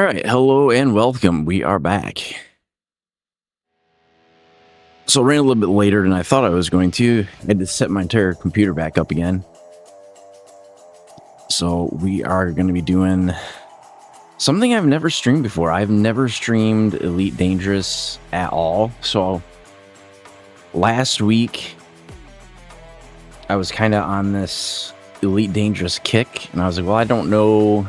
All right, hello and welcome. We are back. So I ran a little bit later than I thought I was going to. I had to set my entire computer back up again. So we are going to be doing something I've never streamed before. I've never streamed Elite Dangerous at all. So last week, I was kind of on this Elite Dangerous kick, and I was like, well, I don't know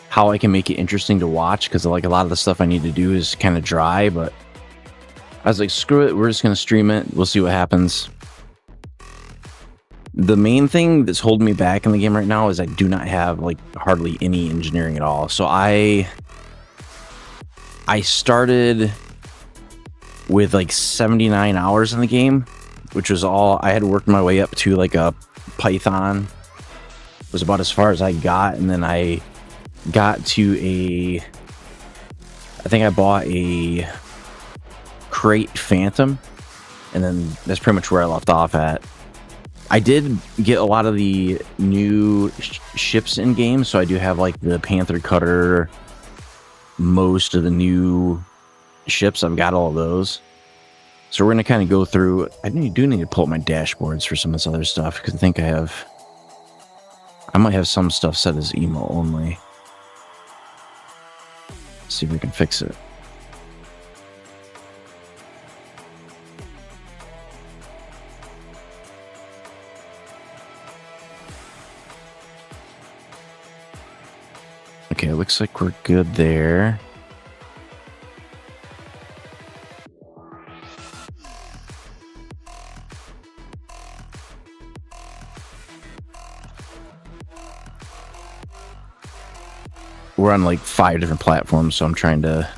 how I can make it interesting to watch because like a lot of the stuff I need to do is kind of dry, but I was like, screw it, we're just going to stream it. We'll see what happens. The main thing that's holding me back in the game right now is I do not have like hardly any engineering at all. So I started with like 79 hours in the game, which was all I had worked my way up to. Like a Python was about as far as I got, and then I got to I think I bought a Crate Phantom, and then that's pretty much where I left off at. I did get a lot of the new ships in game, so I do have like the Panther Cutter, most of the new ships. I've got all of those. So we're going to kind of go through. I do need to pull up my dashboards for some of this other stuff, because I think I might have some stuff set as emo only. See if we can fix it. Okay, looks like we're good there. We're on like 5 different platforms, so I'm trying to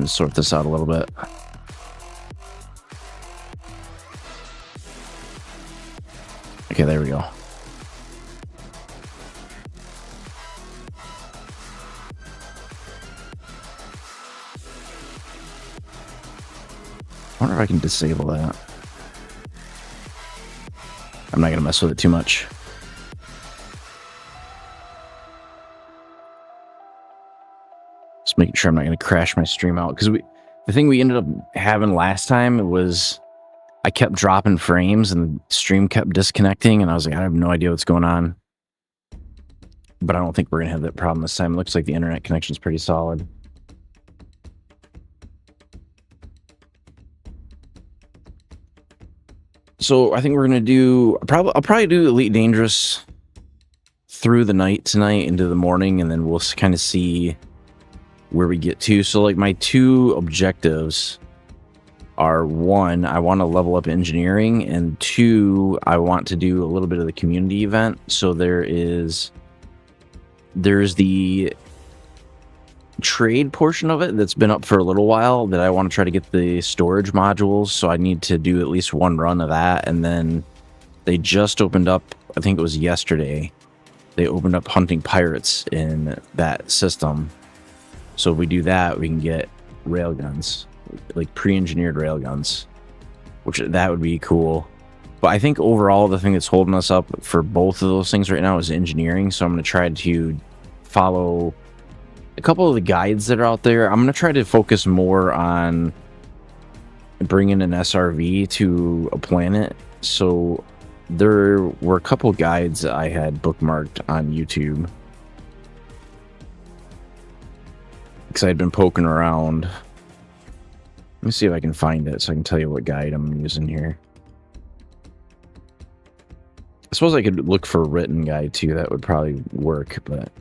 sort this out a little bit. Okay, there we go. I wonder if I can disable that. I'm not gonna mess with it too much. Just making sure I'm not gonna crash my stream out, because the thing we ended up having last time was I kept dropping frames and the stream kept disconnecting, and I was like, I have no idea what's going on. But I don't think we're gonna have that problem this time. It looks like the internet connection's pretty solid. So I think we're gonna do I'll probably do Elite Dangerous through the night tonight into the morning, and then we'll kind of see where we get to. So like my two objectives are, one, I want to level up engineering, and two, I want to do a little bit of the community event. So there's the trade portion of it that's been up for a little while that I want to try to get the storage modules, so I need to do at least one run of that. And then they just opened up, I think it was yesterday, they opened up hunting pirates in that system. So if we do that, we can get railguns, like pre-engineered railguns, which that would be cool. But I think overall the thing that's holding us up for both of those things right now is engineering. So I'm going to try to follow a couple of the guides that are out there. I'm going to try to focus more on bringing an SRV to a planet. So there were a couple guides that I had bookmarked on YouTube, because I'd been poking around. Let me see if I can find it so I can tell you what guide I'm using here. I suppose I could look for a written guide too. That would probably work, but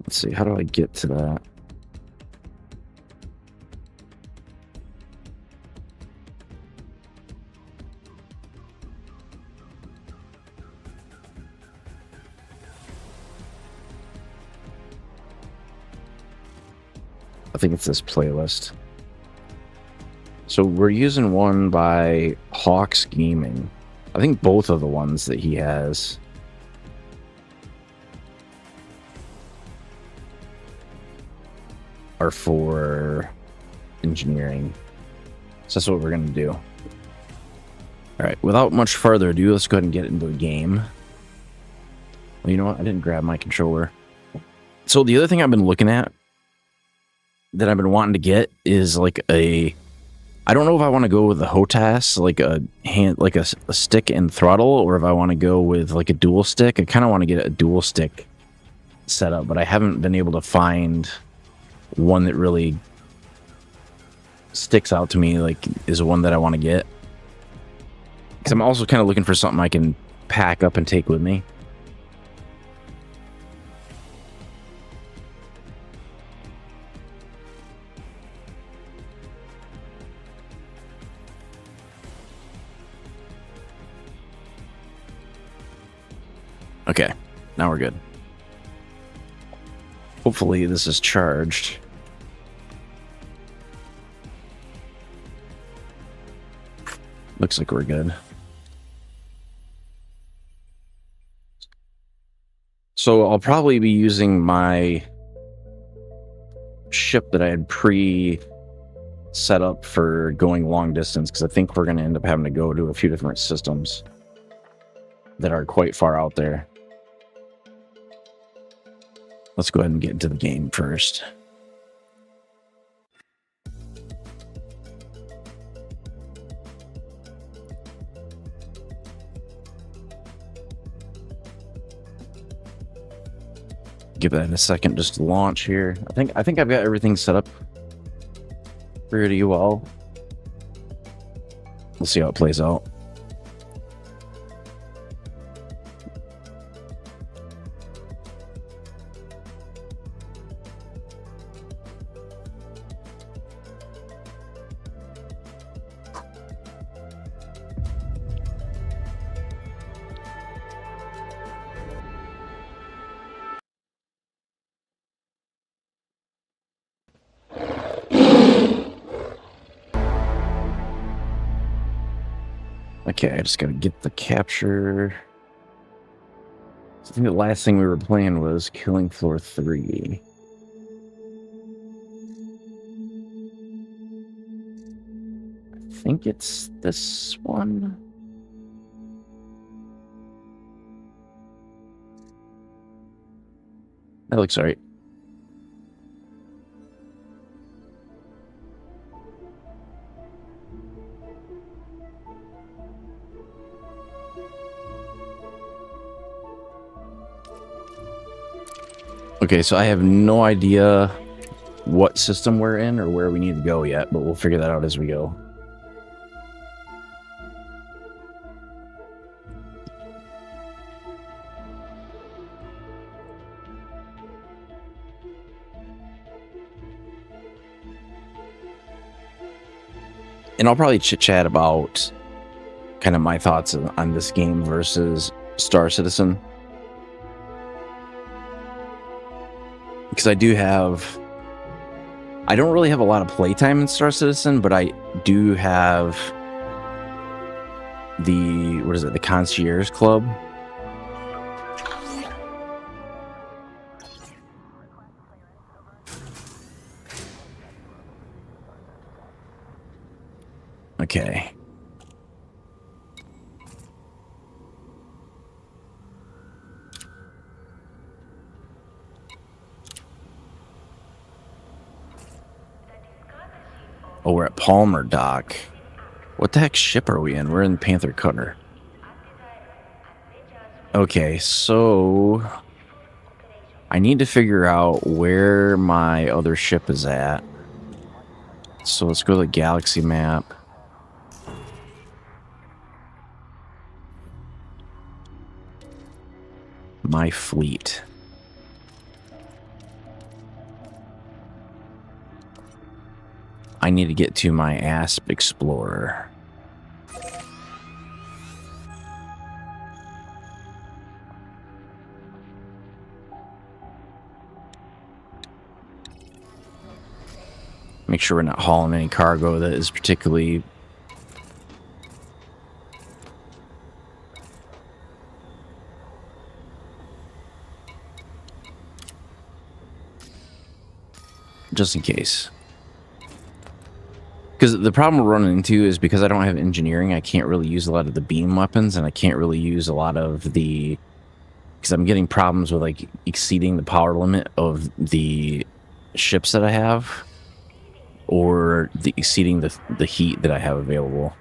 let's see, how do I get to that? I think it's this playlist. So we're using one by Hawks Gaming. I think both of the ones that he has are for engineering. So that's what we're going to do. All right, without much further ado, let's go ahead and get into the game. Well, you know what? I didn't grab my controller. So the other thing I've been looking at that I've been wanting to get is like a... I don't know if I want to go with a HOTAS, like a hand, like a stick and throttle, or if I want to go with like a dual stick. I kind of want to get a dual stick setup, but I haven't been able to find one that really sticks out to me, like is one that I want to get. Because I'm also kind of looking for something I can pack up and take with me. Okay, now we're good. Hopefully this is charged. Looks like we're good. So I'll probably be using my ship that I had set up for going long distance, because I think we're going to end up having to go to a few different systems that are quite far out there. Let's go ahead and get into the game first. Give that a second just to launch here. I think I've got everything set up pretty well. We'll see how it plays out. Okay, I just gotta get the capture. I think the last thing we were playing was Killing Floor 3. I think it's this one. That looks alright. Okay, so I have no idea what system we're in or where we need to go yet, but we'll figure that out as we go. And I'll probably chit-chat about kind of my thoughts on this game versus Star Citizen. Because I don't really have a lot of playtime in Star Citizen, but I do have the Concierge Club. Okay. Oh, we're at Palmer Dock. What the heck ship are we in? We're in Panther Cutter. Okay, so I need to figure out where my other ship is at. So let's go to the galaxy map. My fleet. I need to get to my Asp Explorer. Make sure we're not hauling any cargo that is particularly... just in case. Because the problem we're running into is because I don't have engineering, I can't really use a lot of the beam weapons, and I can't really use a lot of the... Because I'm getting problems with, like, exceeding the power limit of the ships that I have, or exceeding the heat that I have available.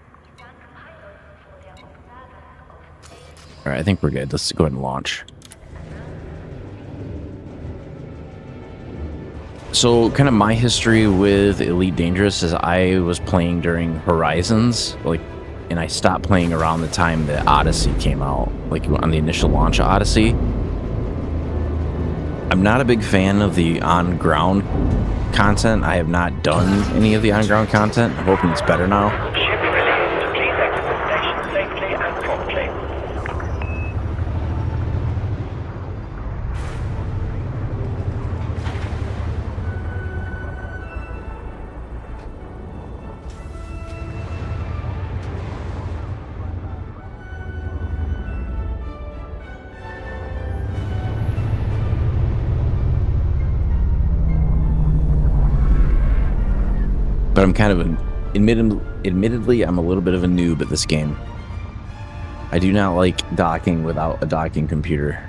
Alright, I think we're good. Let's go ahead and launch. So, kind of my history with Elite Dangerous is I was playing during Horizons, like, and I stopped playing around the time that Odyssey came out, like on the initial launch of Odyssey. I'm not a big fan of the on-ground content. I have not done any of the on-ground content. I'm hoping it's better now. Ship released. Please exit the station safely and promptly. But I'm kind of admittedly, I'm a little bit of a noob at this game. I do not like docking without a docking computer.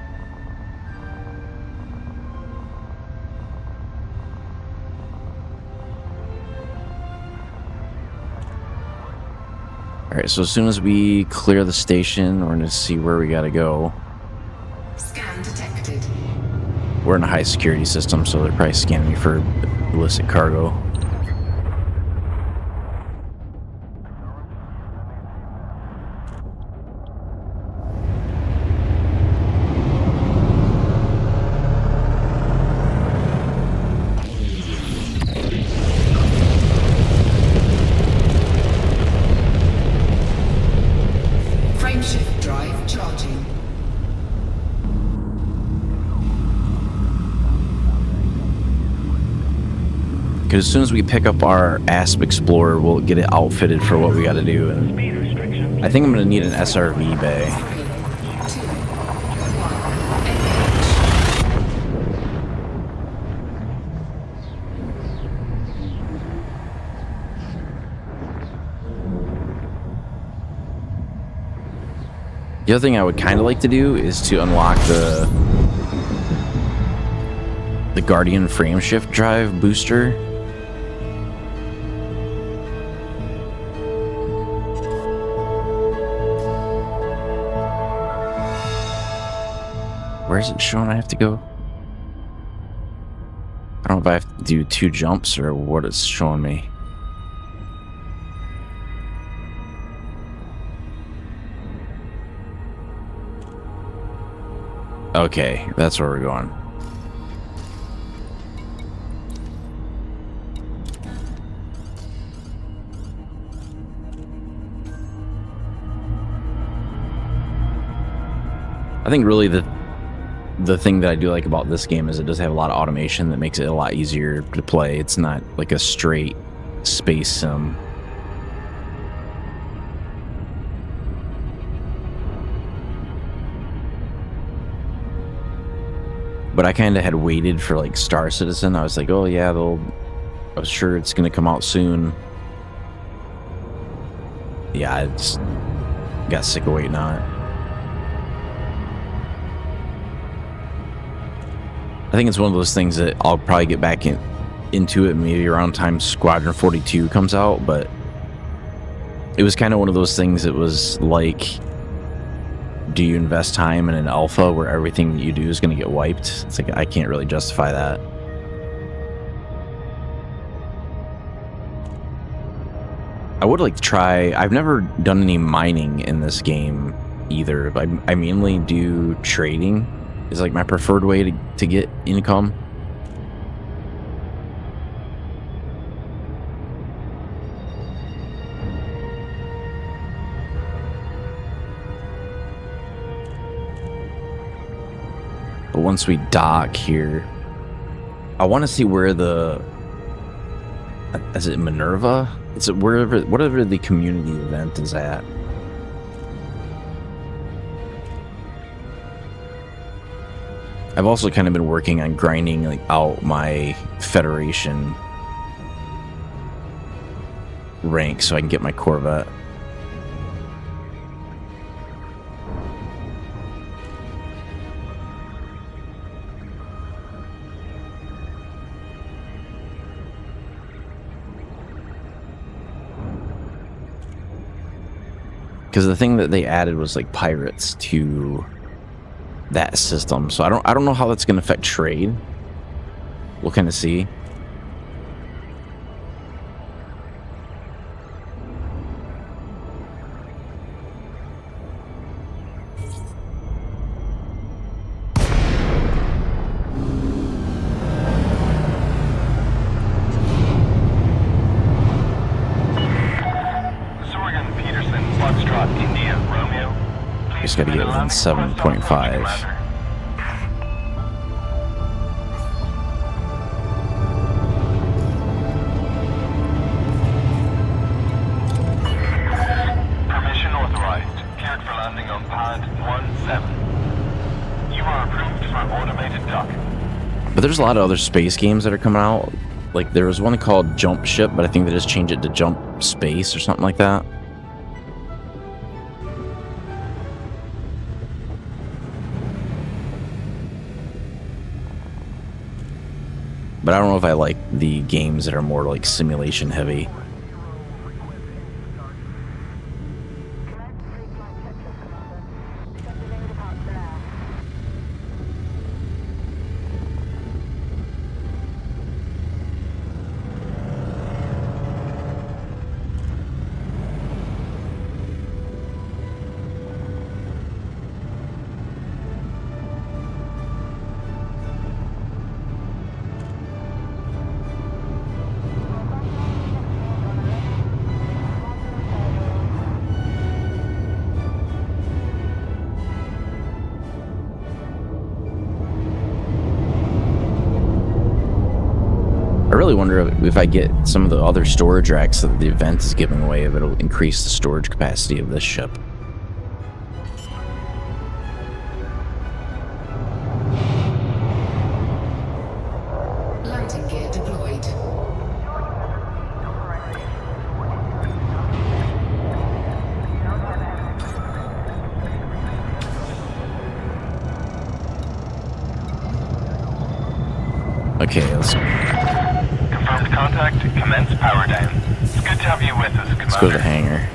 Alright, so as soon as we clear the station, we're going to see where we gotta go. Scan detected. We're in a high security system, so they're probably scanning me for illicit cargo. Frameshift drive charging. Because as soon as we pick up our ASP Explorer, we'll get it outfitted for what we gotta do. And Speed restrictions. I think I'm gonna need an SRV bay. 2, 1, The other thing I would kind of like to do is to unlock the Guardian frameshift drive booster. Where is it showing I have to go? I don't know if I have to do 2 jumps or what it's showing me. Okay, that's where we're going. I think really the thing that I do like about this game is it does have a lot of automation that makes it a lot easier to play. It's not like a straight space sim. But I kind of had waited for like Star Citizen. I was like, oh yeah, I was sure it's gonna come out soon. Yeah, I just got sick of waiting on it. I think it's one of those things that I'll probably get back into it maybe around time Squadron 42 comes out, but it was kind of one of those things that was like, do you invest time in an alpha where everything that you do is going to get wiped? It's like, I can't really justify that. I would like to try... I've never done any mining in this game either, but I mainly do trading. Is like my preferred way to get income. But once we dock here, I want to see where the... Is it Minerva? It's whatever the community event is at. I've also kind of been working on grinding like out my Federation rank so I can get my Corvette. Because the thing that they added was like pirates to that system, so I don't know how that's going to affect trade. We'll kind of see. Sorgan Peterson, Foxtrot, India, Romeo. Just got to get within 7.5. Permission authorized. Cleared for landing on pad 17. You are approved for automated dock. But there's a lot of other space games that are coming out. Like there was one called Jump Ship, but I think they just changed it to Jump Space or something like that. But I don't know if I like the games that are more like simulation heavy. I really wonder if I get some of the other storage racks that the event is giving away, if it'll increase the storage capacity of this ship. Landing gear deployed. Okay, let's Confirmed contact. Commence power down. It's good to have you with us, Commander. go to the hangar.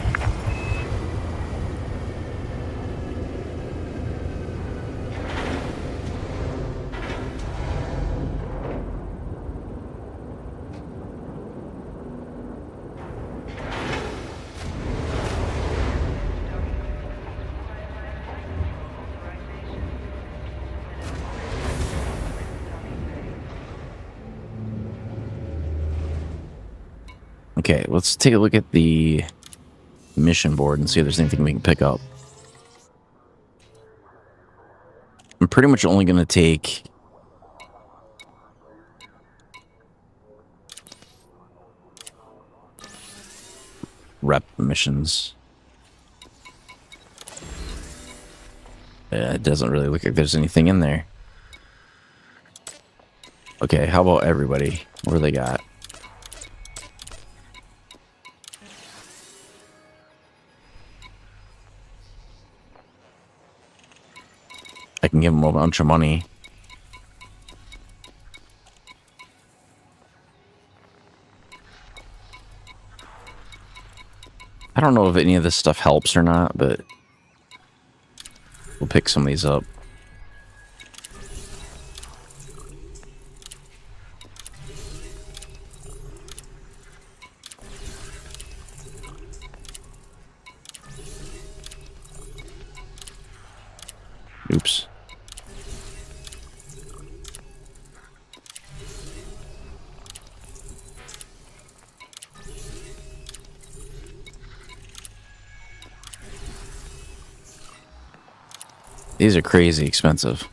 Okay, let's take a look at the mission board and see if there's anything we can pick up. I'm pretty much only going to take rep missions. Yeah, it doesn't really look like there's anything in there. Okay, how about everybody? What do they got? I can give them a bunch of money. I don't know if any of this stuff helps or not, but we'll pick some of these up. Oops. These are crazy expensive.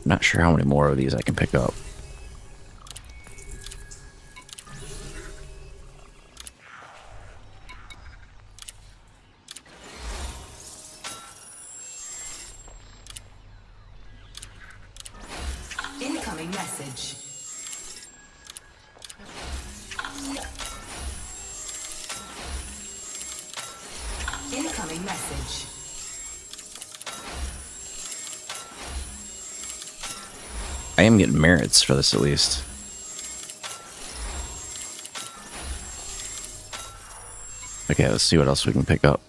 Not sure how many more of these I can pick up. Incoming message. Incoming message. I am getting merits for this at least. Okay, let's see what else we can pick up.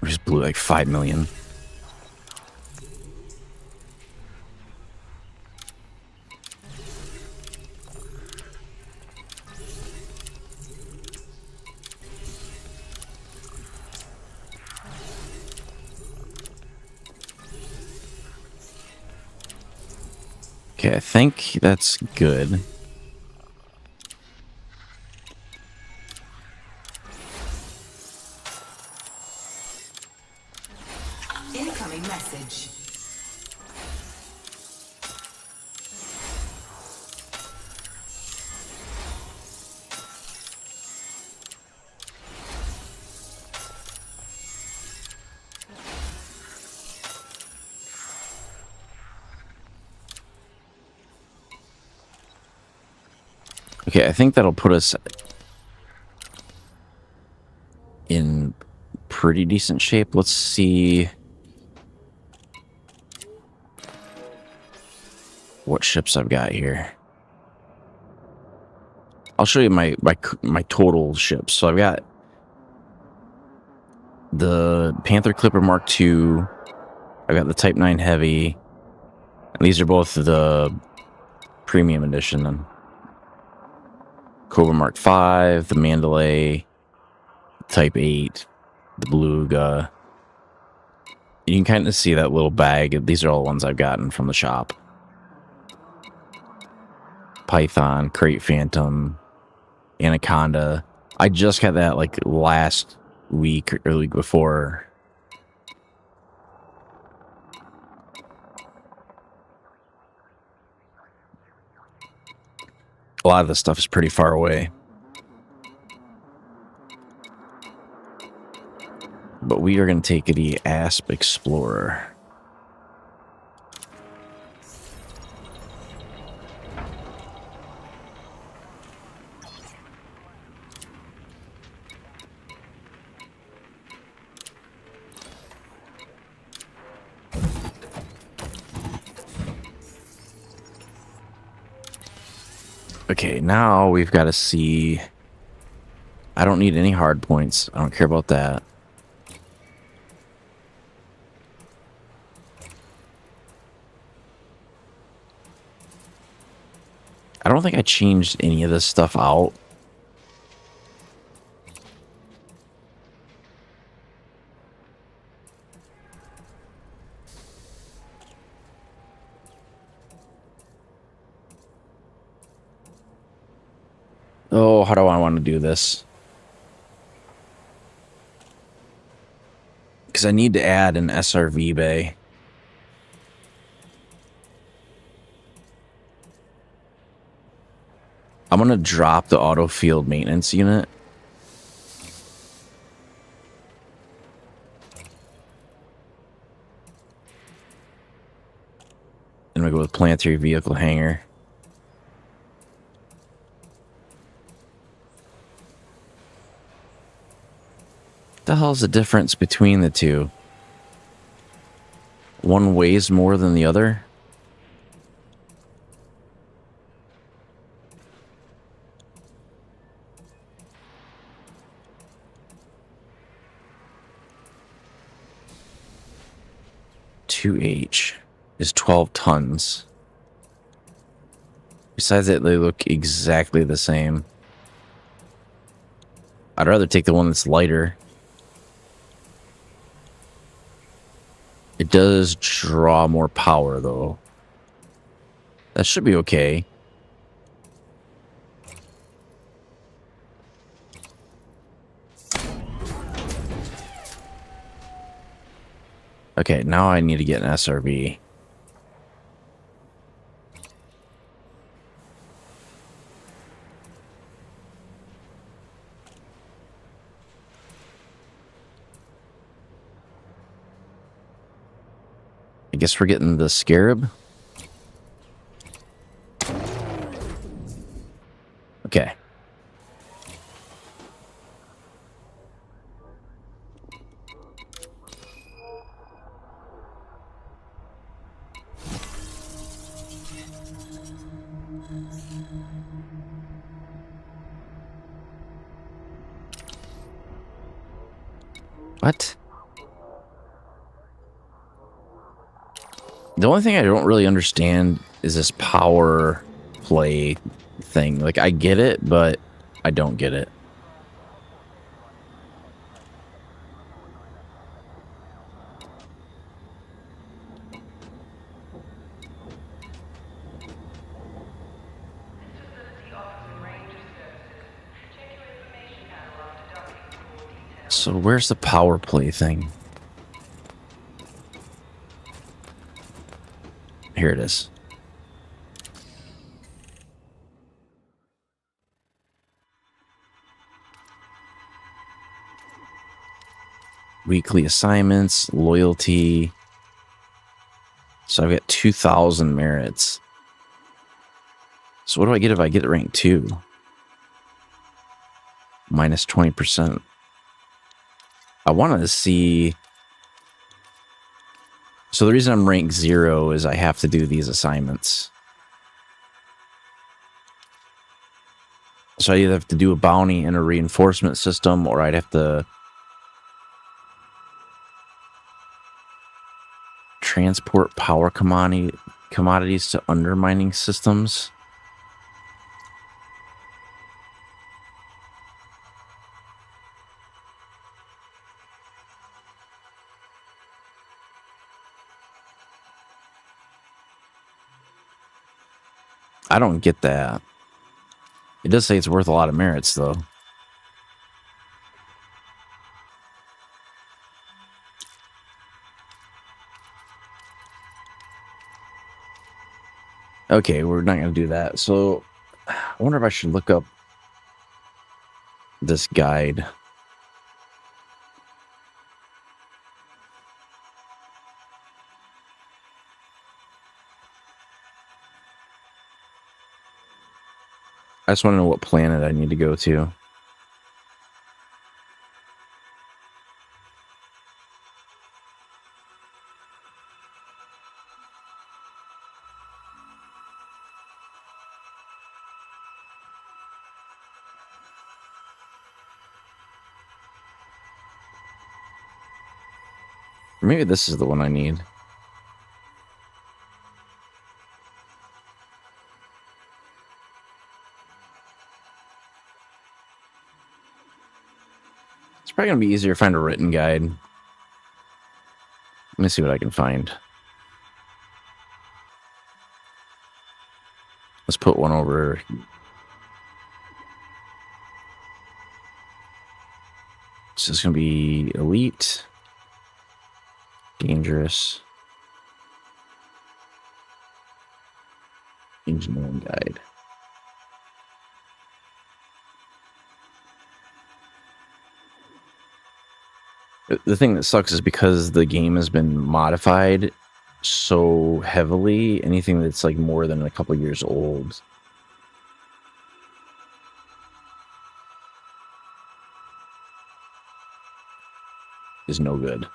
We just blew like 5 million. Okay, I think that's good. Incoming message. Okay, I think that'll put us in pretty decent shape. Let's see what ships I've got here. I'll show you my total ships. So I've got the Panther Clipper Mark II. I've got the Type 9 Heavy. And these are both the premium edition. Then Cobra Mark V, the Mandalay, Type 8, the Beluga. You can kind of see that little bag. These are all the ones I've gotten from the shop. Python, Crate Phantom, Anaconda. I just got that like last week or the week before. A lot of this stuff is pretty far away. But we are going to take the Asp Explorer. Okay, now we've got to see... I don't need any hard points. I don't care about that. I don't think I changed any of this stuff out. Oh, how do I want to do this? Because I need to add an SRV bay. I'm going to drop the auto field maintenance unit. And we go with planetary vehicle hangar. What the hell's the difference between the two? One weighs more than the other? H is 12 tons. Besides that, they look exactly the same. I'd rather take the one that's lighter. It does draw more power, though. That should be okay. Okay, now I need to get an SRV. I guess we're getting the Scarab. Okay. What? The only thing I don't really understand is this power play thing. Like, I get it, but I don't get it. So where's the power play thing? Here it is. Weekly assignments, loyalty. So I've got 2,000 merits. So what do I get if I get it rank 2? Minus 20%. I wanted to see... So the reason I'm rank 0 is I have to do these assignments. So I either have to do a bounty and a reinforcement system, or I'd have to transport power commodities to undermining systems. I don't get that. It does say it's worth a lot of merits, though. Okay, we're not going to do that. So, I wonder if I should look up this guide. I just want to know what planet I need to go to. Maybe this is the one I need. It's probably going to be easier to find a written guide. Let me see what I can find. Let's put one over. So it's going to be elite, dangerous, engineering guide. The thing that sucks is because the game has been modified so heavily, anything that's like more than a couple years old is no good.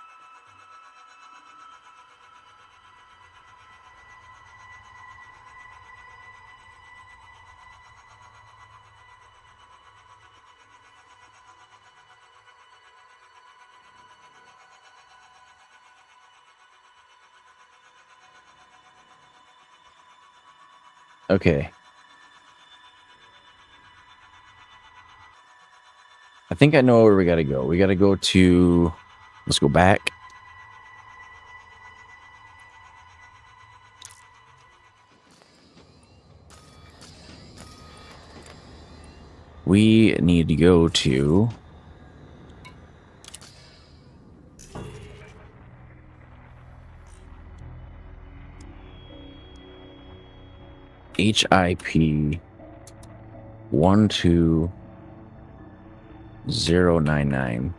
Okay. I think I know where we gotta go. We gotta go to... Let's go back. We need to go to... HIP 12099.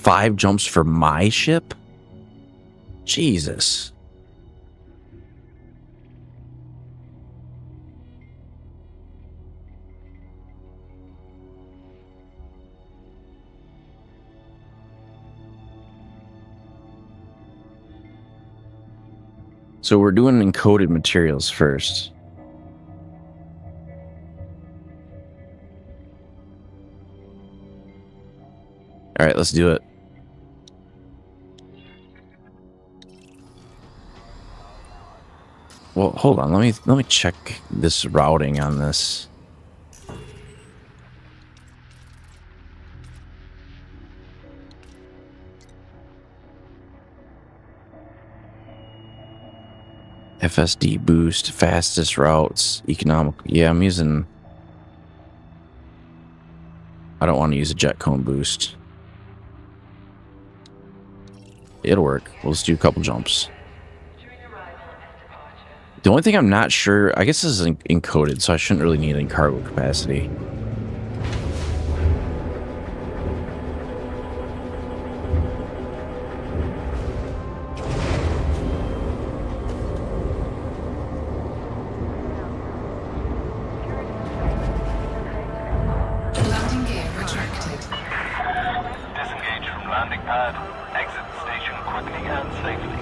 5 jumps for my ship? Jesus. So we're doing encoded materials first. All right, let's do it. Well, hold on. Let me check this routing on this. FSD boost, fastest routes, economic. Yeah, I'm using. I don't want to use a jet cone boost. It'll work. We'll just do a couple jumps. The only thing I'm not sure, I guess this is encoded, so I shouldn't really need any cargo capacity. Landing gear retracted. Disengage from landing pad. Exit the station quickly and safely.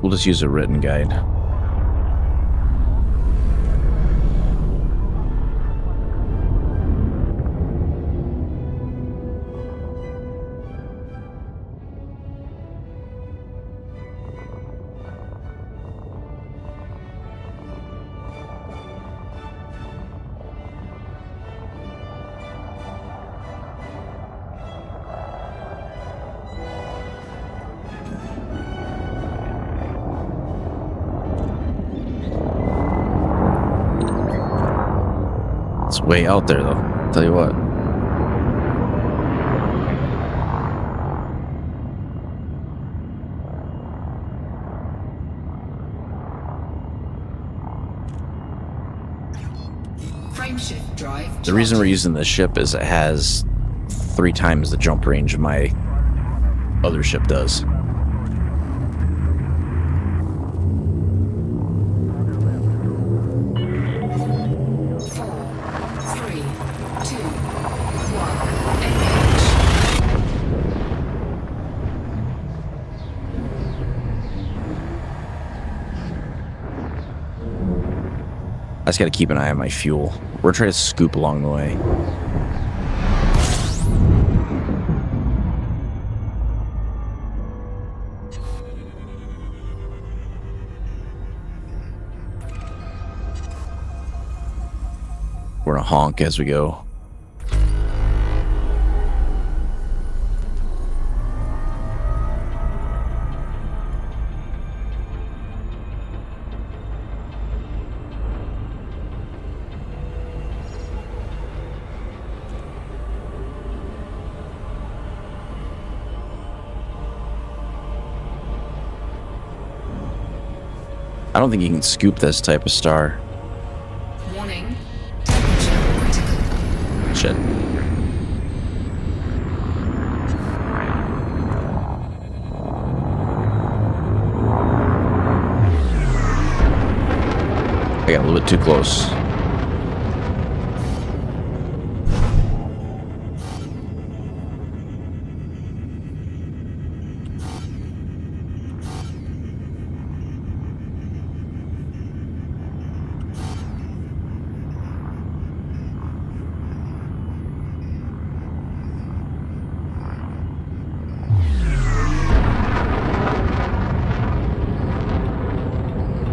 We'll just use a written guide. It's way out there, though. Tell you what. Frameshift drive. The reason we're using this ship is it has 3 times the jump range my other ship does. I just gotta keep an eye on my fuel. We're trying to scoop along the way. We're gonna honk as we go. I don't think you can scoop this type of star. Warning. Temperature critical. Shit. I got a little bit too close.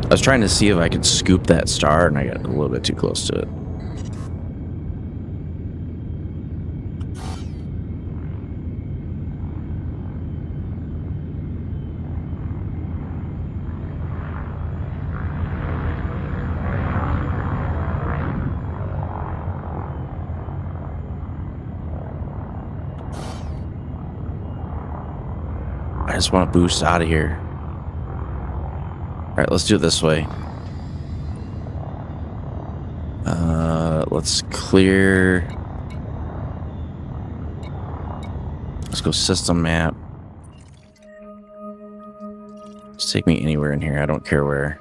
I was trying to see if I could scoop that star, and I got a little bit too close to it. I just want to boost out of here. Alright, let's do it this way. Let's clear. Let's go system map. Just take me anywhere in here. I don't care where.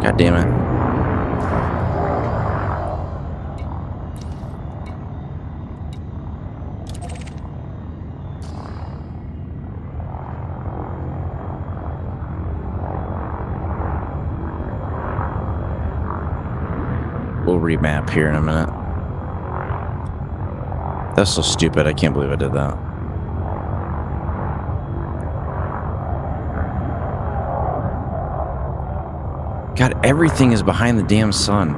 God damn it. We'll remap here in a minute. That's so stupid. I can't believe I did that. God, everything is behind the damn sun.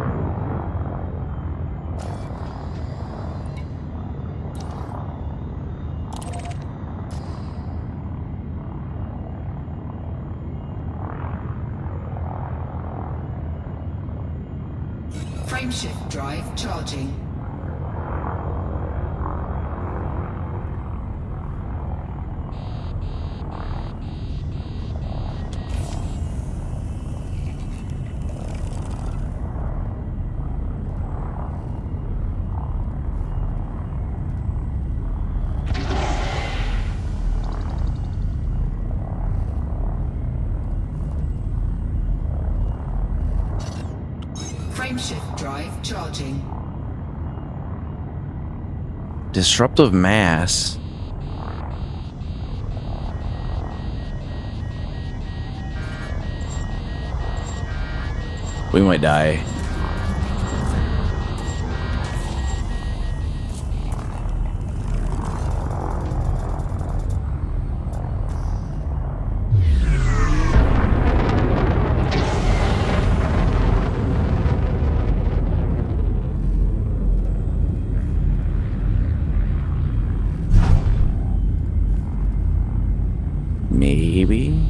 Frameshift drive charging. Frameshift drive charging. Disruptive mass. We might die. Maybe.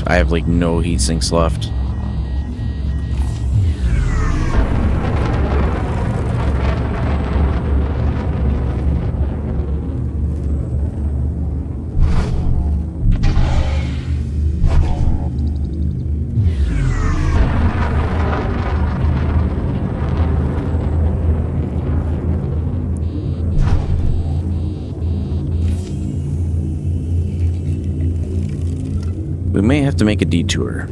I have like no heat sinks left. We may have to make a detour.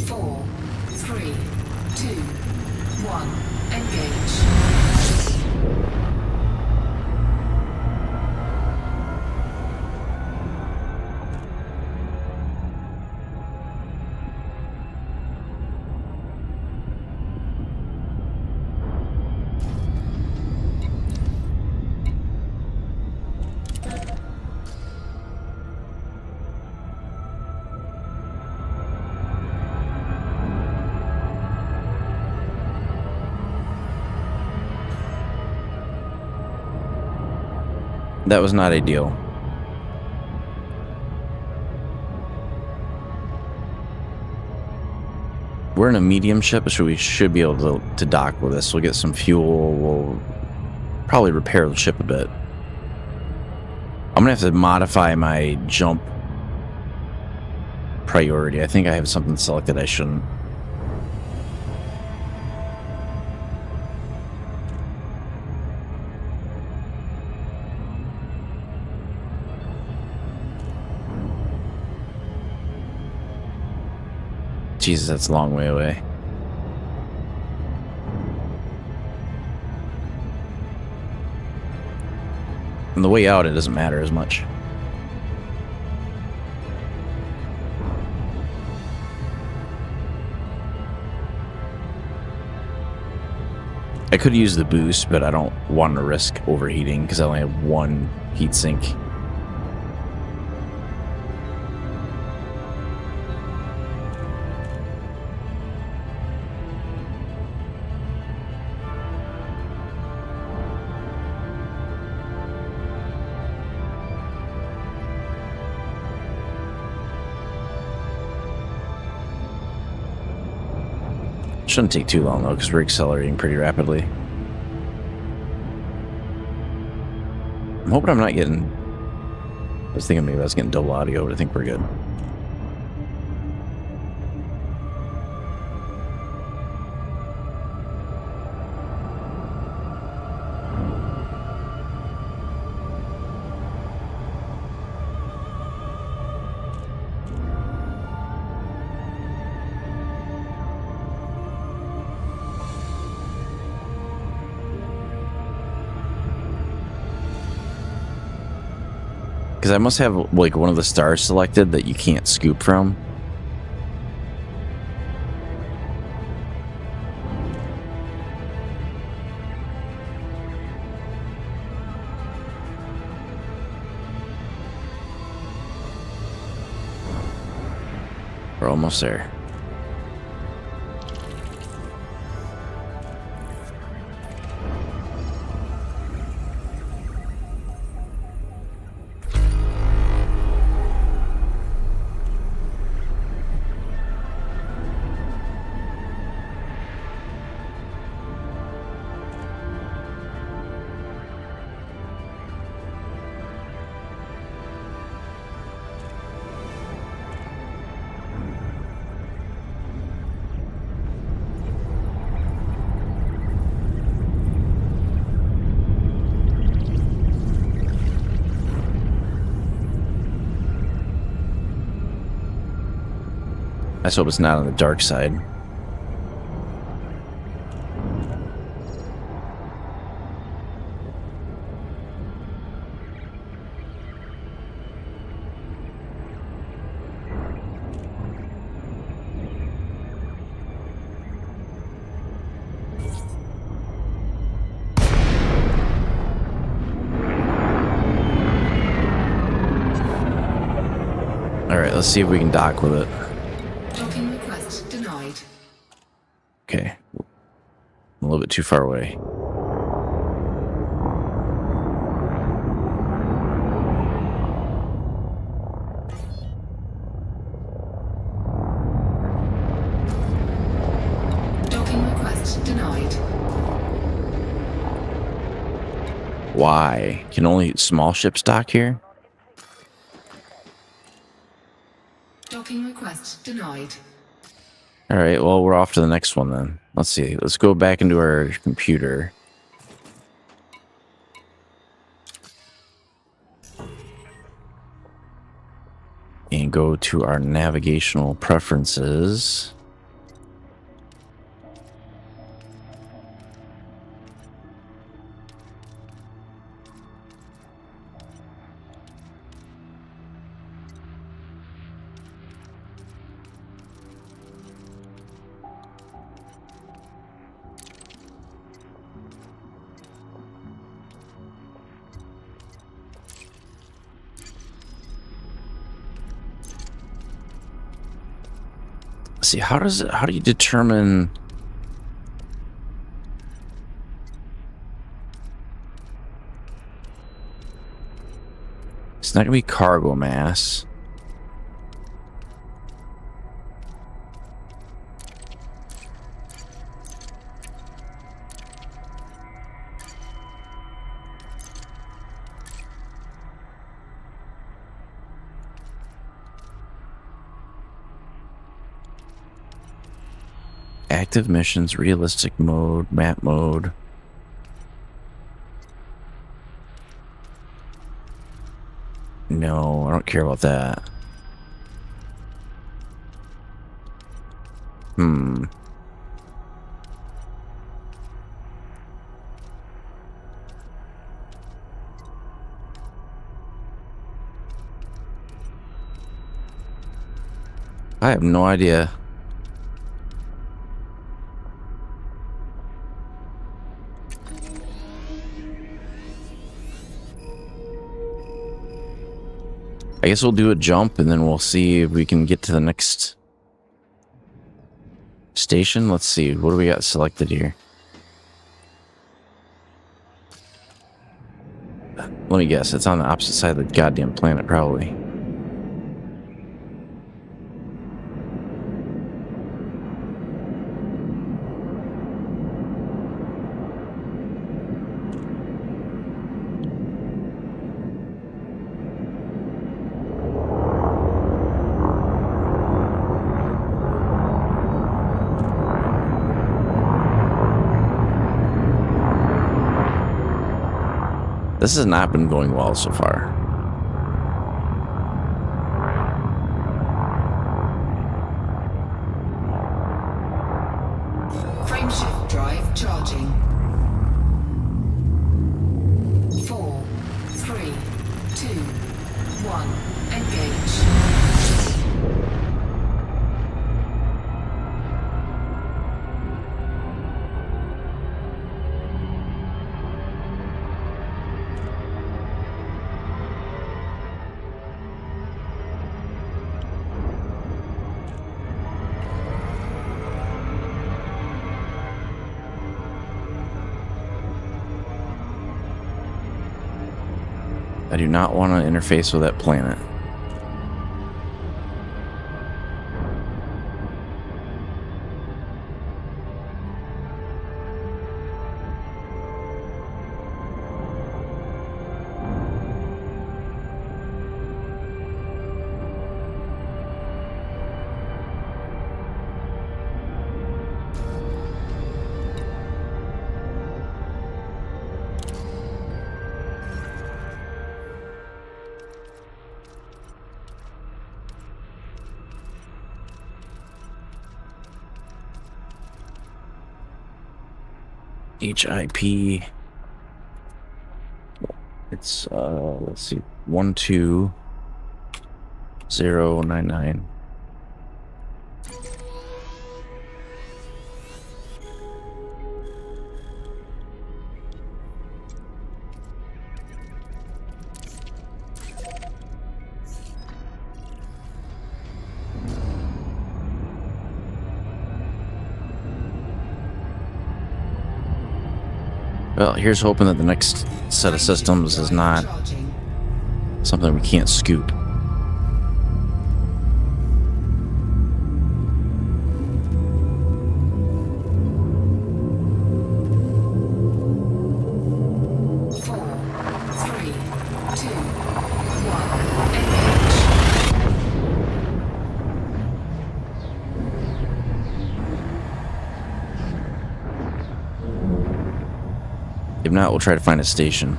Four, three, two, one. Engage. That was not ideal. We're in a medium ship, so we should be able to dock with this. We'll get some fuel. We'll probably repair the ship a bit. I'm gonna have to modify my jump priority. I think I have something selected I shouldn't. Jesus, that's a long way away. On the way out, it doesn't matter as much. I could use the boost, but I don't want to risk overheating because I only have one heatsink. Shouldn't take too long though, because we're accelerating pretty rapidly. I'm hoping I'm not getting... I was thinking maybe I was getting double audio, but I think we're good. Because I must have like one of the stars selected that you can't scoop from. We're almost there. I just hope it's not on the dark side. Alright, let's see if we can dock with it. Docking request denied. Okay. I'm a little bit too far away. Docking request denied. Why? Can only small ships dock here? Docking request denied. Alright, well, we're off to the next one then. Let's see. Let's go back into our computer. And go to our navigational preferences. See, how do you determine it's not gonna be cargo mass. Active missions, realistic mode, map mode. No, I don't care about that. Hmm. I have no idea. I guess we'll do a jump and then we'll see if we can get to the next station. Let's see. What do we got selected here? Let me guess. It's on the opposite side of the goddamn planet, probably. This has not been going well so far. Frameshift drive charging. 4, 3, 2, 1. Engage. I do not want to interface with that planet. HIP. It's let's see, 12099. Well, here's hoping that the next set of systems is not Charging. something we can't scoop. If not, we'll try to find a station.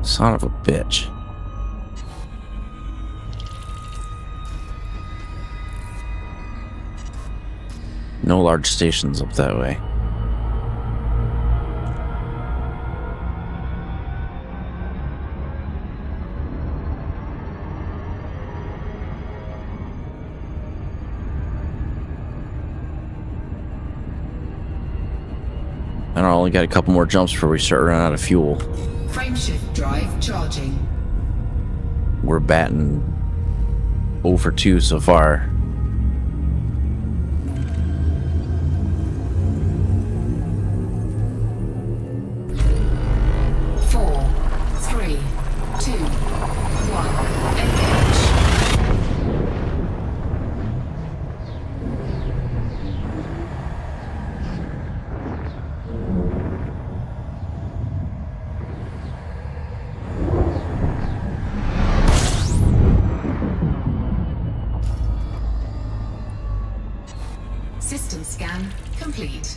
Son of a bitch. No large stations up that way. I don't know, only got a couple more jumps before we start running out of fuel. Frameshift drive charging. We're batting 0 for 2 so far. Four, three, two, one. Engage. System scan complete.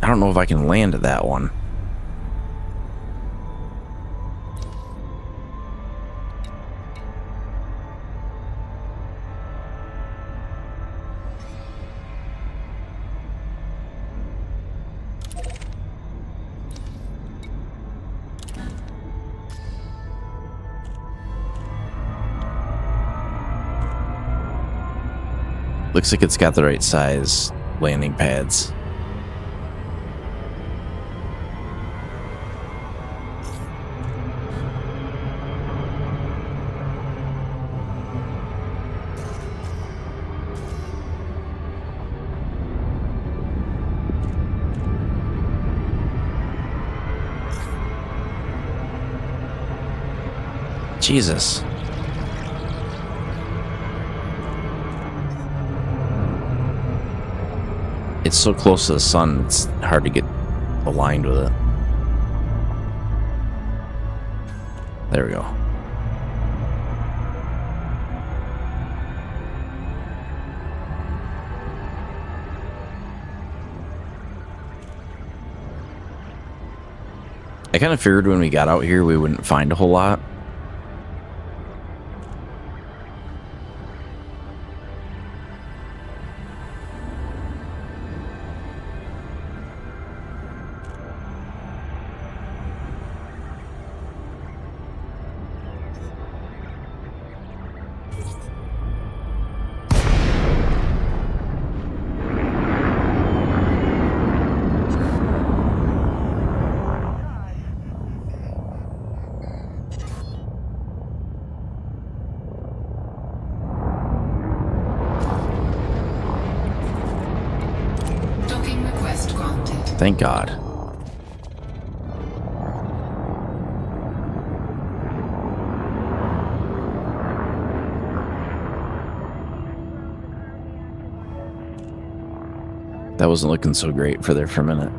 I don't know if I can land at that one. Looks like it's got the right size landing pads. Jesus. It's so close to the sun, it's hard to get aligned with it. There we go. I kind of figured when we got out here we wouldn't find a whole lot. Docking request granted. Thank God. That wasn't looking so great for there for a minute.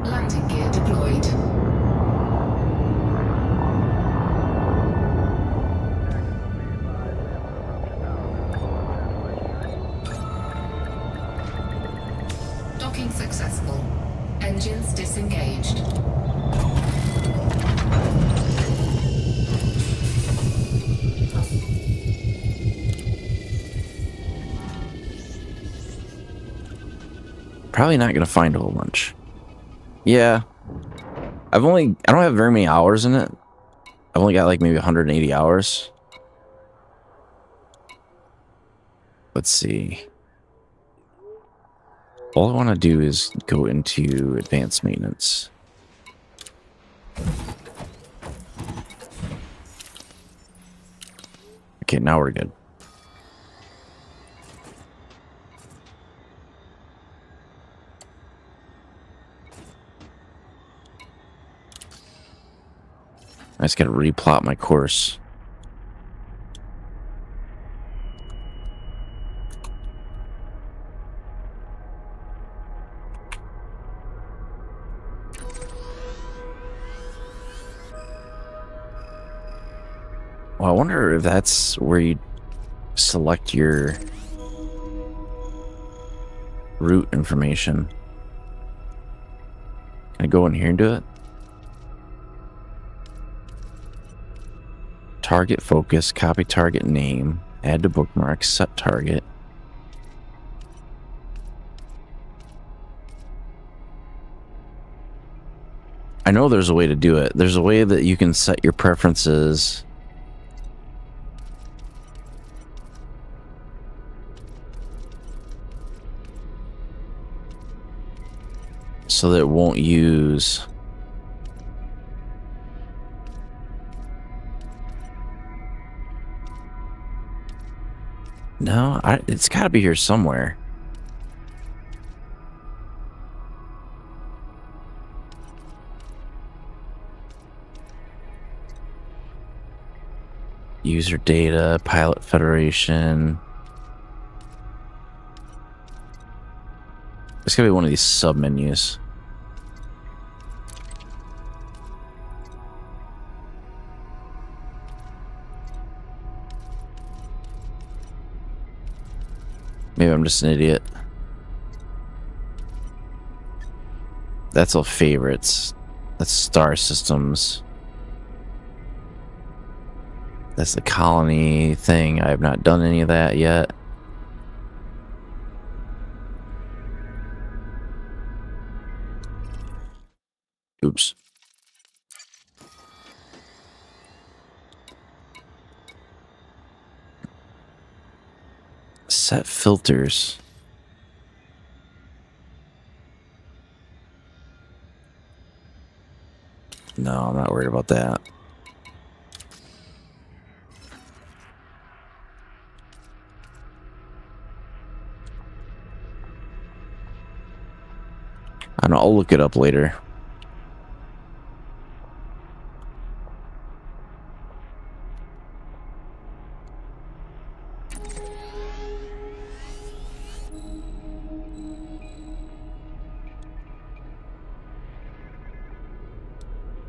Landing gear deployed. Docking successful. Engines disengaged. Probably not gonna find a whole bunch. Yeah. I don't have very many hours in it. I've only got like maybe 180 hours. Let's see. All I want to do is go into advanced maintenance. Okay, now we're good. I just gotta replot my course. Well, I wonder if that's where you select your route information. Can I go in here and do it? Target focus, copy target name, add to bookmark, set target. I know there's a way to do it. There's a way that you can set your preferences. So that it won't use... No, it's got to be here somewhere. User data, pilot federation. It's gonna be one of these sub menus. Maybe I'm just an idiot. That's all favorites. That's star systems. That's the colony thing. I have not done any of that yet. Oops. Set filters. No, I'm not worried about that. I don't know, I'll look it up later.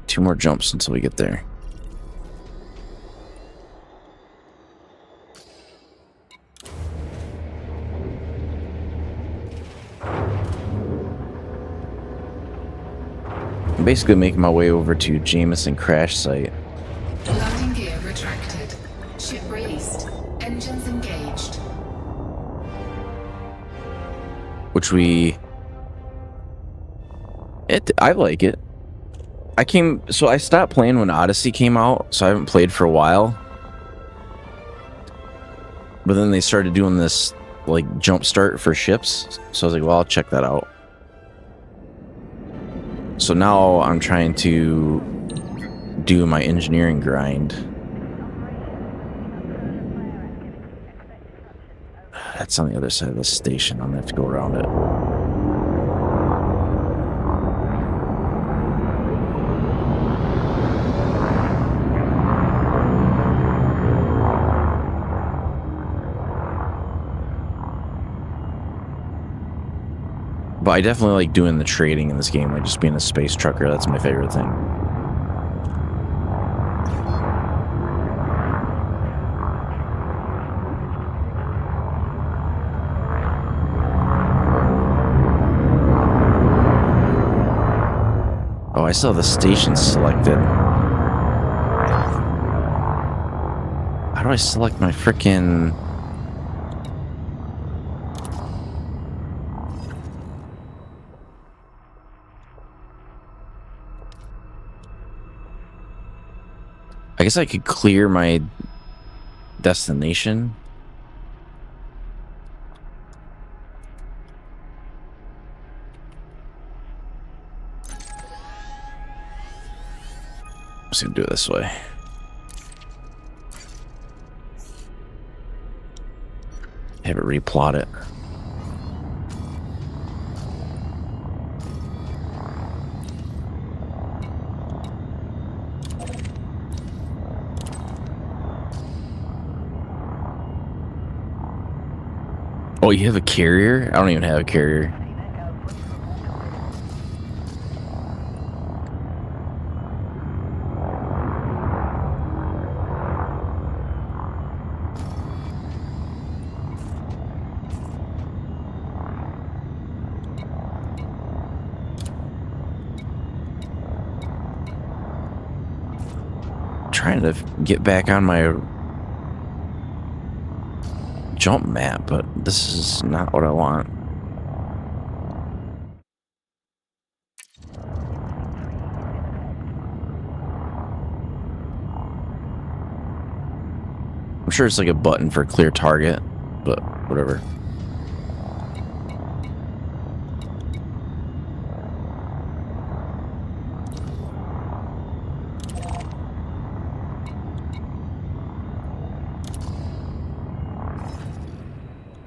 Two more jumps until we get there. I'm basically making my way over to Jameson crash site. Landing gear retracted. Ship released. Engines engaged. Which I like it. I stopped playing when Odyssey came out, so I haven't played for a while. But then they started doing this like jump start for ships, so I was like, well, I'll check that out. So now I'm trying to do my engineering grind. That's on the other side of the station. I'm gonna have to go around it. But I definitely like doing the trading in this game, like just being a space trucker. That's my favorite thing. Oh, I saw the station selected. How do I select my frickin'... I guess I could clear my destination. I'm just gonna do it this way. Have it replot it. Oh, you have a carrier? I don't even have a carrier. Trying to get back on my jump map, but this is not what I want. I'm sure it's like a button for clear target, but whatever.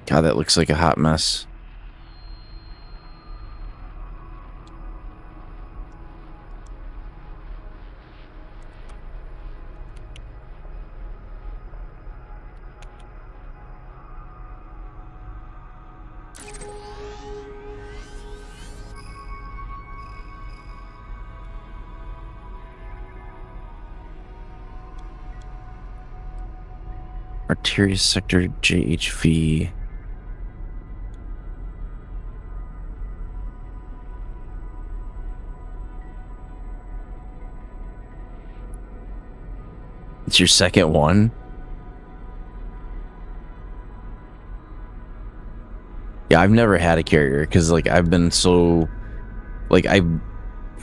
God, that looks like a hot mess. Arteria Sector JHV. It's your second one? Yeah, I've never had a carrier because, like, I've been so... Like, I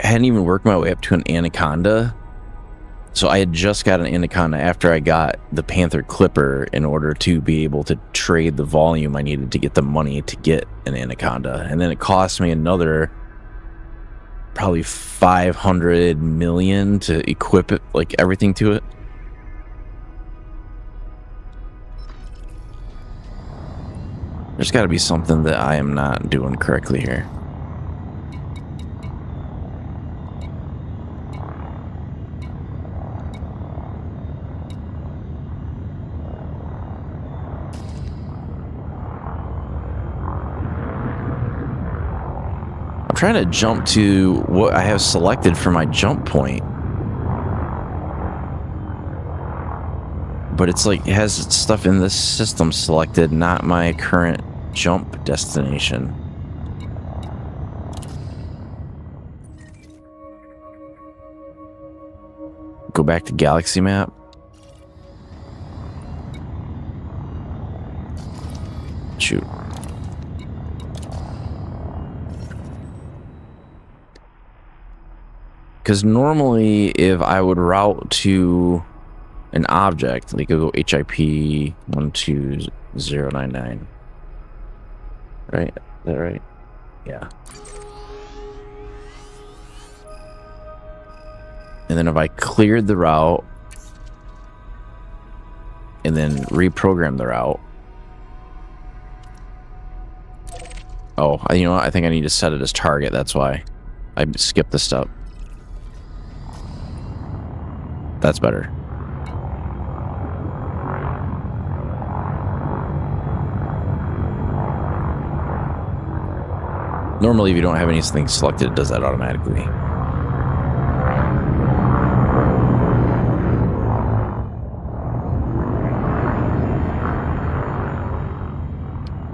hadn't even worked my way up to an Anaconda. So I had just got an Anaconda after I got the Panther Clipper in order to be able to trade the volume I needed to get the money to get an Anaconda. And then it cost me another probably 500 million to equip it, like everything to it. There's got to be something that I am not doing correctly here. I'm trying to jump to what I have selected for my jump point. But it's like, it has stuff in this system selected, not my current jump destination. Go back to Galaxy Map. Shoot. Because normally, if I would route to an object, like go HIP 12099. Right? Is that right? Yeah. And then if I cleared the route and then reprogram the route. Oh, you know what? I think I need to set it as target. That's why I skipped the step. That's better. Normally, if you don't have anything selected, it does that automatically.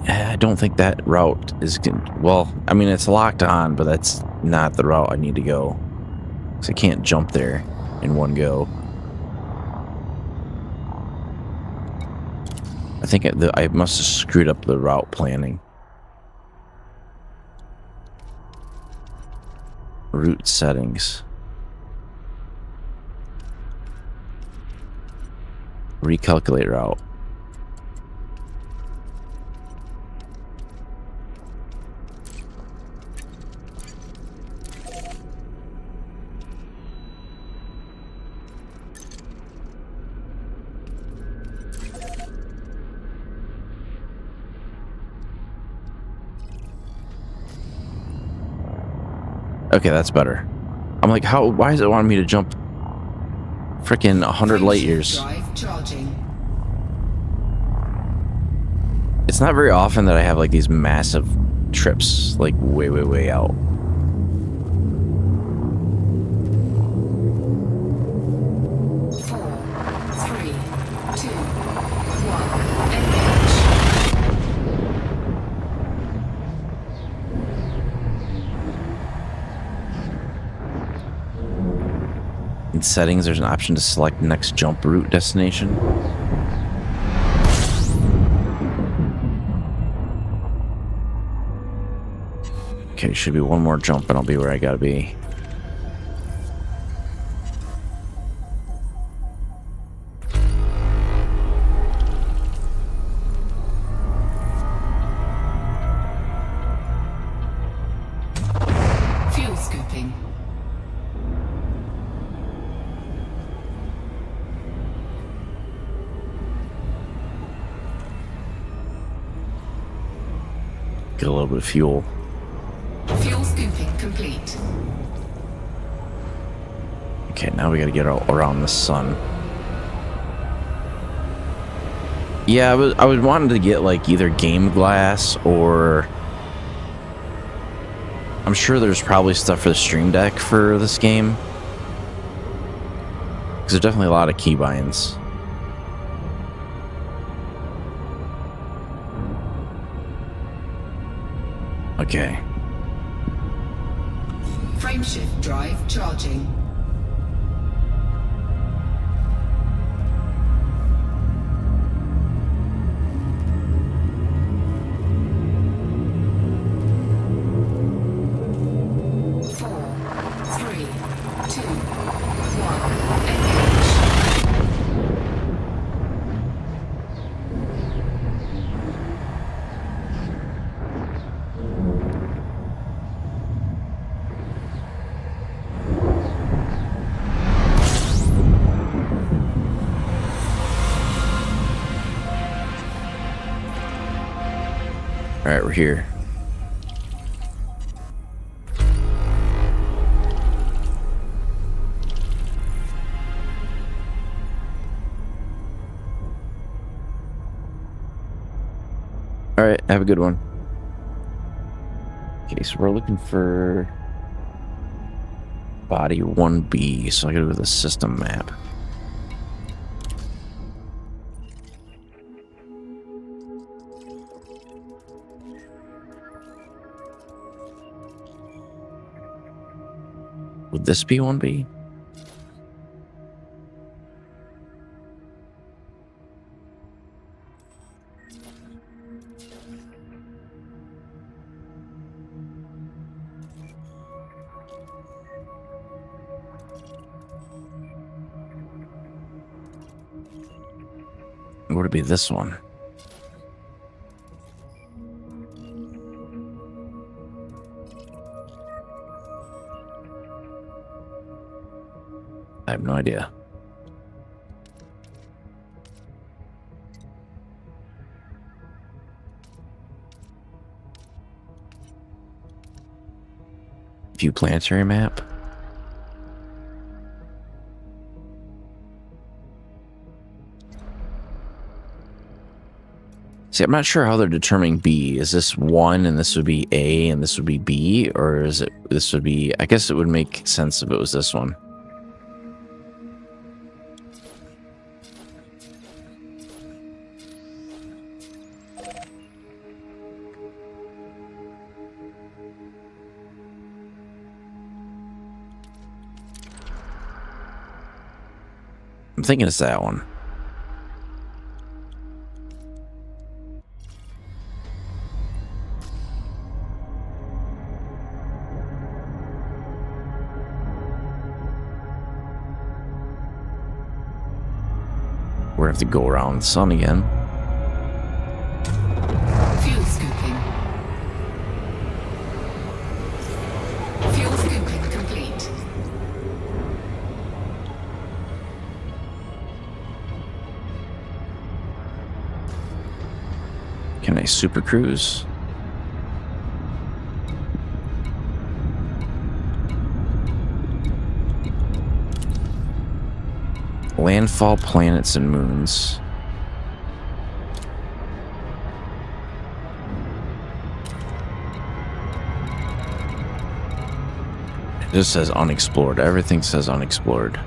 I don't think that route is... Well, I mean, it's locked on, but that's not the route I need to go. So I can't jump there in one go. I think I must have screwed up the route planning. Route settings. Recalculate route. Okay, that's better. I'm like, why is it wanting me to jump freaking 100 light years? Drive charging. It's not very often that I have like these massive trips, like way out. In settings, there's an option to select next jump route destination. Okay, should be one more jump and I'll be where I gotta be. Fuel scooping. Get a little bit of fuel. Fuel scooping complete. Okay, now we gotta get around the sun. Yeah, I was wanting to get like either game glass or I'm sure there's probably stuff for the Stream Deck for this game. Because there's definitely a lot of keybinds. Okay. Frameshift drive charging. All right, we're here. All right, have a good one. Okay, so we're looking for body 1B, so I gotta go to the system map. Would this be 1B? Would it be this one? I have no idea. View planetary map. See, I'm not sure how they're determining B. Is this 1 and this would be A and this would be B? Or is it, this would be, I guess it would make sense if it was this one. I'm thinking it's that one. We're gonna have to go around the sun again. Fuel scooping. Fuel scooping complete. Can I super cruise? Landfall planets and moons. It just says unexplored. Everything says unexplored.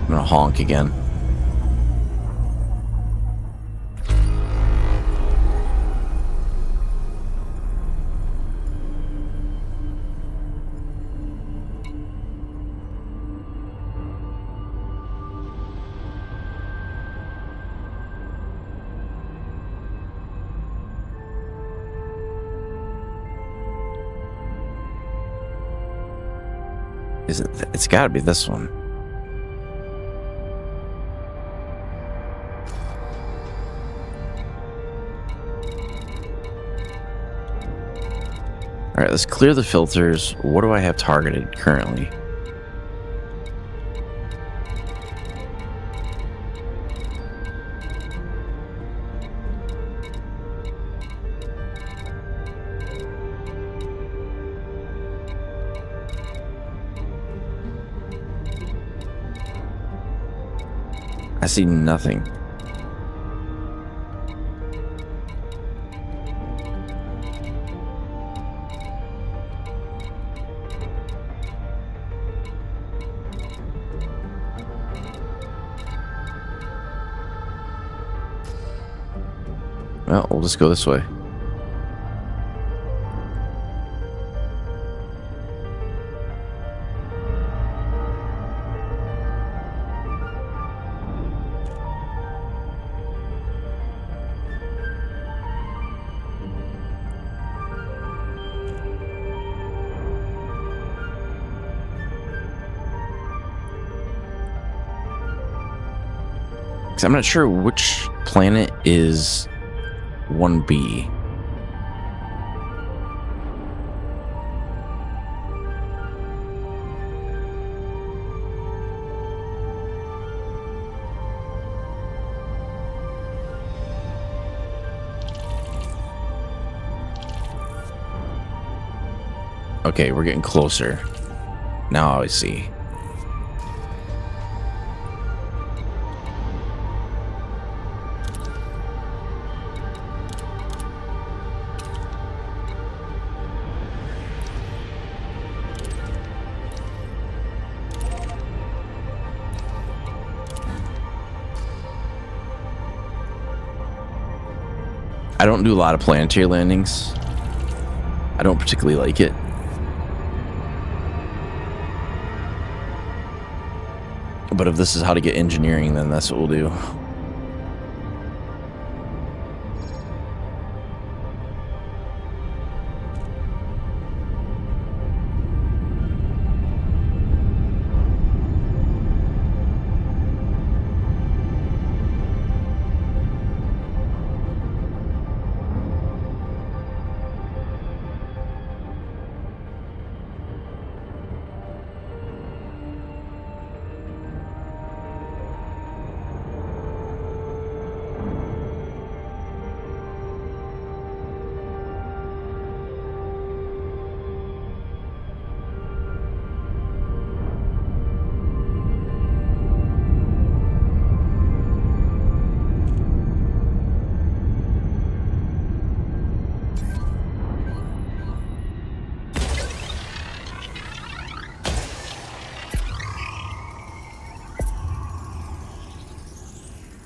I'm gonna honk again. Is it? It's got to be this one. All right, let's clear the filters. What do I have targeted currently? I see nothing. Well, we'll just go this way. I'm not sure which planet is 1B. Okay, we're getting closer. Now I see. I don't do a lot of planetary landings. I don't particularly like it. But if this is how to get engineering, then that's what we'll do.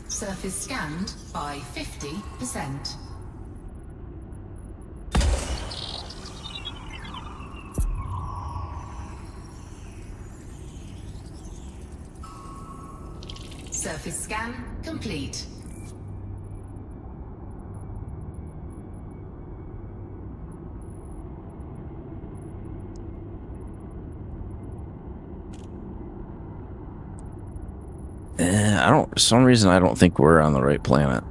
Surface scanned by 50%. Surface scan complete. For some reason, I don't think we're on the right planet.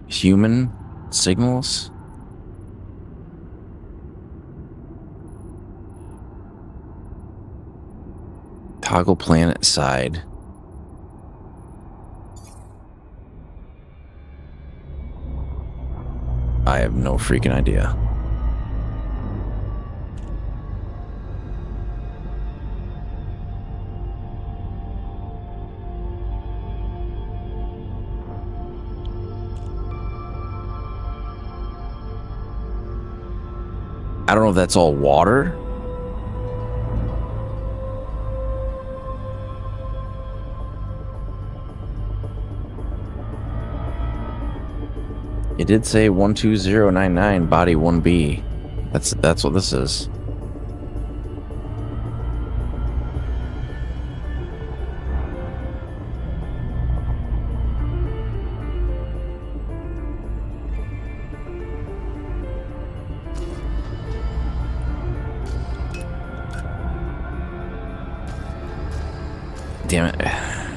Human signals? Toggle planet side. I have no freaking idea. I don't know if that's all water. It did say 12099 body 1B. That's what this is. damn it.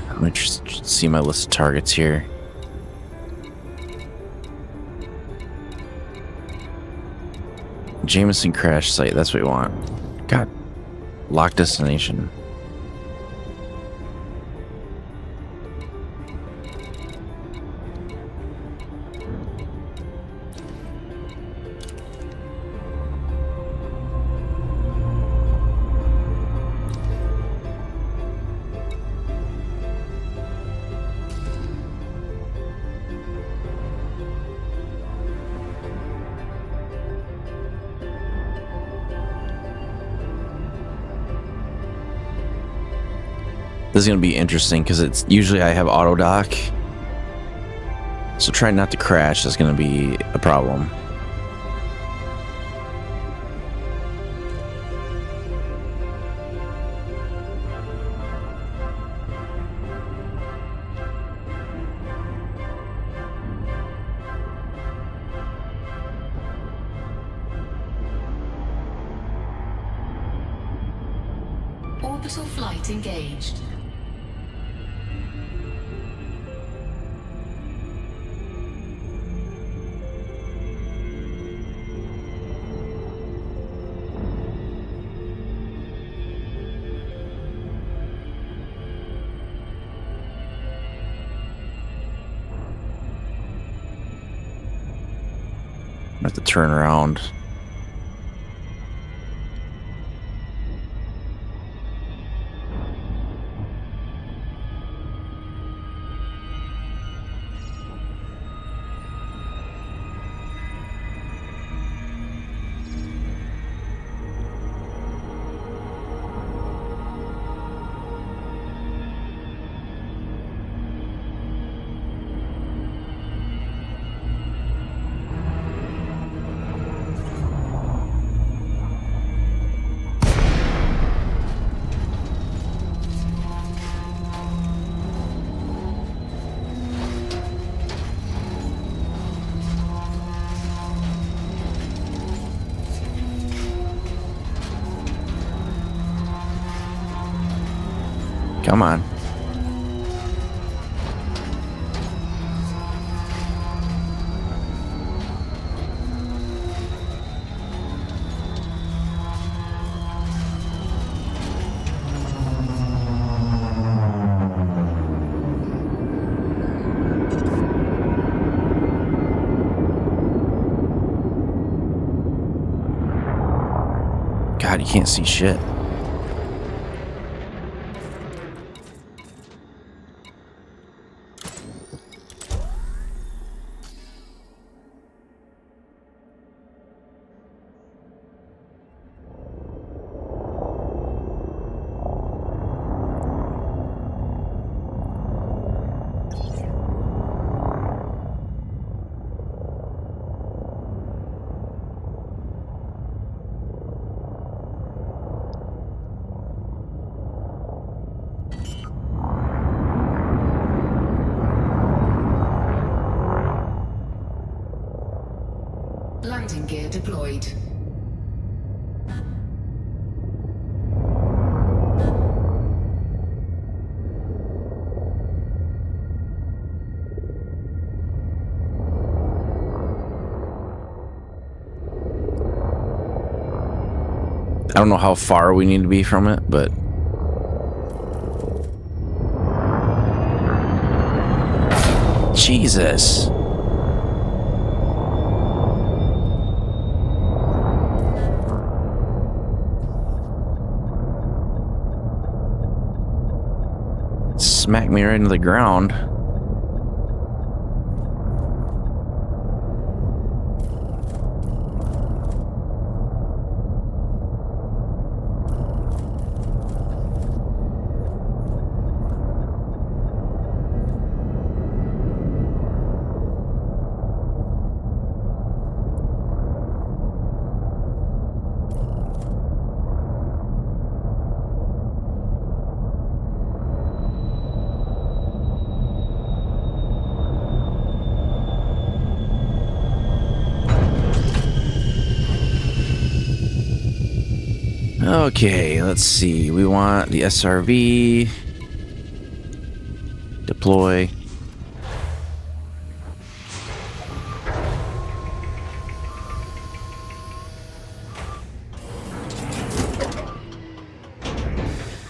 Let me just see my list of targets here. Jameson crash site, that's what we want. God. Lock destination. This is going to be interesting because it's usually I have auto dock. So trying not to crash is going to be a problem. Orbital flight engaged. I have to turn around. Come on. God, you can't see shit. Landing gear deployed. I don't know how far we need to be from it, but Jesus. Smack me right into the ground. Okay, let's see. We want the SRV. Deploy.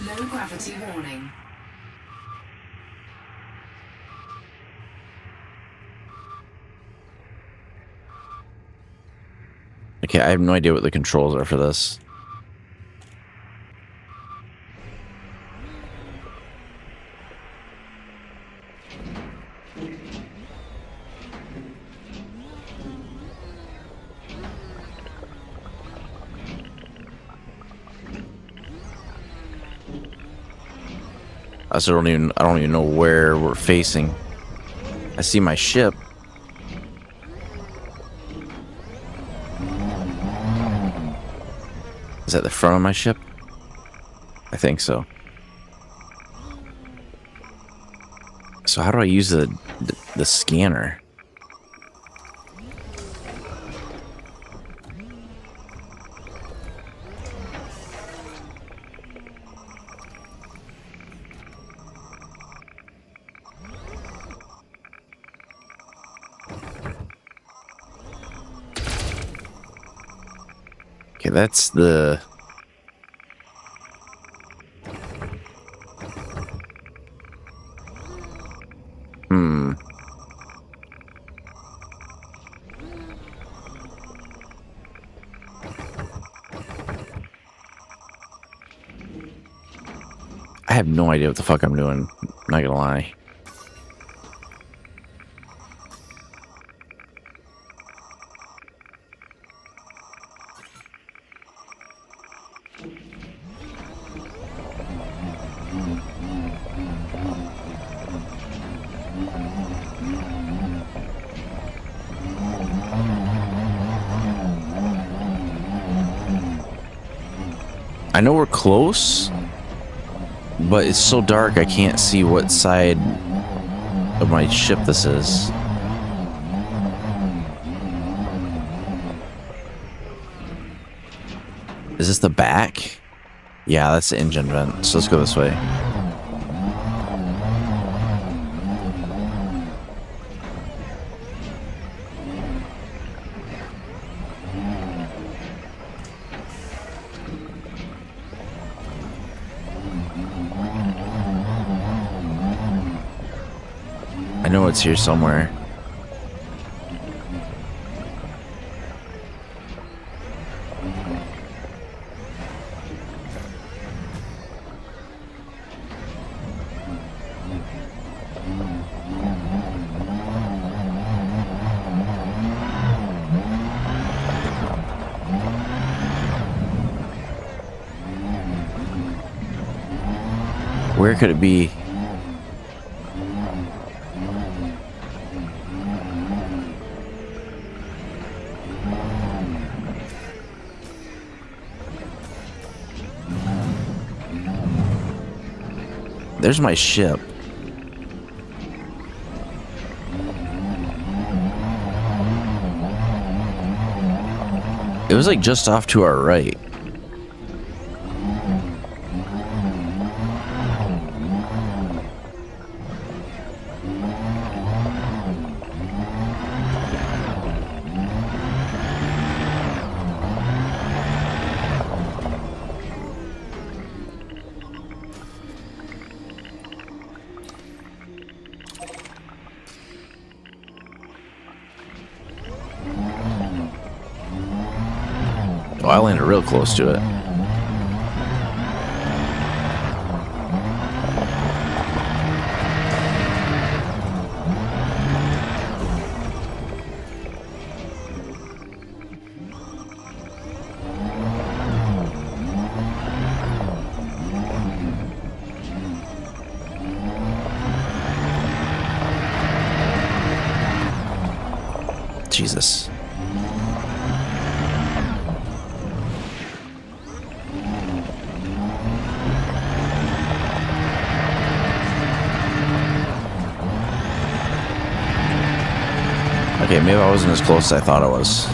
Low gravity warning. Okay, I have no idea what the controls are for this. I don't even know where we're facing. I see my ship. Is that the front of my ship? I think so. So how do I use the scanner? Okay, that's the... I have no idea what the fuck I'm doing. Not gonna lie. I know we're close, but it's so dark I can't see what side of my ship this is. Is this the back? Yeah, that's the engine vent. So let's go this way. I know it's here somewhere. Where could it be? There's my ship. It was like just off to our right. Oh, I landed real close to it. Jesus. Okay, maybe I wasn't as close as I thought I was.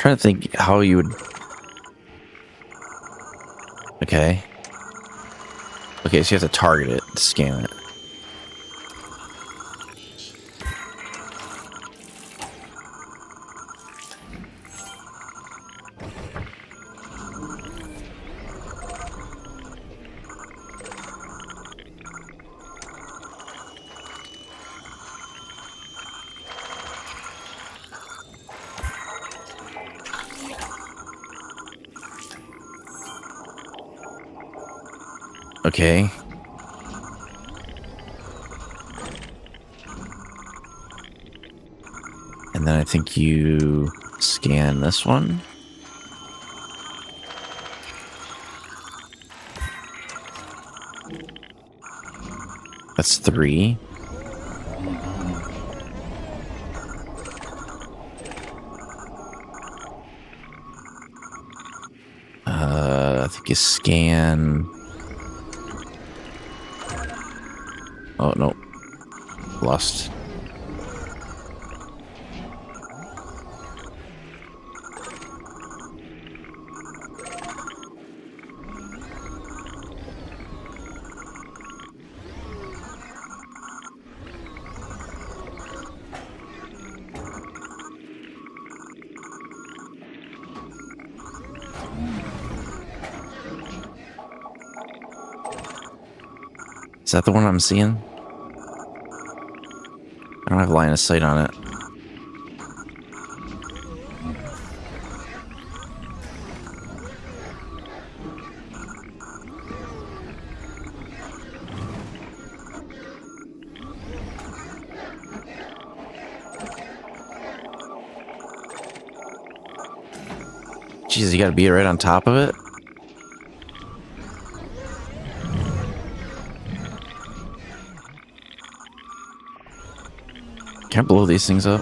trying to think how you would. Okay. Okay, so you have to target it to scan it. Okay. And then I think you scan this one. That's 3. I think you scan. Oh, no. Lost. Is that the one I'm seeing? I don't have line of sight on it. Jeez, you gotta be right on top of it? Can I blow these things up?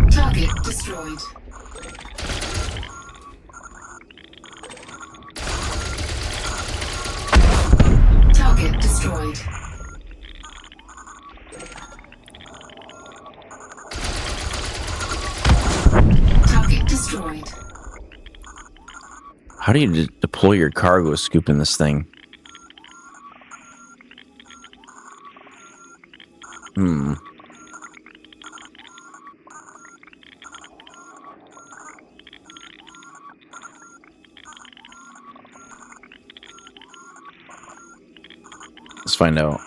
Target destroyed. Target destroyed. Target destroyed. How do you deploy your cargo scoop in this thing? Let's find out.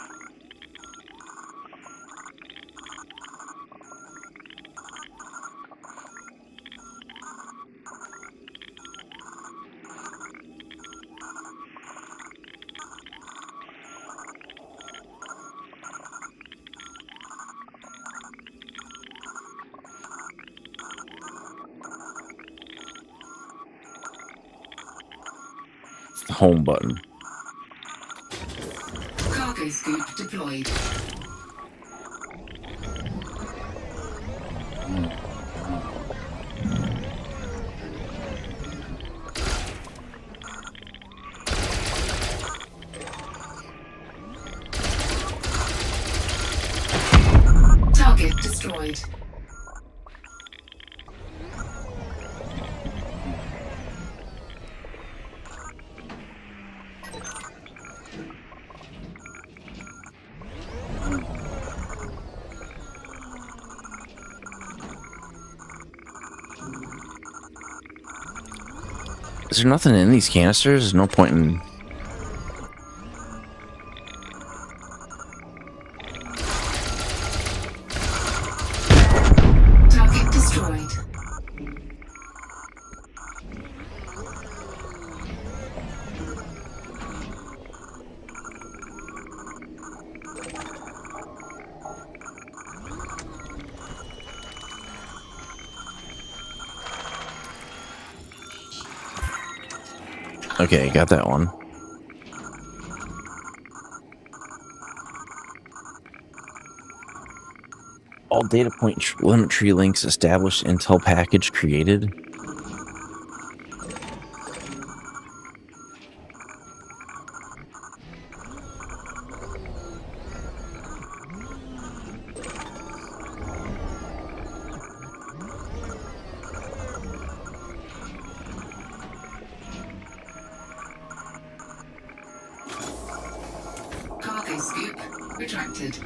It's the home button. Cargo scoop deployed. Target destroyed. Is there nothing in these canisters? There's no point in... Target destroyed. Okay, got that one. All data point limit tree links established, Intel package created. Cargo scoop retracted.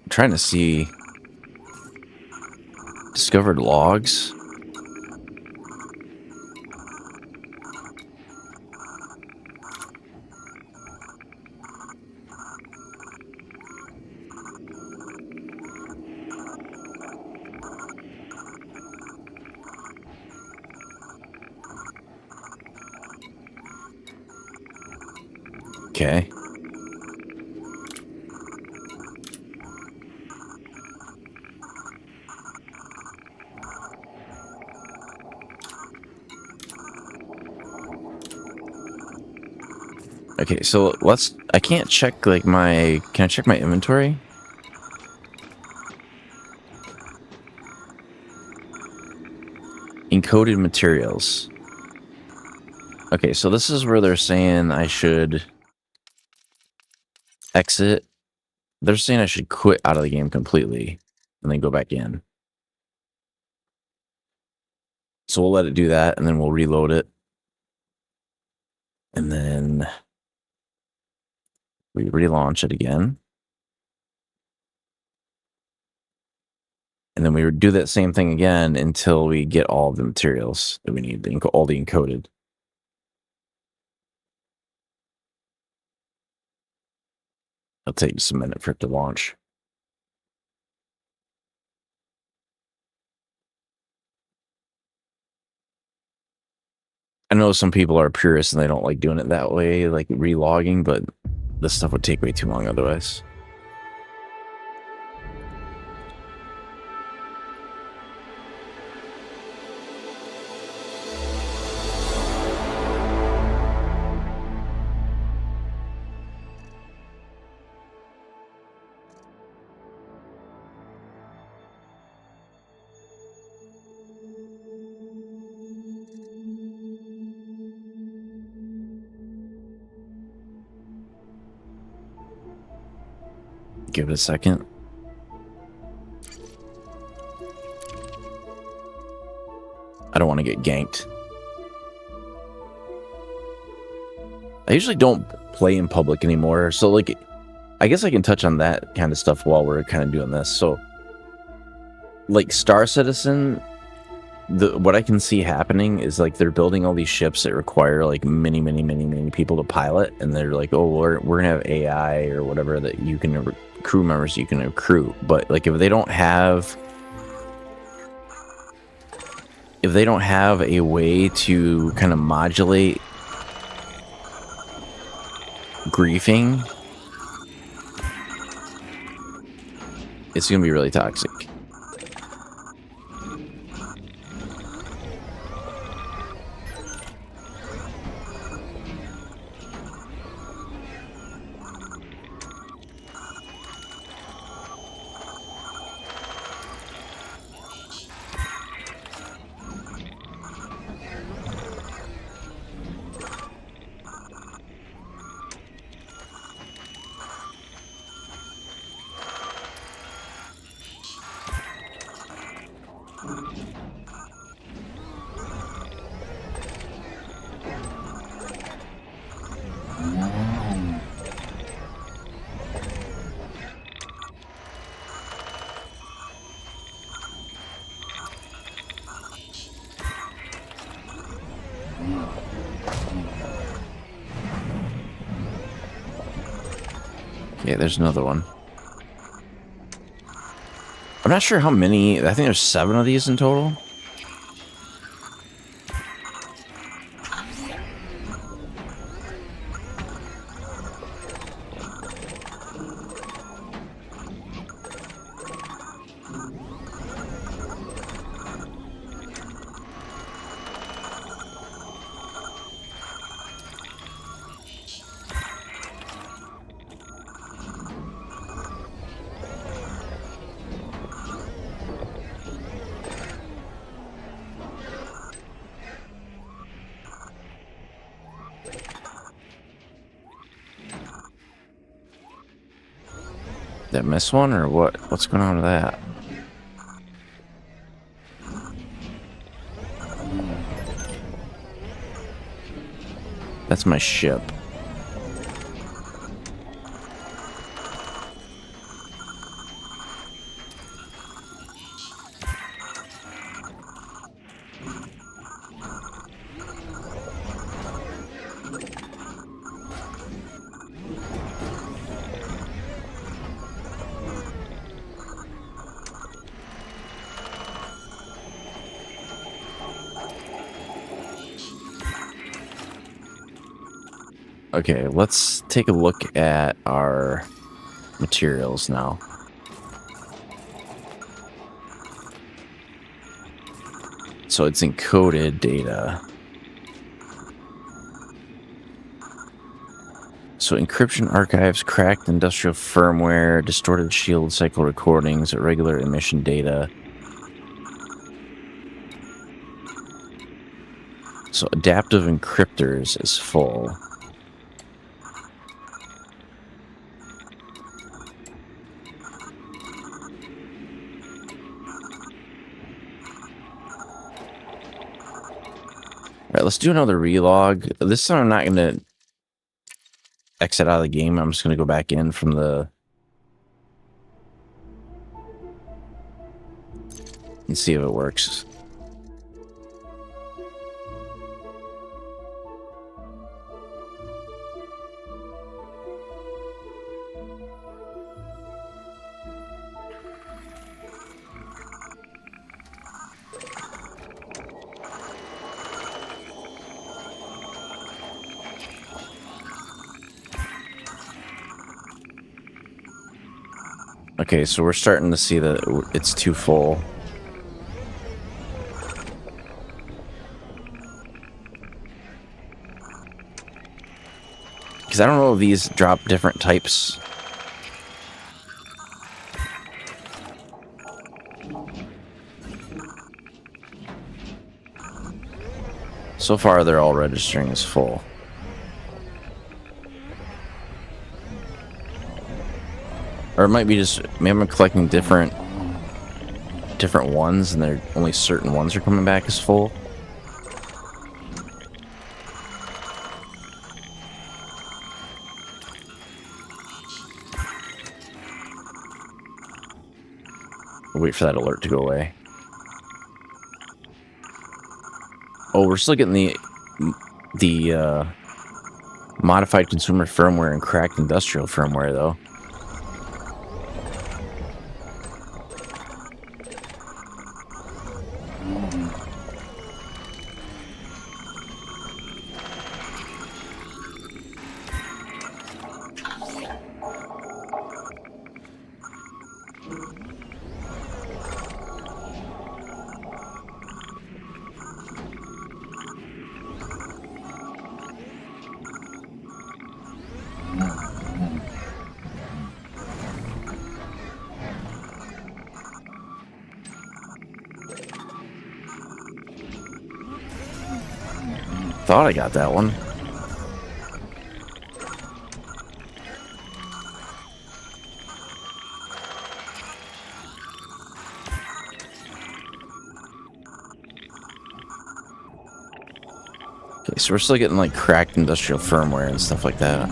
I'm trying to see discovered logs. Okay. Okay, so I can't check like can I check my inventory? Encoded materials. Okay, so this is where they're saying I should exit. They're saying I should quit out of the game completely and then go back in. So we'll let it do that and then we'll reload it. And then we relaunch it again. And then we would do that same thing again until we get all of the materials that we need, all the encoded. It'll take just a minute for it to launch. I know some people are purists and they don't like doing it that way, like relogging, but this stuff would take way too long otherwise. Give it a second. I don't want to get ganked. I usually don't play in public anymore, so like I guess I can touch on that kind of stuff while we're kind of doing this. So like Star Citizen, what I can see happening is like they're building all these ships that require like many people to pilot, and they're like, oh, we're gonna have AI or whatever that you can crew members you can accrue. But like if they don't have a way to kind of modulate griefing, it's gonna be really toxic. Okay, there's another one. I'm not sure how many. I think there's 7 of these in total. Did I miss one or what? What's going on with that? That's my ship. Okay, let's take a look at our materials now. So it's encoded data. So encryption archives, cracked industrial firmware, distorted shield cycle recordings, irregular emission data. So adaptive encryptors is full. Alright, let's do another relog. This time I'm not going to exit out of the game. I'm just going to go back in from the... and see if it works. Okay, so we're starting to see that it's too full. Because I don't know if these drop different types. So far, they're all registering as full. Or it might be just, maybe I'm collecting different ones, and they're only certain ones are coming back as full. I'll wait for that alert to go away. Oh, we're still getting the modified consumer firmware and cracked industrial firmware, though. Thought I got that one. Okay, so we're still getting like cracked industrial firmware and stuff like that.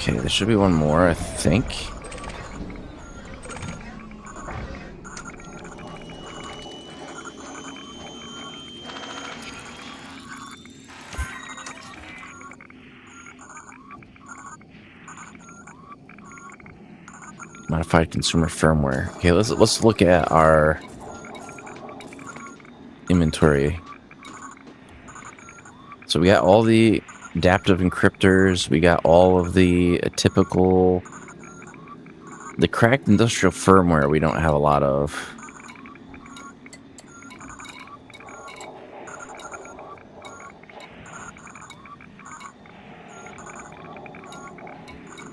Okay, there should be one more, I think. Modified consumer firmware. Okay, let's look at our inventory. So we got all the adaptive encryptors, we got all of the typical The cracked industrial firmware we don't have a lot of.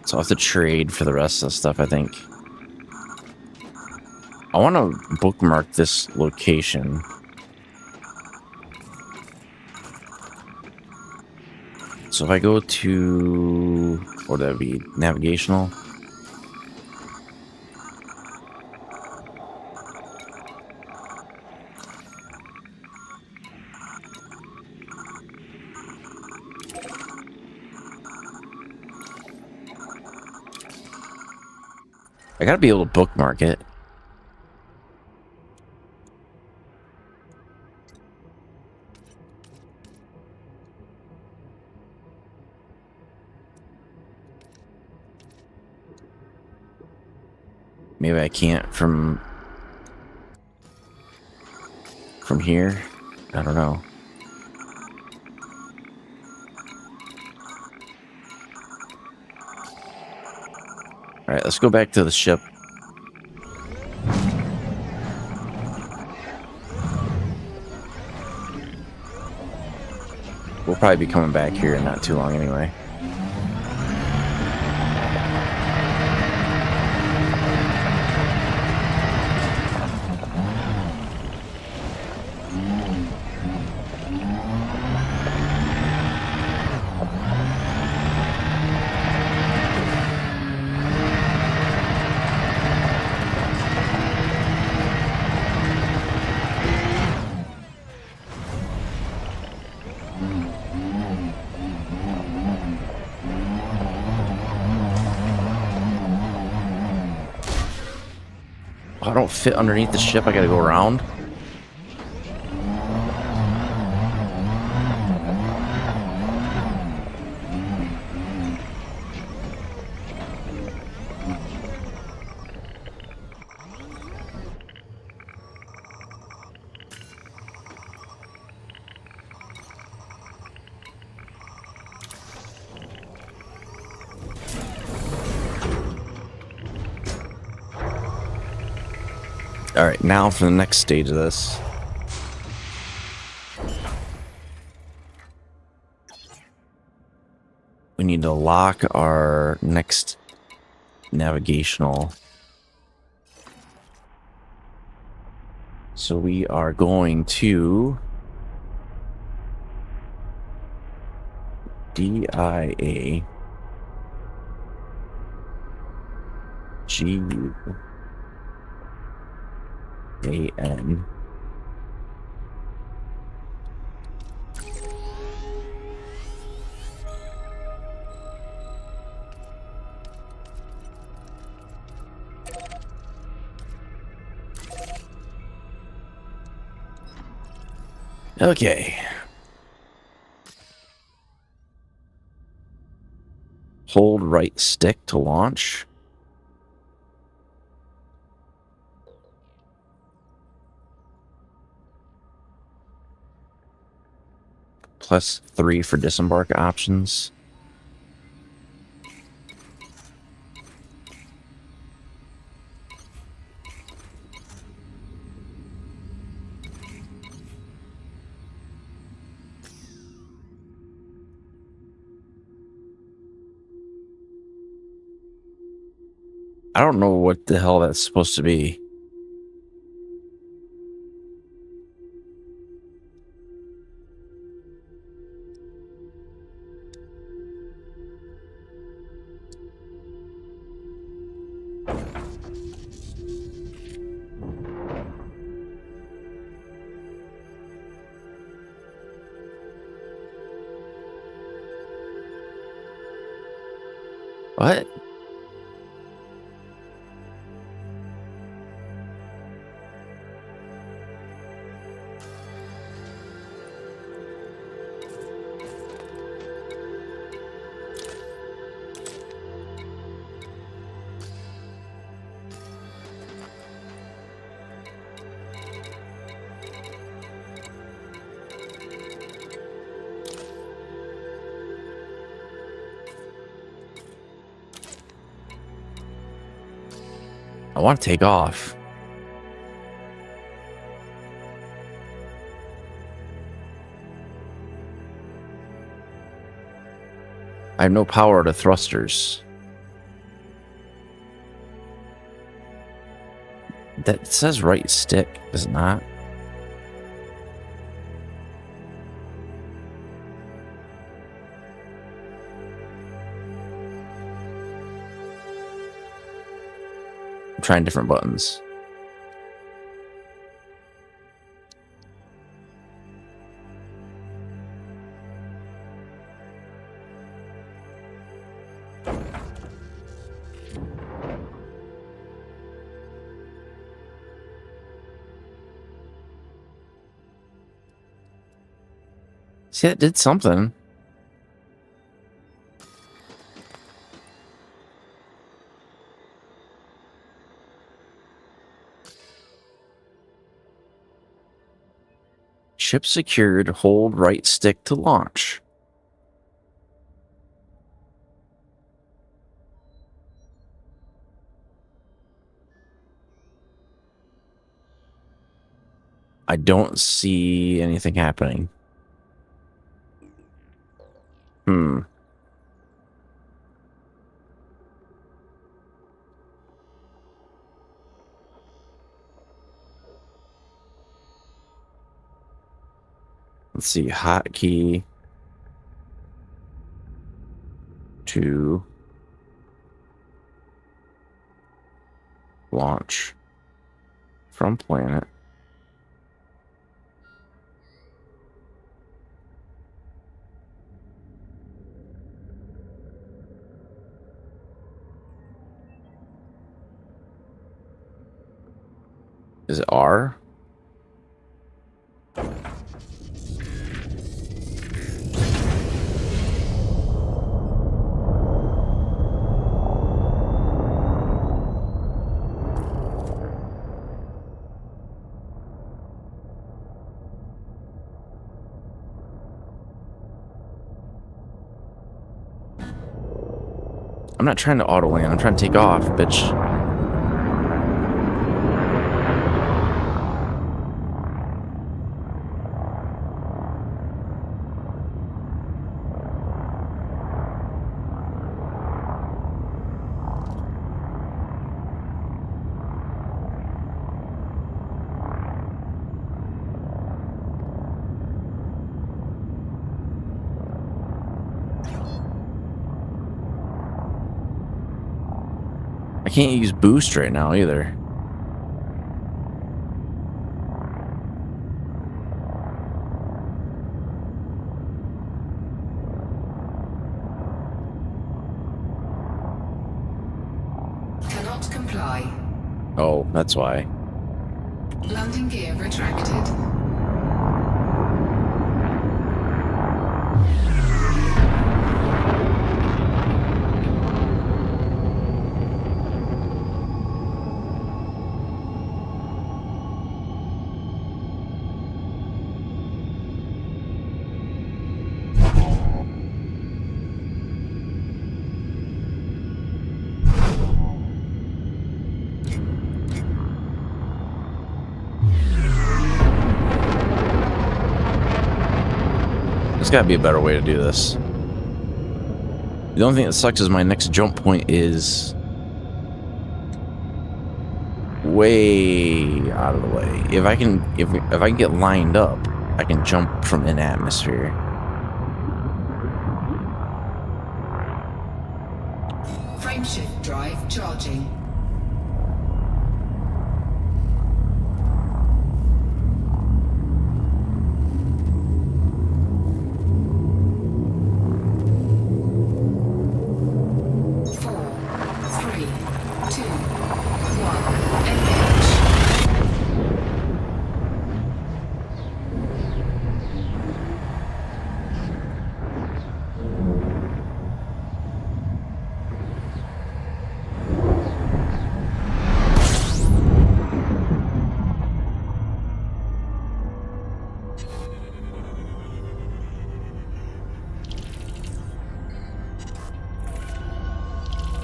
So I'll have to trade for the rest of the stuff, I think. I want to bookmark this location. So if I go to, what would that be? Navigational? I gotta be able to bookmark it. Maybe I can't from here. I don't know. All right, let's go back to the ship. We'll probably be coming back here in not too long anyway. I don't fit underneath the ship. I gotta go around. All right, now for the next stage of this. We need to lock our next navigational. So we are going to DIA GAN. Okay. Hold right stick to launch. +3 for disembark options. I don't know what the hell that's supposed to be. What? I want to take off. I have no power to thrusters. That says right stick, does it not? I'm trying different buttons. See, that did something. Ship secured. Hold right stick to launch. I don't see anything happening. Let's see, hotkey to launch from planet. Is it R? I'm not trying to auto land. I'm trying to take off, bitch. I can't use boost right now either. Cannot comply. Oh, that's why. Landing gear retracted. There's gotta be a better way to do this. The only thing that sucks is my next jump point is way out of the way. If I can get lined up, I can jump from in atmosphere. Frameshift drive charging.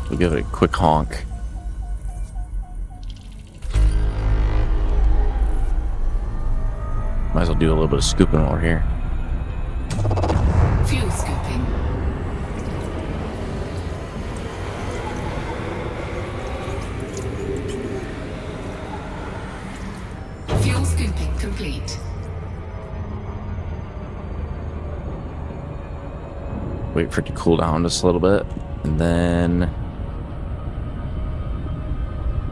We'll give it a quick honk. Might as well do a little bit of scooping while we're here. Fuel scooping. Fuel scooping complete. Wait for it to cool down just a little bit, and then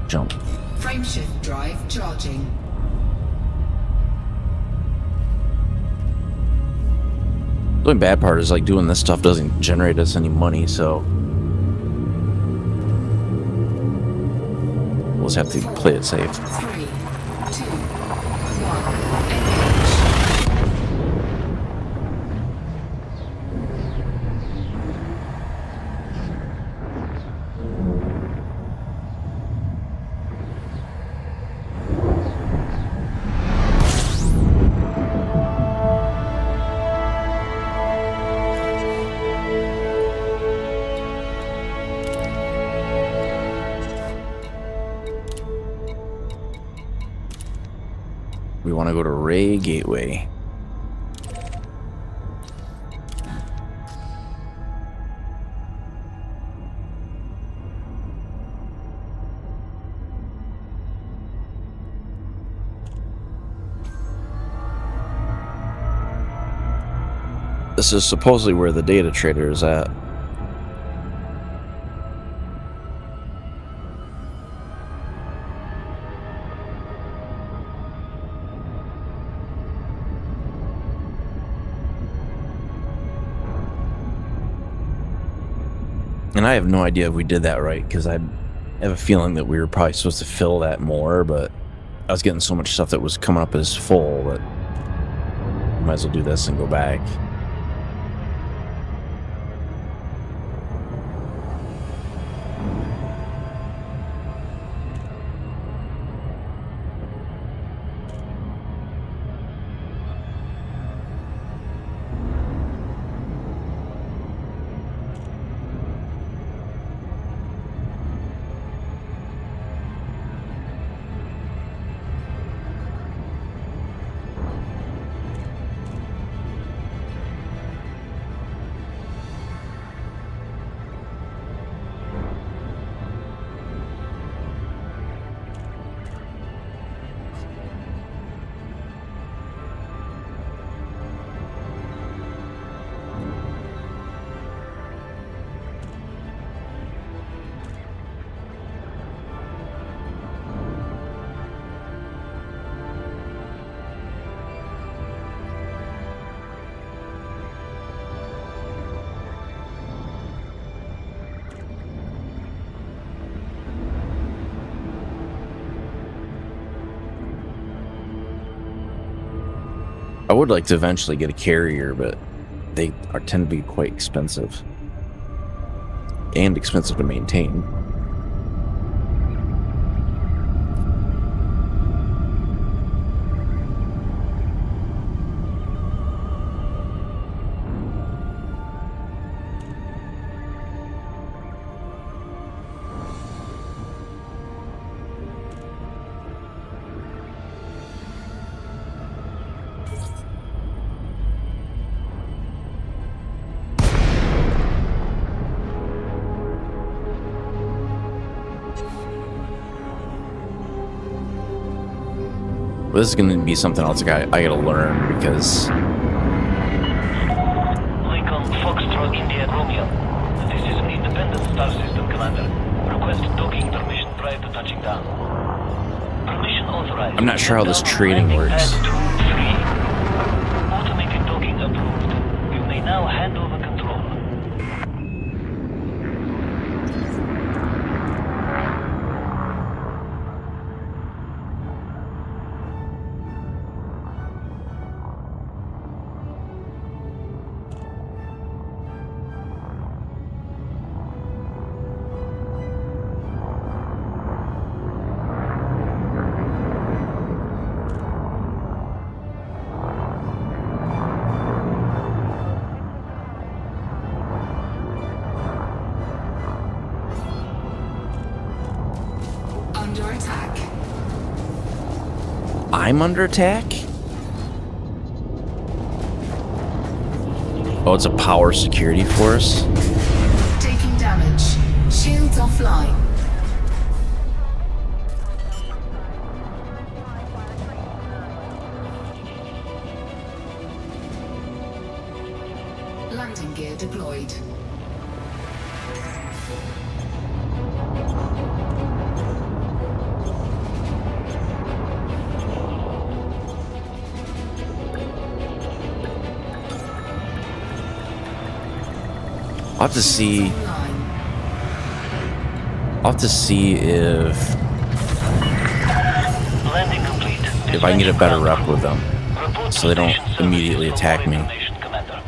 jump. Frameshift drive charging. The only bad part is like doing this stuff doesn't generate us any money, so we'll just have to play it safe. 3, 2, 1. We want to go to Ray Gateway. This is supposedly where the data trader is at. And I have no idea if we did that right, because I have a feeling that we were probably supposed to fill that more, but I was getting so much stuff that was coming up as full that I might as well do this and go back. I would like to eventually get a carrier, but they tend to be quite expensive. And expensive to maintain. This is going to be something else I gotta learn, because Lincoln Foxtrot India Romeo. This is an independent star system commander. Request docking permission prior to touching down. Permission authorized. I'm not sure how this trading Landing works. pad 2-3. Automated docking approved. You may now hand over control. Under attack. I'm under attack? Oh, it's a power security force? Taking damage. Shields offline. Landing gear deployed. I'll have to see. Online. I'll have to see if Landing complete. I can get a better Dispatch rep with them, Report so they don't station services immediately for attack more me. information, Commander.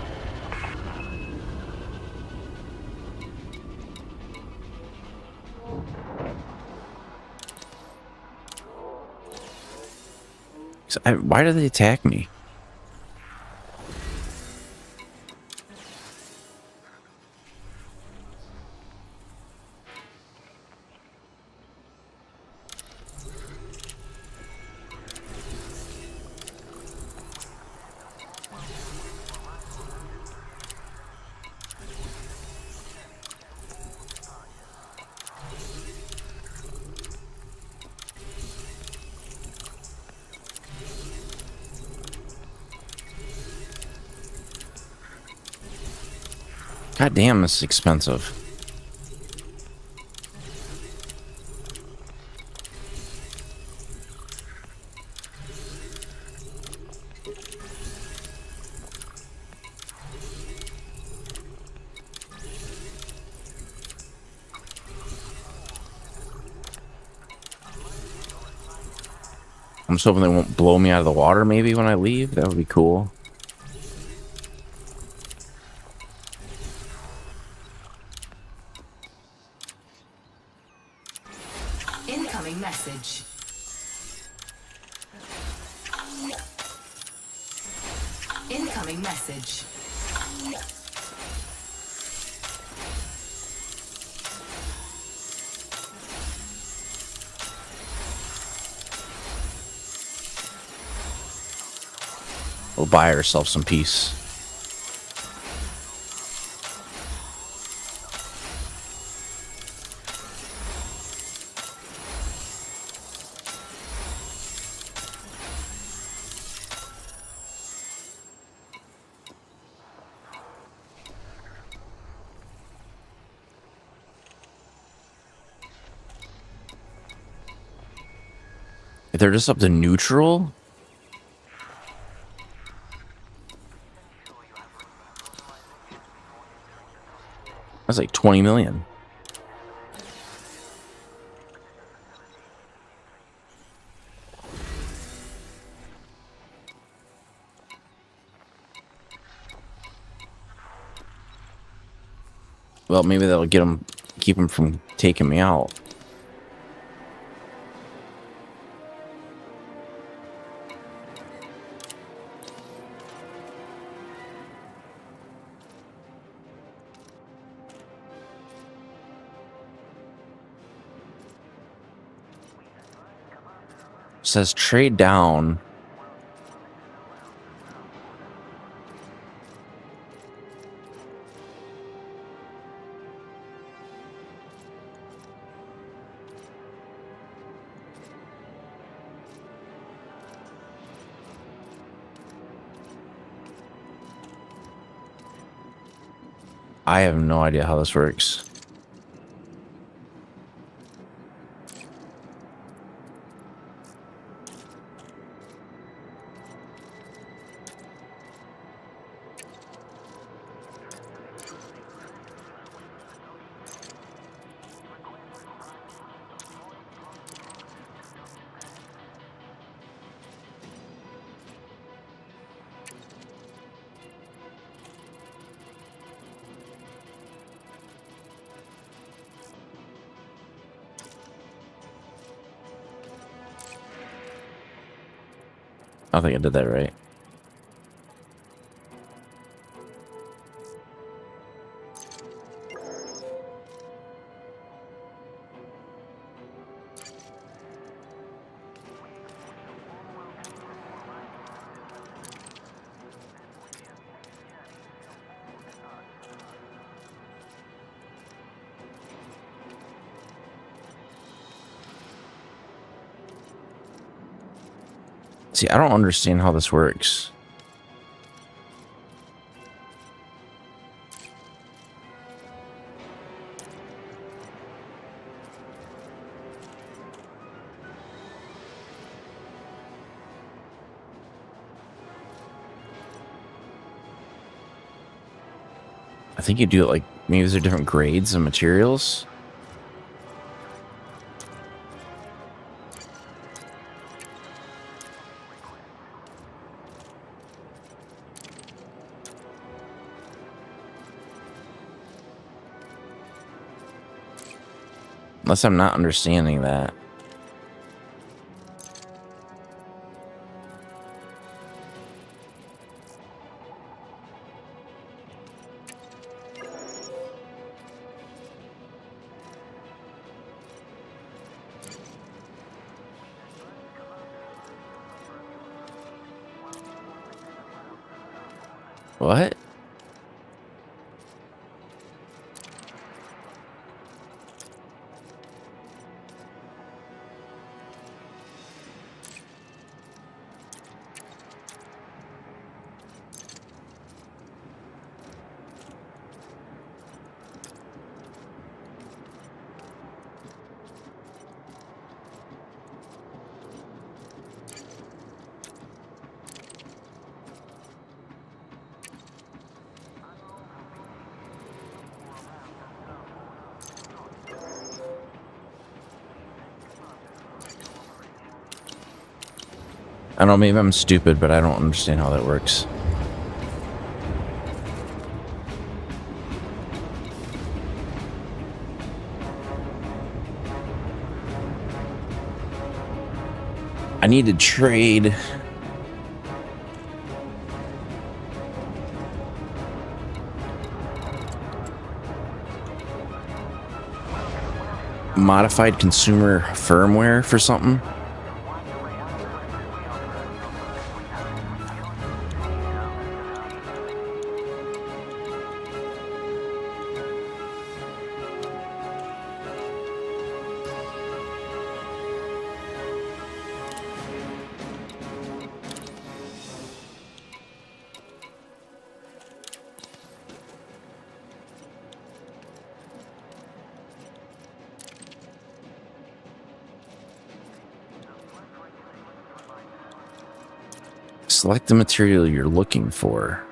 Why do they attack me? God damn, this is expensive. I'm just hoping they won't blow me out of the water maybe when I leave. That would be cool. Incoming message. Incoming message. We'll buy ourselves some peace. If they're just up to neutral, that's like 20 million. Well, maybe that'll get them, keep them from taking me out. Says trade down. I have no idea how this works. I don't think I did that right. See, I don't understand how this works. I think you do it like, maybe these are different grades of materials. Unless I'm not understanding that. What? I don't know, maybe I'm stupid, but I don't understand how that works. I need to trade. Modified consumer firmware for something. Select the material you're looking for.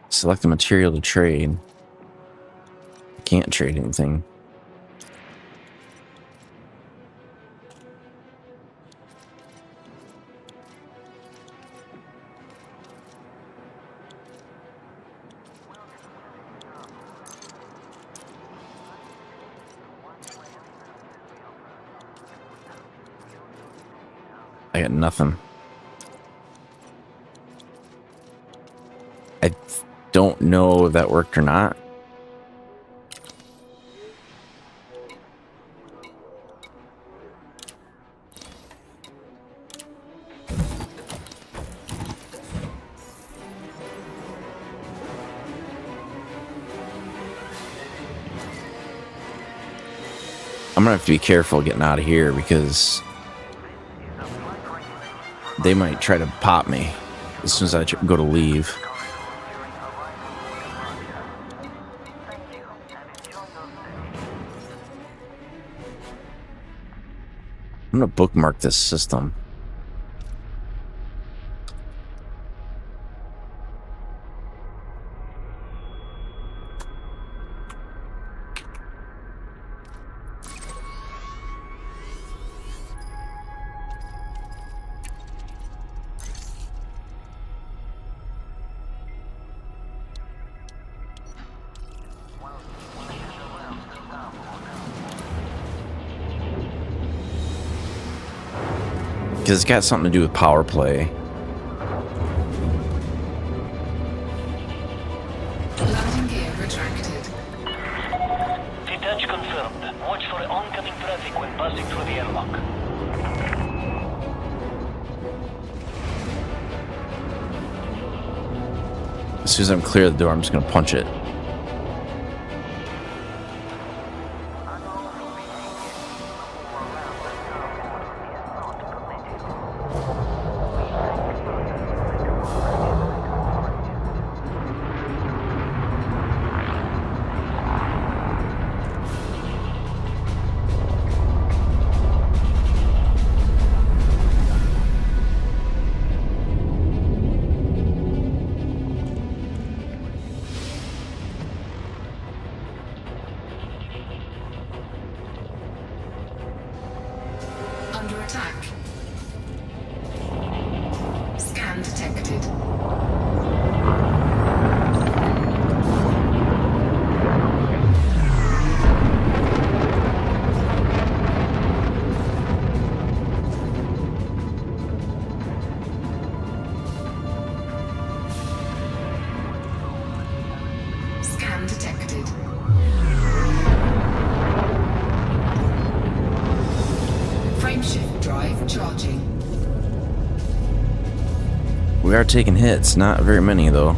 Select the material to trade. Can't trade anything. I got nothing. I don't know if that worked or not. I'm gonna have to be careful getting out of here because they might try to pop me as soon as I go to leave. I'm gonna bookmark this system. Because it's got something to do with power play. Landing gear retracted. Detach confirmed. Watch for oncoming traffic when passing through the airlock. As soon as I'm clear of the door, I'm just gonna punch it. Under attack. Scan detected. Scan detected. Frameshift drive charging. We are taking hits, not very many though.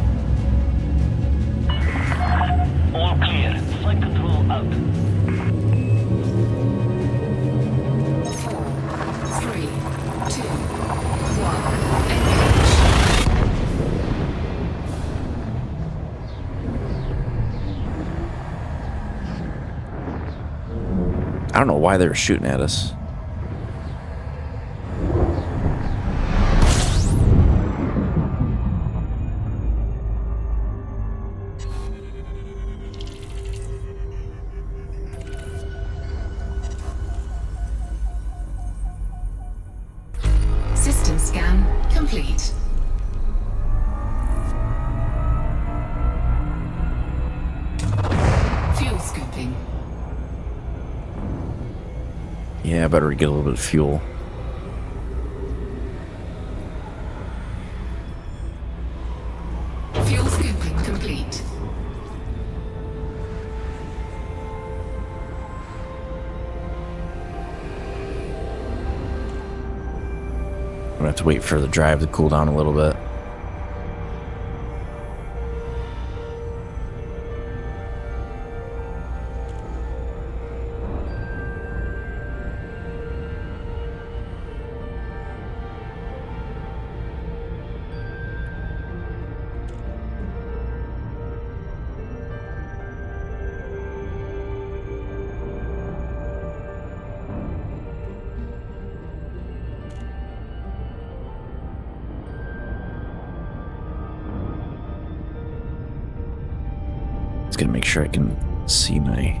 All clear. Flight control out. 4, 3, 2, 1. Engage. I don't know why they were shooting at us. System scan complete. Fuel scooping. Yeah, I better get a little bit of fuel. Fuel scooping complete. I'm gonna have to wait for the drive to cool down a little bit. Just gonna make sure I can see my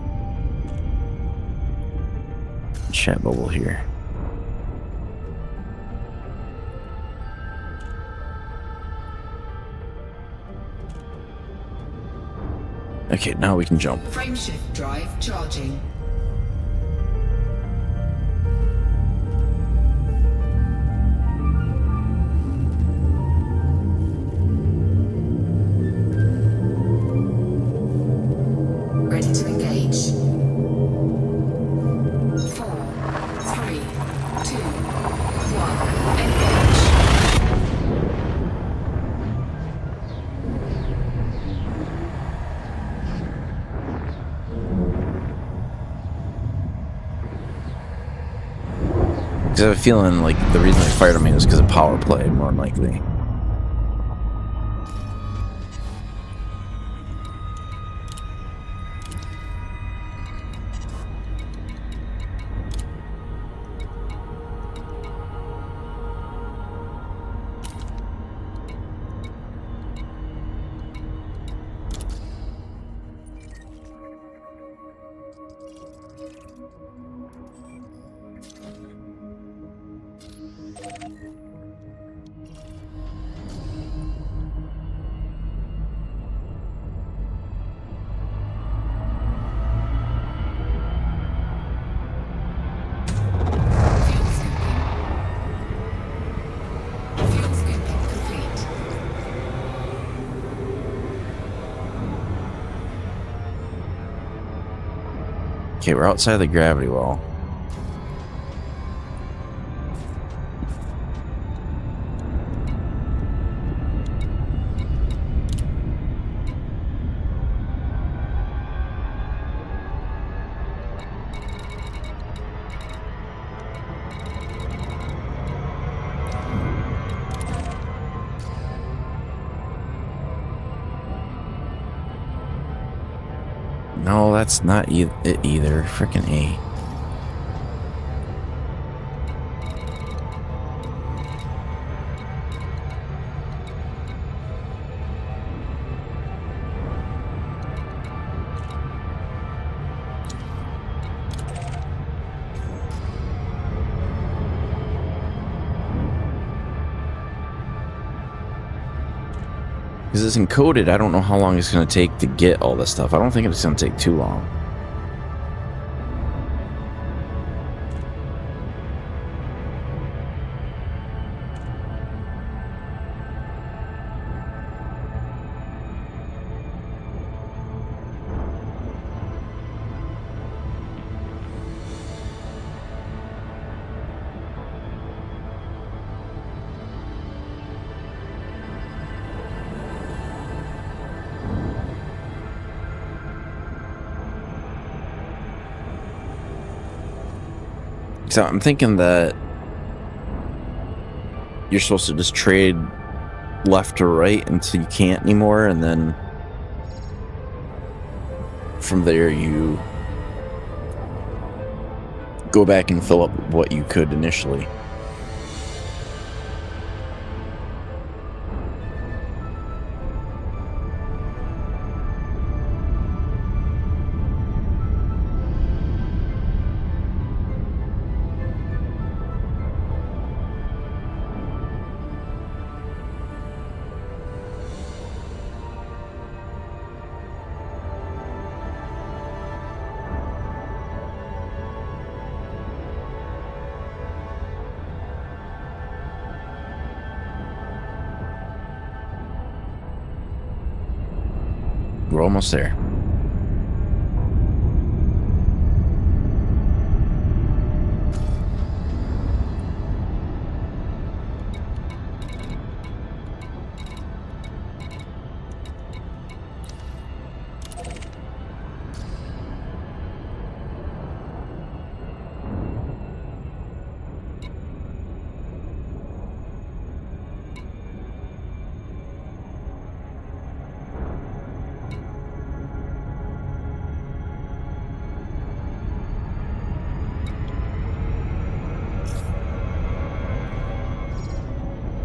chat bubble here. Okay, now we can jump. Frameshift drive charging. Ready to engage. 4, 3, 2, 1. Engage. Because I have a feeling like the reason they fired on me is because of power play, more than likely. Fuel scooping. Fuel scooping complete. Okay, we're outside the gravity well. No, that's not it either. Freaking A. Because it's encoded, I don't know how long it's going to take to get all this stuff. I don't think it's going to take too long. So I'm thinking that you're supposed to just trade left to right until you can't anymore, and then from there you go back and fill up what you could initially. We're almost there.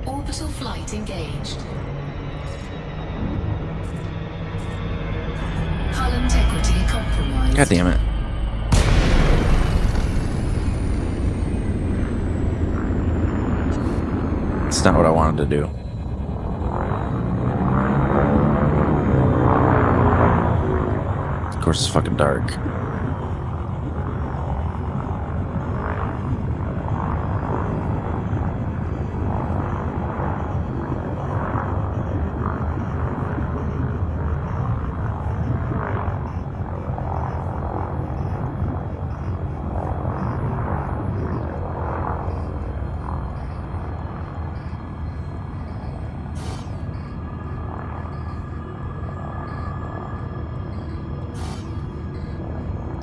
Orbital flight engaged. Hull integrity compromised. God damn it. That's not what I wanted to do. Of course, it's fucking dark.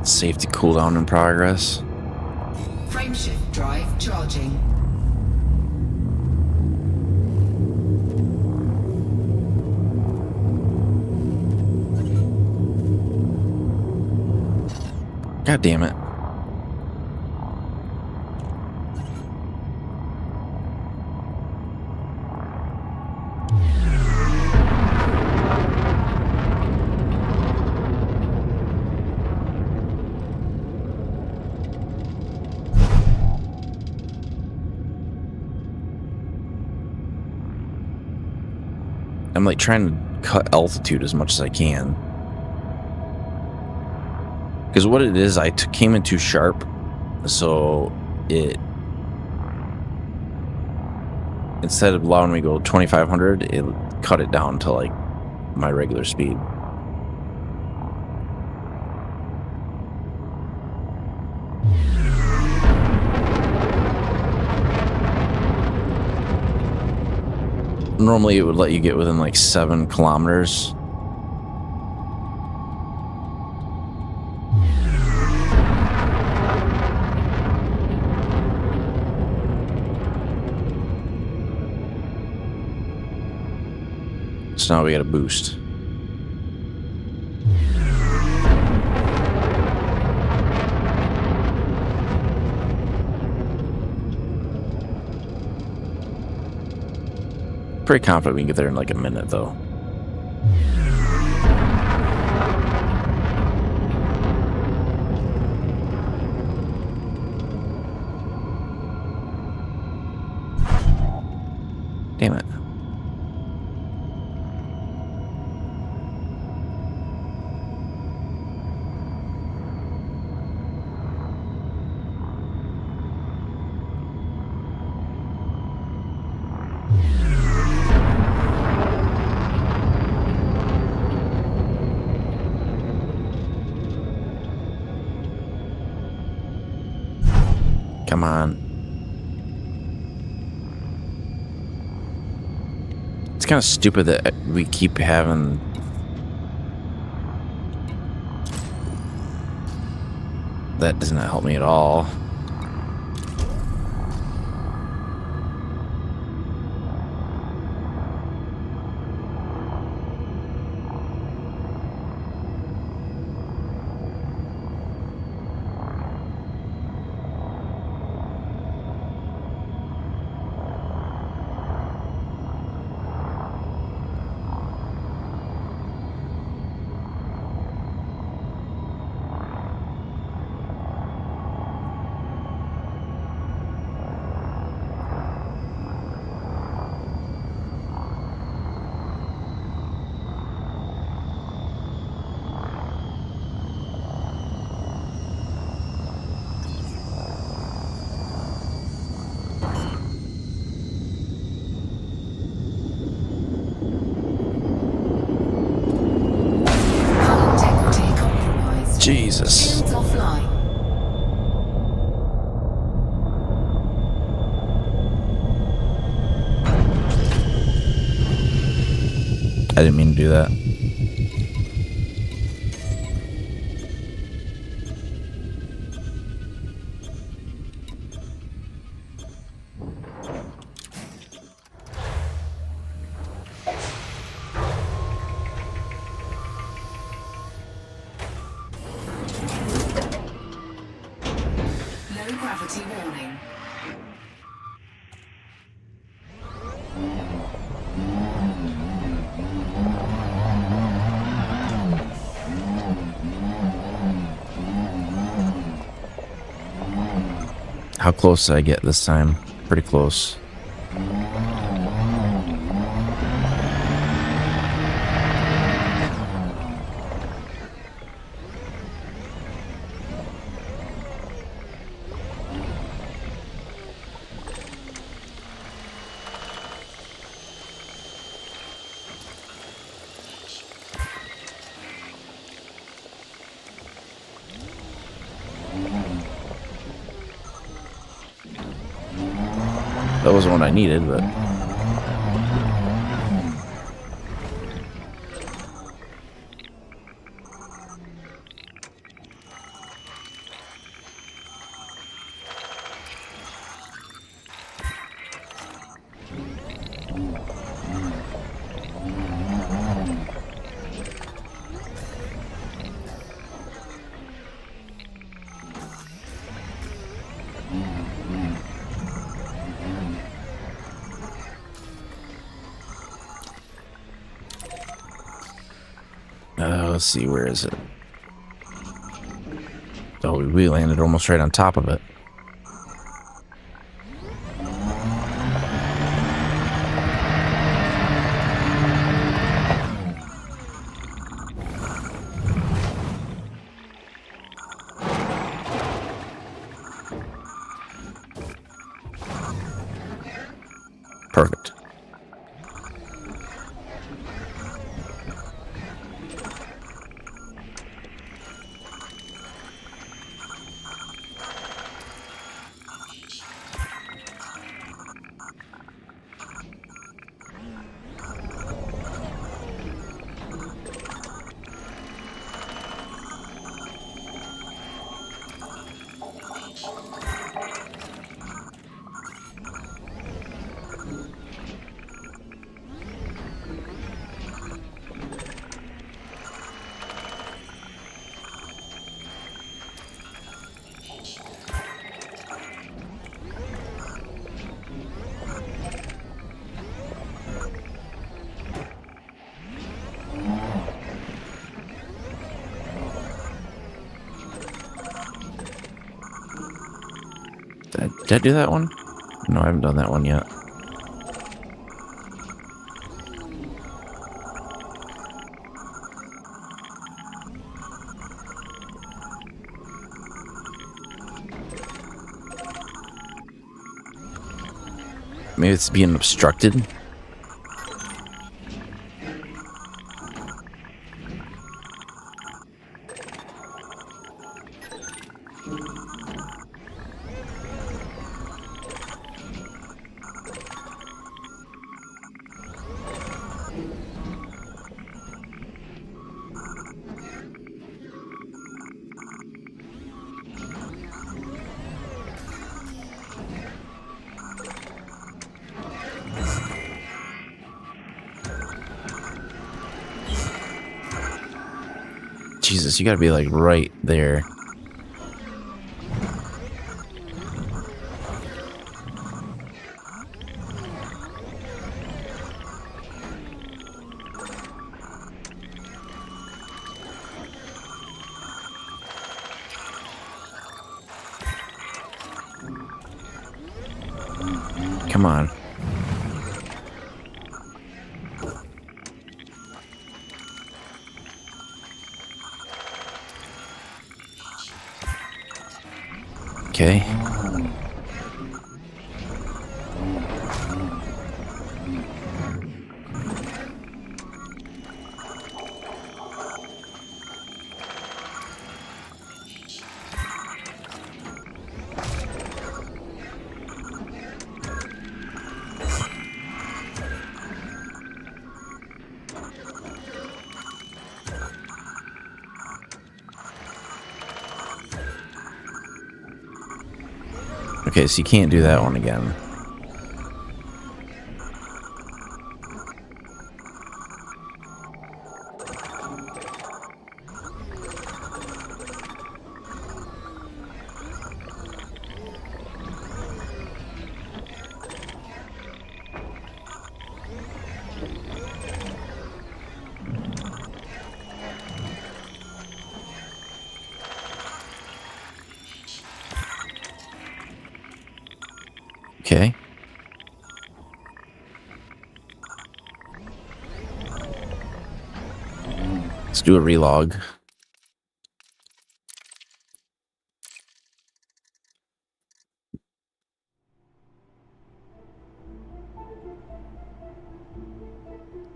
Safety cooldown in progress. Frameshift drive charging. God damn it. I'm like trying to cut altitude as much as I can. Because what it is, I came in too sharp, so it, instead of allowing me to go 2,500, it cut it down to like my regular speed. Normally it would let you get within like 7 kilometers. So now we got a boost. Pretty confident we can get there in like a minute, though. Damn it. Come on. It's kind of stupid that we keep having... That does not help me at all. Hull integrity compromised. Jesus. Shields offline. I didn't mean to do that. Low gravity warning. How close did I get this time? Pretty close. That wasn't what I needed, but... let's see, where is it? Oh, we landed almost right on top of it. Perfect. Did I do that one? No, I haven't done that one yet. Maybe it's being obstructed. Jesus, you gotta be like right there. Come on. Okay. Okay, so you can't do that one again. Okay. Let's do a relog.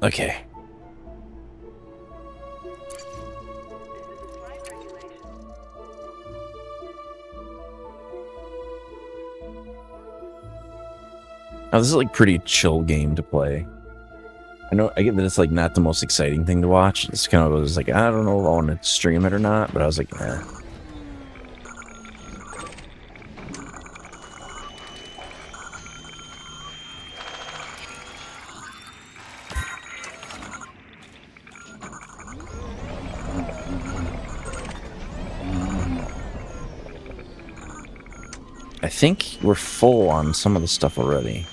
Okay. Now, this is like pretty chill game to play. I know I get that it's like not the most exciting thing to watch. It's kind of was like, I don't know if I want to stream it or not, but I was like, eh. I think we're full on some of the stuff already.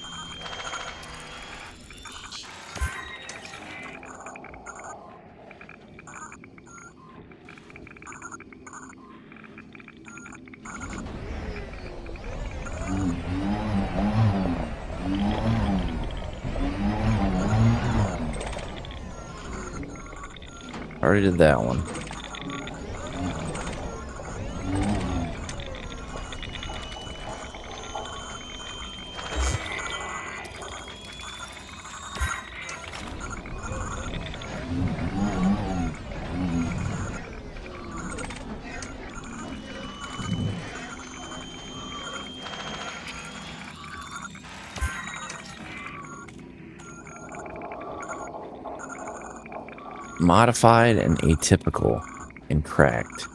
Already did that one. Modified and atypical and cracked.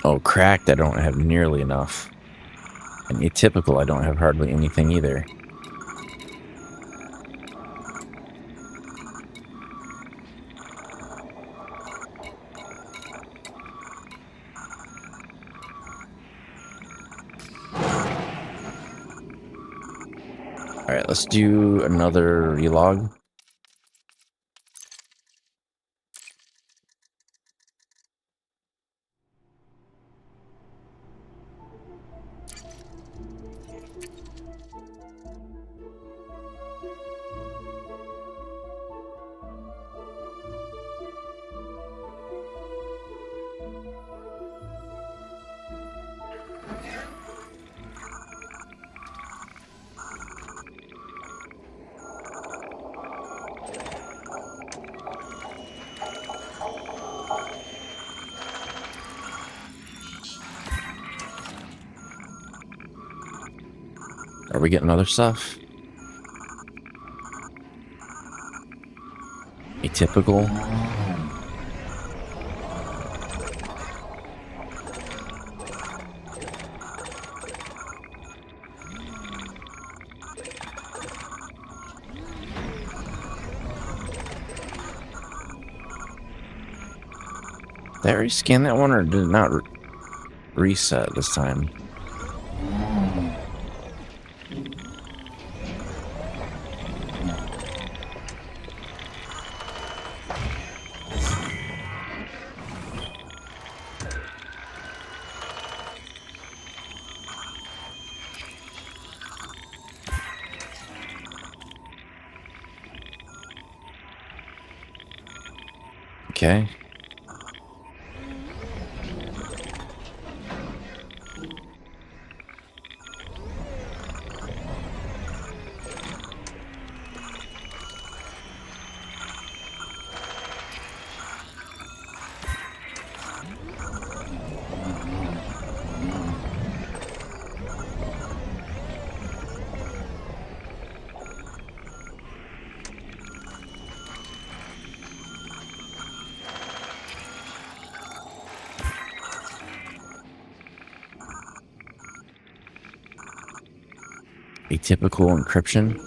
Oh, cracked I don't have nearly enough. And atypical I don't have hardly anything either. Alright, let's do another relog. Are we getting other stuff? Atypical. Did I rescan that one or did it not reset this time? Okay. Atypical encryption.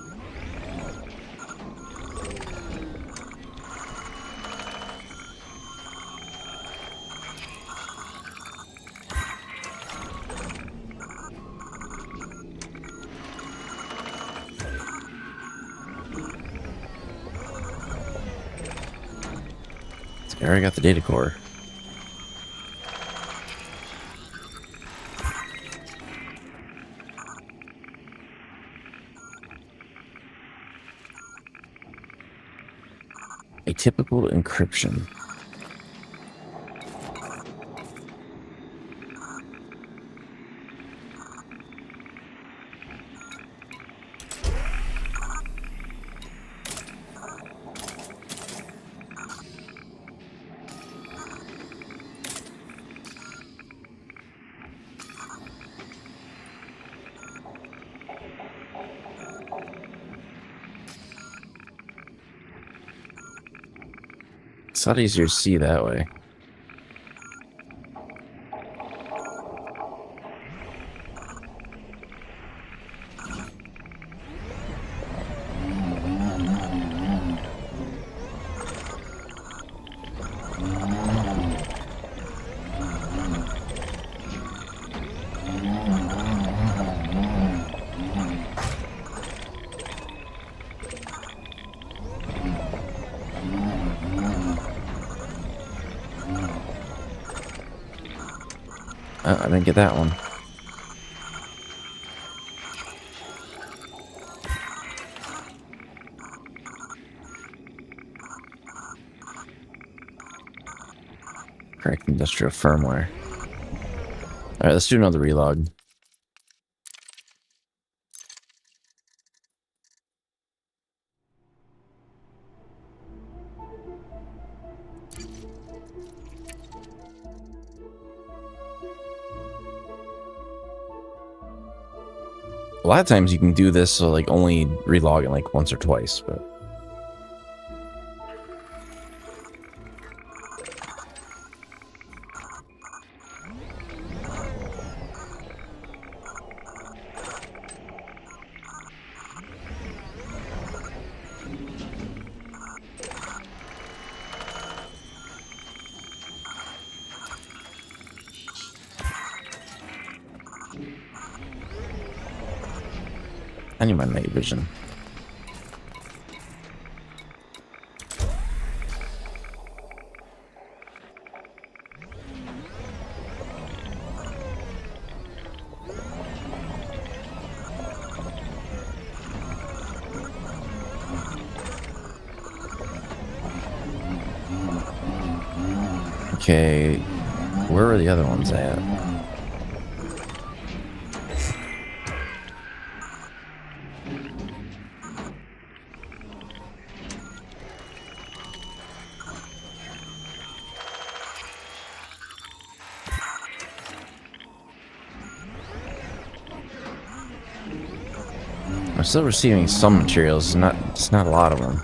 I already got the data core. Atypical encryption. It's a lot easier to see that way. Oh, I didn't get that one. Correct industrial firmware. Alright, let's do another relog. A lot of times you can do this, so like only relog it like once or twice, but I need my night vision. Okay, where are the other ones at? I'm still receiving some materials, it's not a lot of them.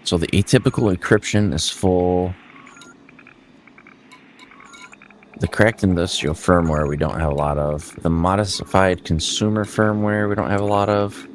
So the atypical encryption is full. The cracked industrial firmware we don't have a lot of. The modified consumer firmware we don't have a lot of.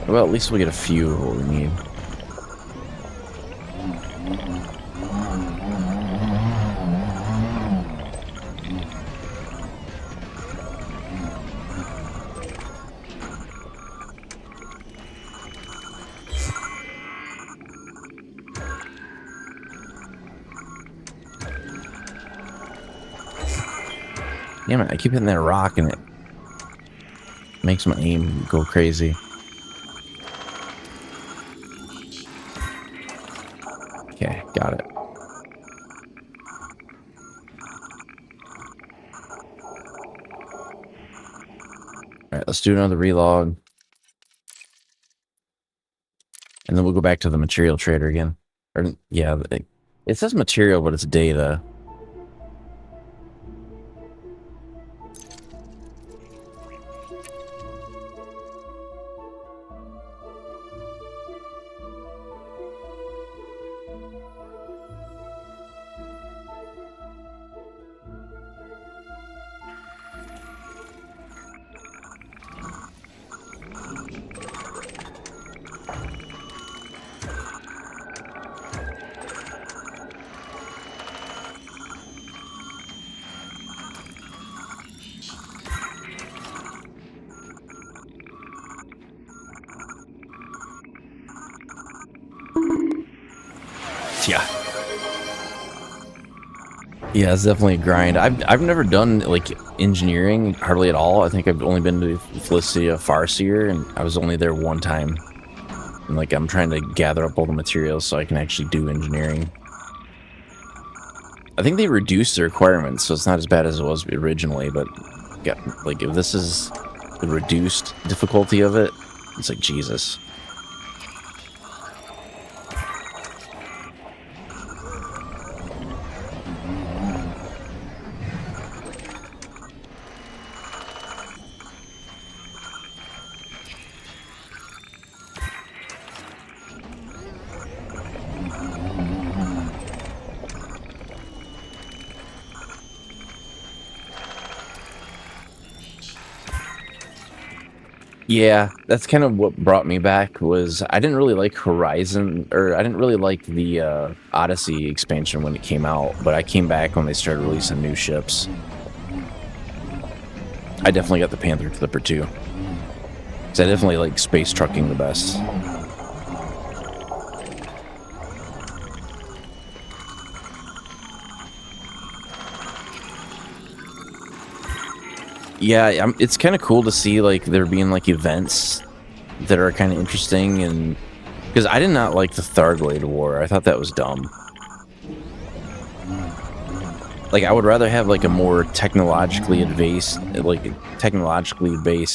Well, at least we'll get a few of what we need. Damn it, I keep hitting that rock and it makes my aim go crazy. Okay, got it. Alright, let's do another relog. And then we'll go back to the material trader again. Or, yeah, it says material, but it's data. Yeah, it's definitely a grind. I've never done like engineering hardly at all. I think I've only been to Felicia Farseer, and I was only there one time. And like I'm trying to gather up all the materials so I can actually do engineering. I think they reduced the requirements, so it's not as bad as it was originally. But yeah, like if this is the reduced difficulty of it, it's like Jesus. Yeah, that's kind of what brought me back. Was I didn't really like Horizon, or I didn't really like the Odyssey expansion when it came out, but I came back when they started releasing new ships. I definitely got the Panther Clipper too. So I definitely like space trucking the best. Yeah, it's kind of cool to see like there being like events that are kind of interesting, and because I did not like the Thargoid War, I thought that was dumb. like I would rather have like a more technologically based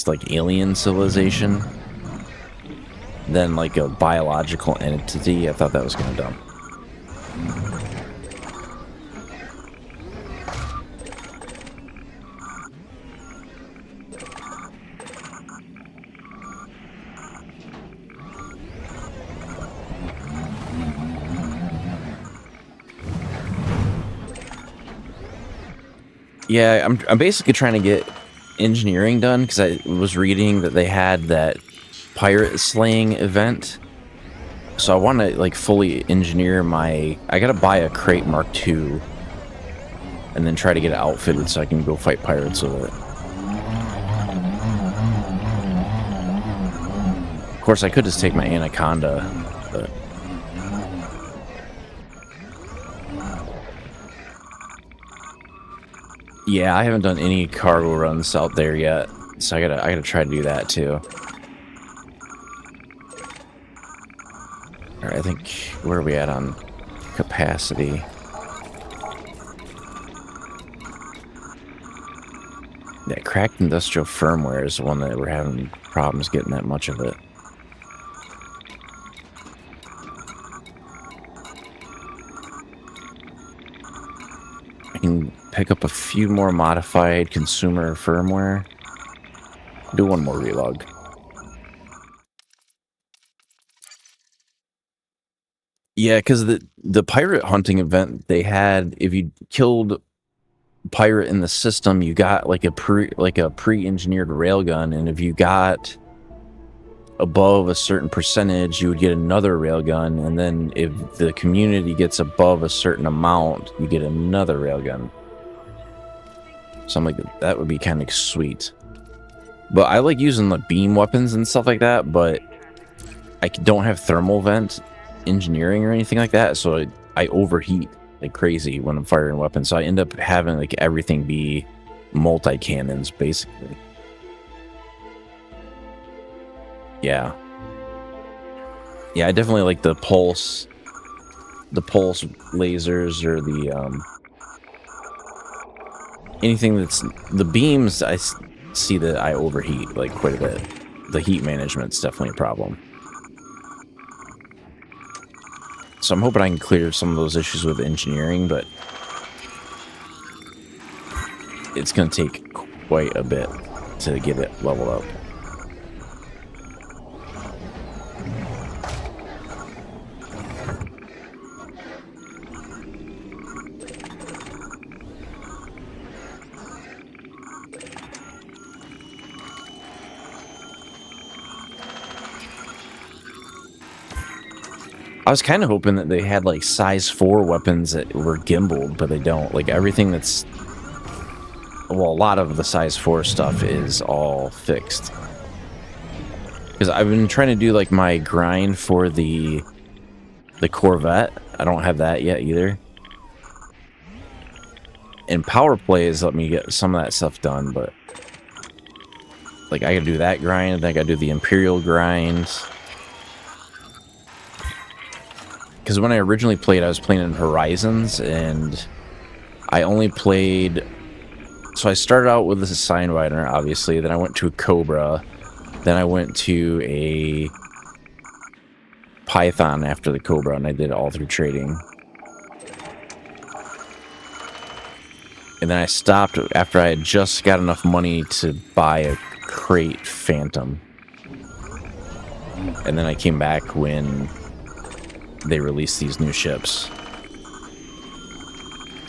like alien civilization than like a biological entity. I thought that was kind of dumb. Yeah, I'm basically trying to get engineering done because I was reading that they had that pirate slaying event. So I want to like fully engineer my. I gotta buy a crate Mark II, and then try to get it outfitted so I can go fight pirates with it. Of course, I could just take my Anaconda, but. Yeah, I haven't done any cargo runs out there yet, so I gotta try to do that too. All right, I think where are we at on capacity? That cracked industrial firmware is the one that we're having problems getting that much of it. I can pick up a few more modified consumer firmware. Do one more relog. Yeah, because the pirate hunting event they had, if you killed pirate in the system, you got like a pre-engineered railgun, and if you got above a certain percentage, you would get another railgun, and then if the community gets above a certain amount, you get another railgun. So I'm like, that would be kind of sweet. But I like using the beam weapons and stuff like that, but I don't have thermal vent engineering or anything like that, so I overheat like crazy when I'm firing weapons. So I end up having like everything be multi-cannons, basically. Yeah. Yeah, I definitely like the pulse lasers, or the anything that's the beams. I see that I overheat like quite a bit. The heat management's definitely a problem. So I'm hoping I can clear some of those issues with engineering, but it's going to take quite a bit to get it leveled up. I was kind of hoping that they had like size 4 weapons that were gimbaled, but they don't. Like everything that's, well, a lot of the size 4 stuff is all fixed. Because I've been trying to do like my grind for the Corvette. I don't have that yet either. And Power Play has let me get some of that stuff done, but like I gotta do that grind, and then I gotta do the Imperial grind. Because when I originally played, I was playing in Horizons, and I only played... So I started out with the Signrider, obviously, then I went to a Cobra, then I went to a Python after the Cobra, and I did it all through trading. And then I stopped after I had just got enough money to buy a crate Phantom. And then I came back when they released these new ships.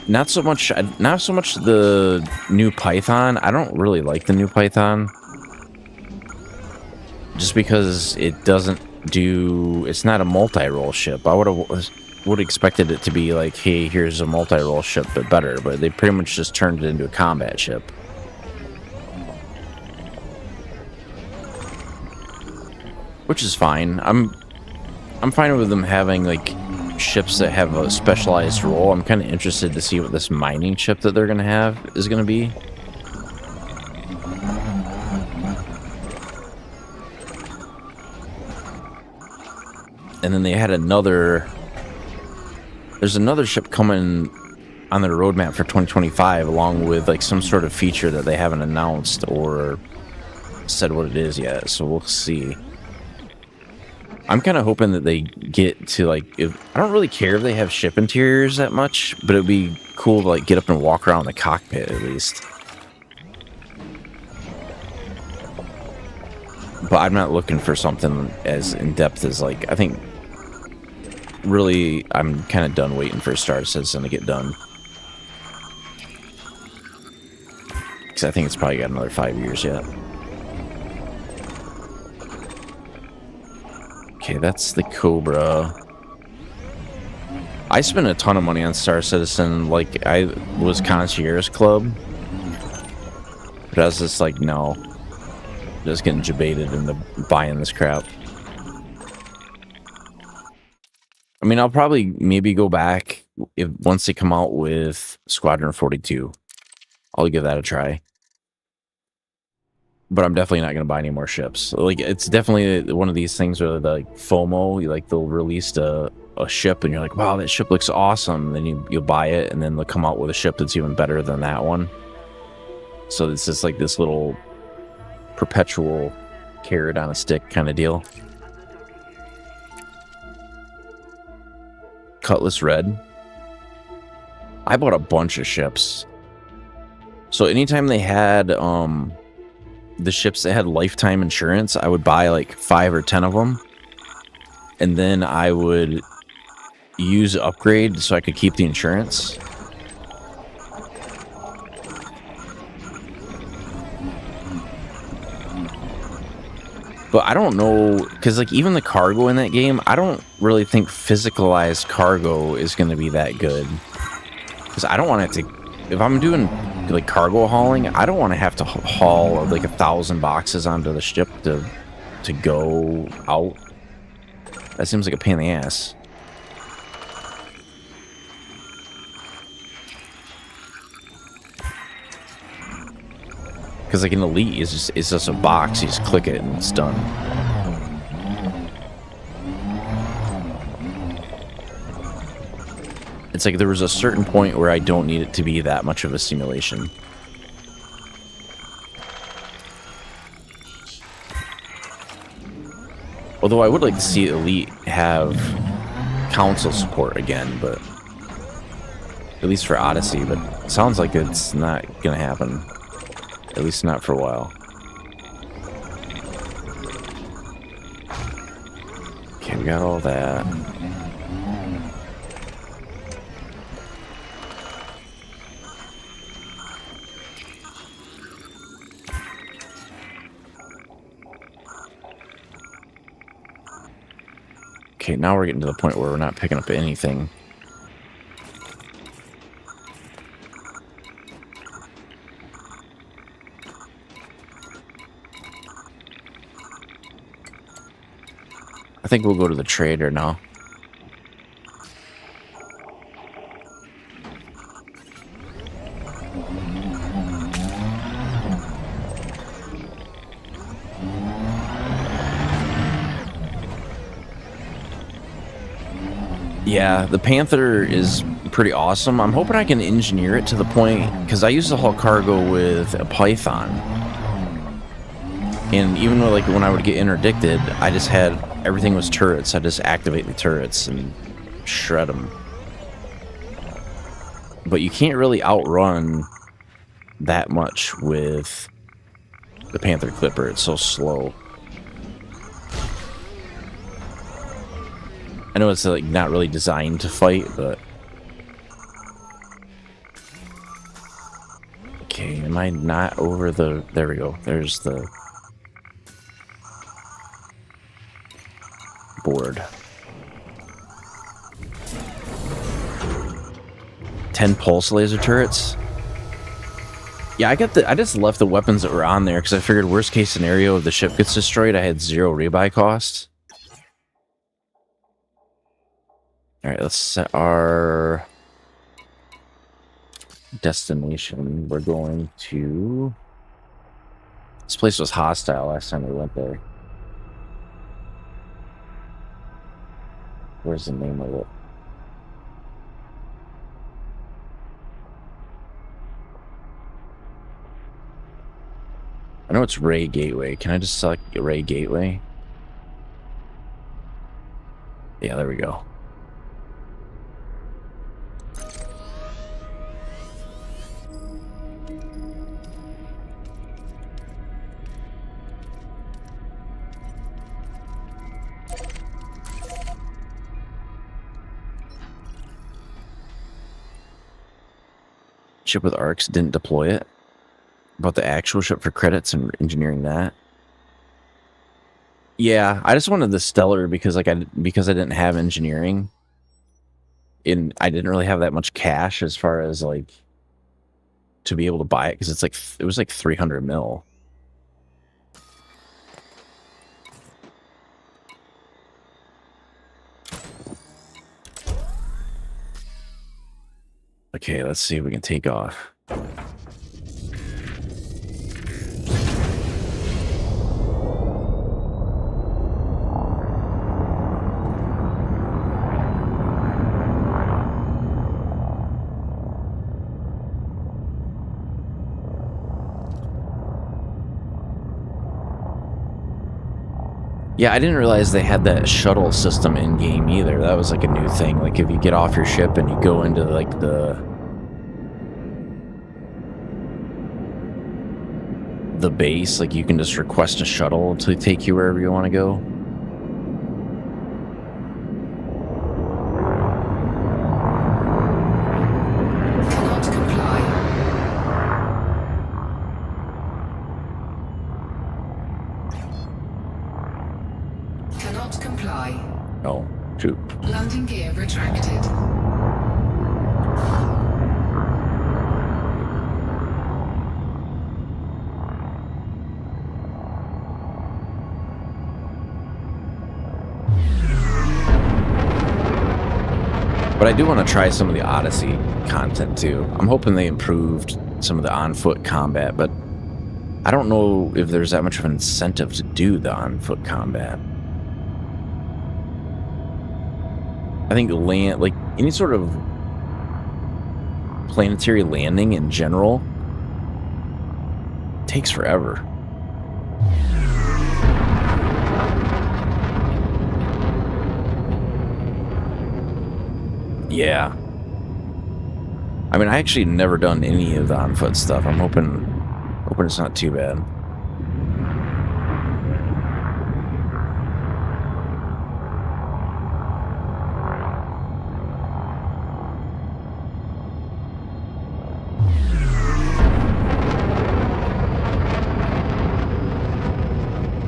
Not so much the new Python. I don't really like the new Python, just because it doesn't do. It's not a multi-role ship. I would expected it to be like, hey, here's a multi-role ship, but better. But they pretty much just turned it into a combat ship, which is fine. I'm fine with them having like ships that have a specialized role. I'm kind of interested to see what this mining ship that they're going to have is going to be. And then they had there's another ship coming on their roadmap for 2025, along with like some sort of feature that they haven't announced or said what it is yet. So we'll see. I'm kind of hoping that they get to like, I don't really care if they have ship interiors that much, but it'd be cool to like get up and walk around the cockpit at least. But I'm not looking for something as in depth as like, I think really I'm kind of done waiting for Star Citizen to get done. Because I think it's probably got another 5 years yet. Okay, that's the Cobra. I spent a ton of money on Star Citizen. Like, I was Concierge Club. But I was just like, no. Just getting debated into buying this crap. I mean, I'll probably maybe go back once they come out with Squadron 42. I'll give that a try. But I'm definitely not going to buy any more ships. Like, it's definitely one of these things where the like, FOMO, they'll release a ship and you're like, wow, that ship looks awesome. Then you'll buy it and then they'll come out with a ship that's even better than that one. So it's just like this little perpetual carrot on a stick kind of deal. Cutlass Red. I bought a bunch of ships. So anytime they had the ships that had lifetime insurance, I would buy like 5 or 10 of them. And then I would use upgrade so I could keep the insurance. But I don't know, because like even the cargo in that game, I don't really think physicalized cargo is going to be that good. Because I don't want it to, if I'm doing like cargo hauling, I don't want to have to haul like 1,000 boxes onto the ship to go out. That seems like a pain in the ass. Because like an Elite is just a box, you just click it and it's done. It's like there was a certain point where I don't need it to be that much of a simulation. Although I would like to see Elite have console support again, but at least for Odyssey, but it sounds like it's not gonna happen. At least not for a while. Okay, we got all that. Okay, now we're getting to the point where we're not picking up anything. I think we'll go to the trader now. Yeah, the Panther is pretty awesome. I'm hoping I can engineer it to the point, because I used to haul cargo with a Python. And even though, like, when I would get interdicted, I just had, everything was turrets. I just activate the turrets and shred them. But you can't really outrun that much with the Panther Clipper. It's so slow. I know it's like not really designed to fight, but okay, am I not over the, there we go, there's the board. 10 pulse laser turrets. Yeah, I just left the weapons that were on there because I figured worst case scenario if the ship gets destroyed, I had 0 rebuy costs. Alright, let's set our destination. We're going to... This place was hostile last time we went there. Where's the name of it? I know it's Ray Gateway. Can I just select Ray Gateway? Yeah, there we go. Ship with arcs, didn't deploy it. About the actual ship for credits and engineering that. Yeah, I just wanted the stellar because I didn't have engineering. I didn't really have that much cash as far as like to be able to buy it because it was like 300 mil. Okay, let's see if we can take off. Yeah, I didn't realize they had that shuttle system in game either. That was like a new thing. Like if you get off your ship and you go into like the base, like you can just request a shuttle to take you wherever you want to go. Cannot comply. Cannot comply. Oh, shoot. Landing gear retracted. But I do want to try some of the Odyssey content too. I'm hoping they improved some of the on-foot combat, but I don't know if there's that much of an incentive to do the on-foot combat. I think like any sort of planetary landing in general takes forever. Yeah. I mean, I actually never done any of the on-foot stuff. I'm hoping it's not too bad.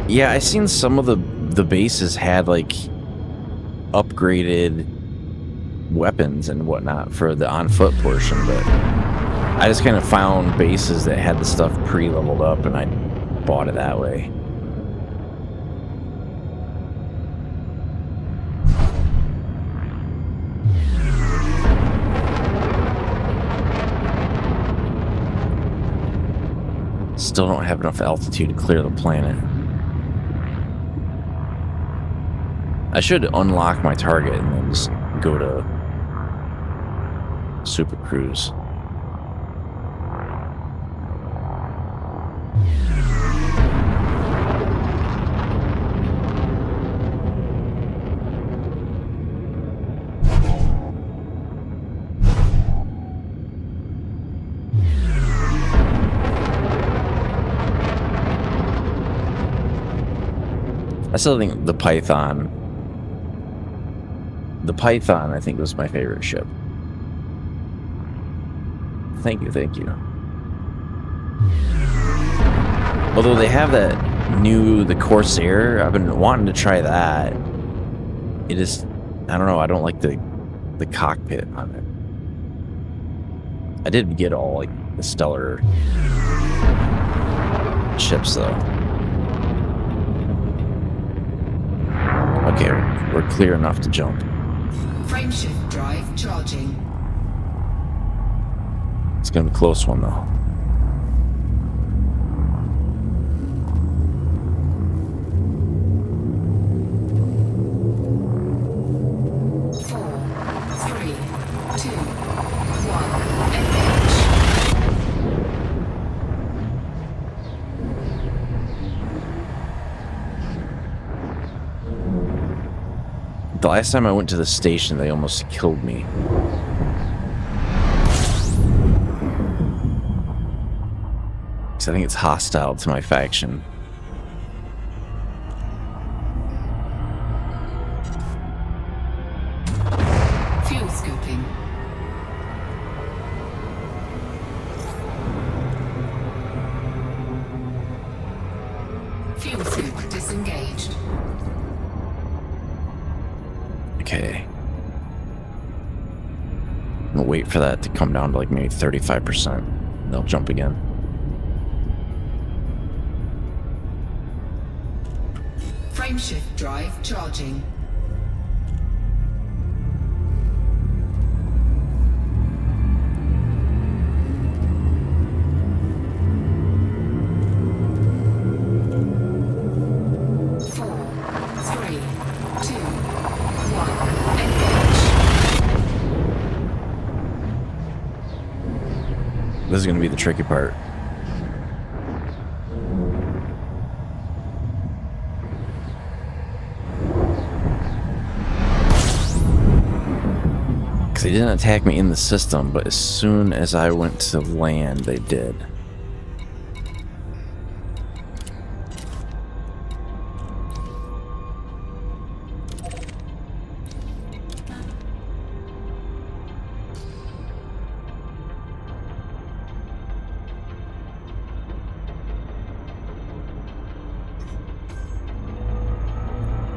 Yeah, I seen some of the bases had like upgraded weapons and whatnot for the on-foot portion, but I just kind of found bases that had the stuff pre-leveled up and I bought it that way. Still don't have enough altitude to clear the planet. I should unlock my target and then just go to Super Cruise. I still think the Python, I think, was my favorite ship. Thank you. Although they have the Corsair, I've been wanting to try that. It is, I don't know, I don't like the cockpit on it. I did get all like the stellar ships though. Okay, we're clear enough to jump. Frameshift drive charging. It's gonna be a close one though. The last time I went to the station, they almost killed me. Because I think it's hostile to my faction. Fuel scooping. Fuel scoop disengaged. Okay. I'm gonna wait for that to come down to like maybe 35%. They'll jump again. Frameshift drive charging. This is going to be the tricky part. Because they didn't attack me in the system, but as soon as I went to land, they did.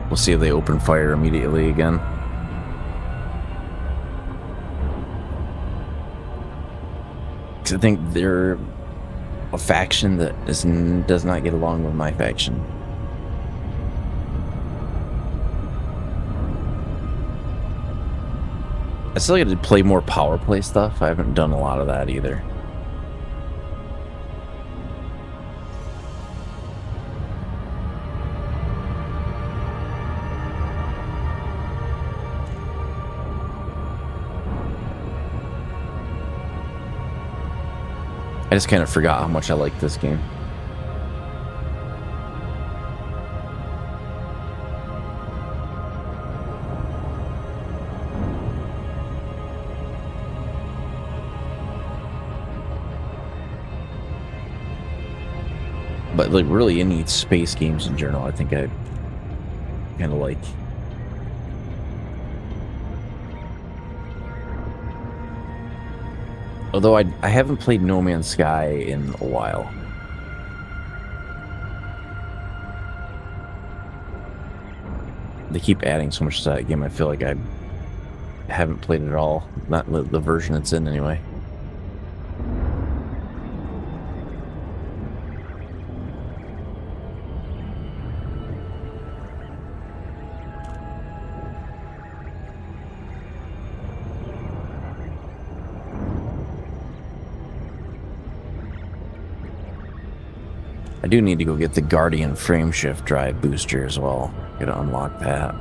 We'll see if they open fire immediately again. Because I think they're a faction that does not get along with my faction. I still got to play more power play stuff. I haven't done a lot of that either. I just kind of forgot how much I like this game. But like really any space games in general, I think I kind of like. Although I haven't played No Man's Sky in a while. They keep adding so much to that game, I feel like I haven't played it at all. Not the version it's in anyway. I do need to go get the Guardian frameshift drive booster as well. Gotta unlock that.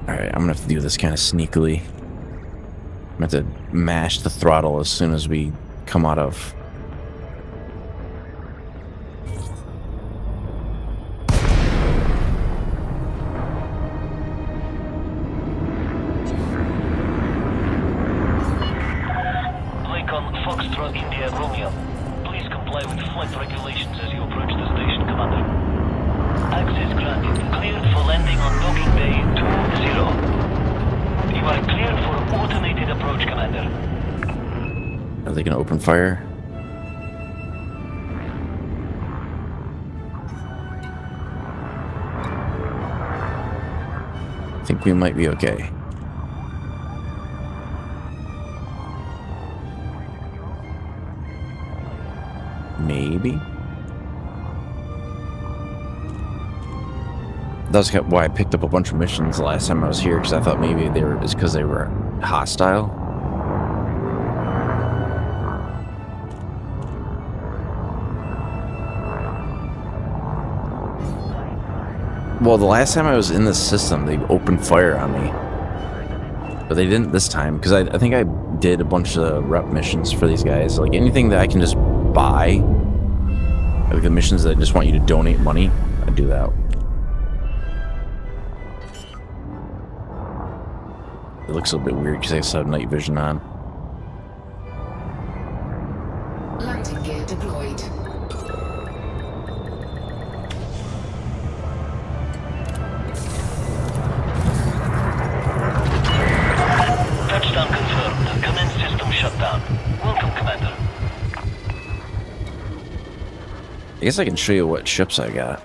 Alright, I'm gonna have to do this kind of sneakily. I'm gonna have to mash the throttle as soon as we come out of. Foxtrot India Romeo. Please comply with flight regulations as you approach the station, Commander. Access granted. Cleared for landing on docking bay 20. You are cleared for automated approach, Commander. Are they gonna open fire? I think we might be okay. Maybe. That's why I picked up a bunch of missions the last time I was here, because I thought maybe they were just because they were hostile. Well, the last time I was in this system, they opened fire on me. But they didn't this time, because I think I did a bunch of rep missions for these guys. Like, anything that I can just buy, like the missions that just want you to donate money, I do that. It looks a little bit weird because I still have night vision on. Landing gear deployed. Touchdown confirmed. Command system shut down. Welcome, Commander. I guess I can show you what ships I got.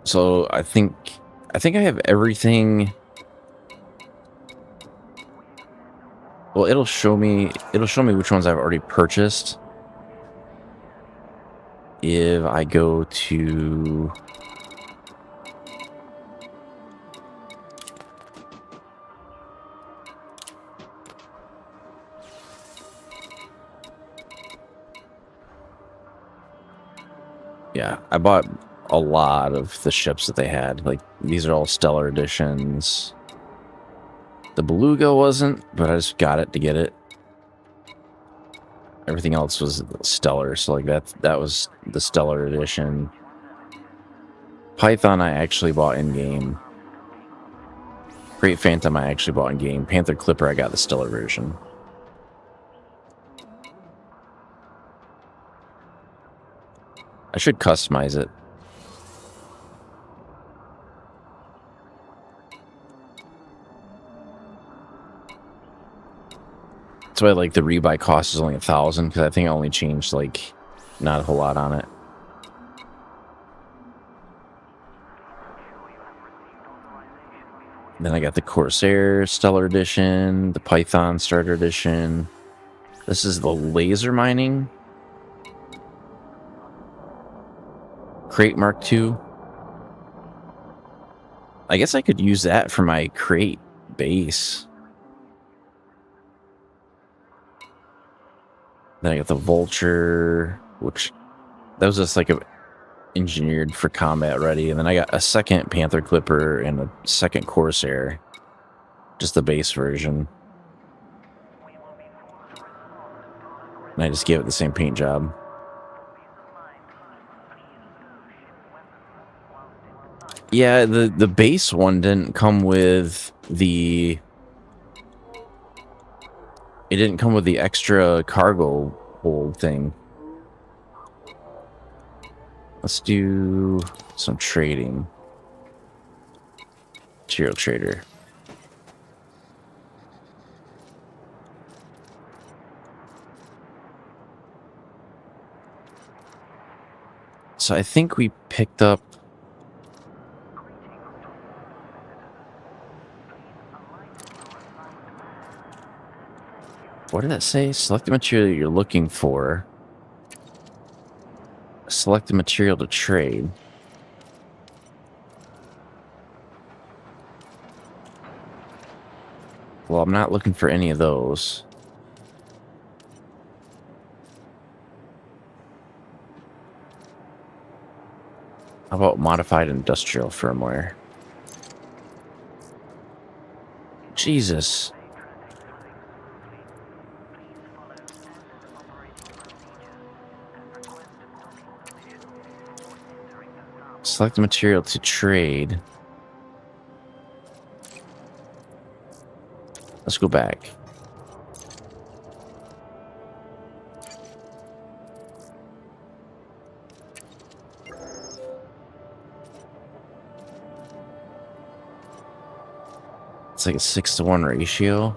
So I think I have everything. Well, it'll show me which ones I've already purchased. If I go to yeah, I bought a lot of the ships that they had. Like, these are all Stellar editions. The Beluga wasn't, but I just got it to get it. Everything else was Stellar, so like that was the Stellar edition. Python I actually bought in-game. Great Phantom I actually bought in-game. Panther Clipper I got the Stellar version. I should customize it. That's why like the rebuy cost is only 1,000 because I think I only changed like not a whole lot on it. Then I got the Corsair Stellar Edition, the Python Starter Edition. This is the laser mining. Crate Mark II. I guess I could use that for my crate base. Then I got the Vulture, which that was just like engineered for combat ready. And then I got a second Panther Clipper and a second Corsair, just the base version. And I just gave it the same paint job. Yeah, the base one didn't come with the... It didn't come with the extra cargo hold thing. Let's do some trading. Material trader. So I think we picked up... What did that say? Select the material you're looking for. Select the material to trade. Well, I'm not looking for any of those. How about modified industrial firmware? Jesus. Select the material to trade. Let's go back. It's like a 6-to-1 ratio.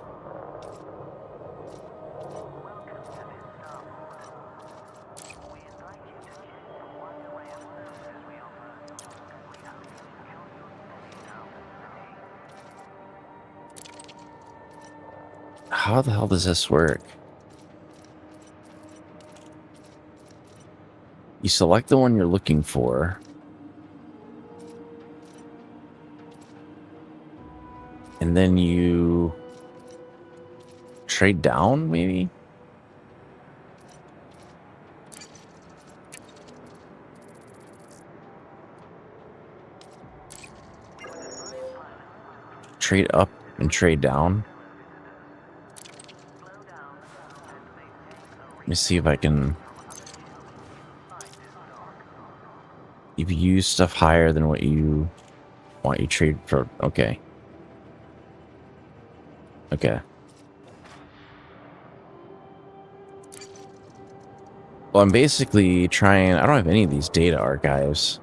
How the hell does this work? You select the one you're looking for. And then you trade down, maybe? trade up and trade down. Let me see if I can. If you use stuff higher than what you want, you trade for. Okay. Okay. Well, I'm basically trying. I don't have any of these data archives.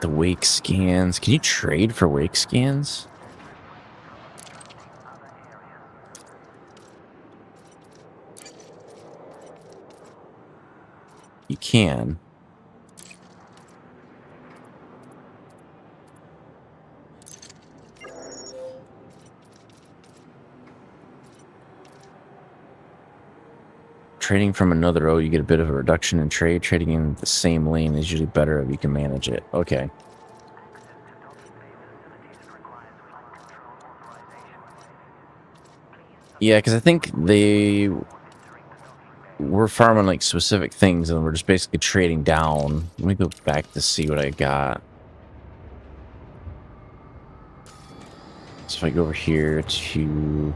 The wake scans. Can you trade for wake scans? You can. Trading from another O, you get a bit of a reduction in trade. Trading in the same lane is usually better if you can manage it. Okay. Yeah, because I think they were farming like specific things and we're just basically trading down. Let me go back to see what I got. So if I go over here to...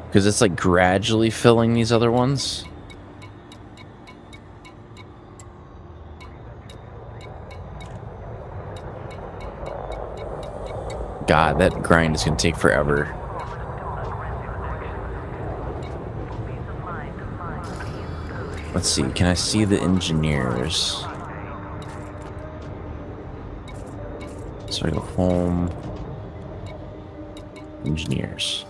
Because it's like gradually filling these other ones. God, that grind is going to take forever. Let's see, can I see the engineers? So I go home. Engineers.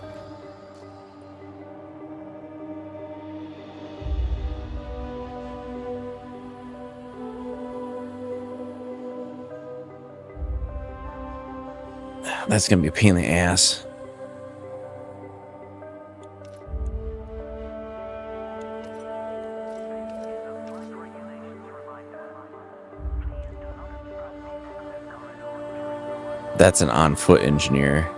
That's gonna be a pain in the ass. That's an on-foot engineer.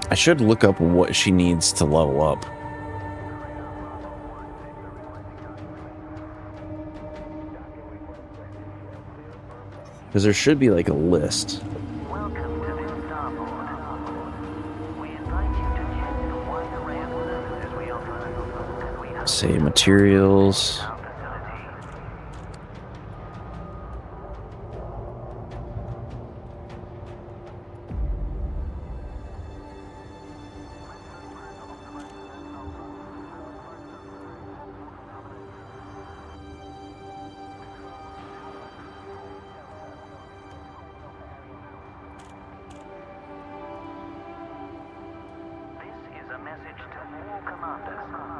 I should look up what she needs to level up. Because there should be like a list. Say materials.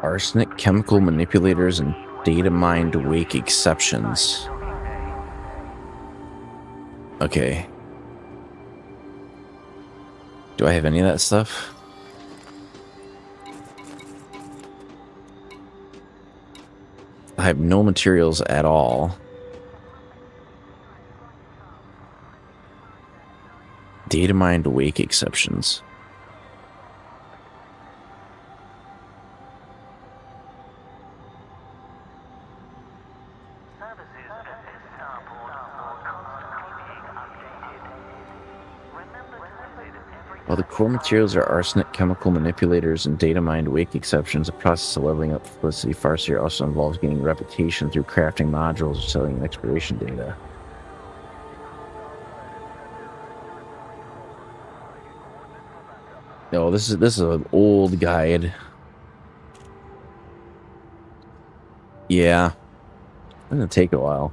Arsenic chemical manipulators and data mined wake exceptions. Okay. Do I have any of that stuff? I have no materials at all. Data mined wake exceptions. While the core materials are arsenic, chemical manipulators, and data mined wake exceptions, the process of leveling up Felicity Farseer also involves gaining reputation through crafting modules or selling exploration data. No, this is an old guide. Yeah. It's gonna take a while.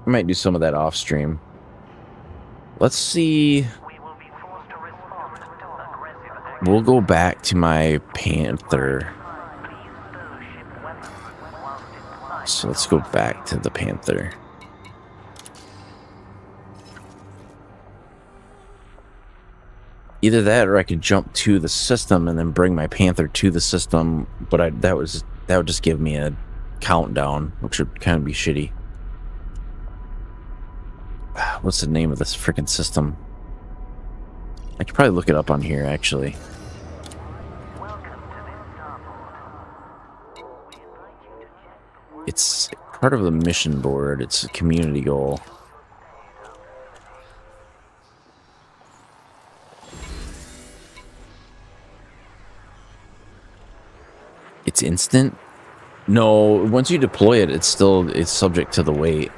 I might do some of that off stream. Let's see. We'll go back to my Panther. So let's go back to the Panther. Either that, or I could jump to the system and then bring my Panther to the system. But that would just give me a countdown, which would kind of be shitty. What's the name of this freaking system? I could probably look it up on here, actually. It's part of the mission board. It's a community goal. It's instant? No, once you deploy it, it's subject to the wait.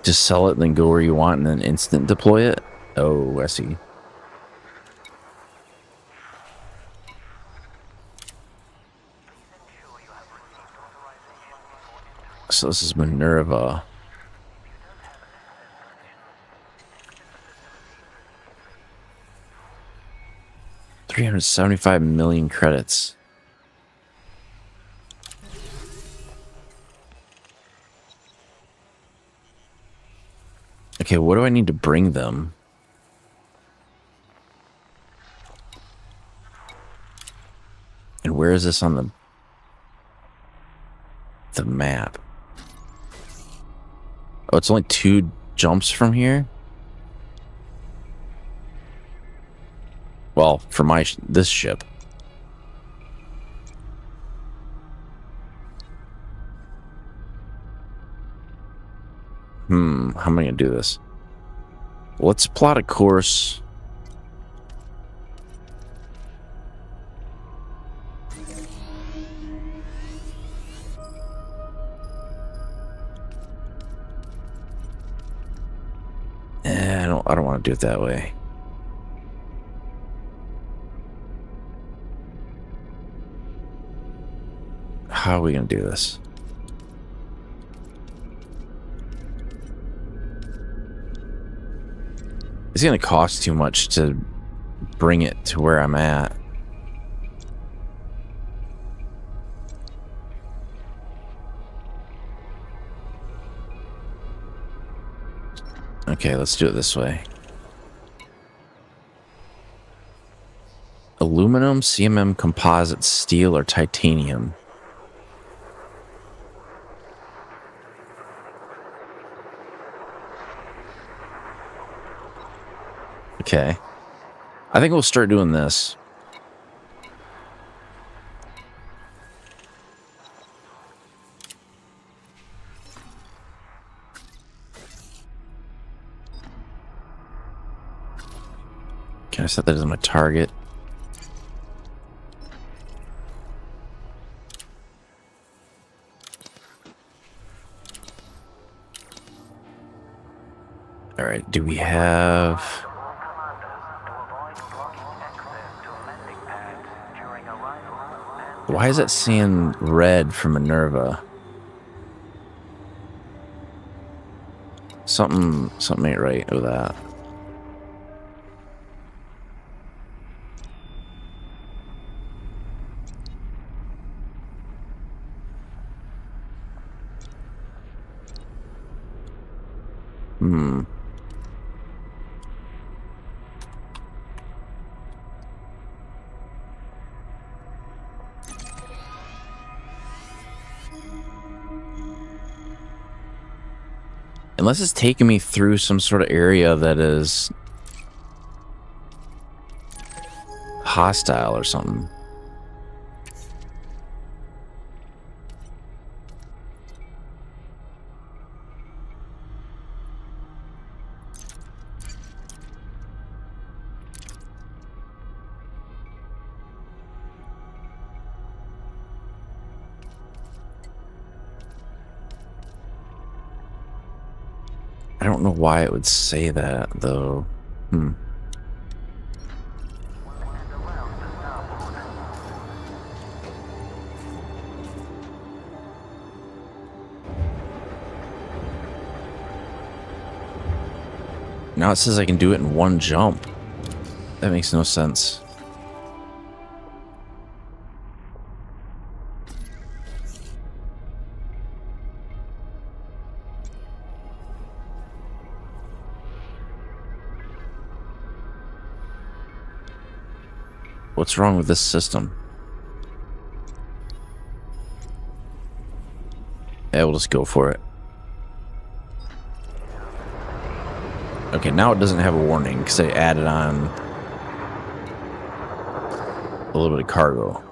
Just sell it and then go where you want and then instant deploy it? Oh, I see. So this is Minerva. $375 million credits. Okay, what do I need to bring them? And where is this on the map? Oh, it's only 2 jumps from here? Well, for this ship. How am I gonna do this? Let's plot a course. I don't want to do it that way. How are we gonna do this? It's gonna cost too much to bring it to where I'm at. Okay, let's do it this way. Aluminum, CMM, composite, steel, or titanium. Okay. I think we'll start doing this. Can I set that as my target? All right, do we have... Why is it seeing red from Minerva? Something ain't right with that. Unless it's taking me through some sort of area that is hostile or something. I don't know why it would say that, though. Now it says I can do it in one jump. That makes no sense. What's wrong with this system? Yeah, we'll just go for it. Okay, now it doesn't have a warning because I added on a little bit of cargo.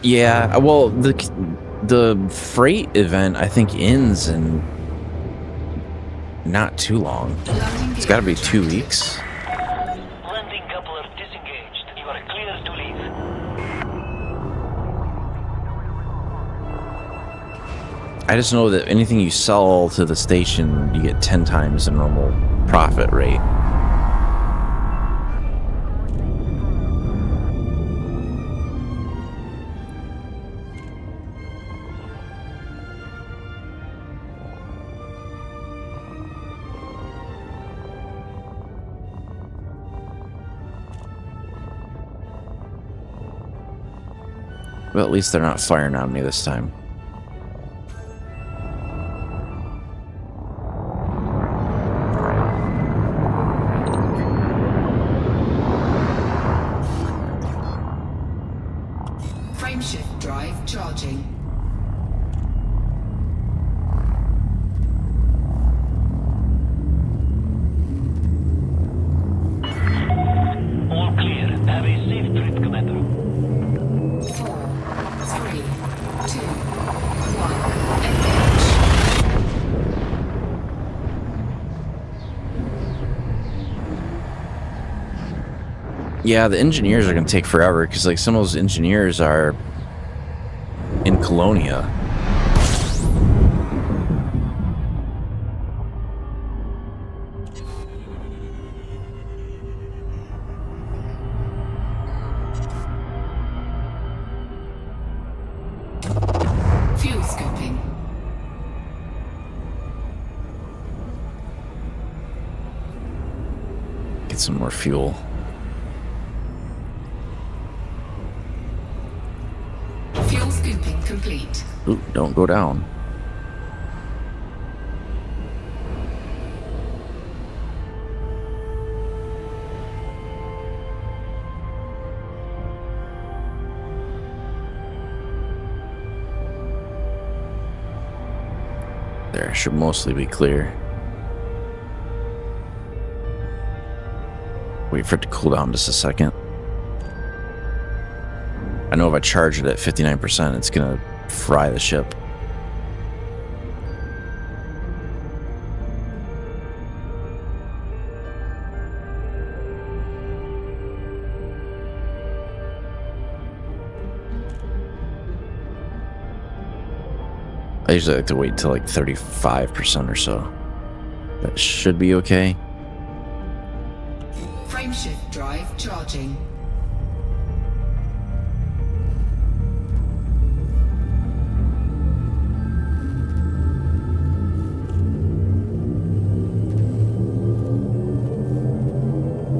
Yeah, well, the freight event I think ends in not too long. It's got to be 2 weeks. Landing coupler disengaged. You are clear to leave. I just know that anything you sell to the station, you get 10 times the normal profit rate. But at least they're not firing on me this time. Frameshift drive charging. All clear. Have a safe trip, Commander. 4, 3, 2, 1. Engage. Yeah, the engineers are going to take forever because like some of those engineers are in Colonia. Fuel scooping. Get some more fuel. Fuel scooping complete. Ooh, don't go down. There, should mostly be clear. Wait for it to cool down just a second. I know if I charge it at 59%, it's gonna fry the ship. I usually like to wait till like 35% or so. That should be okay. Frameshift drive charging.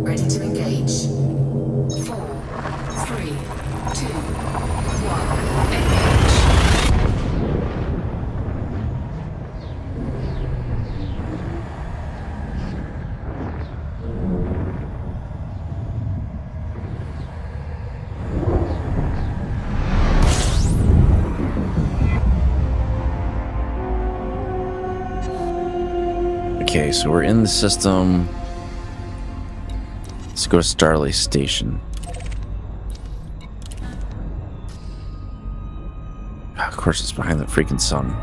Ready to engage. 4, 3, 2, 1. Engage. Okay, so we're in the system. Let's go to Starley Station. Of course, it's behind the freaking sun.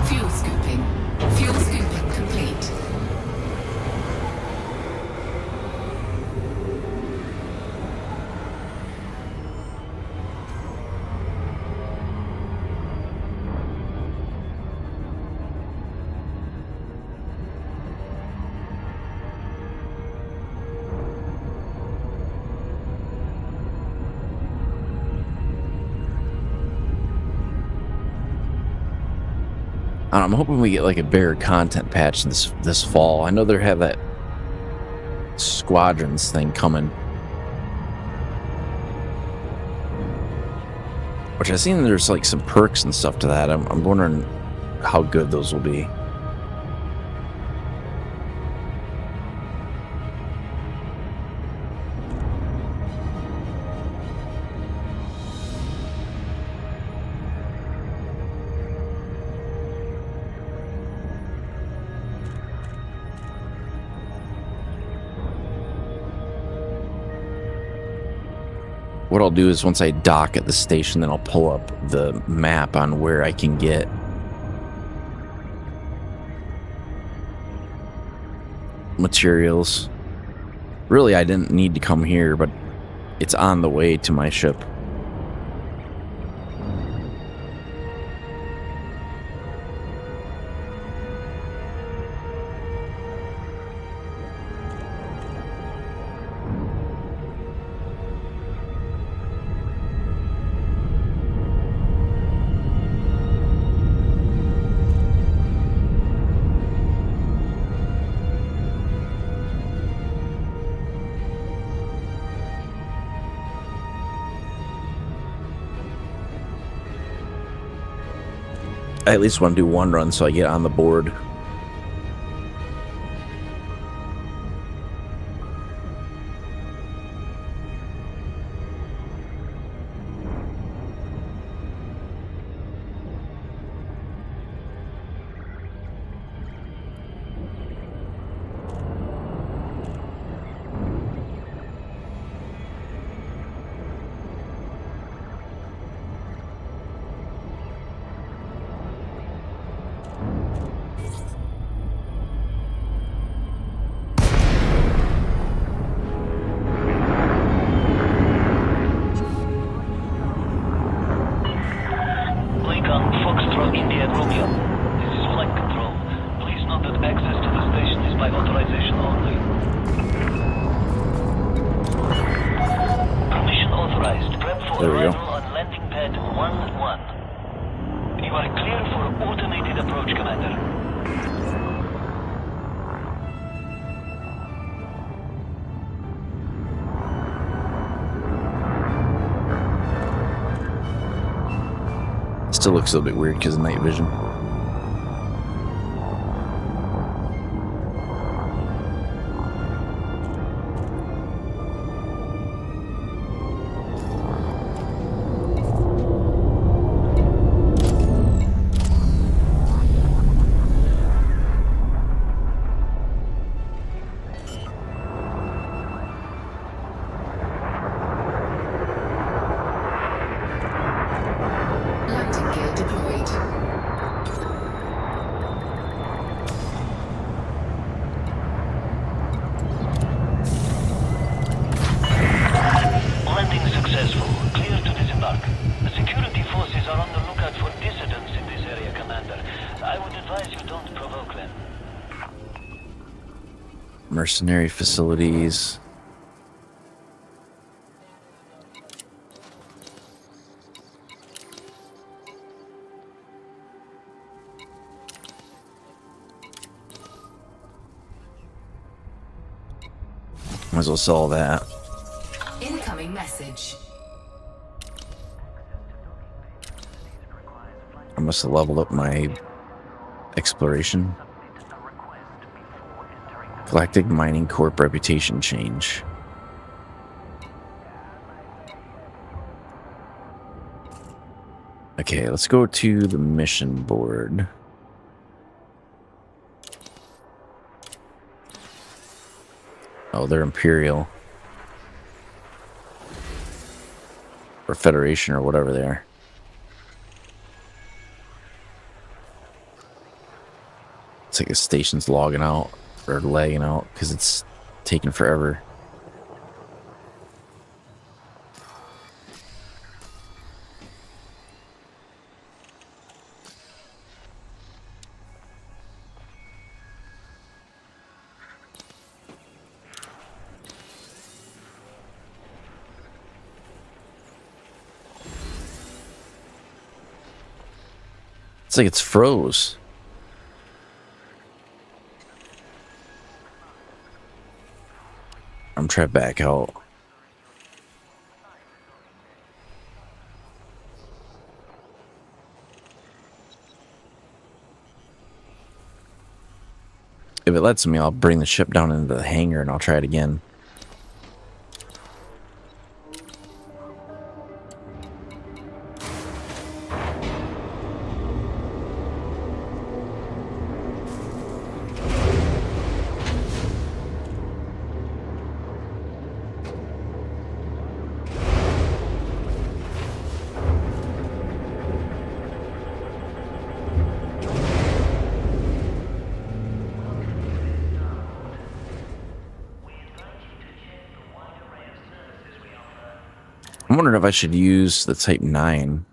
Fuel scooping. Fuel scooping complete. I'm hoping we get like a bigger content patch this fall. I know they have that squadrons thing coming, which I've seen there's like some perks and stuff to that. I'm wondering how good those will be. What I'll do is once I dock at the station, then I'll pull up the map on where I can get materials. Really, I didn't need to come here, but it's on the way to my ship. I at least want to do one run so I get on the board. Lincoln, Foxtrot, India, Romeo. This is flight control. Please note that access to the station is by authorization only. Permission authorized. Prep for There we go. arrival on landing pad 1-1. You are clear for automated approach, Commander. Still looks a little bit weird because of night vision. Landing gear deployed. Landing successful. Clear to disembark. The security forces are on the lookout for dissidents in this area, Commander. I would advise you don't provoke them. Mercenary facilities. Might as well sell that. Incoming message. I must have leveled up my exploration. Galactic Mining Corp reputation change. Okay, let's go to the mission board. Oh, they're Imperial. Or Federation or whatever they are. It's like the station's logging out or lagging out because it's taking forever. It's like it's froze. I'm trying to back out. If it lets me, I'll bring the ship down into the hangar and I'll try it again. wondering if I should use the Type 9.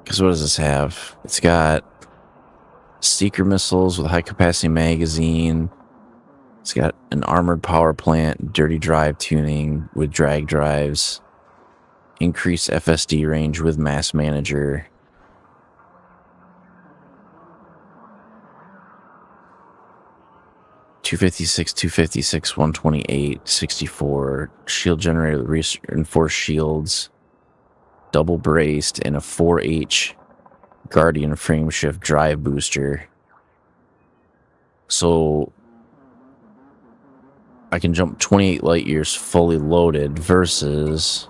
Because what does this have? It's got seeker missiles with a high capacity magazine. It's got an armored power plant, dirty drive tuning with drag drives, increased FSD range with mass manager. .256, 256, 128, 64, shield generator with reinforced shields, double braced, and a 4H Guardian frameshift drive booster. So I can jump 28 light years fully loaded versus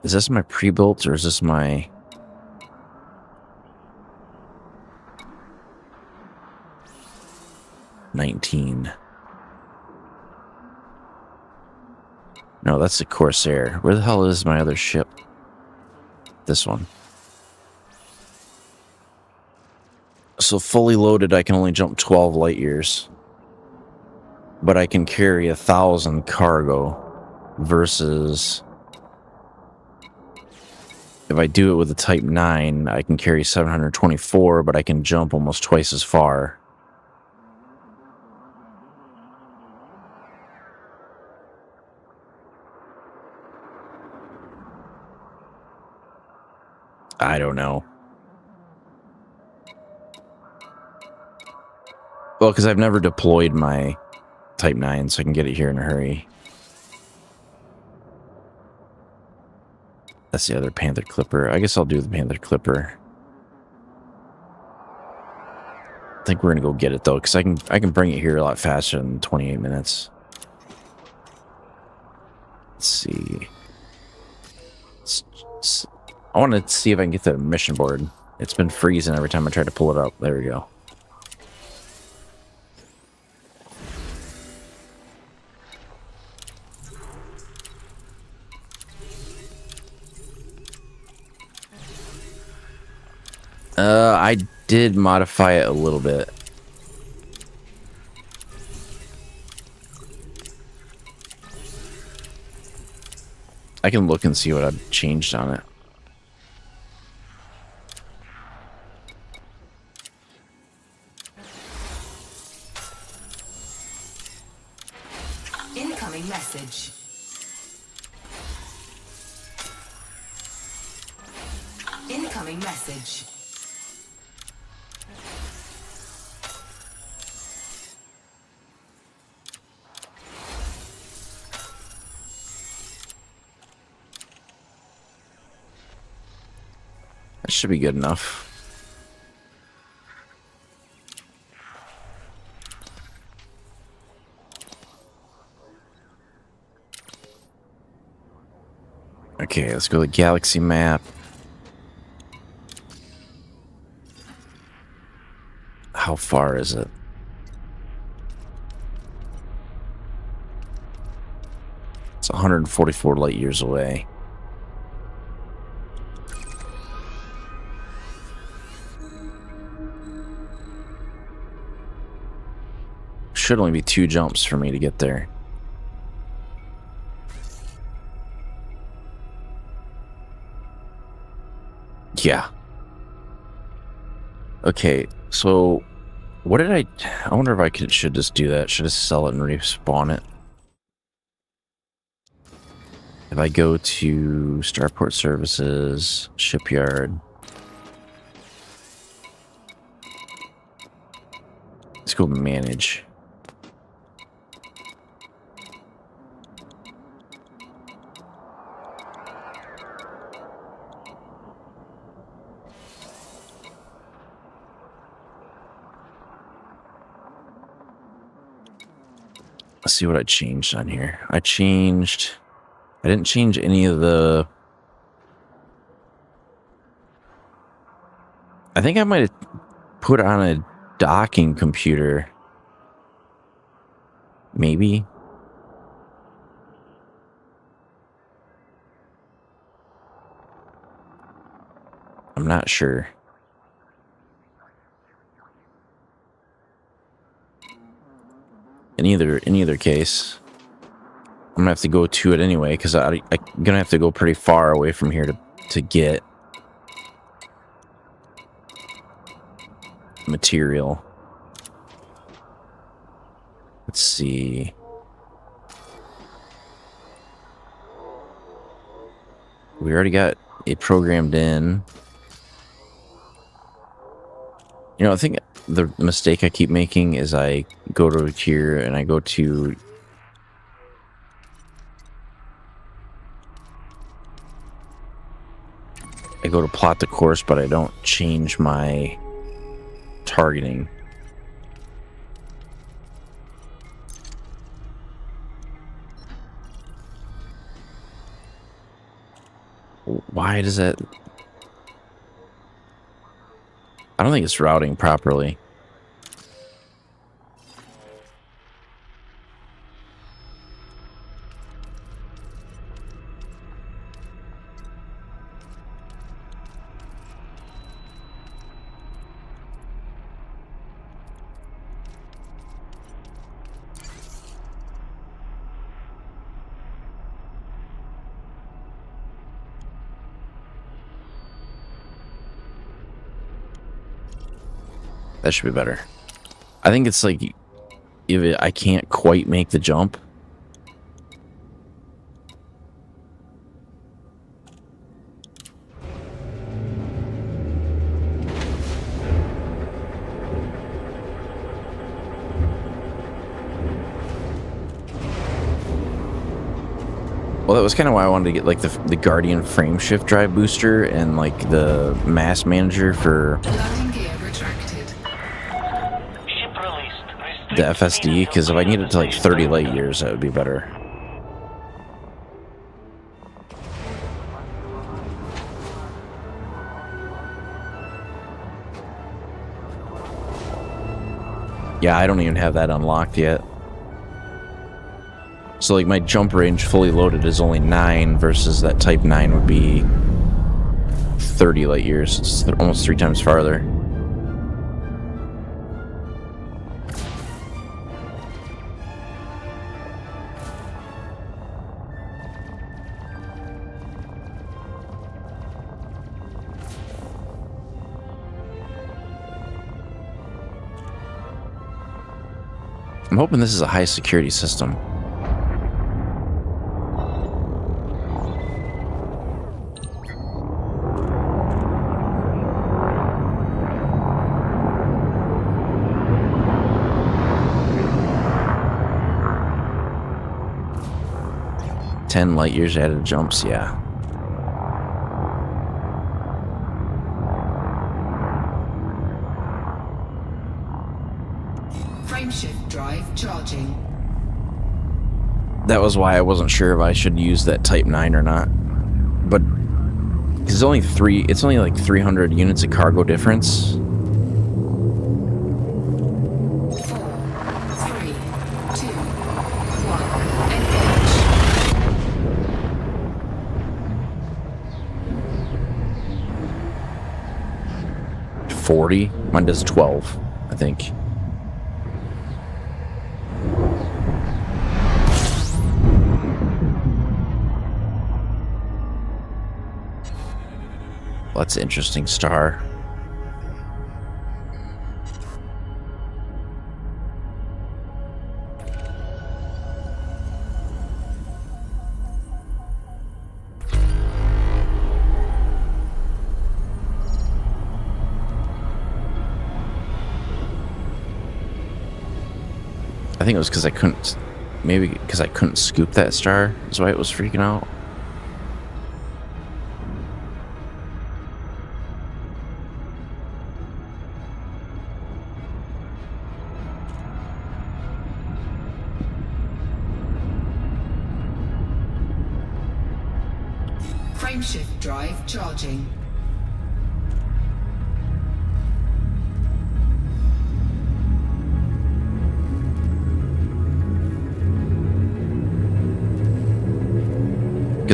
is this my pre-built or is this my $19? No, that's the Corsair. Where the hell is my other ship? This one. So fully loaded, I can only jump 12 light years. But I can carry 1,000 cargo versus if I do it with a Type 9, I can carry 724, but I can jump almost twice as far. I don't know. Well, because I've never deployed my Type 9, so I can get it here in a hurry. That's the other Panther Clipper. I guess I'll do the Panther Clipper. I think we're gonna go get it though, because I can bring it here a lot faster than 28 minutes. Let's see. I want to see if I can get the mission board. It's been freezing every time I try to pull it up. There we go. I did modify it a little bit. I can look and see what I've changed on it. Incoming message. Incoming message. That should be good enough. Okay, let's go to the galaxy map. How far is it? It's 144 light years away. Should only be 2 jumps for me to get there. Yeah. Okay, so what did I wonder if I should just do that. Should I sell it and respawn it? If I go to Starport Services, Shipyard. Let's go manage. Let's see what I changed on here. I didn't change any of the... I think I might have put on a docking computer. Maybe. I'm not sure. In either case, I'm gonna have to go to it anyway because I'm gonna have to go pretty far away from here to get material. Let's see. We already got it programmed in. You know, I think the mistake I keep making is I go to here and I go to plot the course, but I don't change my targeting. Why does that? I don't think it's routing properly. That should be better. I think it's like if I can't quite make the jump. Well, that was kind of why I wanted to get like the Guardian frame shift drive booster and like the mass manager for Landing gear retracted. Ship released. the FSD, because if I can get it to like 30 light years, that would be better. Yeah, I don't even have that unlocked yet. So like my jump range fully loaded is only 9 versus that Type 9 would be 30 light years. It's almost 3 times farther. I'm hoping this is a high security system. Ten light years added jumps, yeah. Frameshift drive charging. That was why I wasn't sure if I should use that Type 9 or not. But it's only like 300 units of cargo difference. 4, 3, 2, 1. Engage. 40. Mine does 12, I think. Well, that's an interesting star. I think it was because I couldn't, maybe because I couldn't scoop that star, is why it was freaking out. Frameshift drive charging.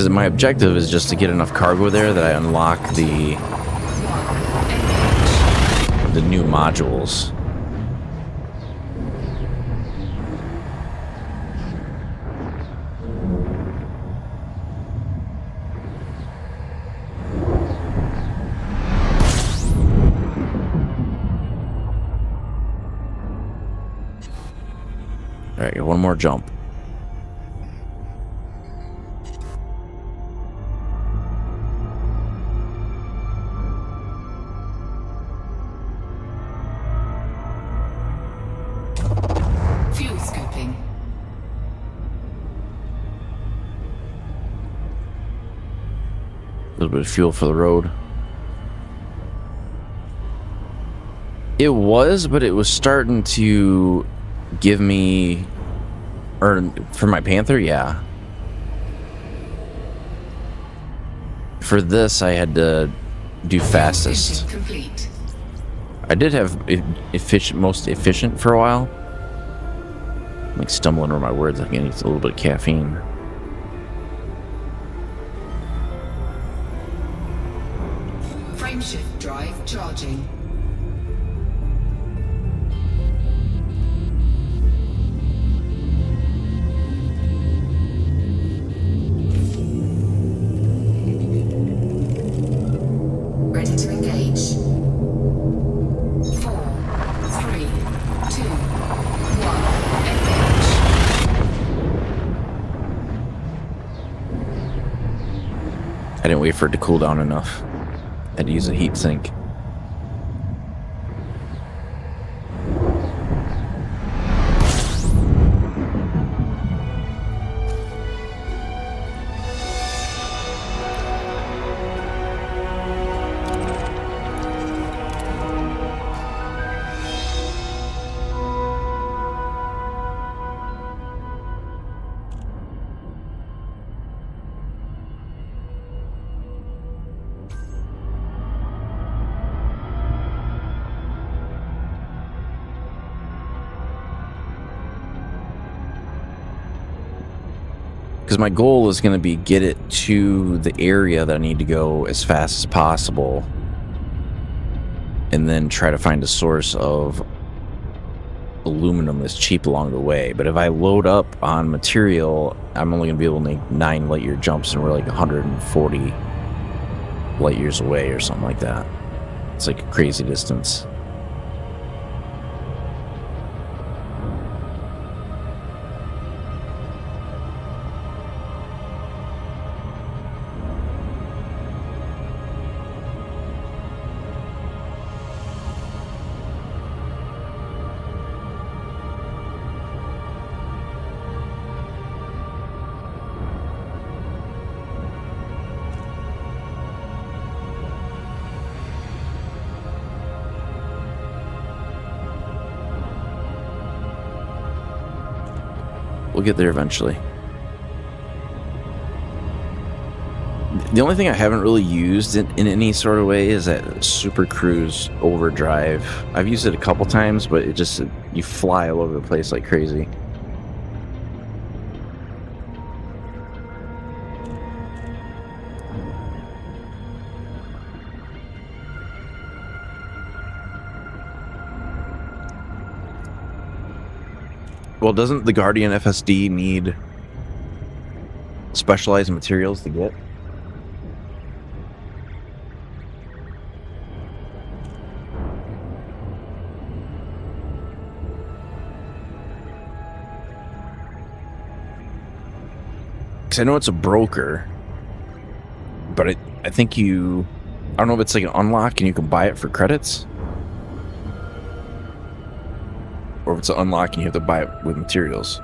Because my objective is just to get enough cargo there that I unlock the new modules. All right, one more jump. Fuel scooping. A little bit of fuel for the road. It was, but it was starting to give me, or for my Panther, yeah. For this, I had to do fastest. Engine complete. I did have most efficient for a while. I'm like stumbling over my words. I think I need a little bit of caffeine. Frameshift drive charging. Ready to engage. 4, 3, 2, 1, engage. I didn't wait for it to cool down enough. I had to use a heat sink. Because my goal is going to be get it to the area that I need to go as fast as possible, and then try to find a source of aluminum that's cheap along the way. But if I load up on material, I'm only going to be able to make 9 light year jumps, and we're like 140 light years away or something like that. It's like a crazy distance. We'll get there eventually. The only thing I haven't really used in any sort of way is that Super Cruise Overdrive. I've used it a couple times, but it just, you fly all over the place like crazy. Well, doesn't the Guardian FSD need specialized materials to get? Because I know it's a broker, but I think I don't know if it's like an unlock and you can buy it for credits, or if it's an unlock and you have to buy it with materials.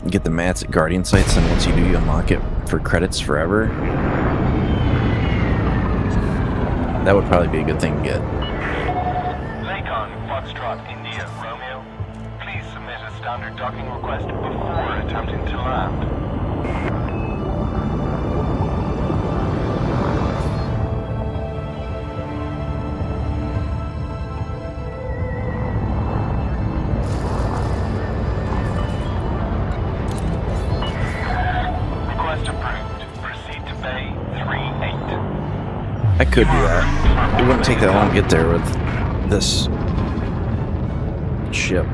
You get the mats at Guardian sites, and once you do, you unlock it for credits forever. That would probably be a good thing to get. Lakon, Foxtrot, India, Romeo. Please submit a standard docking request before attempting to land. I could do that. It wouldn't take that long to get there with this ship.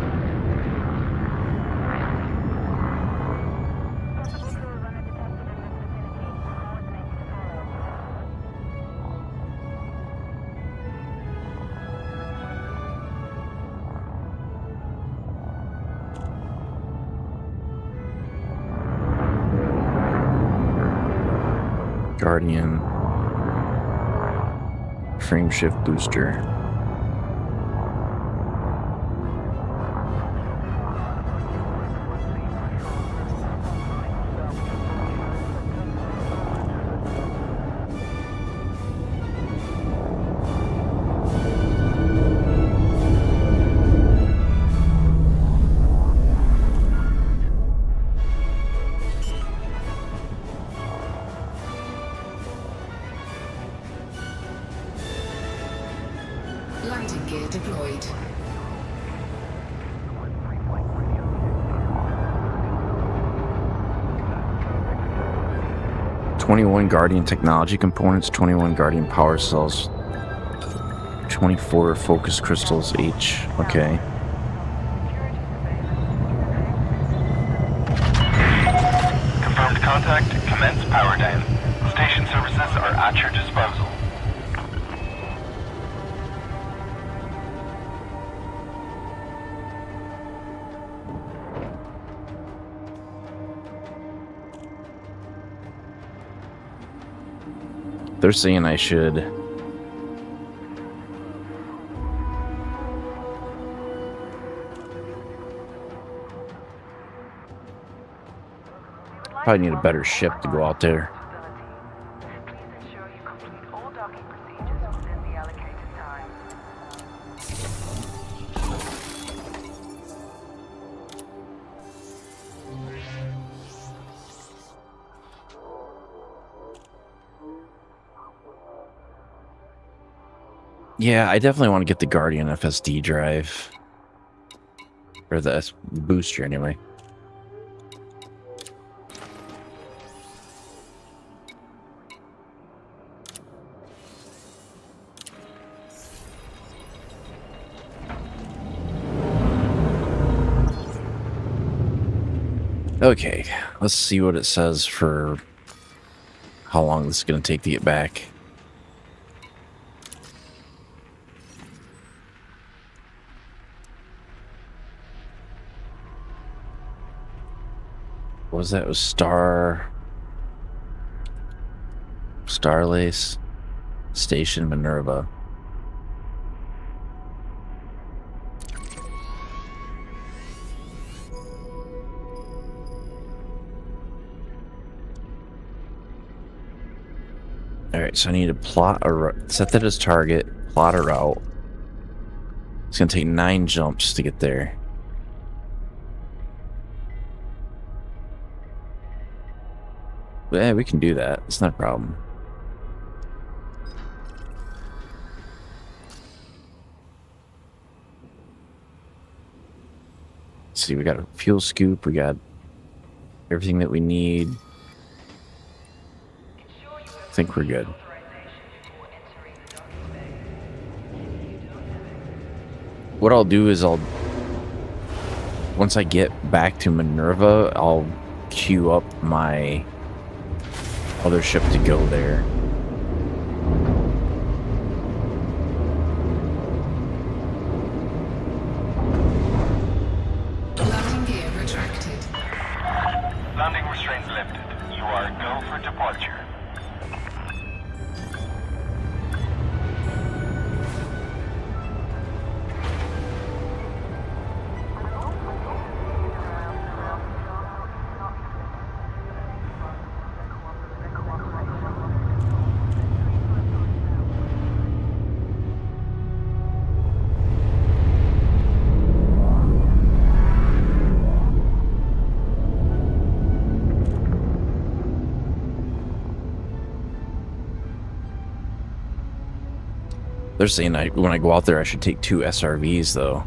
Guardian frame shift booster. Landing gear deployed. "21 Guardian technology components, 21 Guardian power cells, 24 focus crystals each." Okay. Confirmed contact. Commence power down. Station services are at your disposal. They're saying I should probably need a better ship to go out there. Please ensure you complete all docking procedures within the allocated time. Yeah, I definitely want to get the Guardian FSD drive. Or the booster, anyway. Okay, let's see what it says for how long this is going to take to get back. What was that? It was Starlace Station Minerva. Alright, so I need to plot a set that as target, plot a route. It's gonna take 9 jumps to get there. But yeah, we can do that. It's not a problem. Let's see, we got a fuel scoop, we got everything that we need. I think we're good. What I'll do is once I get back to Minerva, I'll queue up my other ship to go there. Landing gear retracted. Landing restraints lifted. You are go for departure. They're saying when I go out there, I should take 2 SRVs, though.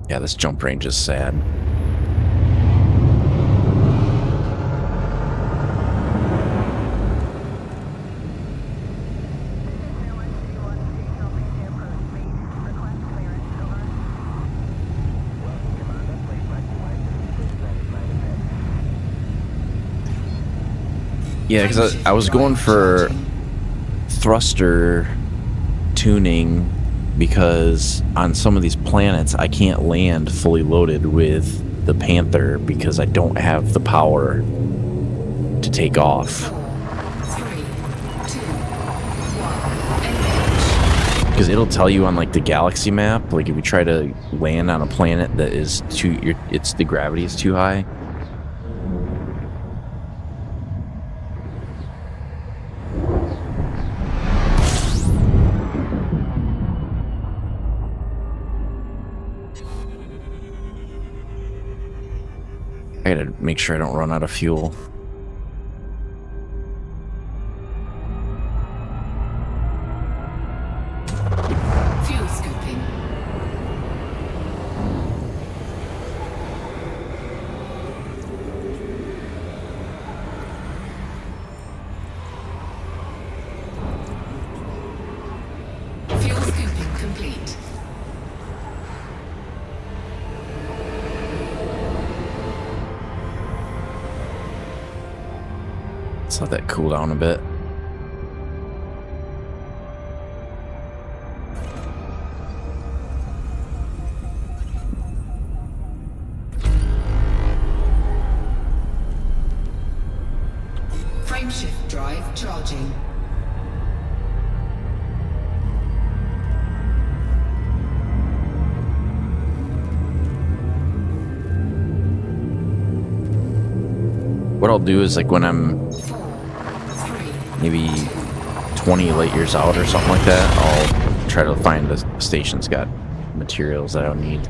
Yeah, this jump range is sad. Yeah, because I was going for thruster tuning because on some of these planets I can't land fully loaded with the Panther because I don't have the power to take off. 4, 3, 2, 1. Engage. Because it'll tell you on like the galaxy map, like if you try to land on a planet that is it's the gravity is too high. I gotta make sure I don't run out of fuel. Fuel scooping. Fuel scooping complete. Let's let that cool down a bit. Frameshift drive charging. What I'll do is like when I'm 4, 3, maybe 20 light years out or something like that, I'll try to find the station's got materials that I don't need.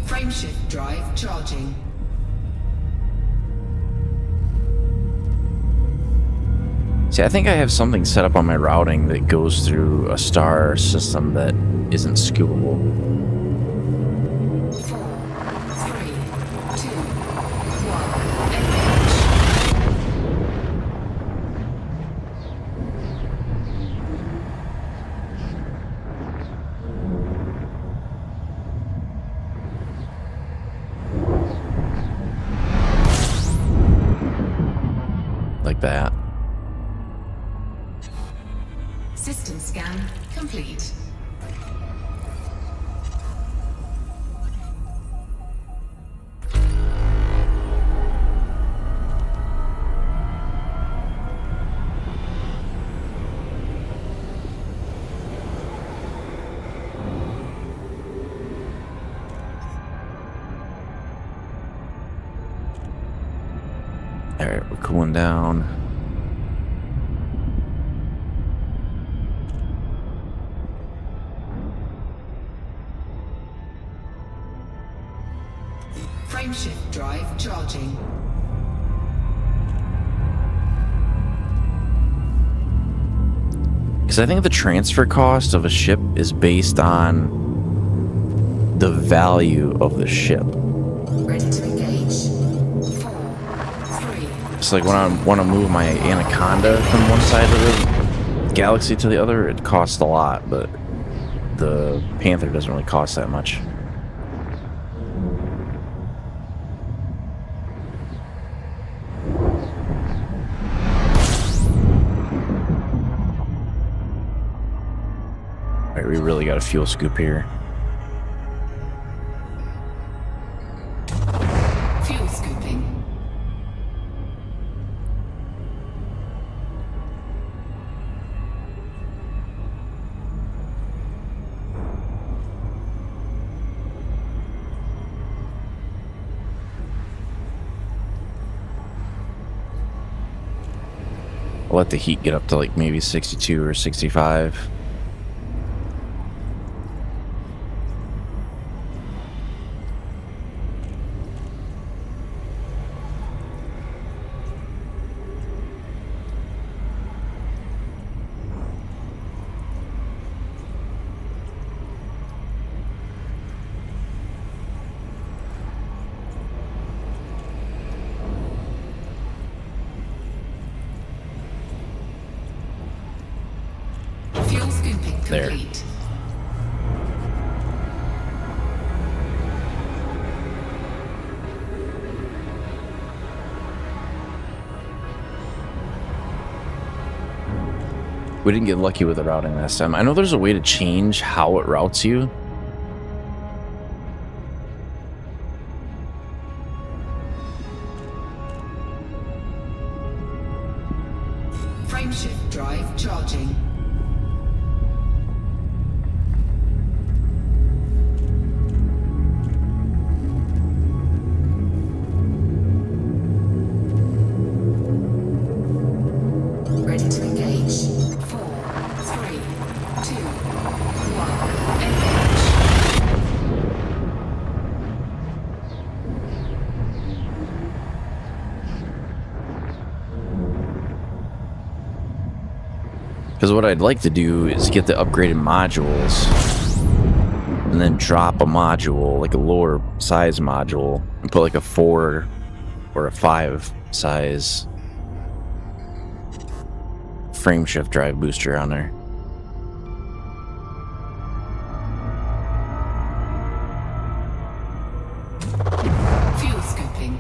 Frameshift drive charging. See, I think I have something set up on my routing that goes through a star system that isn't scoopable. 4, 3, 2, 1. Engage. Like that. System scan complete. Alright, we're cooling down. Frameshift drive charging. Because I think the transfer cost of a ship is based on the value of the ship. Ready to engage. 4, 3. It's like when I want to move my Anaconda from one side of the galaxy to the other, it costs a lot, but the Panther doesn't really cost that much. Alright, we really got a fuel scoop here. Fuel scooping. I'll let the heat get up to like maybe 62 or 65. Fuel scooping There. complete. We didn't get lucky with the routing last time. I know there's a way to change how it routes you. Frameshift drive charging. Ready to engage. 4, 3, 2, 1. Engage. Because what I'd like to do is get the upgraded modules and then drop a module, like a lower size module, and put like a 4 or a 5 size frame shift drive booster on there. Fuel scooping.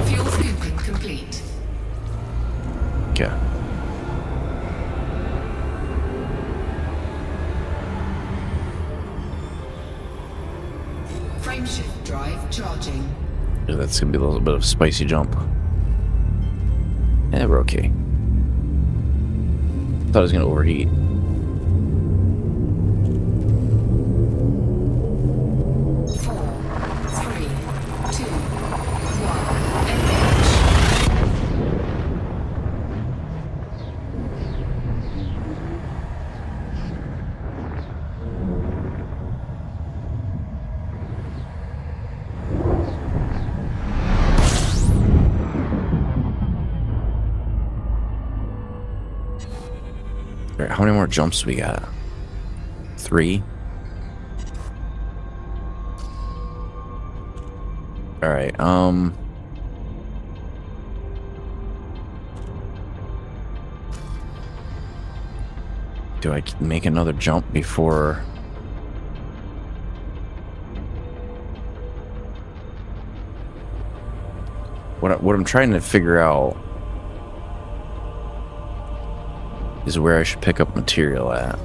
Fuel scooping complete. Okay. Frameshift drive charging. Yeah, that's gonna be a little bit of a spicy jump. Yeah, we're okay. Thought it was gonna overheat. 4, 3, 2, 1. Engage. All right, how many more jumps we got? 3. All right. Do I make another jump before? What I'm trying to figure out is where I should pick up material at.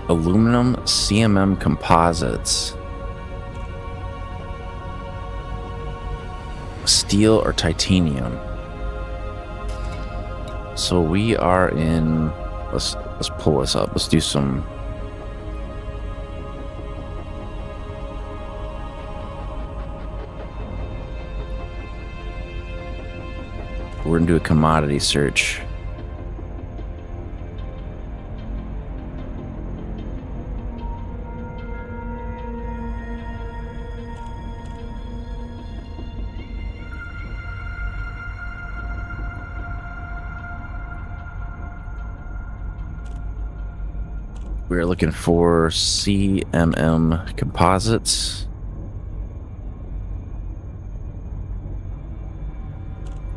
Aluminum CMM composites. Steel or titanium. So we are in, let's pull this up. Let's do some. We're gonna do a commodity search. We're looking for CMM composites.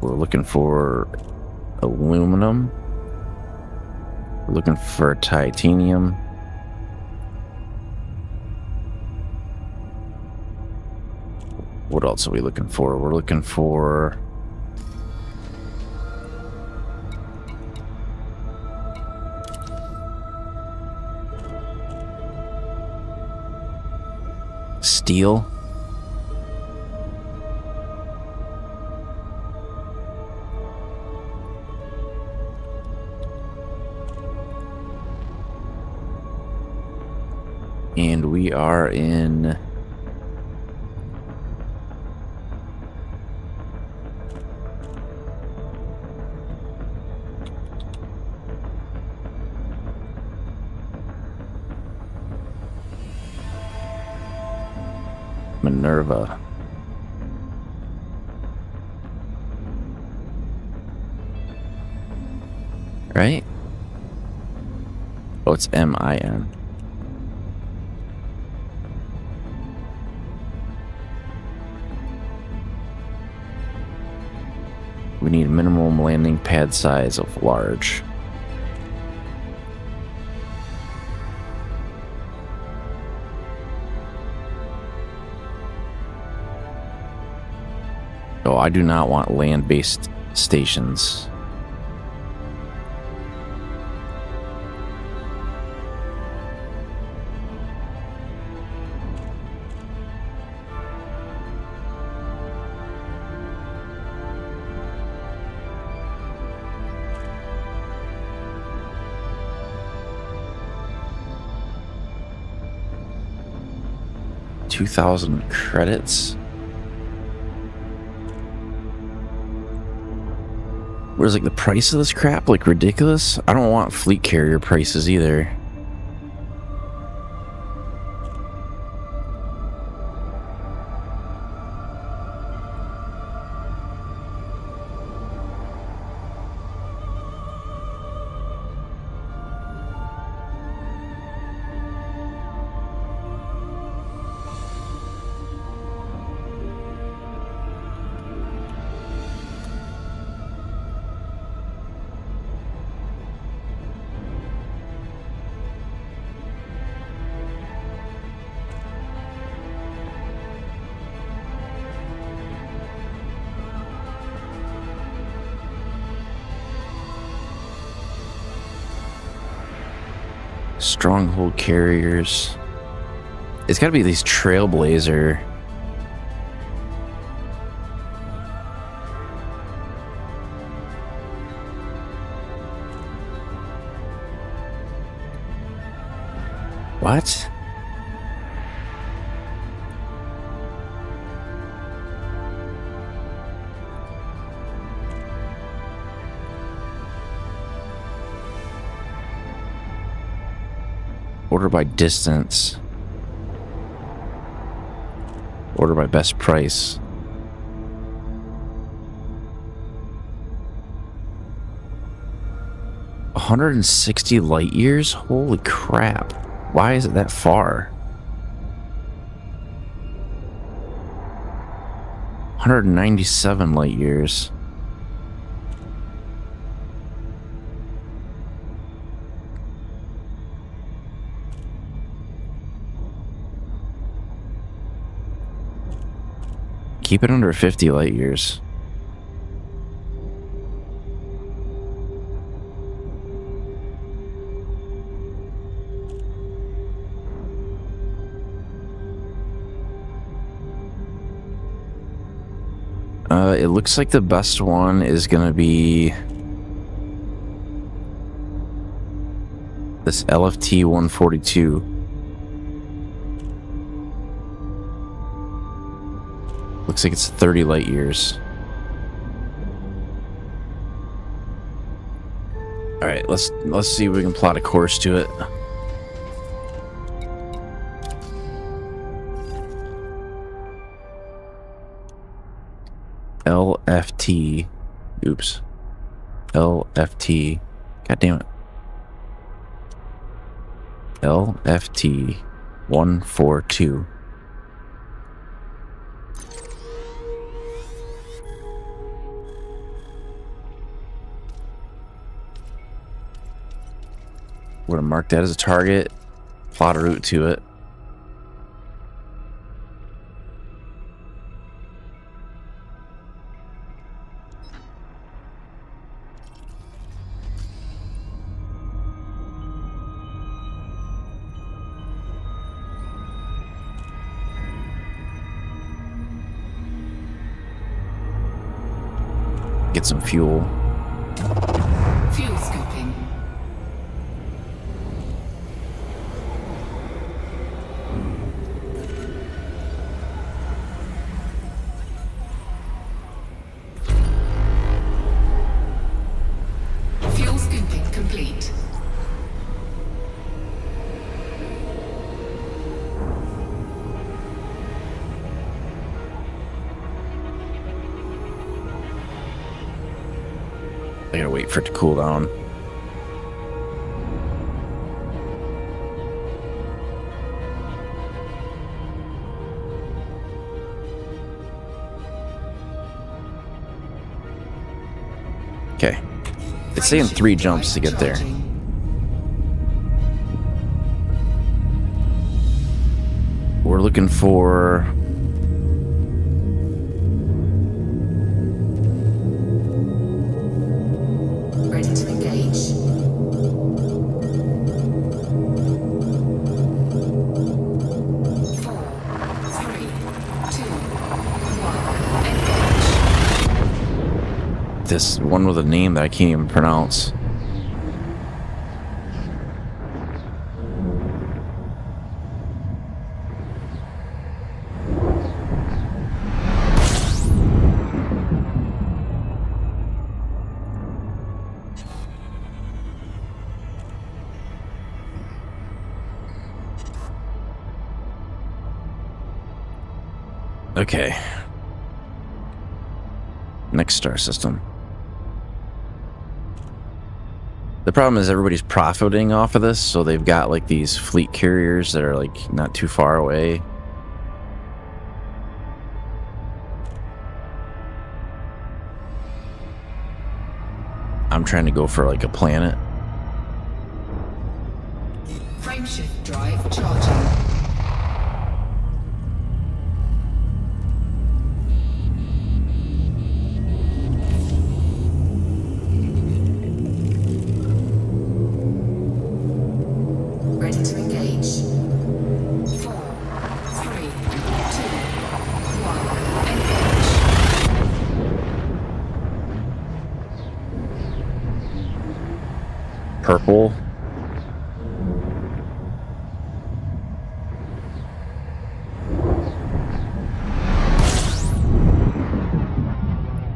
We're looking for aluminum. We're looking for titanium. What else are we looking for? We're looking for steel. And we are in Minerva. Right? Oh, it's M-I-N. We need minimum landing pad size of large. Oh, I do not want land-based stations. $2,000 credits. Where's like the price of this crap like ridiculous? I don't want fleet carrier prices either. Stronghold carriers. It's got to be these Trailblazer. What? Order by distance. Order by best price. $160 light years? Holy crap. Why is it that far? 197 light years. Keep it under 50 light years. It looks like the best one is gonna be this LFT 142. Looks like it's 30 light years. All right, let's see if we can plot a course to it. LFT. Oops. LFT. God damn it. LFT 142. We're gonna mark that as a target. Plot a route to it. Get some fuel. Fuel scooping. Fuel scooping complete. I gotta wait for it to cool down. Okay. It's saying 3 jumps to get there. Charging. We're looking for... Ready to engage. 4, 3, 2, 1. Engage. this one with a name that I can't even pronounce. Okay. Next star system. The problem is everybody's profiting off of this, so they've got like these fleet carriers that are like not too far away. I'm trying to go for like a planet. Frameshift drive charging. Ready to engage. 4, 3, 2, 1. Engage. Purple.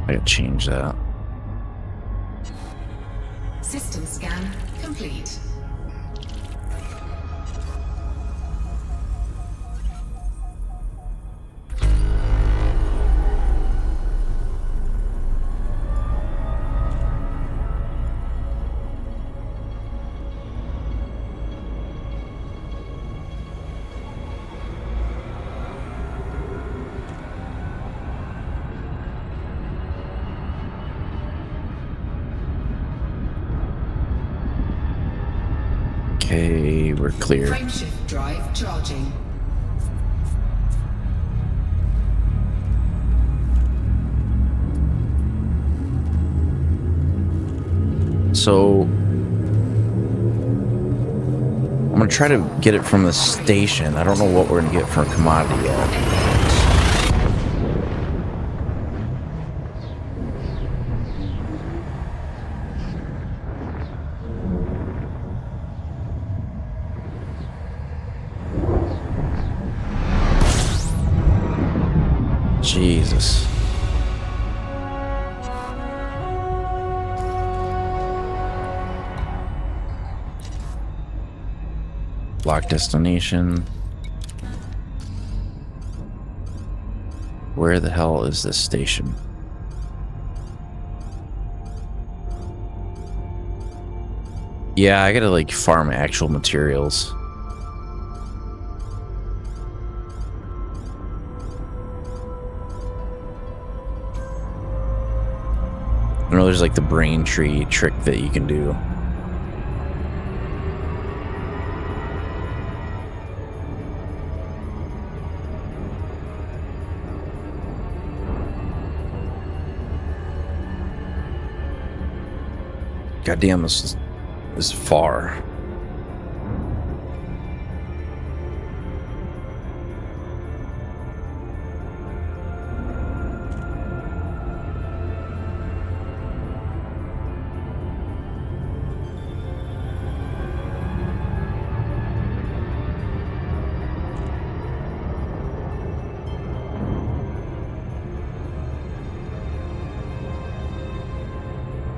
I gotta change that. System scan complete. Okay, we're clear. Frameshift drive charging. So I'm gonna try to get it from the station. I don't know what we're gonna get for a commodity yet. Jesus. Lock destination. Where the hell is this station? Yeah, I gotta like farm actual materials. I know there's like the brain tree trick that you can do. God damn, this is far.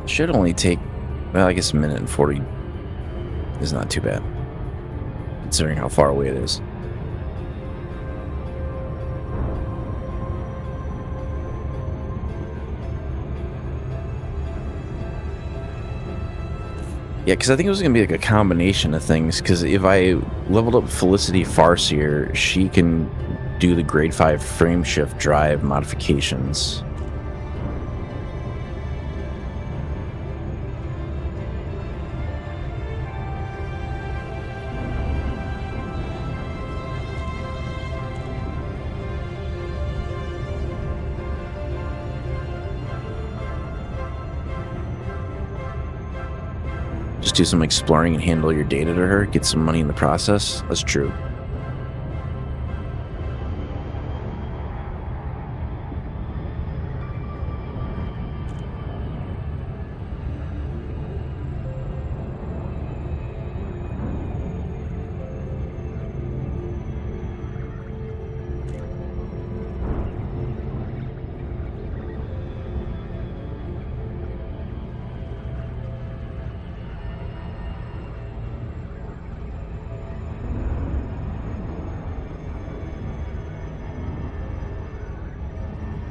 Should only take, well, I guess a minute and 40 is not too bad, considering how far away it is. Yeah, because I think it was going to be like a combination of things, because if I leveled up Felicity Farseer, she can do the grade 5 frame shift drive modifications. Just do some exploring and handle your data to her, get some money in the process. That's true.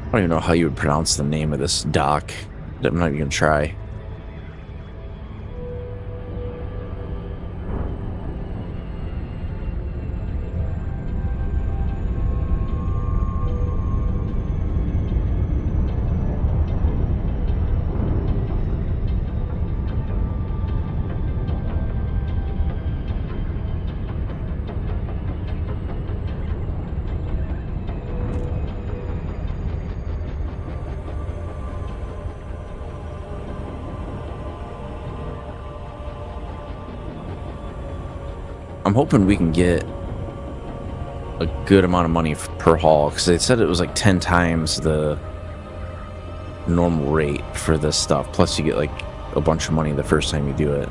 I don't even know how you would pronounce the name of this dock. I'm not even gonna try. I'm hoping we can get a good amount of money per haul, because they said it was like 10 times the normal rate for this stuff. Plus you get like a bunch of money the first time you do it.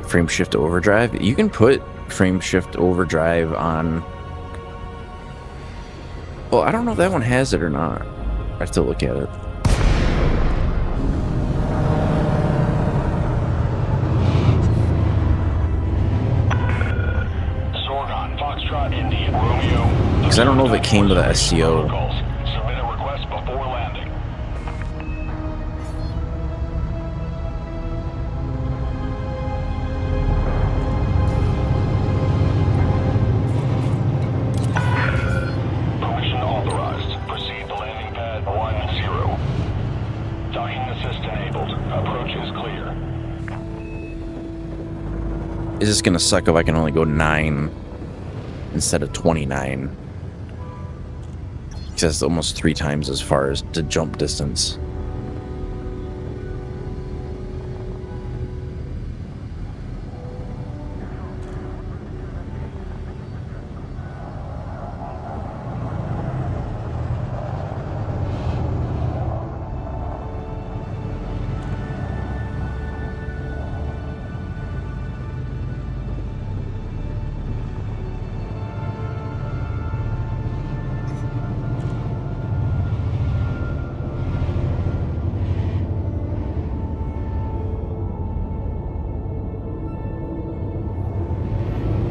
Frame shift overdrive. You can put frame shift overdrive on. Well, I don't know if that one has it or not. I have to look at it. Sorgon, Foxtrot, India, Romeo. Because I don't know if it came with the SCO. Submit a request before landing. Permission authorized. Proceed to landing pad 10. Docking assist enabled. Approach is clear. Is this gonna suck if I can only go 9 instead of 29? Because that's almost 3 times as far as the jump distance.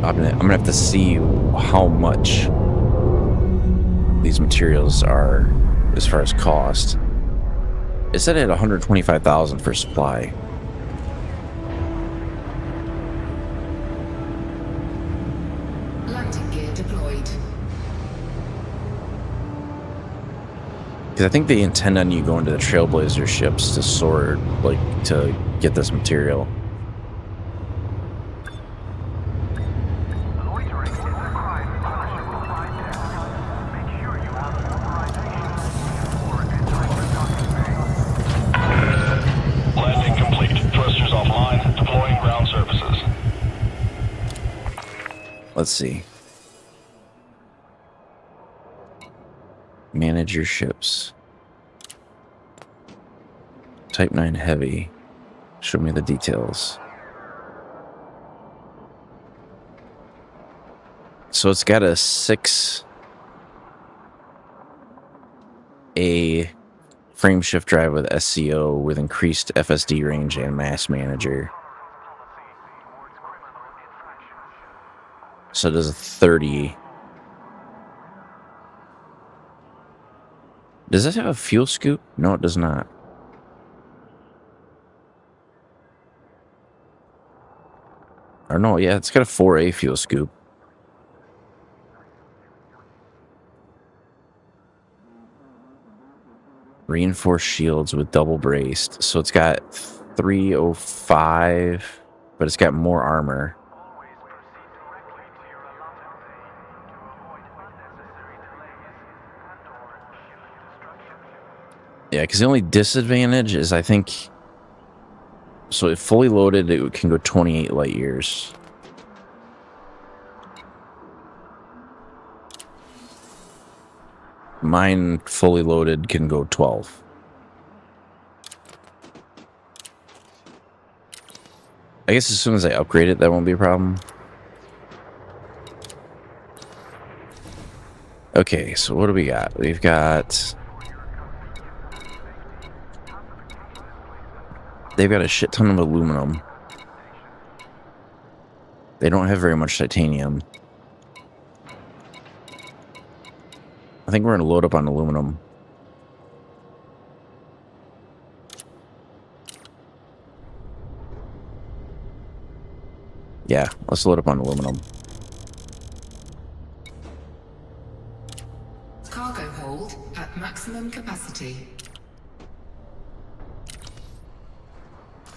I'm gonna have to see how much these materials are as far as cost. It said it had 125,000 for supply. Landing gear deployed. Because I think they intend on you going to the Trailblazer ships to sort, like, to get this material. Let's see. Manage your ships. Type 9 heavy. Show me the details. So it's got a 6A frame shift drive with SCO with increased FSD range and mass manager. So it does a 30. Does this have a fuel scoop? No, it does not. Or no, yeah, it's got a 4A fuel scoop. Reinforced shields with double braced. So it's got 305, but it's got more armor. Yeah, because the only disadvantage is I think... So if fully loaded, it can go 28 light years. Mine fully loaded can go 12. I guess as soon as I upgrade it, that won't be a problem. Okay, so what do we got? We've got... They've got a shit ton of aluminum. They don't have very much titanium. I think we're going to load up on aluminum. Yeah, let's load up on aluminum. Cargo hold at maximum capacity.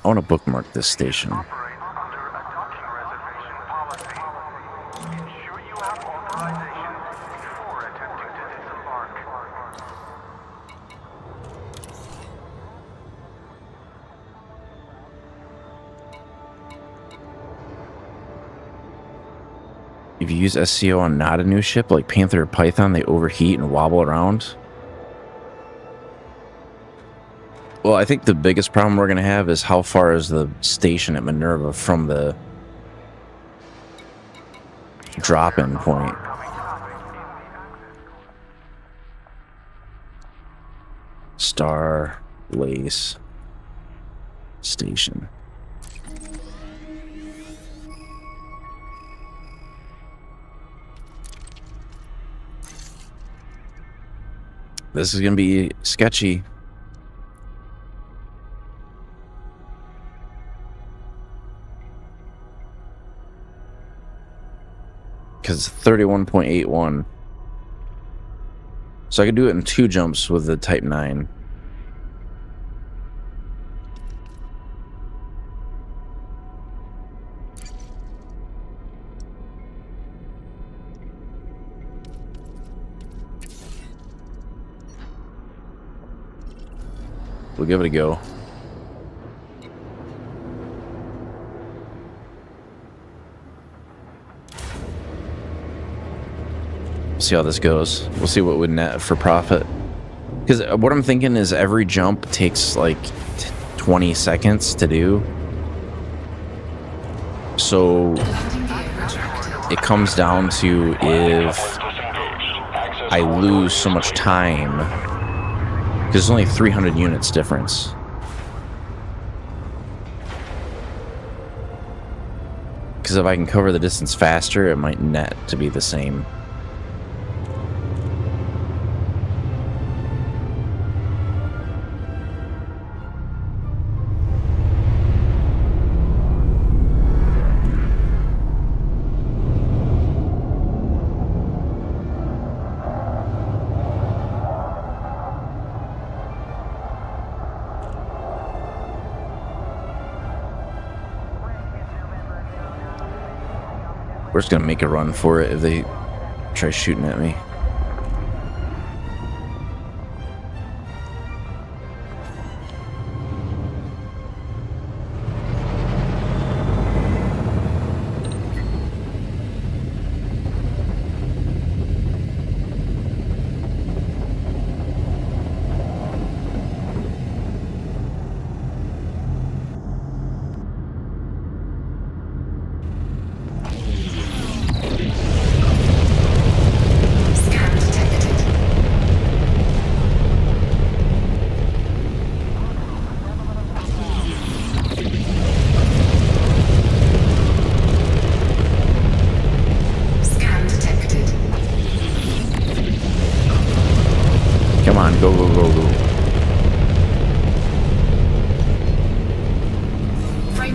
I want to bookmark this station. Operate under a docking reservation policy. Ensure you have authorization before attempting to disembark. If you use SCO on not a new ship like Panther or Python, they overheat and wobble around. Well, I think the biggest problem we're going to have is how far is the station at Minerva from the drop-in point. Star Lace Station. This is going to be sketchy. Because it's 31.81. So I could do it in 2 jumps with the Type 9. We'll give it a go. See how this goes. We'll see what would net for profit. Because what I'm thinking is every jump takes like 20 seconds to do. So it comes down to if I lose so much time, because there's only 300 units difference. Because if I can cover the distance faster, it might net to be the same. We're just gonna make a run for it if they try shooting at me.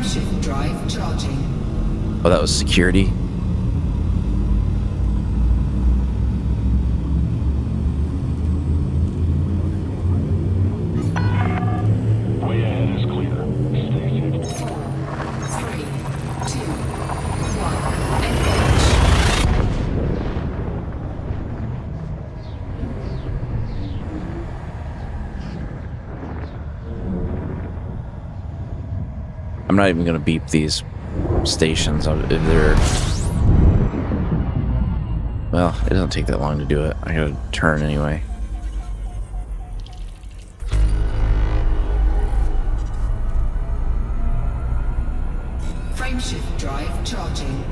Frameshift drive charging. Oh, that was security. Way ahead is clear. Stay safe. 4, 3, 2, 1. Engage. I'm not even gonna beep these stations if they're. Well, it doesn't take that long to do it. I gotta turn anyway. Frameshift drive charging.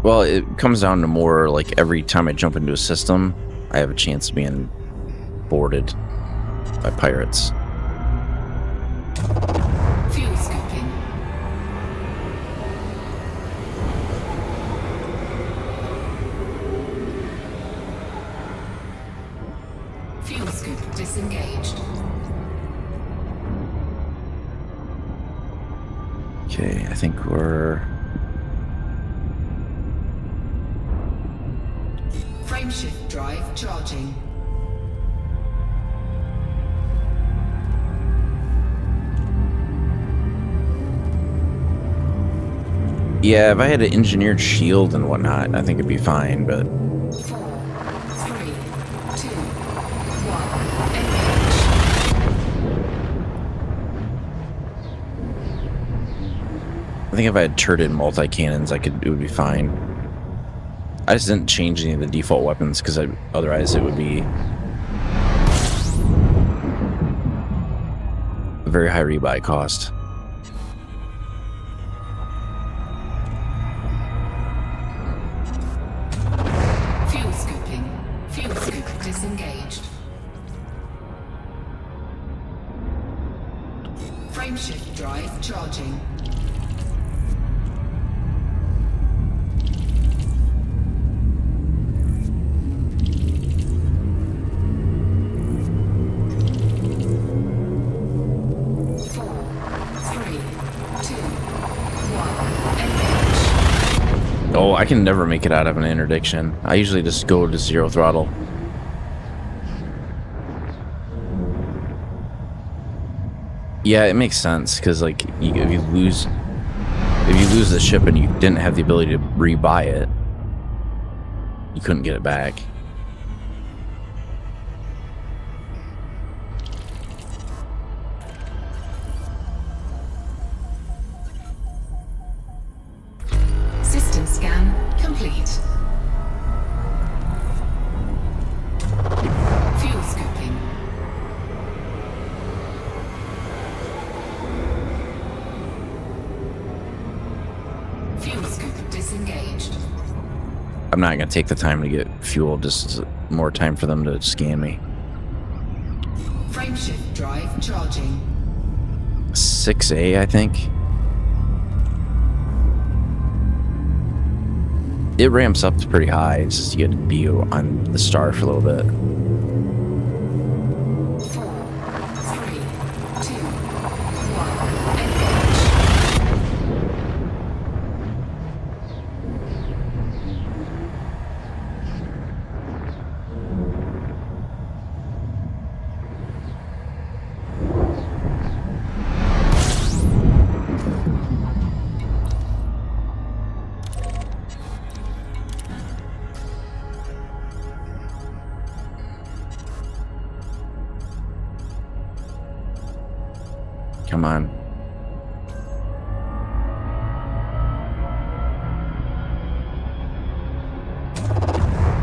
Well, it comes down to more like every time I jump into a system, I have a chance of being boarded by pirates. Fuel scooping. Fuel scoop disengaged. Okay, I think we're. Frameshift drive charging. Yeah, if I had an engineered shield and whatnot, I think it'd be fine, but 4, 3, 2, 1. Engage. I think if I had turreted multi-cannons, it would be fine. I just didn't change any of the default weapons because otherwise it would be a very high rebuy cost. Fuel scooping. Fuel scoop disengaged. Frameshift drive charging. Oh, I can never make it out of an interdiction. I usually just go to 0 throttle. Yeah, it makes sense because like if you lose the ship and you didn't have the ability to rebuy it, you couldn't get it back. System scan complete. Fuel scooping. Fuel scoop disengaged. I'm not gonna take the time to get fuel, just more time for them to scan me. Frameshift drive charging. 6A, I think. It ramps up to pretty high. It's just you get to be on the star for a little bit. 4, 3, 2, 1. Come on.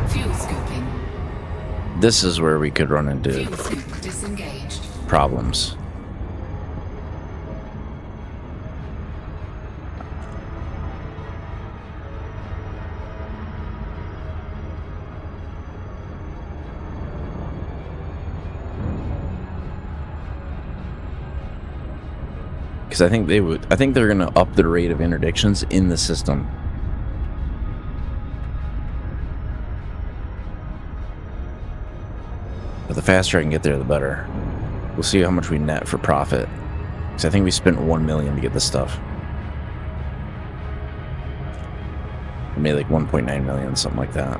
Fuel scooping. This is where we could run into Fuel scoop disengaged. problems. Because I think they're going to up the rate of interdictions in the system. But the faster I can get there, the better. We'll see how much we net for profit. Because I think we spent 1 million to get this stuff. We made like 1.9 million, something like that.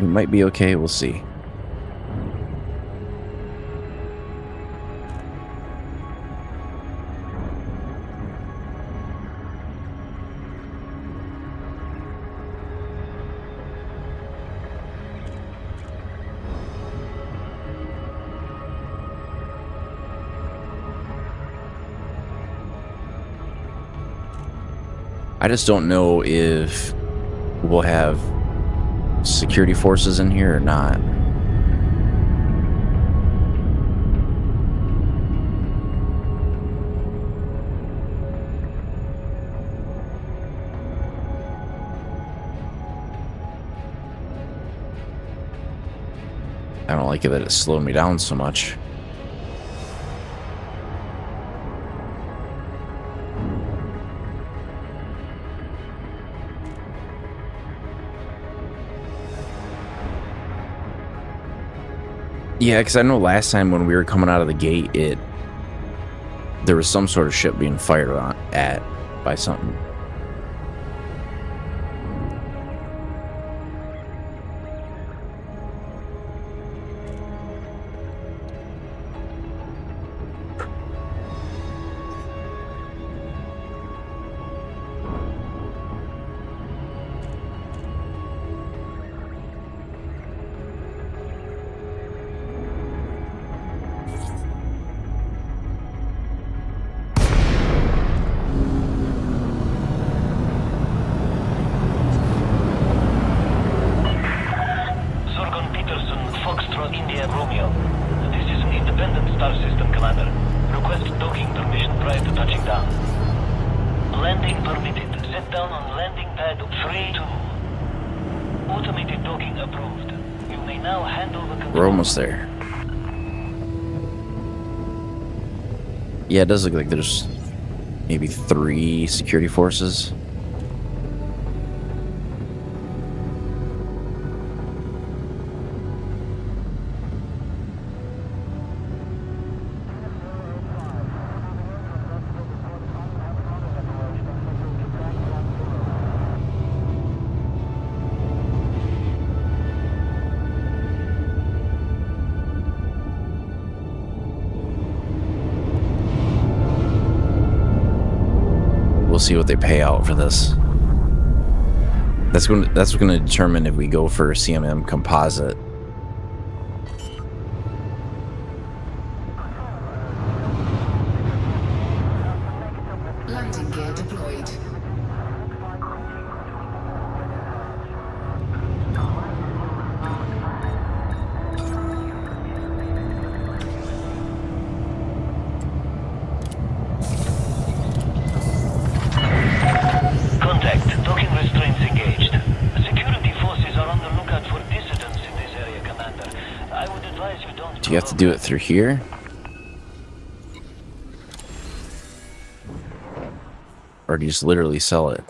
We might be okay, we'll see. I just don't know if we'll have security forces in here or not. I don't like it that it slowed me down so much. Yeah, because I know last time when we were coming out of the gate, there was some sort of ship being fired at by something. We're almost there. Yeah, it does look like there's maybe 3 security forces. We'll see what they pay out for this. That's going to determine if we go for CMM composite. Landing gear deployed. Do you have to do it through here? Or do you just literally sell it?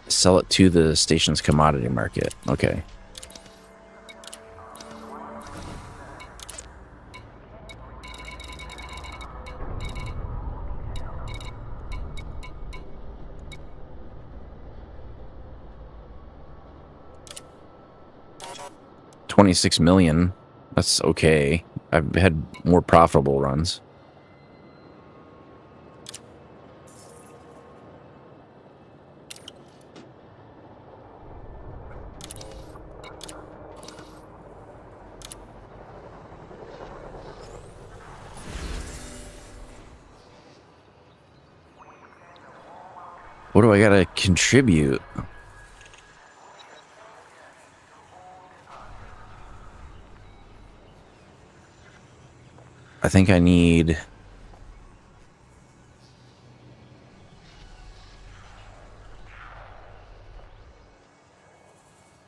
Sell it to the station's commodity market. Okay. $26 million. That's okay. I've had more profitable runs. What do I gotta contribute? I think I need...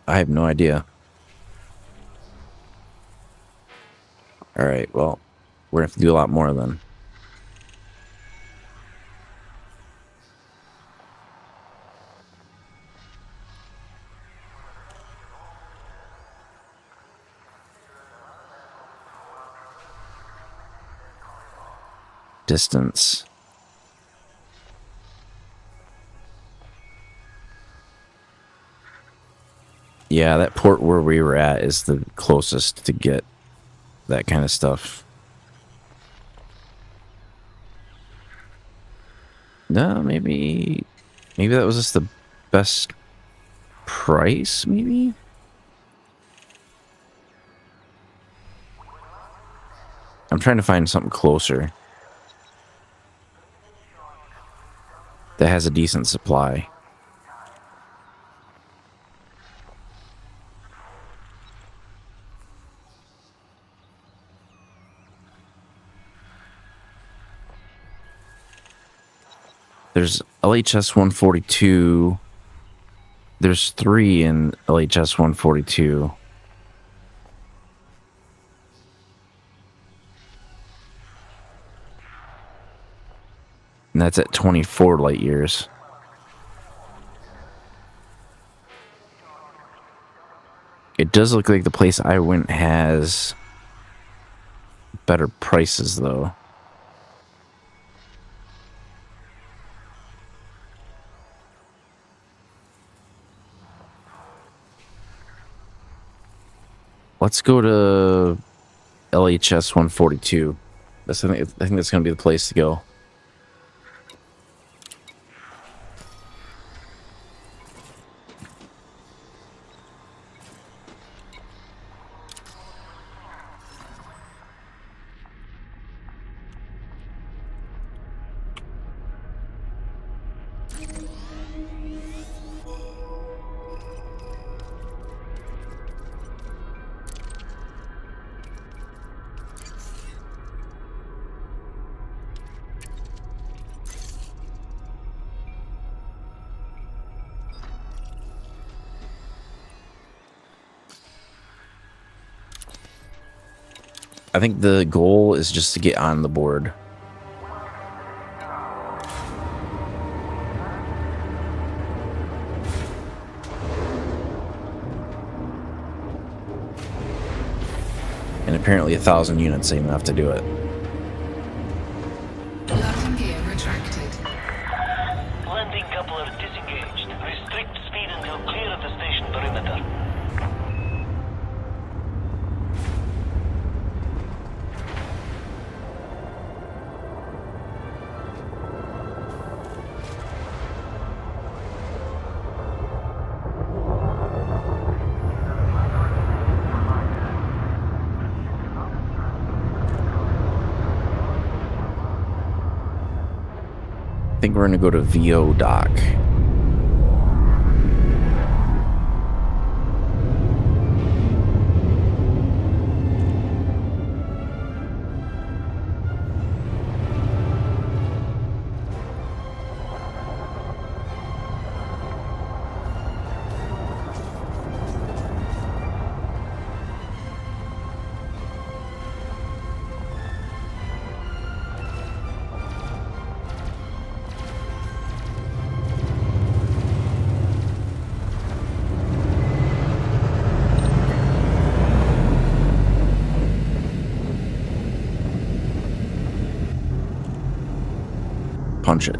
I have no idea. Alright, well, we're gonna have to do a lot more then. Distance. Yeah, that port where we were at is the closest to get that kind of stuff. No, maybe that was just the best price, maybe? I'm trying to find something closer that has a decent supply. There's LHS 142. There's 3 in LHS 142. And that's at 24 light years. It does look like the place I went has better prices, though. Let's go to LHS 142. I think that's going to be the place to go. I think the goal is just to get on the board. And apparently 1,000 units ain't enough to do it. Landing gear retracted. Landing coupler disengaged. Restrict speed until clear of the station perimeter. I think we're going to go to VO dock. Punch it.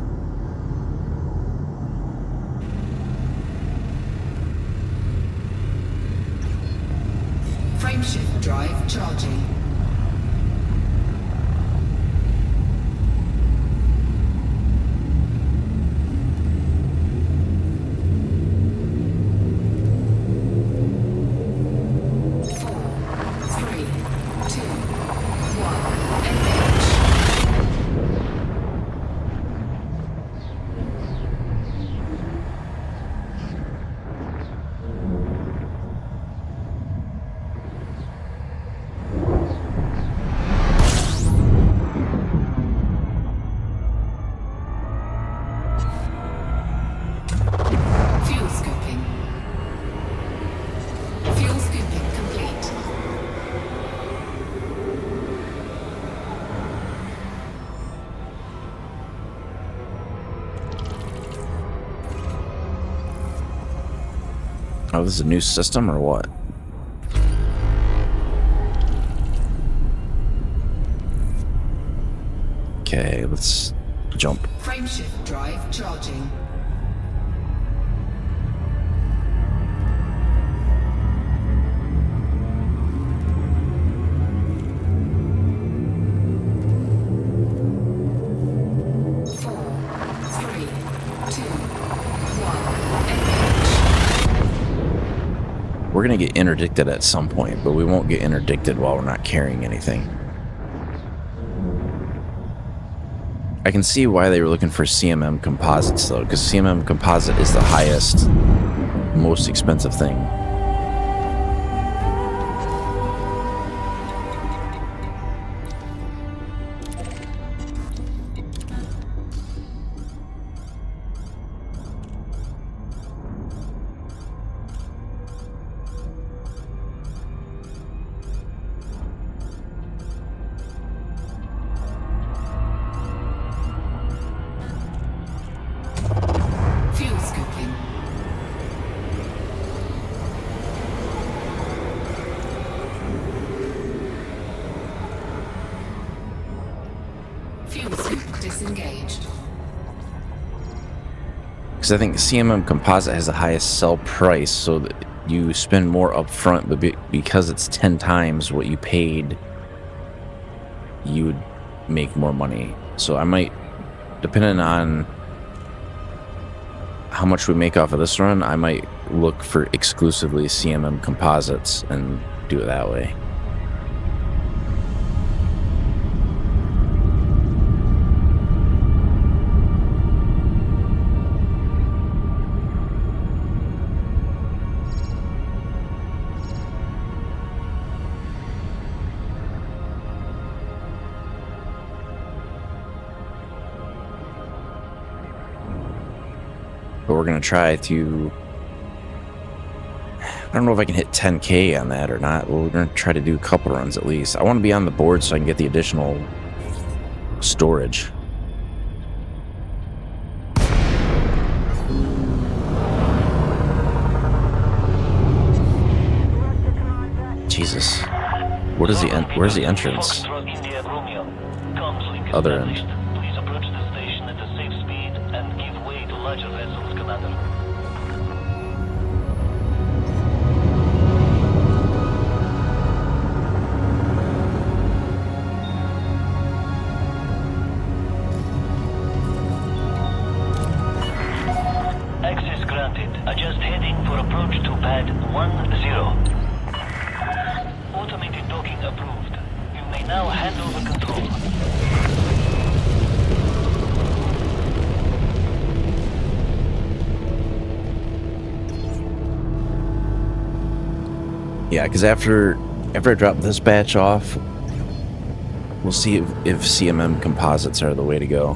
Frameshift drive charging. Oh, this is a new system or what? Okay, let's jump. Frameshift drive charging. We're gonna get interdicted at some point, but we won't get interdicted while we're not carrying anything. I can see why they were looking for CMM composites though, because CMM composite is the highest, most expensive thing. Fuel scooping. Fuel scoop disengaged. Because I think CMM composite has the highest sell price, so that you spend more upfront, but because it's 10 times what you paid, you would make more money. So I might, depending on how much we make off of this run, I might look for exclusively CMM composites and do it that way. But we're going to try to... I don't know if I can hit 10K on that or not. Well, we're going to try to do a couple runs at least. I want to be on the board so I can get the additional storage. Jesus. Where's the entrance? Other end. Please approach the station at a safe speed and give way to larger vessels, Commander. Access granted. Adjust heading for approach to pad 10. Automated docking approved. You may now hand over control. Yeah, because after I drop this batch off, we'll see if CMM composites are the way to go.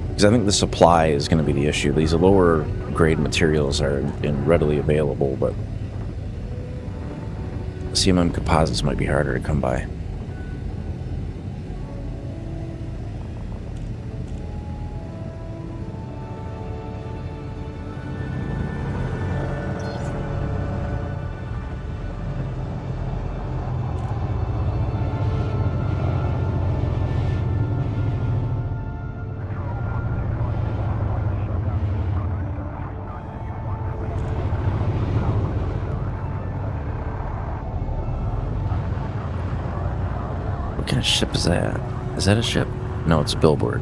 Because I think the supply is going to be the issue. These lower grade materials are readily available, but CMM composites might be harder to come by. What kind of ship is that? Is that a ship? No, it's a billboard.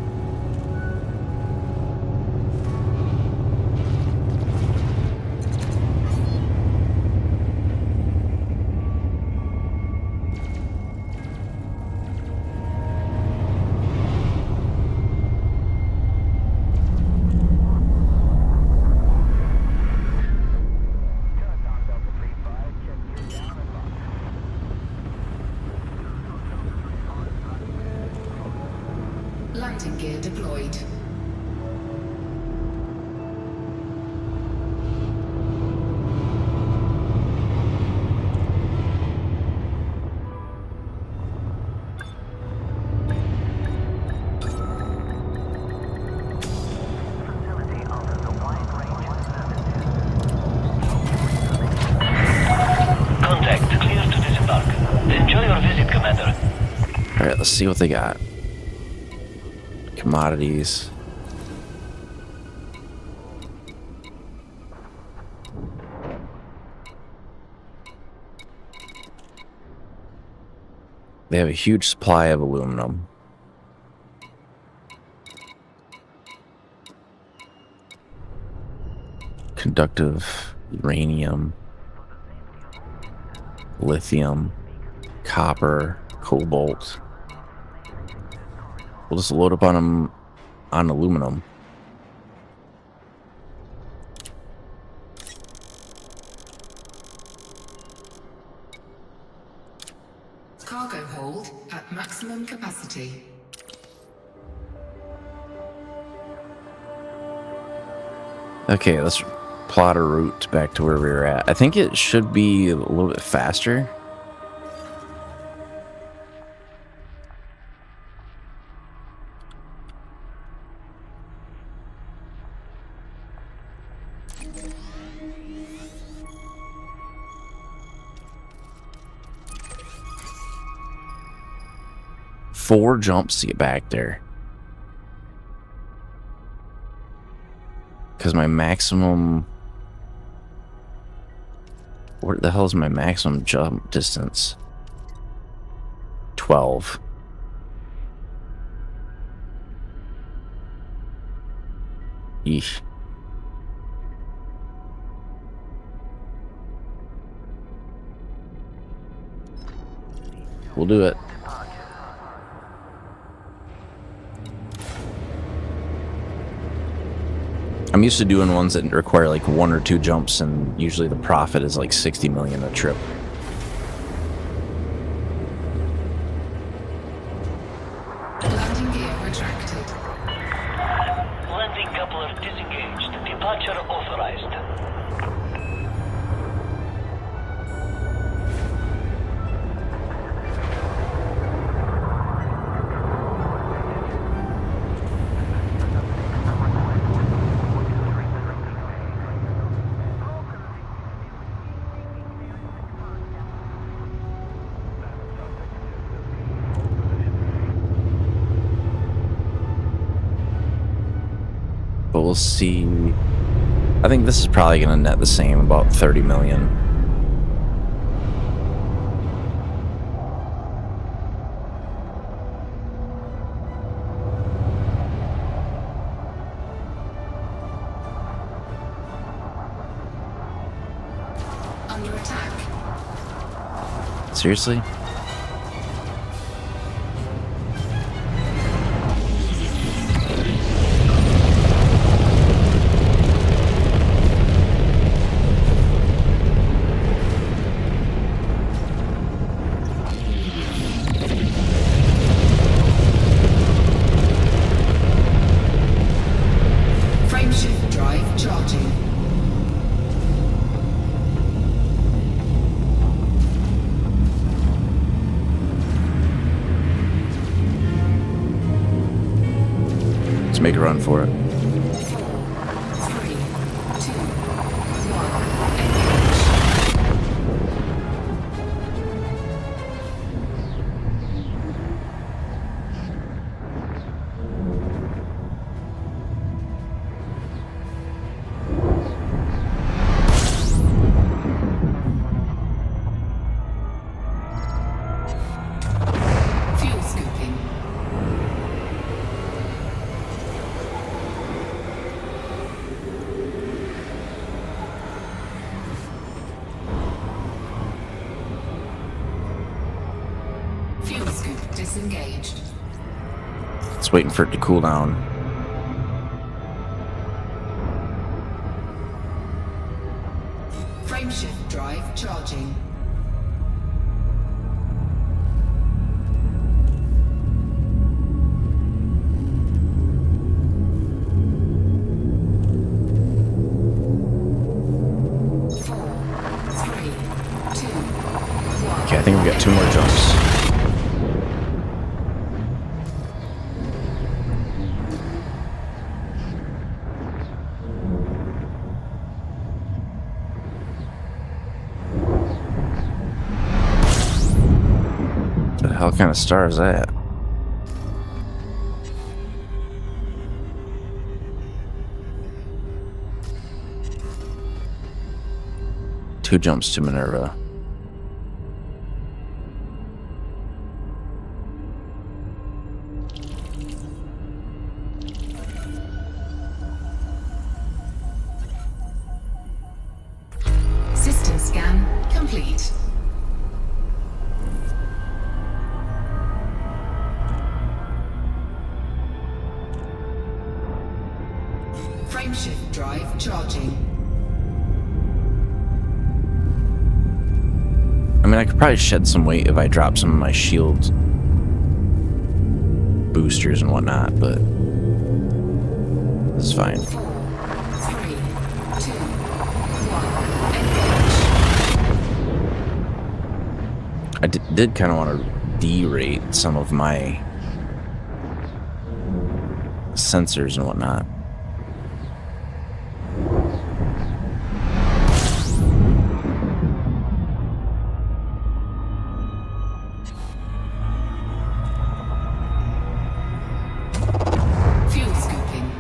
Landing gear let's see what they got. Commodities. They have a huge supply of aluminum. Conductive uranium, lithium, copper, cobalt. We'll just load up on them on aluminum. Cargo hold at maximum capacity. Okay, let's plot a route back to where we were at. I think it should be a little bit faster. Four jumps to get back there. Because my maximum... What the hell is my maximum jump distance? 12. Eesh. We'll do it. I'm used to doing ones that require like 1 or 2 jumps, and usually the profit is like 60 million a trip. Landing gear retracted. Landing coupler disengaged. Departure authorized. But we'll see. I think this is probably going to net the same, about 30 million. Under attack. Seriously? Frameshift drive charging. Let's make a run for it. 4, 3, 2, 1. Engage. Fuel scooping. Fuel scoop disengaged. It's waiting for it to cool down. Frameshift drive charging. Four, three, two, one. Okay, I think we got 2 more jumps. What the hell kind of star is that? 2 jumps to Minerva. System scan complete. Frameshift drive charging. I mean, I could probably shed some weight if I drop some of my shield boosters and whatnot, but this is fine. 4, 3, 2, 1, engage. I did kind of want to derate some of my sensors and whatnot. Fuel scooping.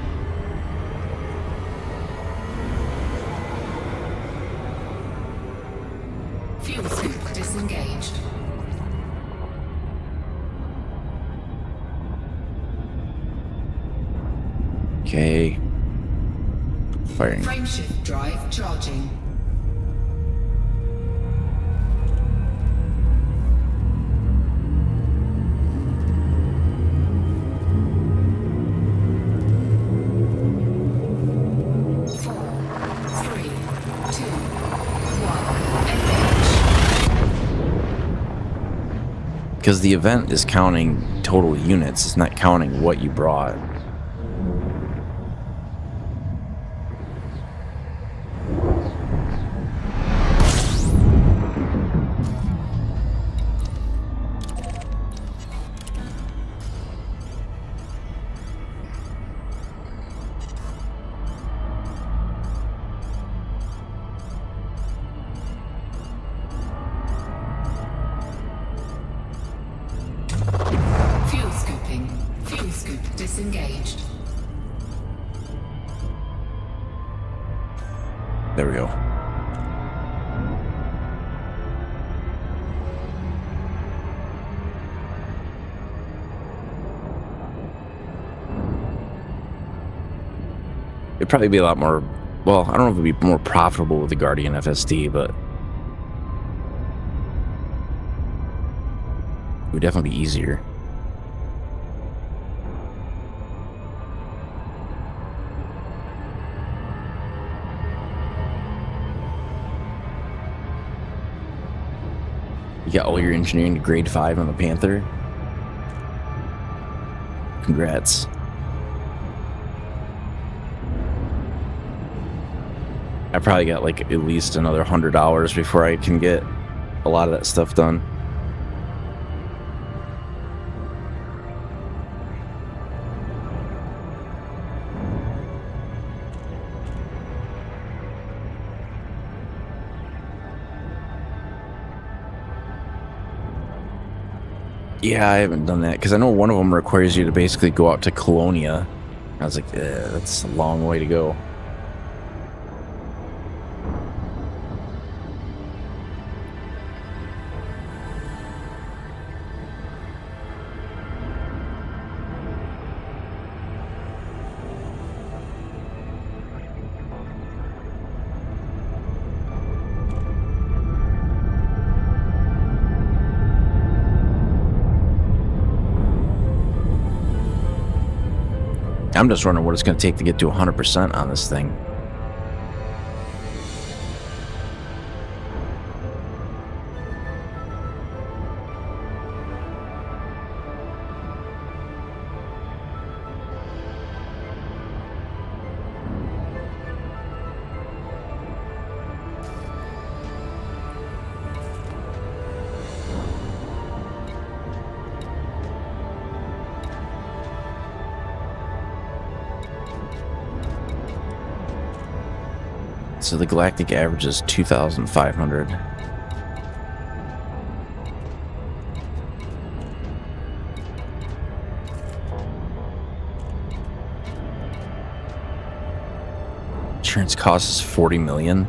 Fuel scoop disengaged. Okay. Firing. Frameshift drive charging. Because the event is counting total units, it's not counting what you brought. Fuel scooping. Fuel scoop disengaged. There we go. It'd probably be a lot more, well, I don't know if it'd be more profitable with the Guardian FSD, but it would definitely be easier. You got all your engineering to grade 5 on the Panther. Congrats. I probably got like at least another $100 before I can get a lot of that stuff done. Yeah, I haven't done that because I know one of them requires you to basically go out to Colonia. I was like, that's a long way to go. I'm just wondering what it's going to take to get to 100% on this thing. So the galactic average is 2,500. Insurance cost is 40 million.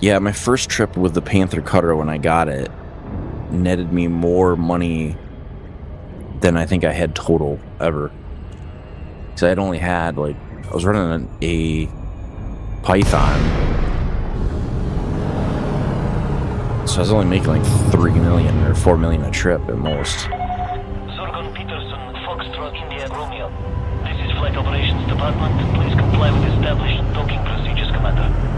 Yeah, my first trip with the Panther Cutter when I got it netted me more money than I think I had total ever. Because I had only had, like, I was running a Python. So I was only making like 3 million or 4 million a trip at most. Zurgon Peterson, Foxtrot India Romeo. This is Flight Operations Department. Please comply with established docking procedures, Commander.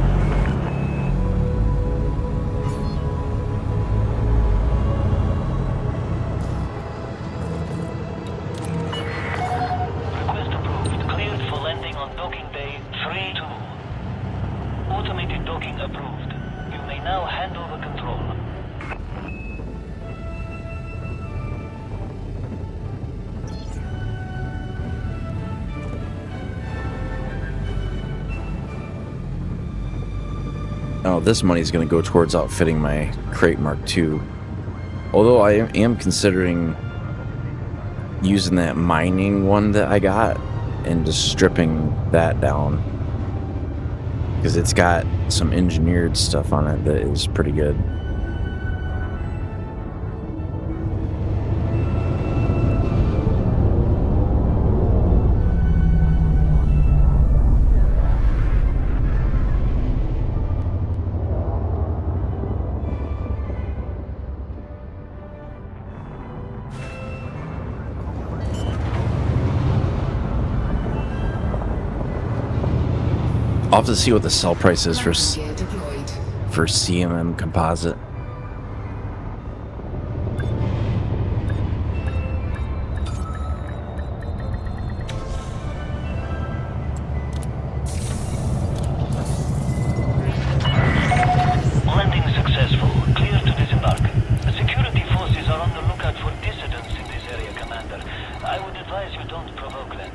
Request approved. Cleared for landing on docking bay 3-2. Automated docking approved. You may now hand over control. Oh, this money's going to go towards outfitting my Crate Mark II. Although I am considering using that mining one that I got and just stripping that down. Because it's got some engineered stuff on it that is pretty good. I'll have to see what the sell price is for Gear deployed. CMM Composite. Landing successful. Clear to disembark. The security forces are on the lookout for dissidents in this area, Commander. I would advise you don't provoke them.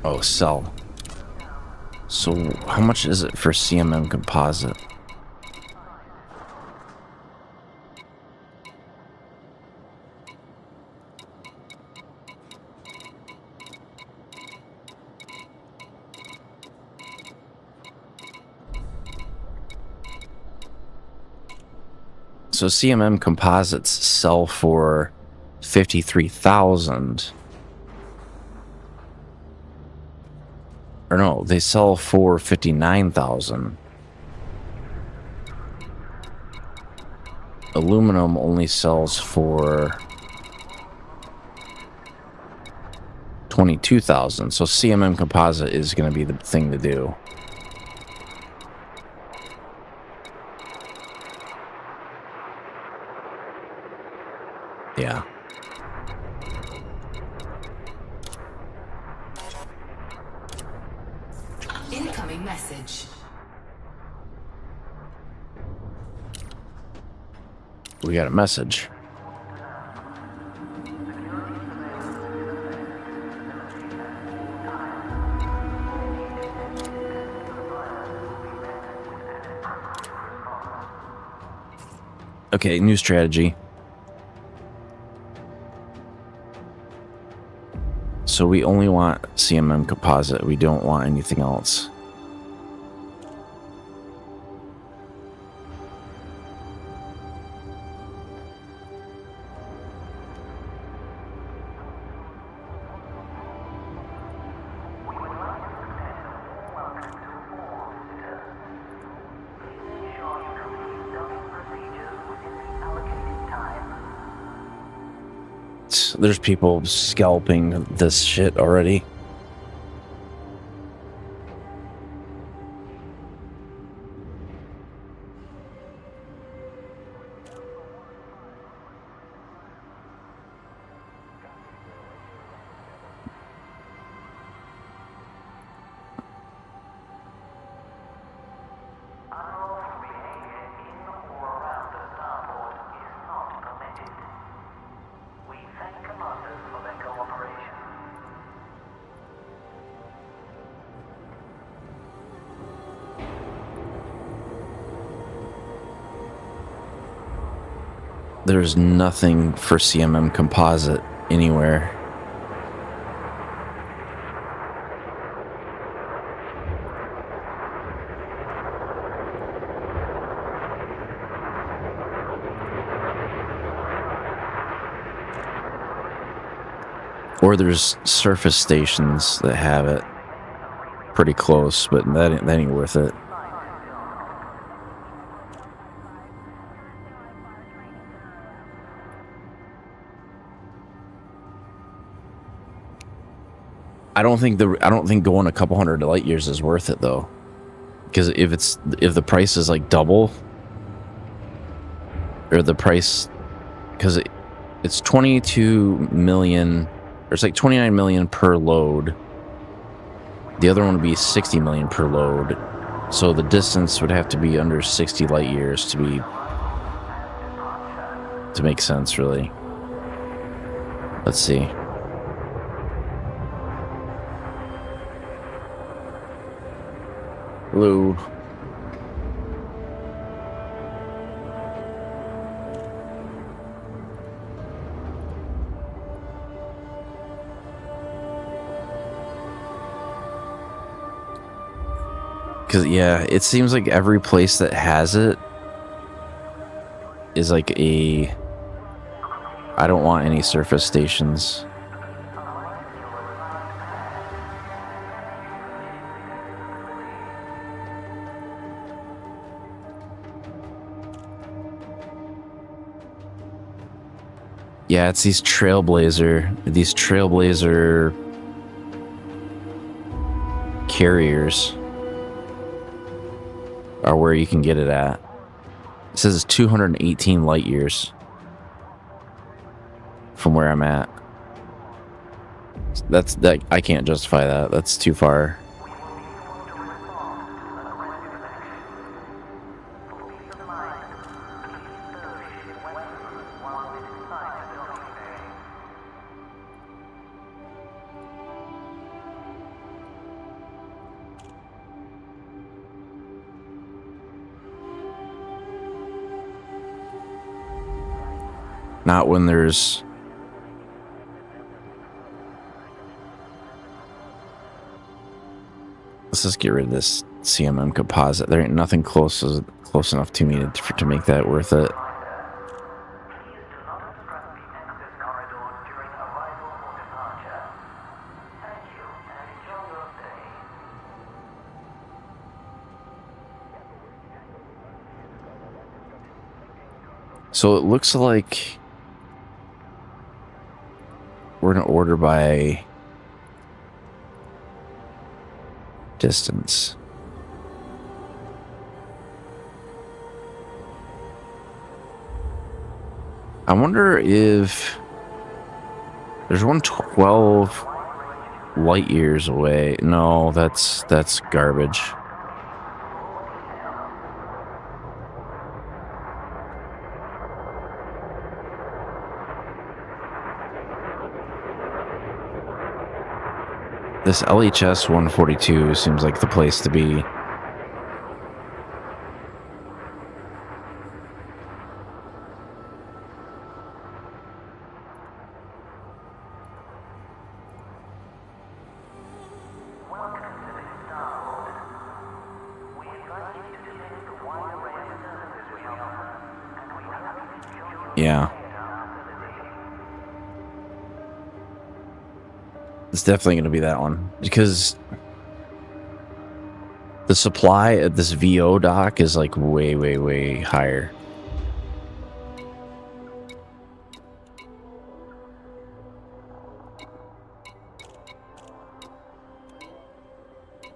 Oh, sell. So how much is it for CMM Composite? So CMM Composites sell for 53,000. Or no, they sell for 59,000. Aluminum only sells for 22,000. So CMM Composite is going to be the thing to do. Yeah. Incoming message. We got a message. Okay, new strategy. So we only want CMM Composite. We don't want anything else. There's people scalping this shit already. There's nothing for CMM Composite anywhere. Or there's surface stations that have it pretty close, but that ain't worth it. I don't think going a couple hundred light years is worth it though, because if the price is like double, or the price, because it's 22 million, or it's like 29 million per load. The other one would be 60 million per load, so the distance would have to be under 60 light years to make sense, really. Let's see. Hello. Because, yeah, it seems like every place that has it is like I don't want any surface stations. Yeah, it's these Trailblazer carriers are where you can get it at. It says it's 218 light years from where I'm at. That I can't justify that. That's too far. Not when there's... Let's just get rid of this CMM composite. There ain't nothing close enough to me to make that worth it. So it looks like we're gonna order by distance. I wonder if there's one 12 light years away. No, that's garbage. This LHS 142 seems like the place to be. Yeah. It's definitely going to be that one, because the supply at this VO dock is like way, way, way higher.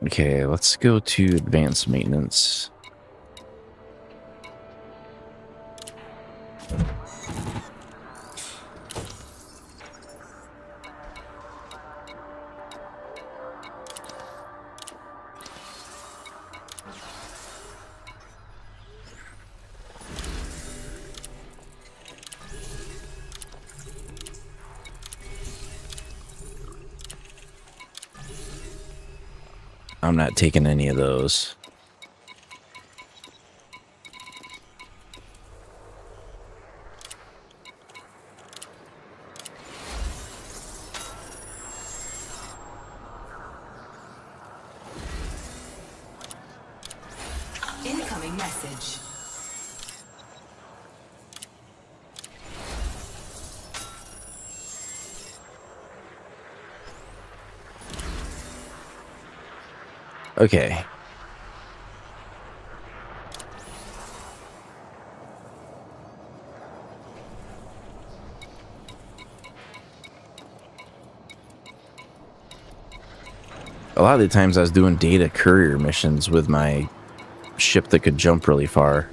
Okay, let's go to advanced maintenance. I'm not taking any of those. Incoming message. Okay. A lot of the times I was doing data courier missions with my ship that could jump really far.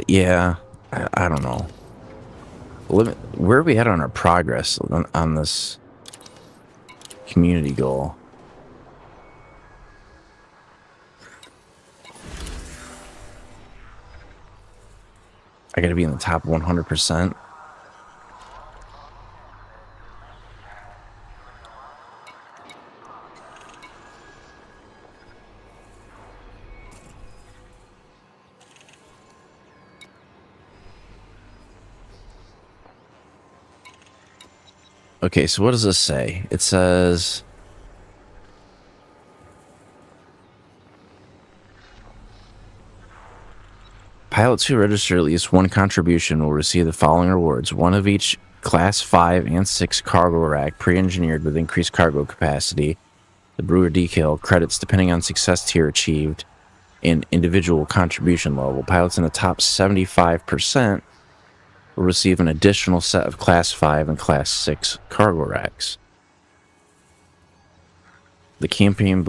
Yeah, I don't know. Where are we at on our progress on this community goal? I gotta be in the top 100%. Okay, so what does this say? It says pilots who register at least one contribution will receive the following rewards: one of each Class 5 and 6 cargo rack, pre-engineered with increased cargo capacity, the Brewer decal, credits depending on success tier achieved, and individual contribution level. Pilots in the top 75% will receive an additional set of Class 5 and Class 6 cargo racks. The campaign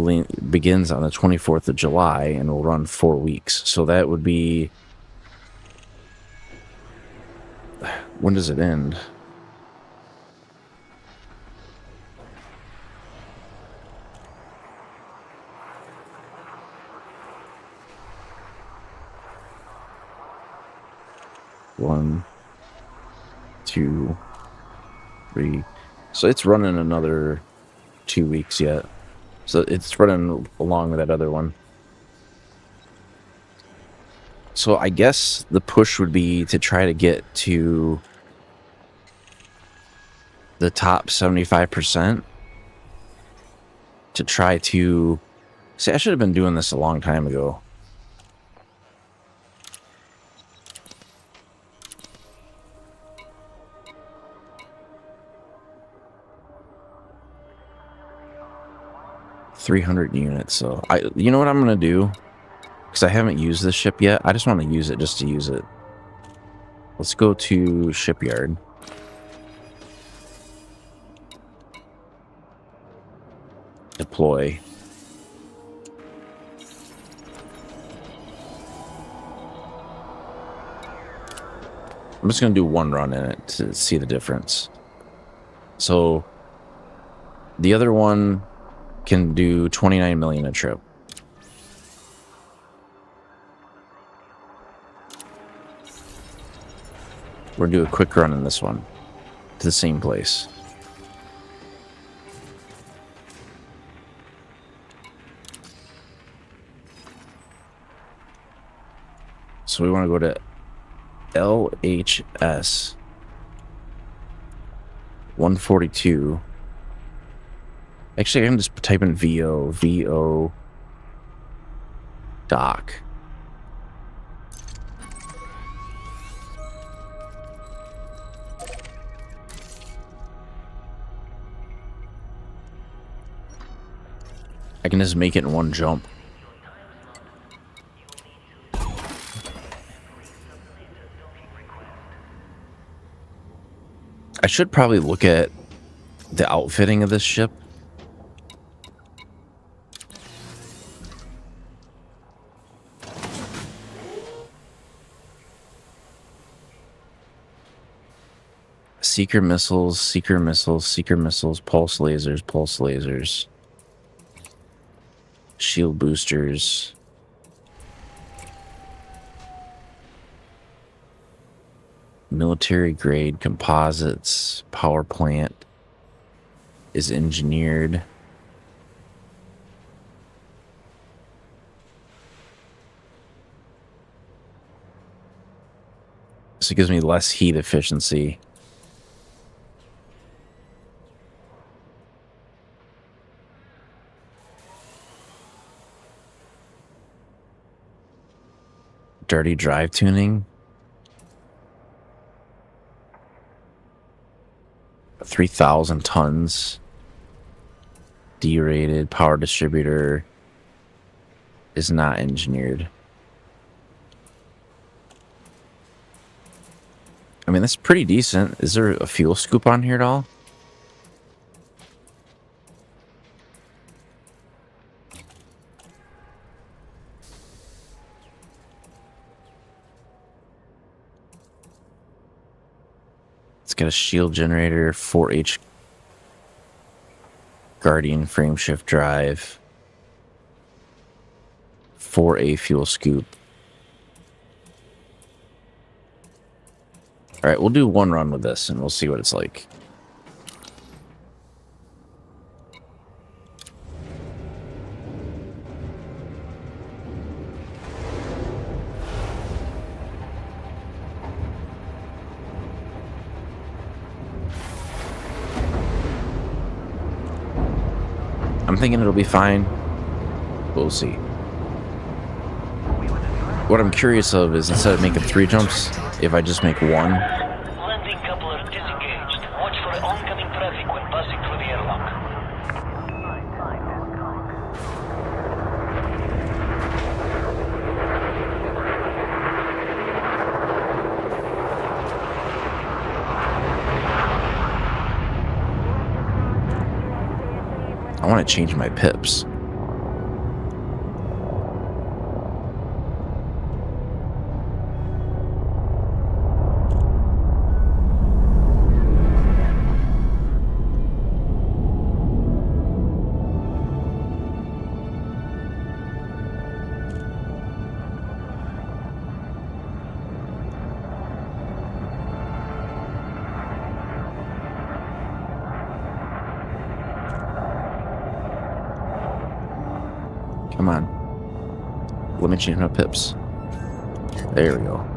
begins on the 24th of July and will run 4 weeks. So that would be... When does it end? One, 2, 3. So it's running another 2 weeks yet. So it's running along with that other one. So I guess the push would be to try to get to the top 75% to try to... See, I should have been doing this a long time ago. $300 units. So you know what I'm gonna do? Because I haven't used this ship yet. I just want to use it just to use it. Let's go to shipyard. Deploy. I'm just gonna do one run in it to see the difference. So the other one can do 29 million a trip. We're gonna do a quick run in this one to the same place. So we want to go to LHS 142. Actually, I can just type in VO dock. I can just make it in one jump. I should probably look at the outfitting of this ship. Seeker missiles, seeker missiles, seeker missiles, pulse lasers, pulse lasers. Shield boosters. Military grade composites. Power plant is engineered. So it gives me less heat efficiency. Dirty drive tuning. 3,000 tons. D-rated power distributor is not engineered. I mean, that's pretty decent. Is there a fuel scoop on here at all? It's got a shield generator, 4H Guardian frame shift drive, 4A fuel scoop. All right, we'll do one run with this and we'll see what it's like. I'm thinking it'll be fine. We'll see. What I'm curious of is instead of making 3 jumps, if I just make 1. Landing coupler disengaged. Watch for oncoming traffic when passing through the airlock. I want to change my pips. Come on. Let me change my pips. There we go.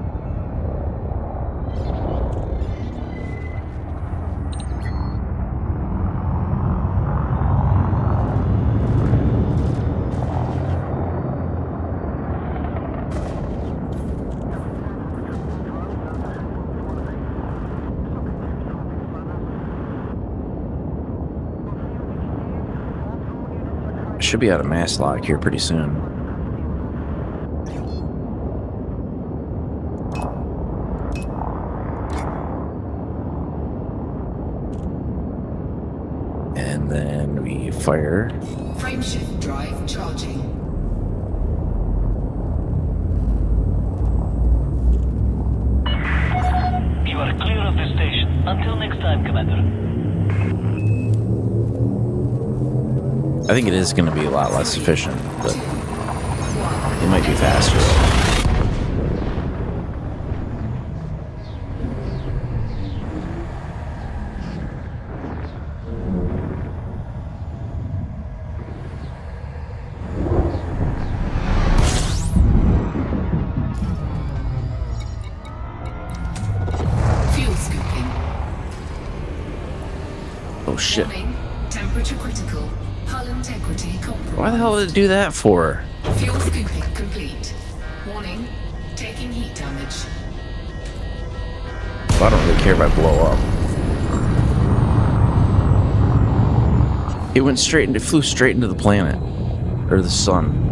Should be out of mass lock here pretty soon. And then we fire. Frameshift drive charging. You are clear of the station. Until next time, Commander. I think it is going to be a lot less efficient, but it might be faster. Fuel scooping. Oh shit. Warning. Temperature critical. Hull integrity compromised. Why the hell did it do that for? Fuel scooping complete. Warning. Taking heat damage. Well, I don't really care if I blow up. It went straight into, flew straight into the planet. Or the sun.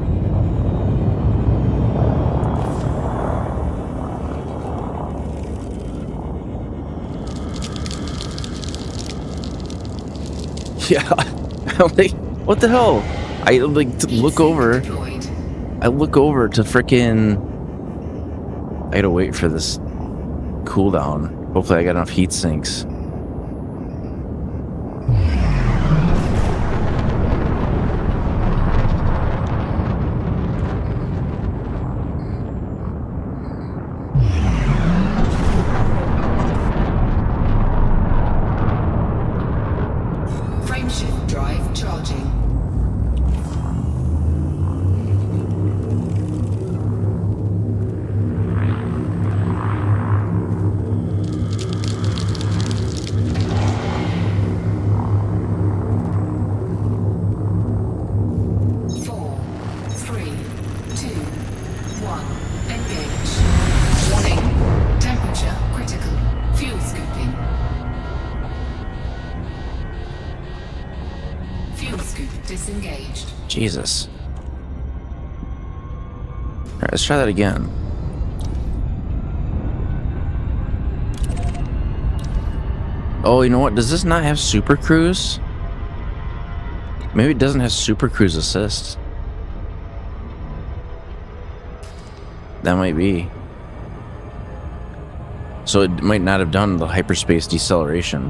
Yeah. I'm like, what the hell? I like to look over. Deployed. I look over to frickin'. I gotta wait for this cooldown. Hopefully I got enough heat sinks. Frameshift drive charging. engaged. Jesus. Alright, let's try that again. Oh, you know what? Does this not have Super Cruise? Maybe it doesn't have Super Cruise Assist. That might be. So it might not have done the hyperspace deceleration.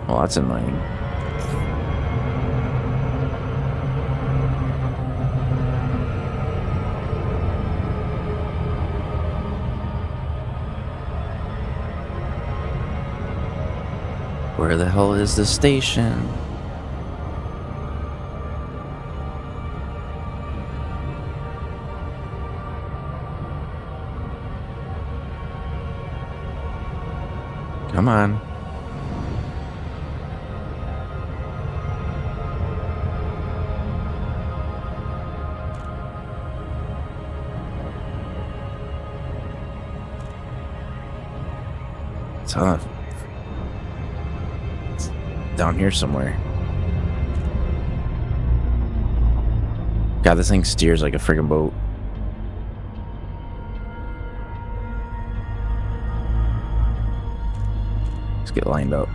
Well, that's annoying. Where the hell is the station? Come on. It's on. It's down here somewhere. God, this thing steers like a friggin' boat. Let's get lined up.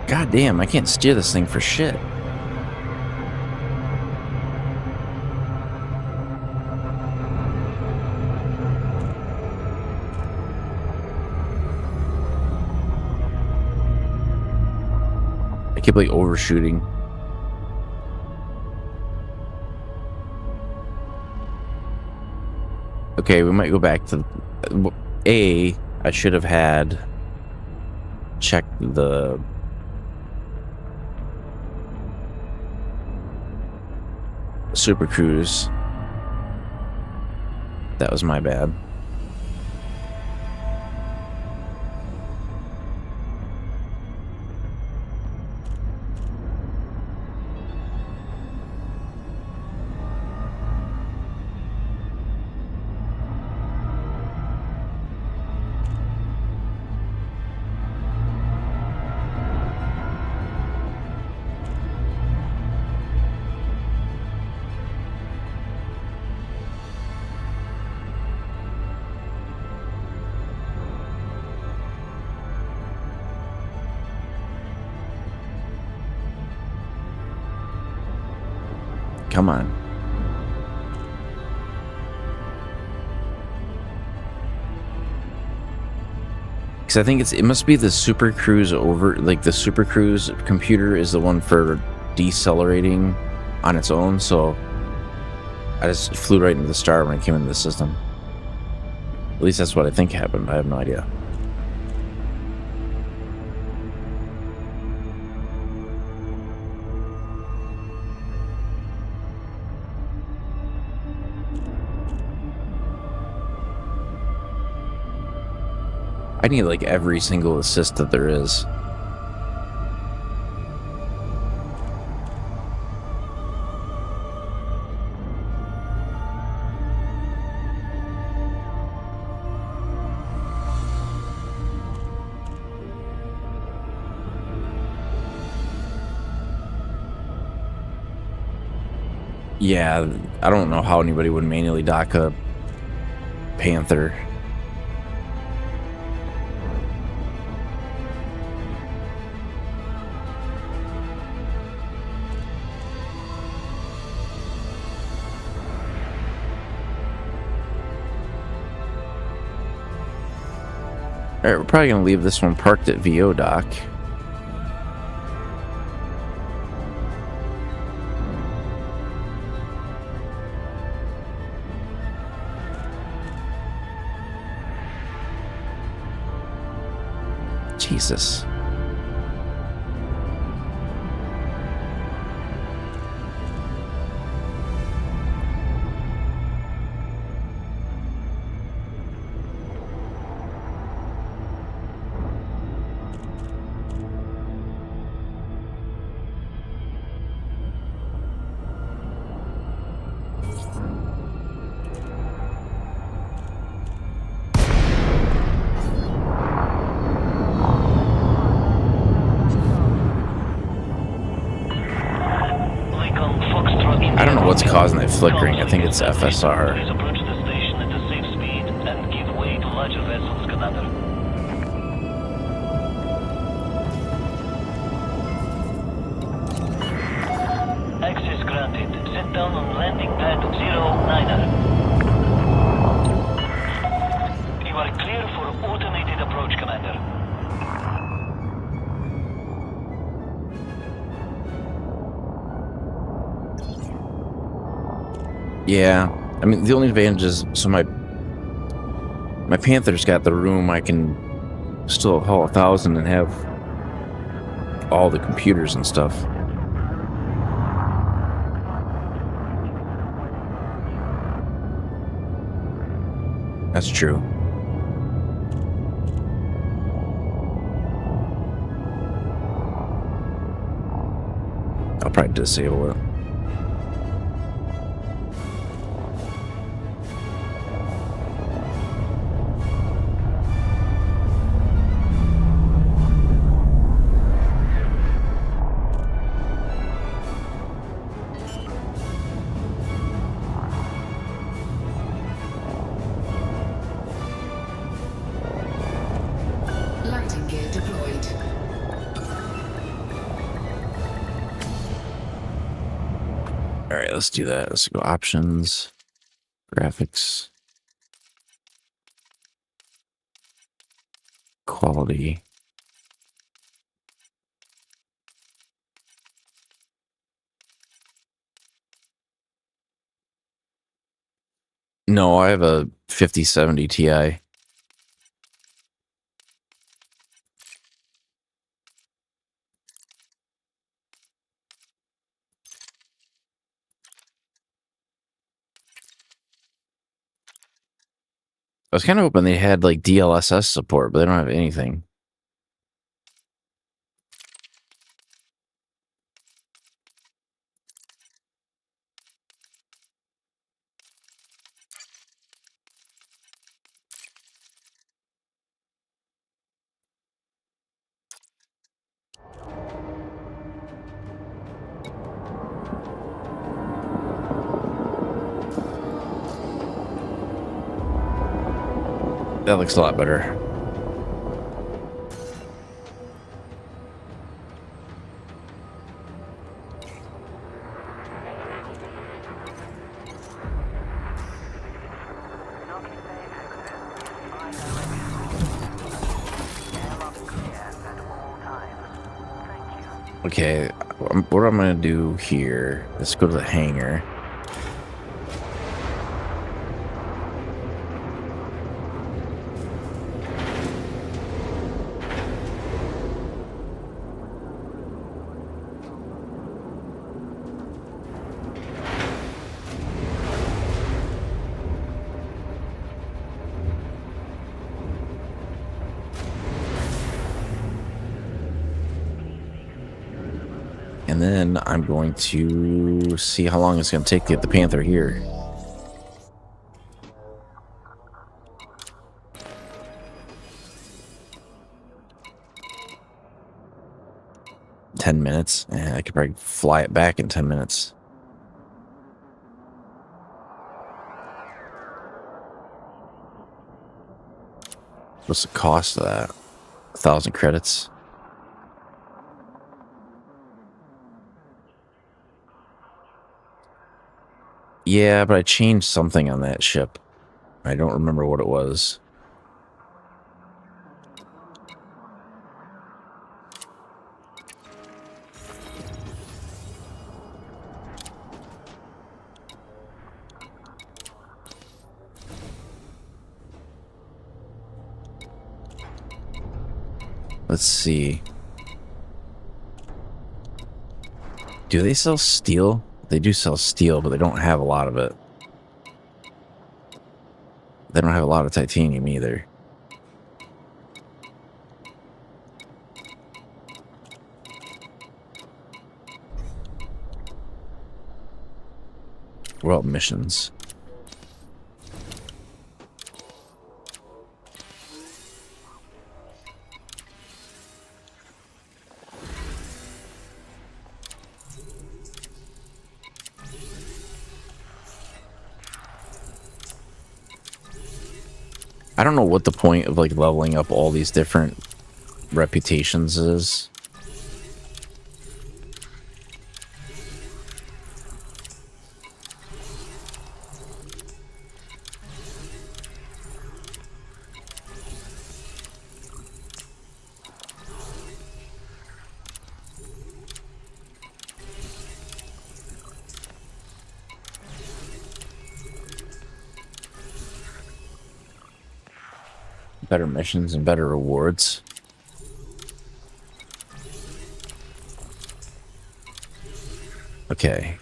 God damn, I can't steer this thing for shit. I keep like overshooting. Okay, we might go back to I should have had checked the Super Cruise. That was my bad. Come on. Because I think it must be the Super Cruise like the Super Cruise computer is the one for decelerating on its own, so I just flew right into the star when I came into the system. At least that's what I think happened. I have no idea. I need like every single assist that there is. Yeah, I don't know how anybody would manually dock a Panther. Alright, we're probably going to leave this one parked at VO dock. Jesus. I don't know what's causing that flickering. I think it's FSR. Please approach the station at a safe speed and give way to larger vessels, Commander. Access granted. Set down on landing pad 09er. You are clear for automated approach, Commander. Yeah, I mean the only advantage is so my Panther's got the room. I can still haul 1,000 and have all the computers and stuff. That's true. I'll probably disable it. Landing gear deployed. All right, let's do that. Let's go options, graphics, quality. No, I have a 5070 Ti. I was kind of hoping they had like DLSS support, but they don't have anything. That looks a lot better. Docking bay access. Airlock clear at all times. Thank you. Okay, what I'm gonna do here, let's go to the hangar. And then I'm going to see how long it's going to take to get the Panther here. $10. I could probably fly it back in 10 minutes. What's the cost of that? 1,000 credits. Yeah, but I changed something on that ship. I don't remember what it was. Let's see. Do they sell steel? They do sell steel, but they don't have a lot of it. They don't have a lot of titanium either. Well, missions. I don't know what the point of like leveling up all these different reputations is. Better missions and better rewards. Okay.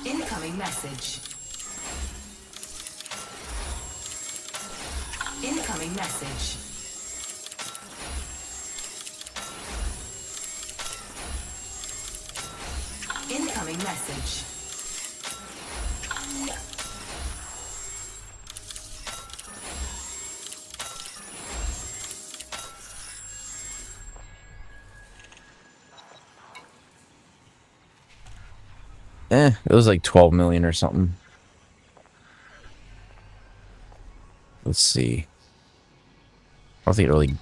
Incoming message. Incoming message. Incoming message. It was like 12 million or something. Let's see. I don't think it really...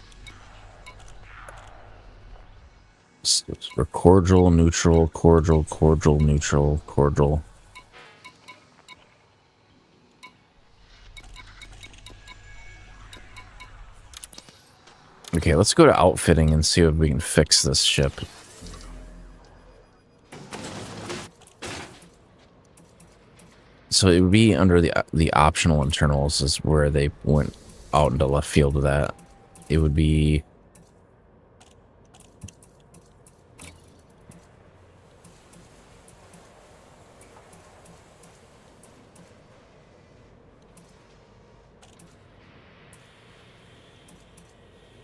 We're cordial, neutral, cordial, cordial, neutral, cordial. Okay, let's go to outfitting and see if we can fix this ship. So it would be under the optional internals is where they went out into left field with that. It would be...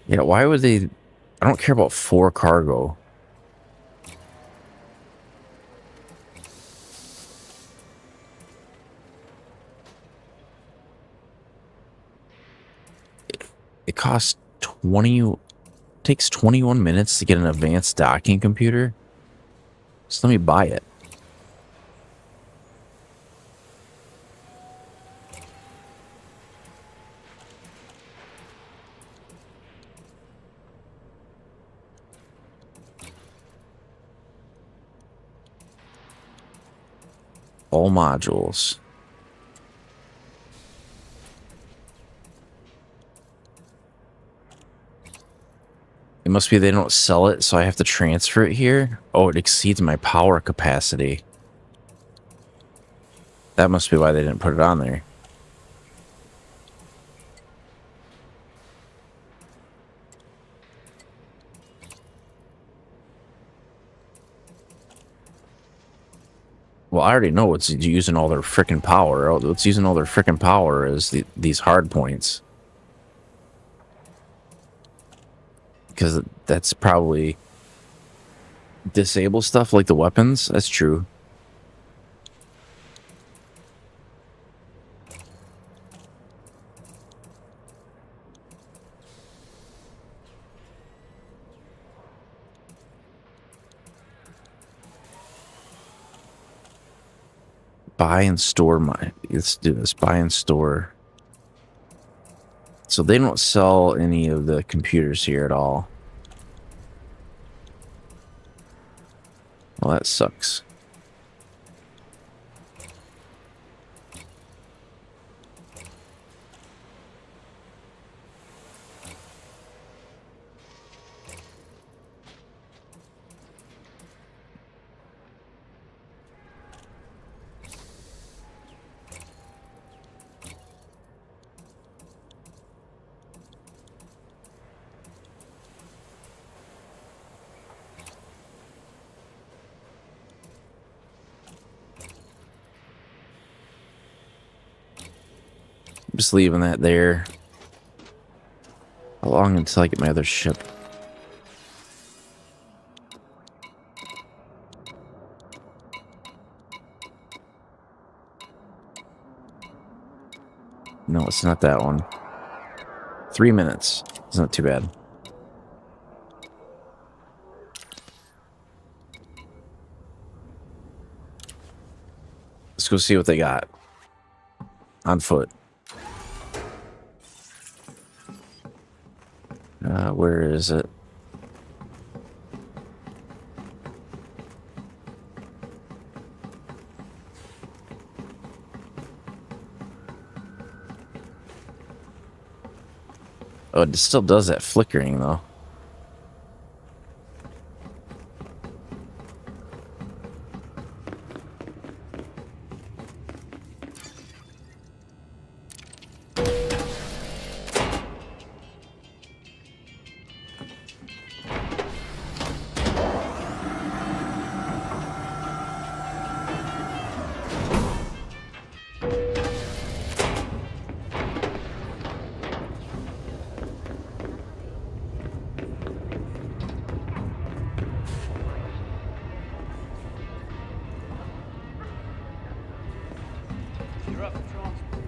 Yeah, why would they... I don't care about 4 cargo. It costs 20... Takes 21 minutes to get an advanced docking computer. Just let me buy it. All modules. It must be they don't sell it, so I have to transfer it here. Oh, it exceeds my power capacity. That must be why they didn't put it on there. Well, I already know what's using all their frickin' power. What's using all their frickin' power is these hard points. Because that's probably disable stuff like the weapons. That's true. Buy and store my... Let's do this. Buy and store. So they don't sell any of the computers here at all. Well, that sucks. Just leaving that there. How long until I get my other ship? No, it's not that one. 3 minutes. It's not too bad. Let's go see what they got. On foot. Where is it? Oh, it still does that flickering though.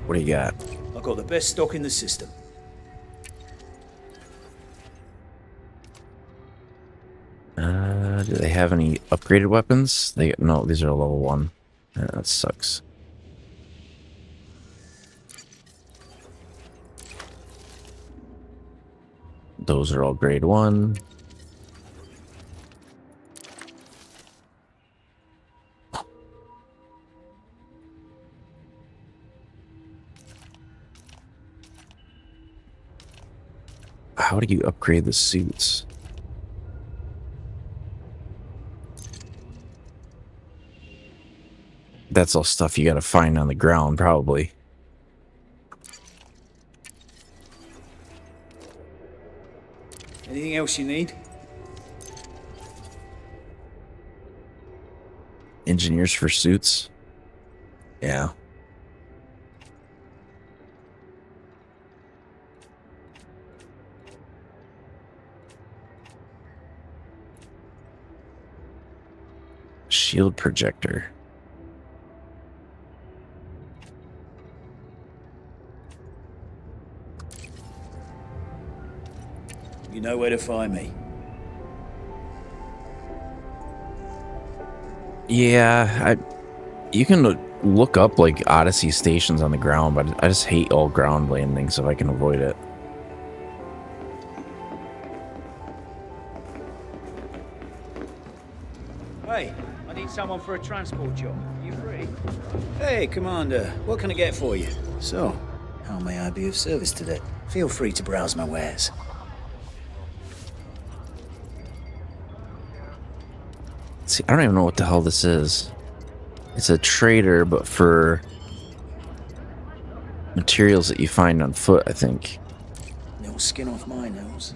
What do you got? I've got the best stock in the system. Do they have any upgraded weapons? No, these are level 1. That sucks. Those are all grade 1. How do you upgrade the suits? That's all stuff you gotta find on the ground, probably. Anything else you need? Engineers for suits? Yeah. Shield projector. You know where to find me. Yeah, you can look up like Odyssey stations on the ground, but I just hate all ground landings if I can avoid it. Hey, I need someone for a transport job. You free? Hey, Commander. What can I get for you? So, how may I be of service today? Feel free to browse my wares. See, I don't even know what the hell this is. It's a trader, but for materials that you find on foot, I think. No skin off my nose.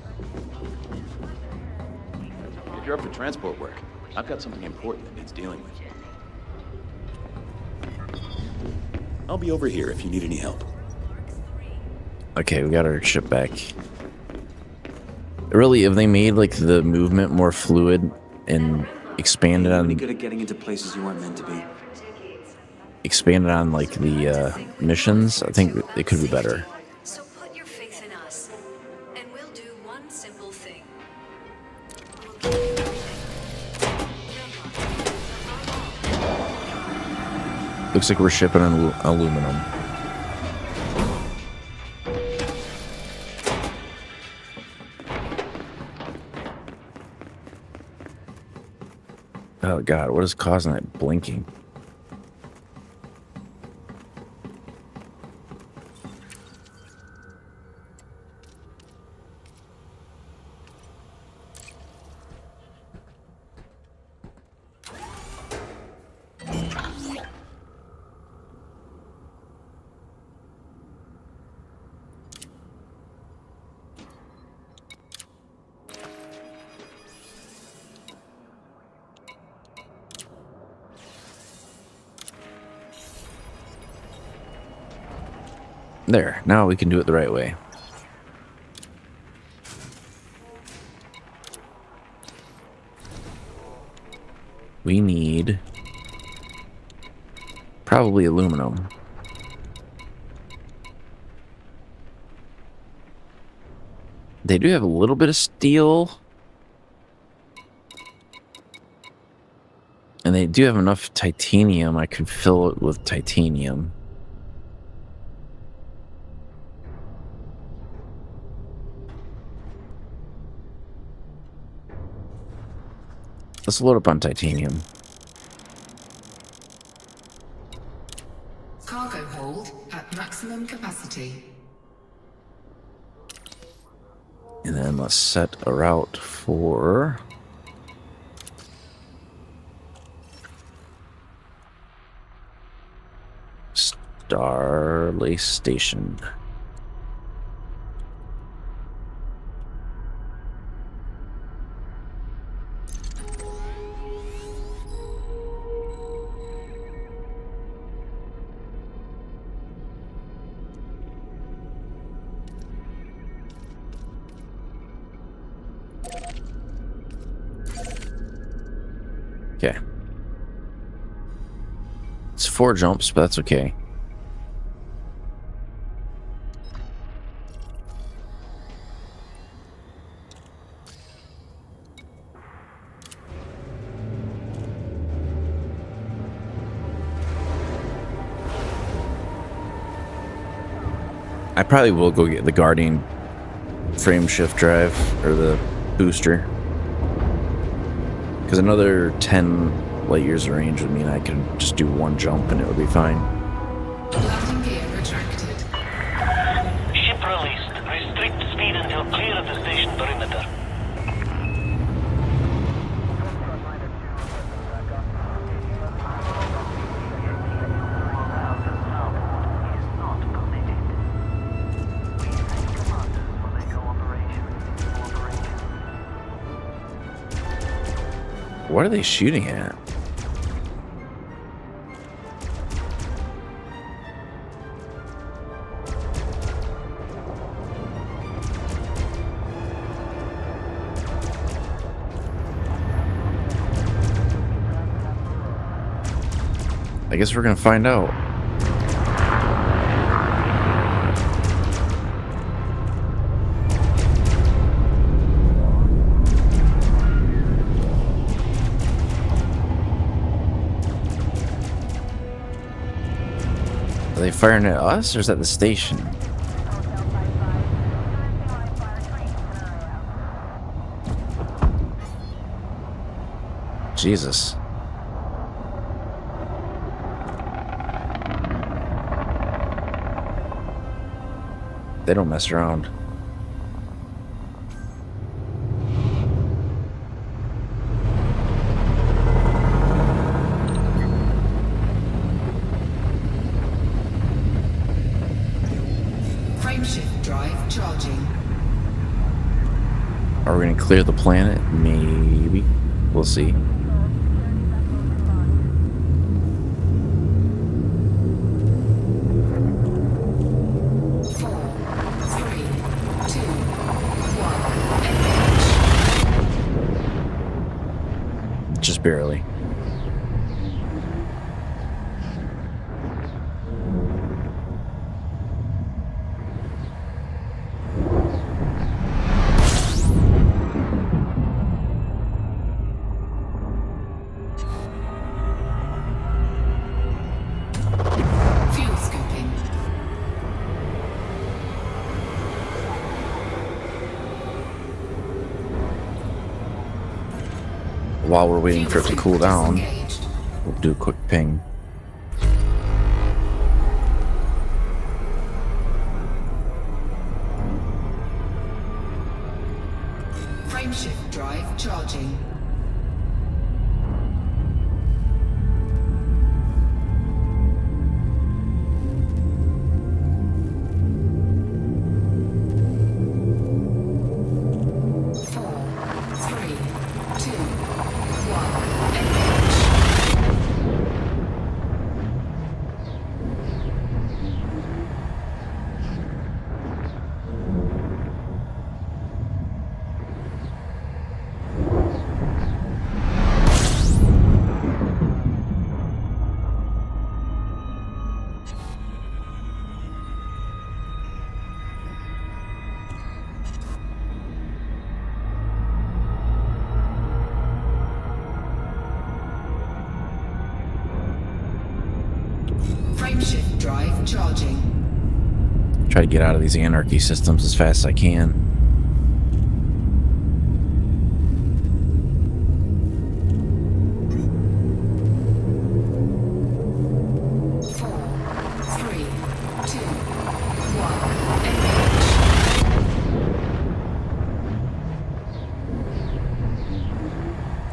If you're up for transport work, I've got something important that needs dealing with. I'll be over here if you need any help. Okay, we got our ship back. Really, if they made like the movement more fluid and expanded on Pretty good at getting into places you weren't meant to be. like the missions, I think it could be better. So put your faith in us, and we'll do one simple thing. We'll give you everything. Looks like we're shipping aluminum. Oh god, what is causing that blinking? There, now we can do it the right way. We need probably aluminum. They do have a little bit of steel. And they do have enough titanium. I could fill it with titanium. Let's load up on titanium. Cargo hold at maximum capacity. And then let's set a route for Starlay Station. Okay. It's 4 jumps, but that's okay. I probably will go get the Guardian frame shift drive, or the booster. Because another 10 light years of range would mean I could just do 1 jump and it would be fine. Landing gear retracted. Ship released. Restrict speed until clear of the station perimeter. What are they shooting at? I guess we're gonna find out. Are they firing at us, or is that the station? Jesus. They don't mess around. Frameshift drive charging. Are we gonna clear the planet? Maybe. We'll see. Just barely. Fuel scoping. While we're waiting for it to cool down, Disengaged. we'll do a quick ping. Frameshift drive charging. Frameshift drive charging. Try to get out of these anarchy systems as fast as I can.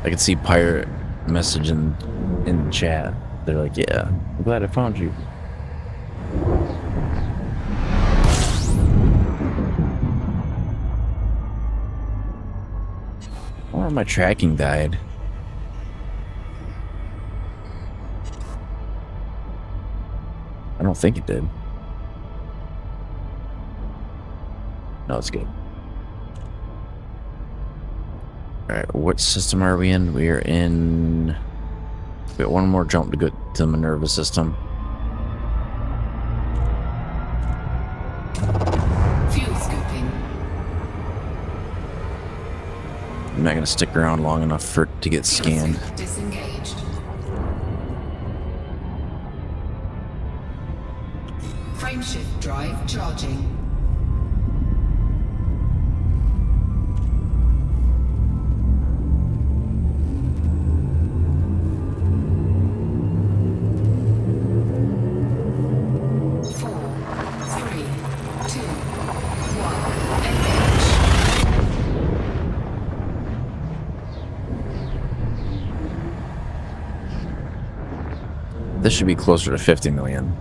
I can see pirate message in the chat. They're like, yeah, I'm glad I found you. I wonder if my tracking died. I don't think it did. No, it's good. Alright, what system are we in? We are in... We got one more jump to go to the Minerva system. Fuel scooping. I'm not going to stick around long enough for it to get scanned. Disengaged. Frameshift drive charging. This should be closer to 50 million.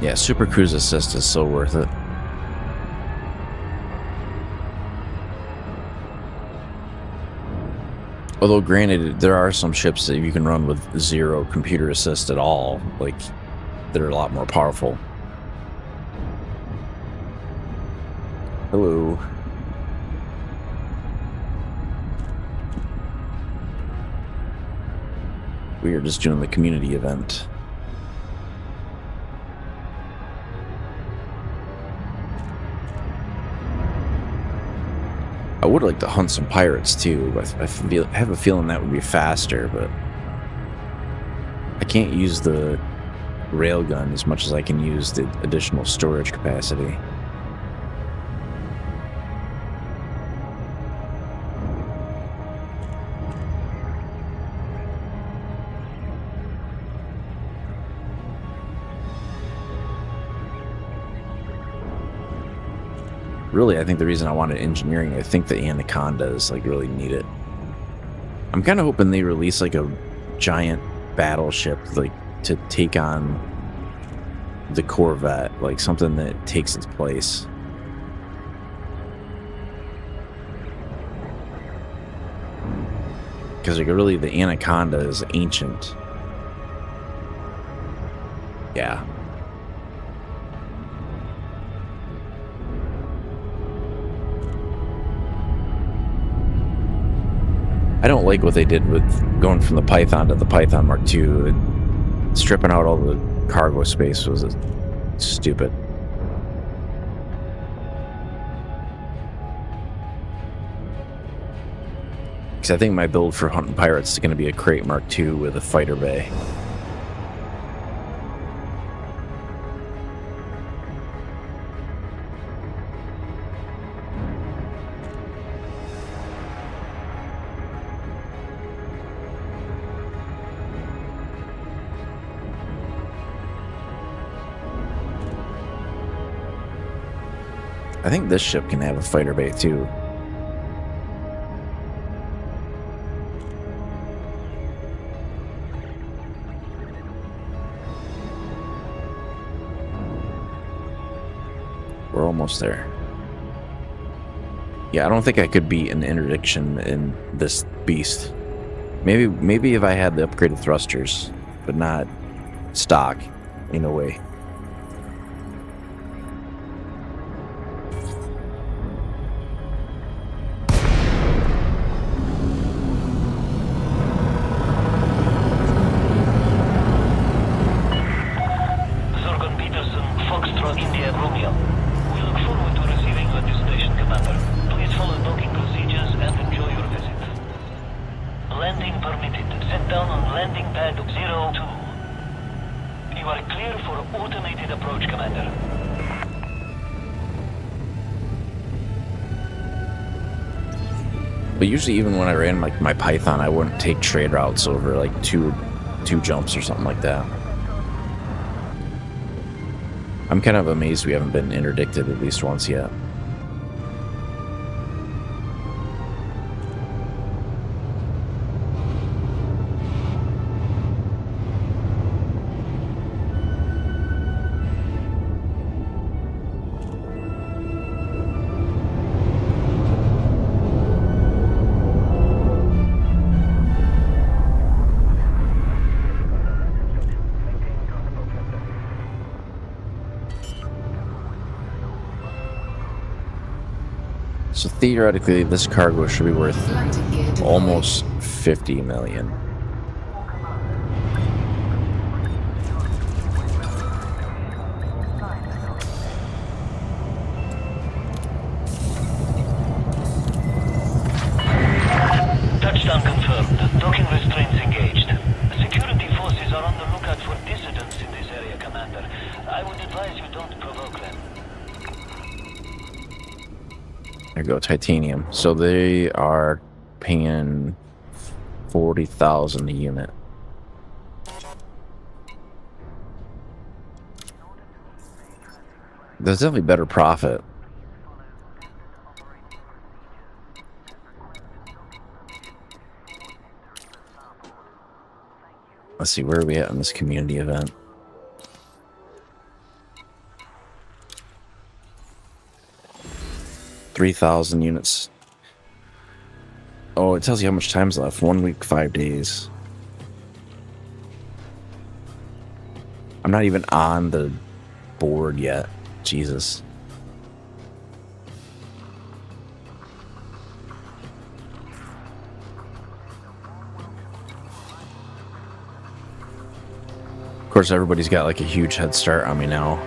Yeah, Super Cruise Assist is so worth it. Although, granted, there are some ships that you can run with zero computer assist at all. Like, they're a lot more powerful. Hello. We are just doing the community event. I would like to hunt some pirates too, but I have a feeling that would be faster, but I can't use the railgun as much as I can use the additional storage capacity. Really, I think the reason I wanted engineering, I think the Anacondas like really need it. I'm kind of hoping they release like a giant battleship like to take on the Corvette, like something that takes its place. Because like really the Anaconda is ancient. Yeah. I don't like what they did with going from the Python to the Python Mark II. Stripping out all the cargo space was stupid. Because I think my build for hunting pirates is going to be a Crate Mark II with a fighter bay. I think this ship can have a fighter bay too. We're almost there. Yeah, I don't think I could beat an interdiction in this beast. Maybe if I had the upgraded thrusters, but not stock in a way. Landing permitted. Set down on landing pad 02. You are clear for automated approach, Commander. But usually, even when I ran like my Python, I wouldn't take trade routes over like two jumps or something like that. I'm kind of amazed we haven't been interdicted at least once yet. So theoretically, this cargo should be worth Landing gear deployed. almost 50 million. Touchdown confirmed. Docking restraints engaged. Security forces are on the lookout for dissidents in this area, Commander. I would advise you don't provoke them. There you go, titanium. So they are paying 40,000 a unit. There's definitely better profit. Let's see, where are we at in this community event? $3,000 units. Oh, it tells you how much time's left. 1 week, 5 days. I'm not even on the board yet. Jesus. Of course, everybody's got like a huge head start on me now.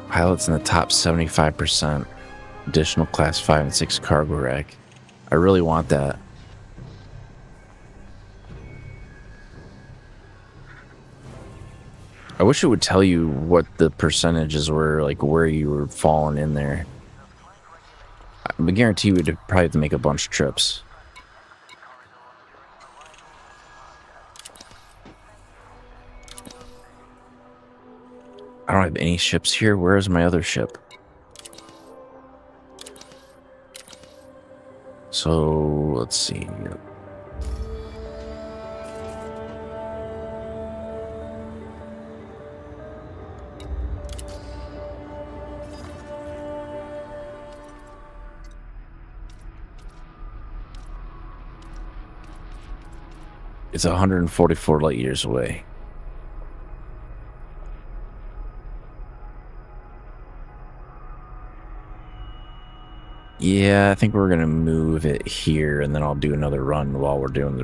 Pilots in the top 75%. Additional class 5 and 6 cargo rack. I really want that. I wish it would tell you what the percentages were, like where you were falling in there. I guarantee you would probably have to make a bunch of trips. I don't have any ships here. Where is my other ship? So, let's see. It's 144 light years away. Yeah, I think we're gonna move it here, and then I'll do another run while we're doing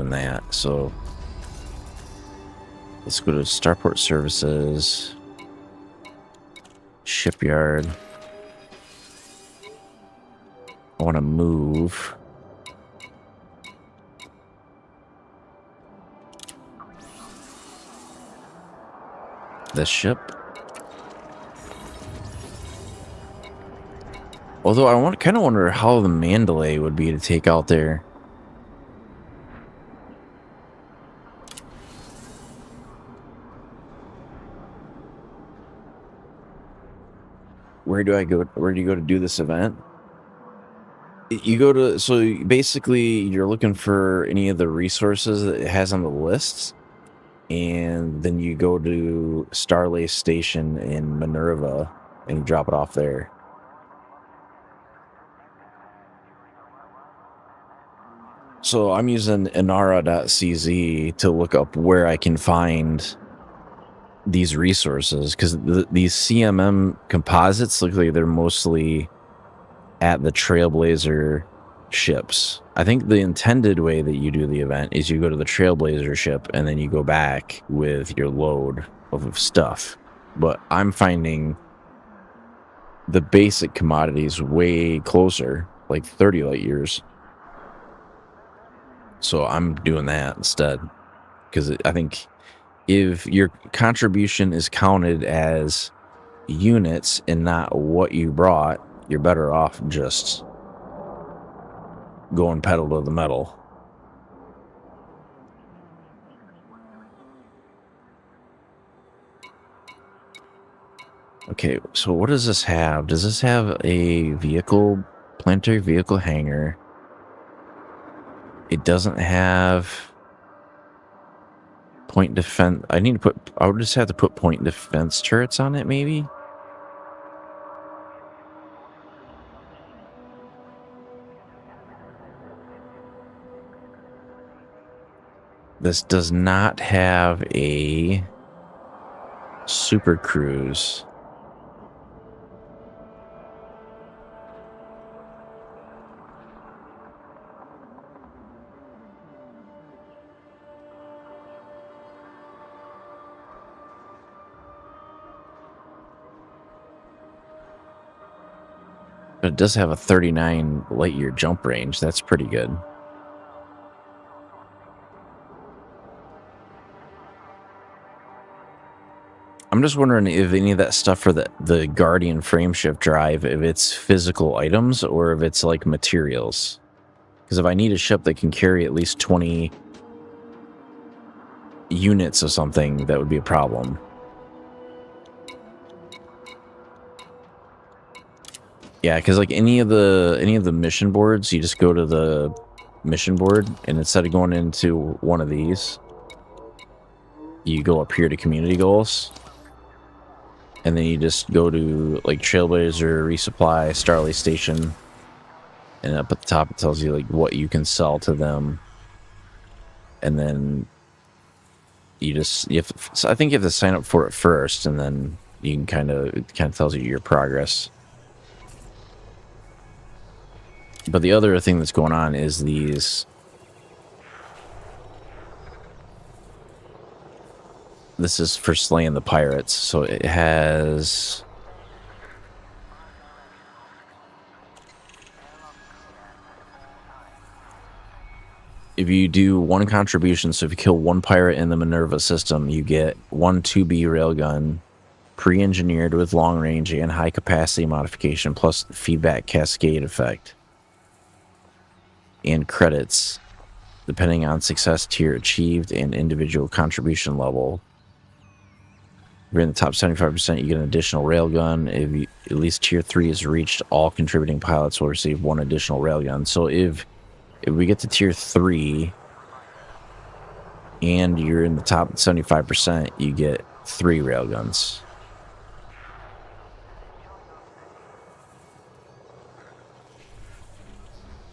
that. So let's go to Starport Services, Shipyard. I want to move this ship. Although I kind of wonder how the Mandalay would be to take out there. Where do I go? Where do you go to do this event? You go to, so basically you're looking for any of the resources that it has on the lists, and then you go to Starlay Station in Minerva and you drop it off there. So I'm using inara.cz to look up where I can find these resources, because these CMM composites look like they're mostly at the Trailblazer ships. I think the intended way that you do the event is you go to the Trailblazer ship and then you go back with your load of stuff. But I'm finding the basic commodities way closer, like 30 light years. So I'm doing that instead. Because I think if your contribution is counted as units and not what you brought, you're better off just going pedal to the metal. Okay, so what does this have? Does this have a vehicle, planetary vehicle hangar? It doesn't have point defense. I would just have to put point defense turrets on it, maybe? This does not have a super cruise. But it does have a 39 light year jump range. That's pretty good. I'm just wondering if any of that stuff for the Guardian frameshift drive, if it's physical items or if it's like materials. Because if I need a ship that can carry at least 20 units of something, that would be a problem. Yeah, because like any of the mission boards, you just go to the mission board, and instead of going into one of these, you go up here to community goals. And then you just go to like Trailblazer, Resupply, Starlight Station, and up at the top it tells you like what you can sell to them. And then so I think you have to sign up for it first, and then you can it kind of tells you your progress. But the other thing that's going on is these. This is for slaying the pirates, so it has. If you do one contribution, so if you kill one pirate in the Minerva system, you get one 2B railgun, pre-engineered with long range and high capacity modification, plus feedback cascade effect. And credits, depending on success tier achieved and individual contribution level. If you're in the top 75%, you get an additional railgun. If at least tier 3 is reached, all contributing pilots will receive one additional railgun. So if we get to tier 3 and you're in the top 75%, you get 3 railguns.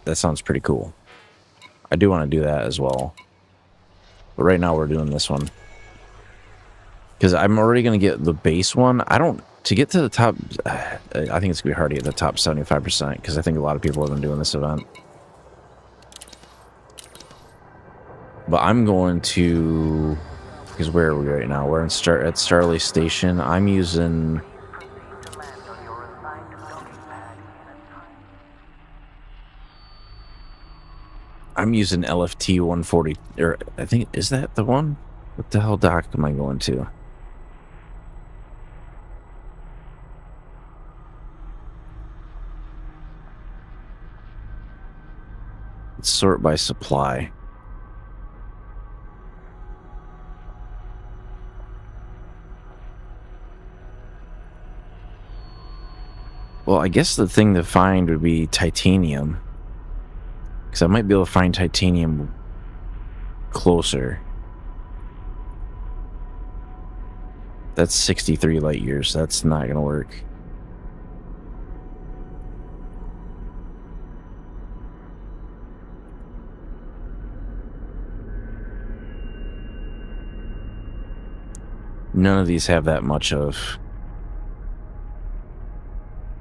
That sounds pretty cool. I do want to do that as well. But right now we're doing this one. Because I'm already going to get the base one. To get to the top, I think it's going to be hard to get the top 75%, because I think a lot of people have been doing this event. But I'm going to, because where are we right now? We're at Starlight Station. I'm using... LFT 140, or I think, is that the one? What the hell dock am I going to? Let's sort by supply. Well, I guess the thing to find would be titanium. Because I might be able to find titanium closer. That's 63 light years. That's not going to work. None of these have that much of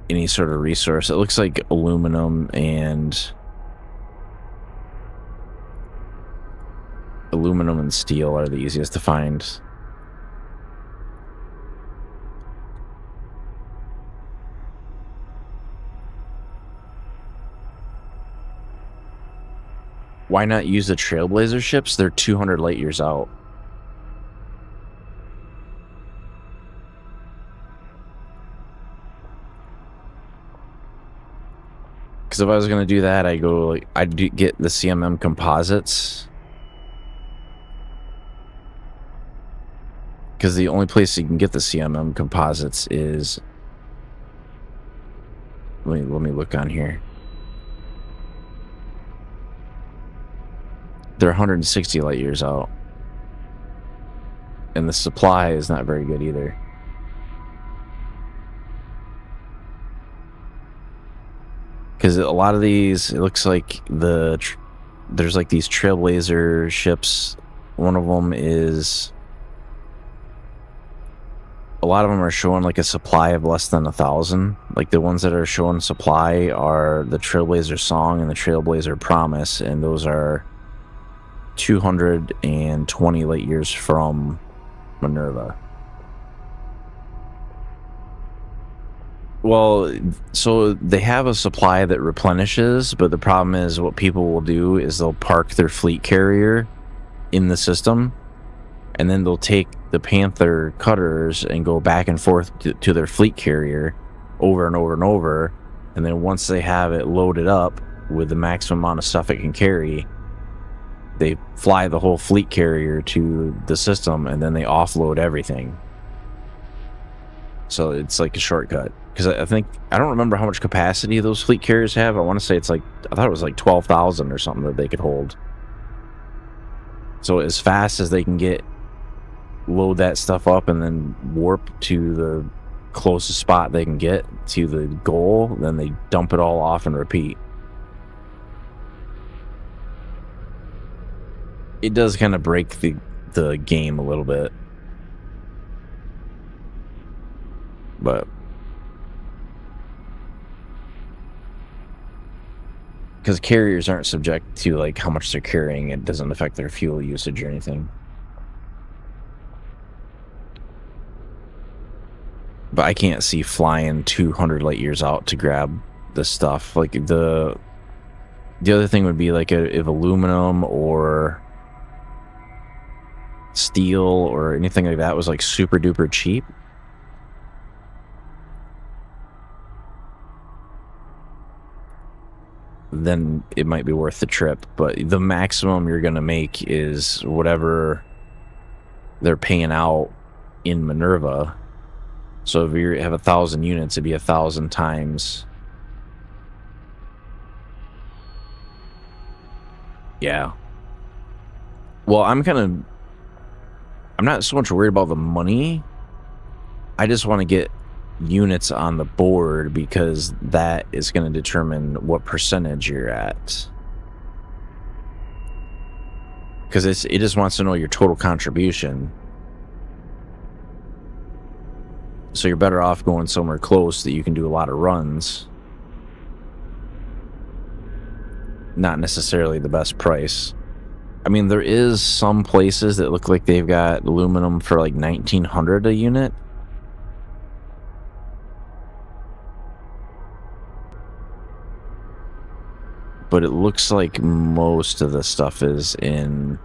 any sort of resource. It looks like aluminum and aluminum and steel are the easiest to find. Why not use the Trailblazer ships? They're 200 light years out. Because if I was gonna do that, I'd get the CMM composites. Because the only place you can get the CMM composites is, let me look on here. They're 160 light years out, and the supply is not very good either. Because a lot of these, it looks like there's like these Trailblazer ships. One of them is, a lot of them are showing like a supply of less than 1,000. Like the ones that are showing supply are the Trailblazer Song and the Trailblazer Promise, and those are 220 light years from Minerva. Well, so they have a supply that replenishes, but the problem is what people will do is they'll park their fleet carrier in the system, and then they'll take the Panther cutters and go back and forth to their fleet carrier over and over and over, and then once they have it loaded up with the maximum amount of stuff it can carry, they fly the whole fleet carrier to the system, and then they offload everything. So it's like a shortcut. Because I don't remember how much capacity those fleet carriers have. I want to say it's like, I thought it was like 12,000 or something that they could hold. So as fast as they can load that stuff up and then warp to the closest spot they can get to the goal, then they dump it all off and repeat. It does kind of break the game a little bit. But because carriers aren't subject to like how much they're carrying, it doesn't affect their fuel usage or anything. But I can't see flying 200 light years out to grab the stuff. Like the other thing would be like if aluminum or steel or anything like that was like super duper cheap. Then it might be worth the trip, but the maximum you're gonna make is whatever they're paying out in Minerva. So if you have 1,000 units, it'd be 1,000 times. Yeah. Well, I'm not so much worried about the money. I just want to get units on the board because that is going to determine what percentage you're at. Because it just wants to know your total contribution. So you're better off going somewhere close that you can do a lot of runs. Not necessarily the best price. I mean, there is some places that look like they've got aluminum for like 1,900 a unit. But it looks like most of the stuff is in...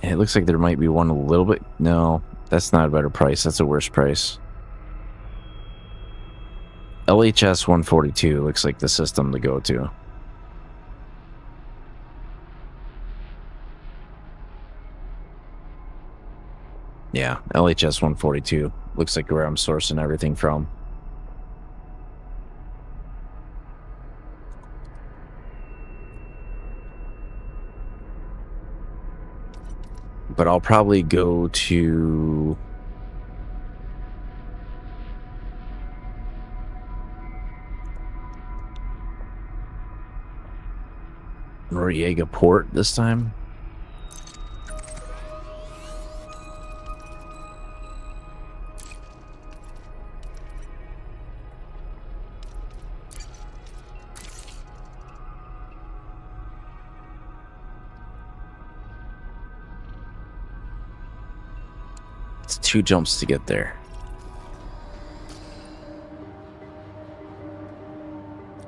It looks like there might be one a little bit... No, that's not a better price. That's a worse price. LHS 142 looks like the system to go to. Yeah, LHS 142 looks like where I'm sourcing everything from. But I'll probably go to... Noriega Port this time. It's 2 jumps to get there.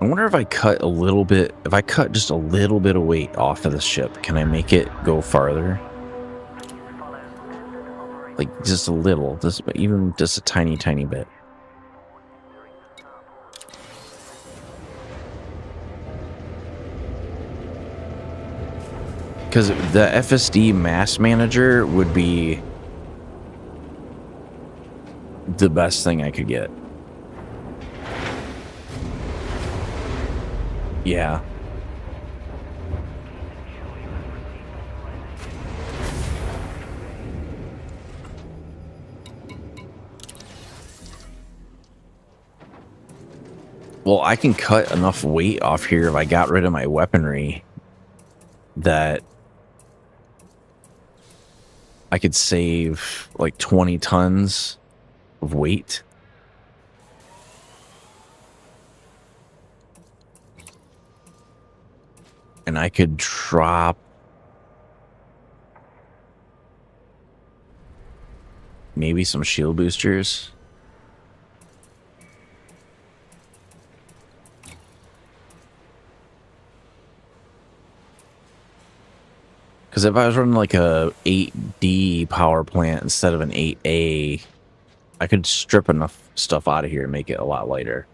I wonder if I cut a little bit, if I cut just a little bit of weight off of the ship, can I make it go farther? Like just a little, even just a tiny, tiny bit. Because the FSD mass manager would be the best thing I could get. Yeah. Well, I can cut enough weight off here if I got rid of my weaponry that I could save like 20 tons of weight. And I could drop maybe some shield boosters. Because if I was running like a 8D power plant instead of an 8A, I could strip enough stuff out of here and make it a lot lighter.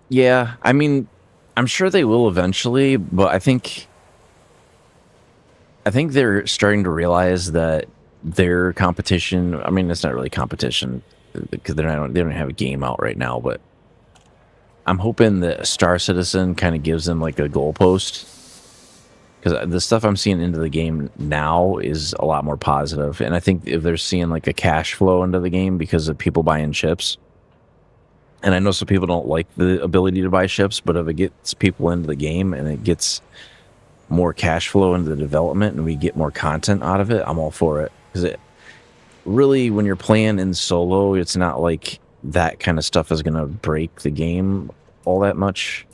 Yeah, I mean, I'm sure they will eventually, but I think they're starting to realize that their competition, I mean, it's not really competition because they don't have a game out right now, but I'm hoping that Star Citizen kind of gives them like a goalpost, because the stuff I'm seeing into the game now is a lot more positive. And I think if they're seeing like a cash flow into the game because of people buying chips, and I know some people don't like the ability to buy ships, but if it gets people into the game and it gets more cash flow into the development and we get more content out of it, I'm all for it. Because it really, when you're playing in solo, it's not like that kind of stuff is going to break the game all that much.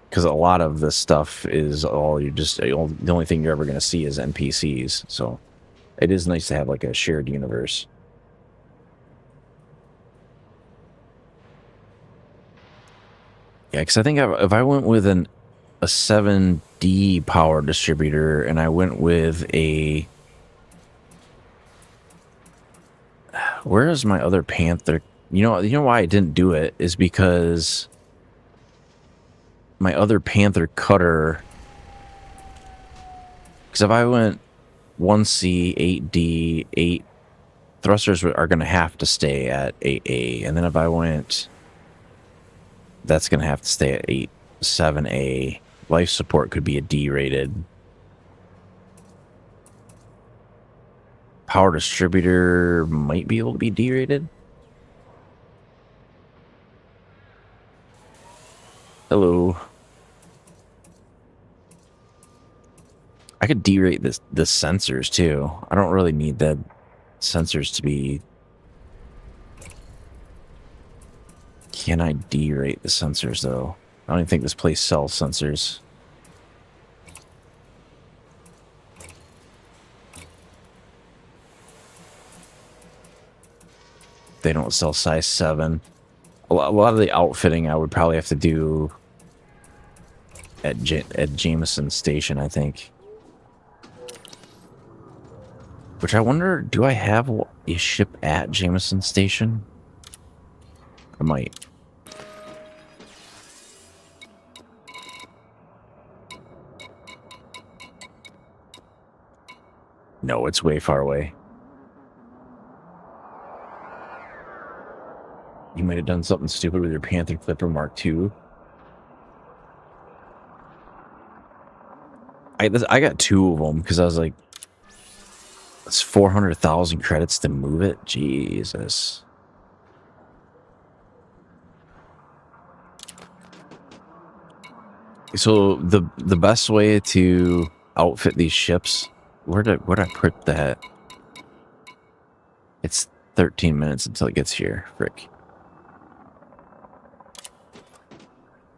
Because a lot of this stuff is all the only thing you're ever going to see is NPCs. So it is nice to have like a shared universe. Yeah, because I think if I went with a 7D power distributor and I went with a... Where is my other Panther? You know why I didn't do it is because my other Panther cutter... Because if I went 1C, 8D, 8... Thrusters are going to have to stay at 8A. And then if I went... That's going to have to stay at 7A. Life support could be a D rated. Power distributor might be able to be D rated. Hello. I could D rate the sensors too. I don't really need the sensors to be... Can I derate the sensors, though? I don't even think this place sells sensors. They don't sell size 7. A lot of the outfitting I would probably have to do at Jameson Station, I think. Which I wonder, do I have a ship at Jameson Station? I might. No, it's way far away. You might have done something stupid with your Panther Clipper Mark II. I got 2 of them because I was like, it's 400,000 credits to move it. Jesus. So the best way to outfit these ships, where'd I put that? It's 13 minutes until it gets here. Frick.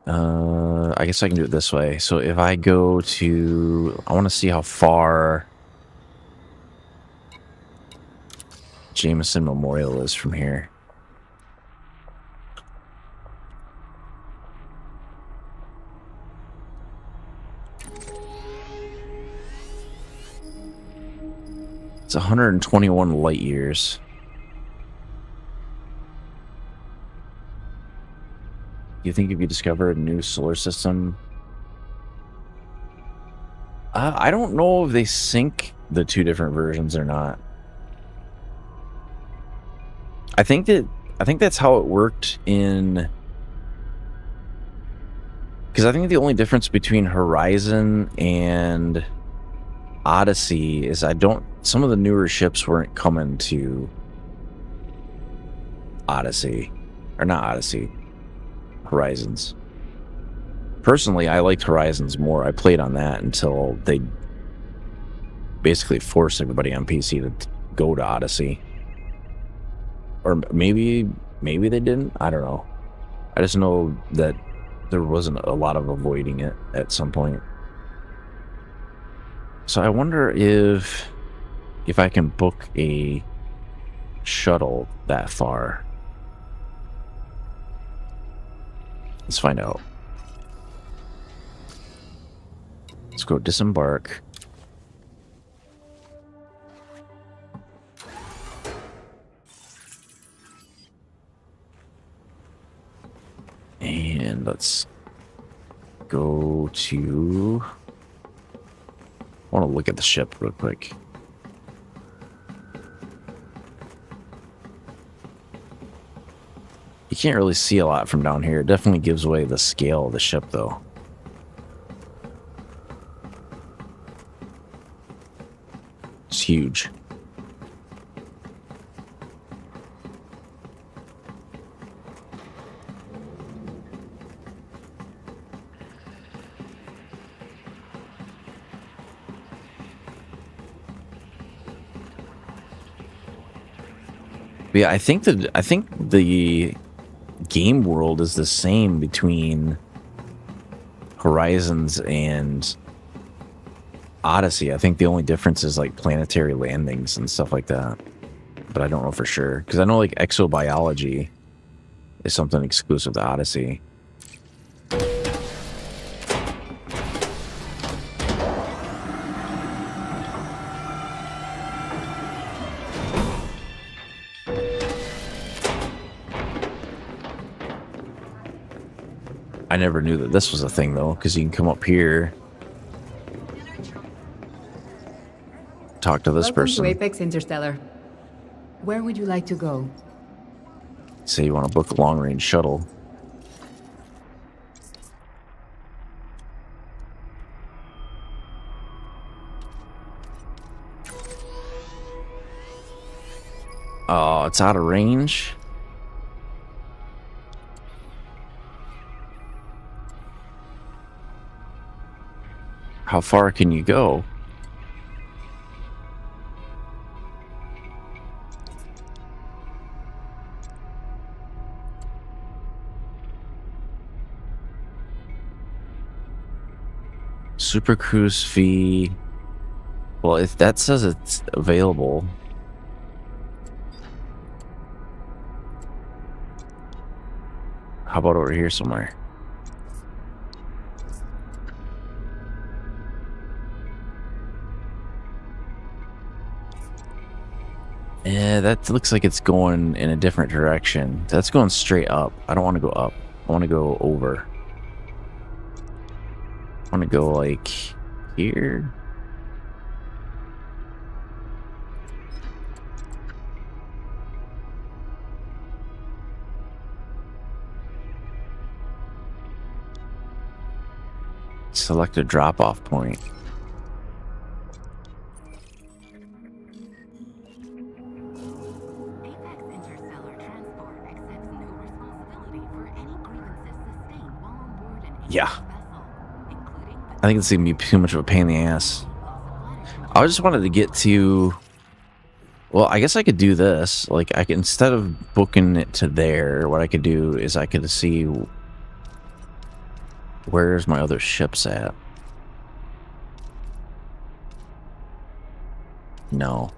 I guess I can do it this way. So if I go to, I want to see how far Jameson Memorial is from here. It's 121 light years. Do you think if you discover a new solar system? I don't know if they sync the two different versions or not. I think that's how it worked in, because I think the only difference between Horizon and Odyssey is some of the newer ships weren't coming to Odyssey, or not Odyssey, Horizons. Personally, I liked Horizons more. I played on that until they basically forced everybody on PC to go to Odyssey. Or maybe they didn't. I don't know. I just know that there wasn't a lot of avoiding it at some point. So I wonder if I can book a shuttle that far. Let's find out. Let's go disembark. And let's go to... I want to look at the ship real quick. You can't really see a lot from down here. It definitely gives away the scale of the ship, though. It's huge. But yeah, I think the game world is the same between Horizons and Odyssey. I think the only difference is like planetary landings and stuff like that. But I don't know for sure, because I know like exobiology is something exclusive to Odyssey. I never knew that this was a thing, though, because you can come up here, talk to this person. Welcome to Apex Interstellar. Where would you like to go? Say you want to book a long-range shuttle. Oh, it's out of range? How far can you go? Super Cruise fee. Well, if that says it's available. How about over here somewhere? Yeah, that looks like it's going in a different direction. That's going straight up. I don't want to go up. I want to go over. I want to go like here. Select a drop-off point. Yeah. I think it's going to be too much of a pain in the ass. I just wanted to get to... Well, I guess I could do this. Like, I could, instead of booking it to there, what I could do is I could see Where's my other ships at? No.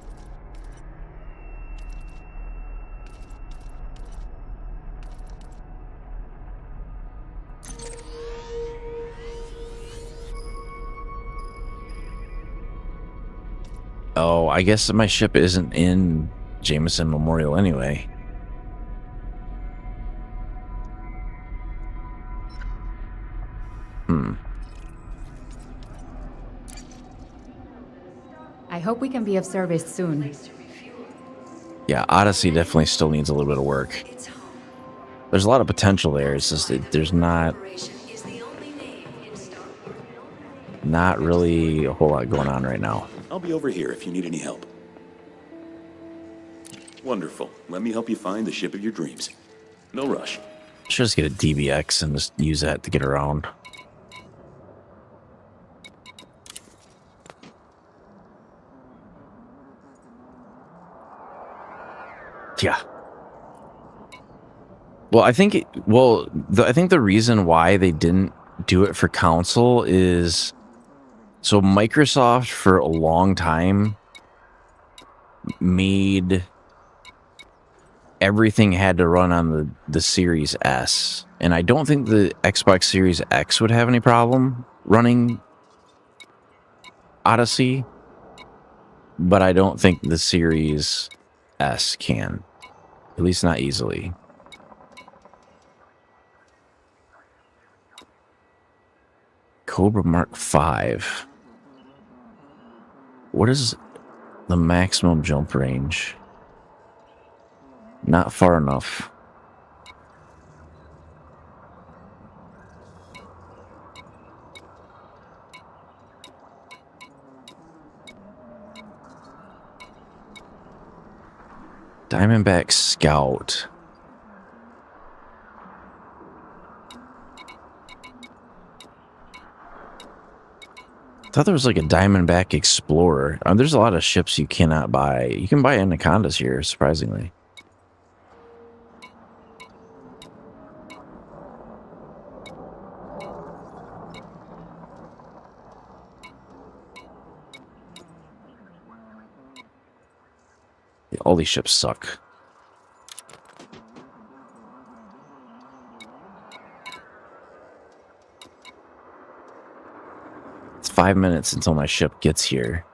Oh, I guess my ship isn't in Jameson Memorial anyway. I hope we can be of service soon. Yeah, Odyssey definitely still needs a little bit of work. It's home. There's a lot of potential there. It's just that there's not Operation is the only name in Star Wars. not really a whole lot going on right now. I'll be over here if you need any help. Wonderful. Let me help you find the ship of your dreams. No rush. Should just get a DBX and just use that to get around. Yeah. Well, I think I think the reason why they didn't do it for console is so Microsoft for a long time made everything had to run on the Series S, and I don't think the Xbox Series X would have any problem running Odyssey, but I don't think the Series S can, at least not easily. Cobra Mark 5. What is the maximum jump range? Not far enough. Diamondback Scout. I thought there was like a Diamondback Explorer. There's a lot of ships you cannot buy. You can buy Anacondas here, surprisingly. All these ships suck. It's 5 minutes until my ship gets here.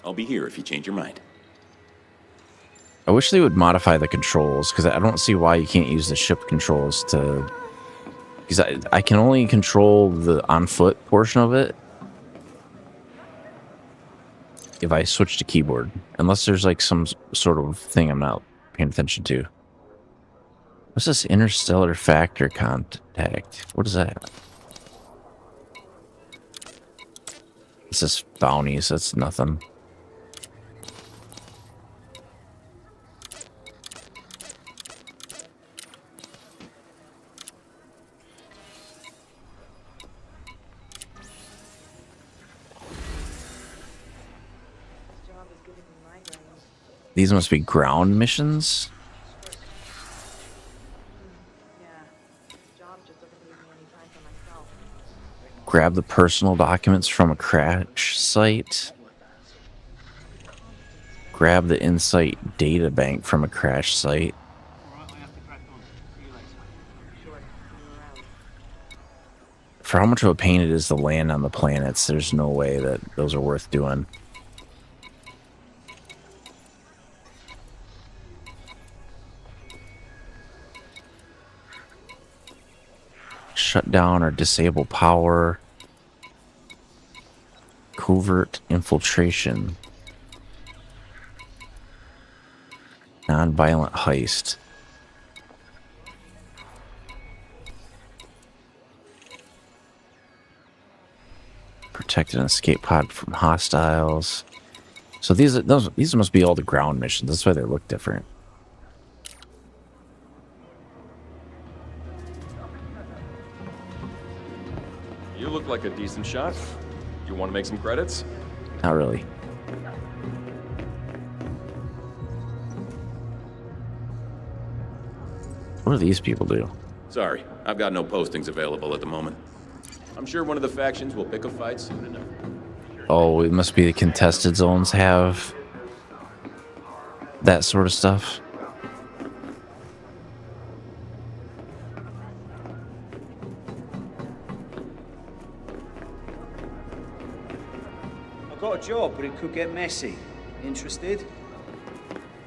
I'll be here if you change your mind. I wish they would modify the controls, because I don't see why you can't use the ship controls to... Because I can only control the on-foot portion of it if I switch to keyboard. Unless there's like some sort of thing I'm not paying attention to. What's this interstellar factor contact? What is that? This is bounties. That's nothing. These must be ground missions. Grab the personal documents from a crash site. Grab the Insight data bank from a crash site. For how much of a pain it is to land on the planets, there's no way that those are worth doing. Shut down or disable power. Covert infiltration. Non-violent heist. Protect an escape pod from hostiles. So these must be all the ground missions. That's why they look different. You look like a decent shot. You want to make some credits? Not really. What do these people do? Sorry, I've got no postings available at the moment. I'm sure one of the factions will pick a fight soon enough. Oh, it must be the contested zones have that sort of stuff. I've got a job, but it could get messy. Interested?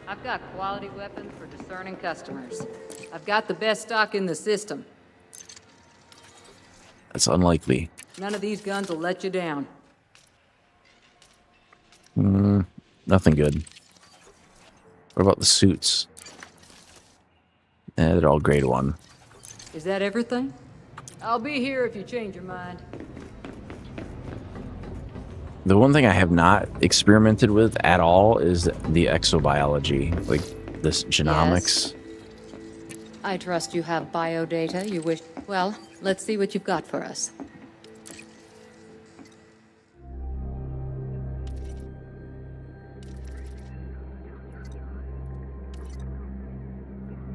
I've got quality weapons for discerning customers. I've got the best stock in the system. That's unlikely. None of these guns will let you down. Nothing good. What about the suits? They're all grade 1. Is that everything? I'll be here if you change your mind. The one thing I have not experimented with at all is the exobiology, like this genomics. Yes. I trust you have biodata you wish. Well, let's see what you've got for us.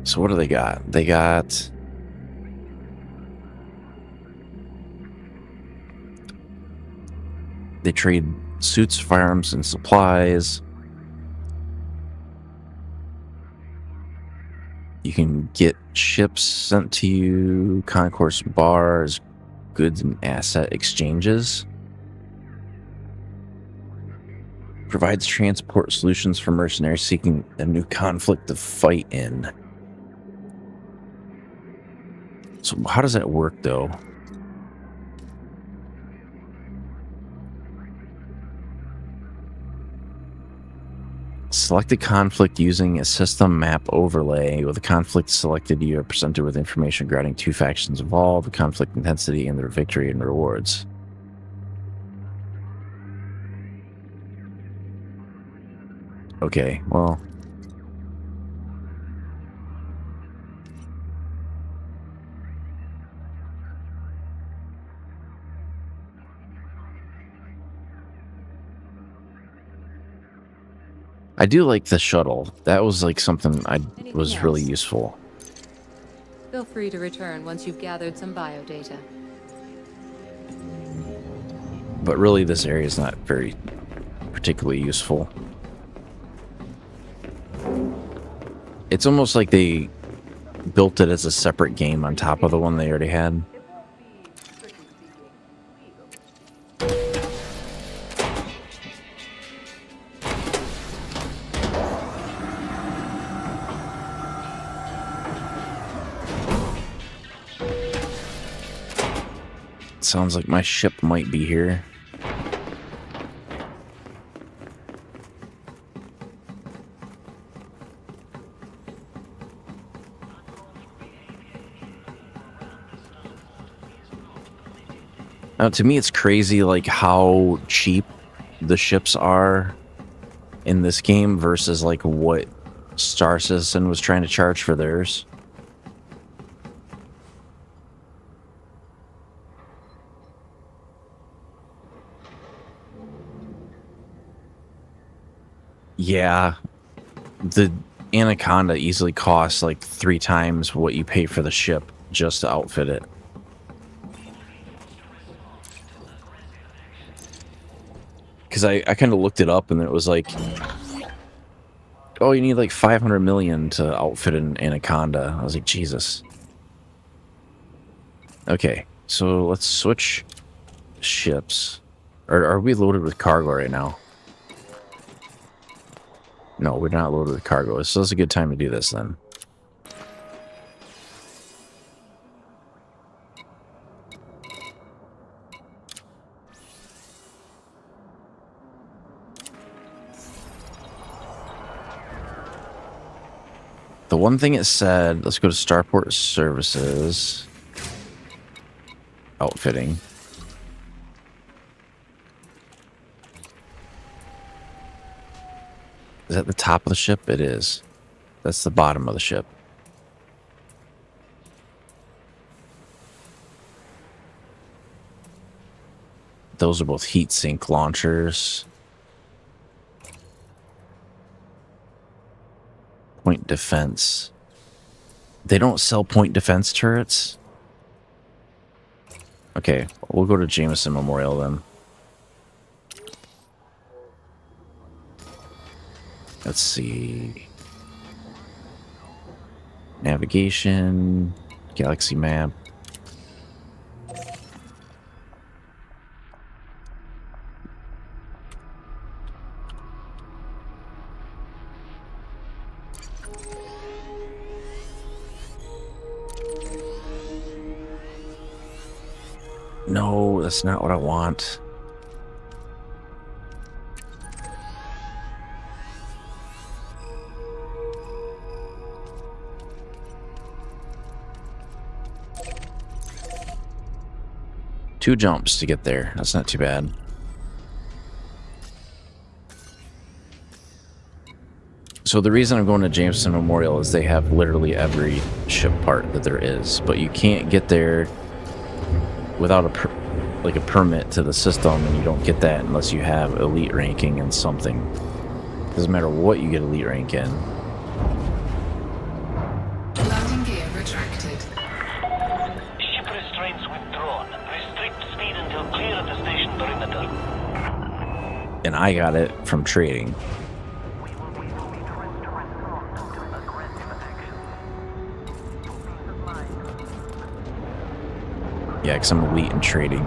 So what do they got? They got... They trade suits, firearms, and supplies. You can get ships sent to you, concourse bars, goods and asset exchanges. Provides transport solutions for mercenaries seeking a new conflict to fight in. So how does that work, though? Select a conflict using a system map overlay. With a conflict selected, you are presented with information regarding 2 factions involved, the conflict intensity, and their victory and rewards. Okay, well... I do like the shuttle. That was like something was really useful. Feel free to return once you've gathered some biodata. But really, this area is not very particularly useful. It's almost like they built it as a separate game on top of the one they already had. Sounds like my ship might be here. Now, to me, it's crazy, like, how cheap the ships are in this game versus, like, what Star Citizen was trying to charge for theirs. Yeah, the Anaconda easily costs like 3 times what you pay for the ship just to outfit it. Because I kind of looked it up and it was like, oh, you need like 500 million to outfit an Anaconda. I was like, Jesus. Okay, so let's switch ships. Or are we loaded with cargo right now? No, we're not loaded with cargo, so it's a good time to do this then. The one thing it said, let's go to Starport Services. Outfitting. Is that the top of the ship? It is. That's the bottom of the ship. Those are both heat sink launchers. Point defense. They don't sell point defense turrets. Okay, we'll go to Jameson Memorial then. Let's see. Navigation, galaxy map. No, that's not what I want. Two jumps to get there. That's not too bad. So the reason I'm going to Jameson Memorial is they have literally every ship part that there is, but you can't get there without a permit to the system, and you don't get that unless you have elite ranking in something. Doesn't matter what you get elite rank in. Landing gear retracted. Ship restraints withdrawn. Restrict speed until clear of the station perimeter. And I got it from trading. Yeah, because I'm elite in trading.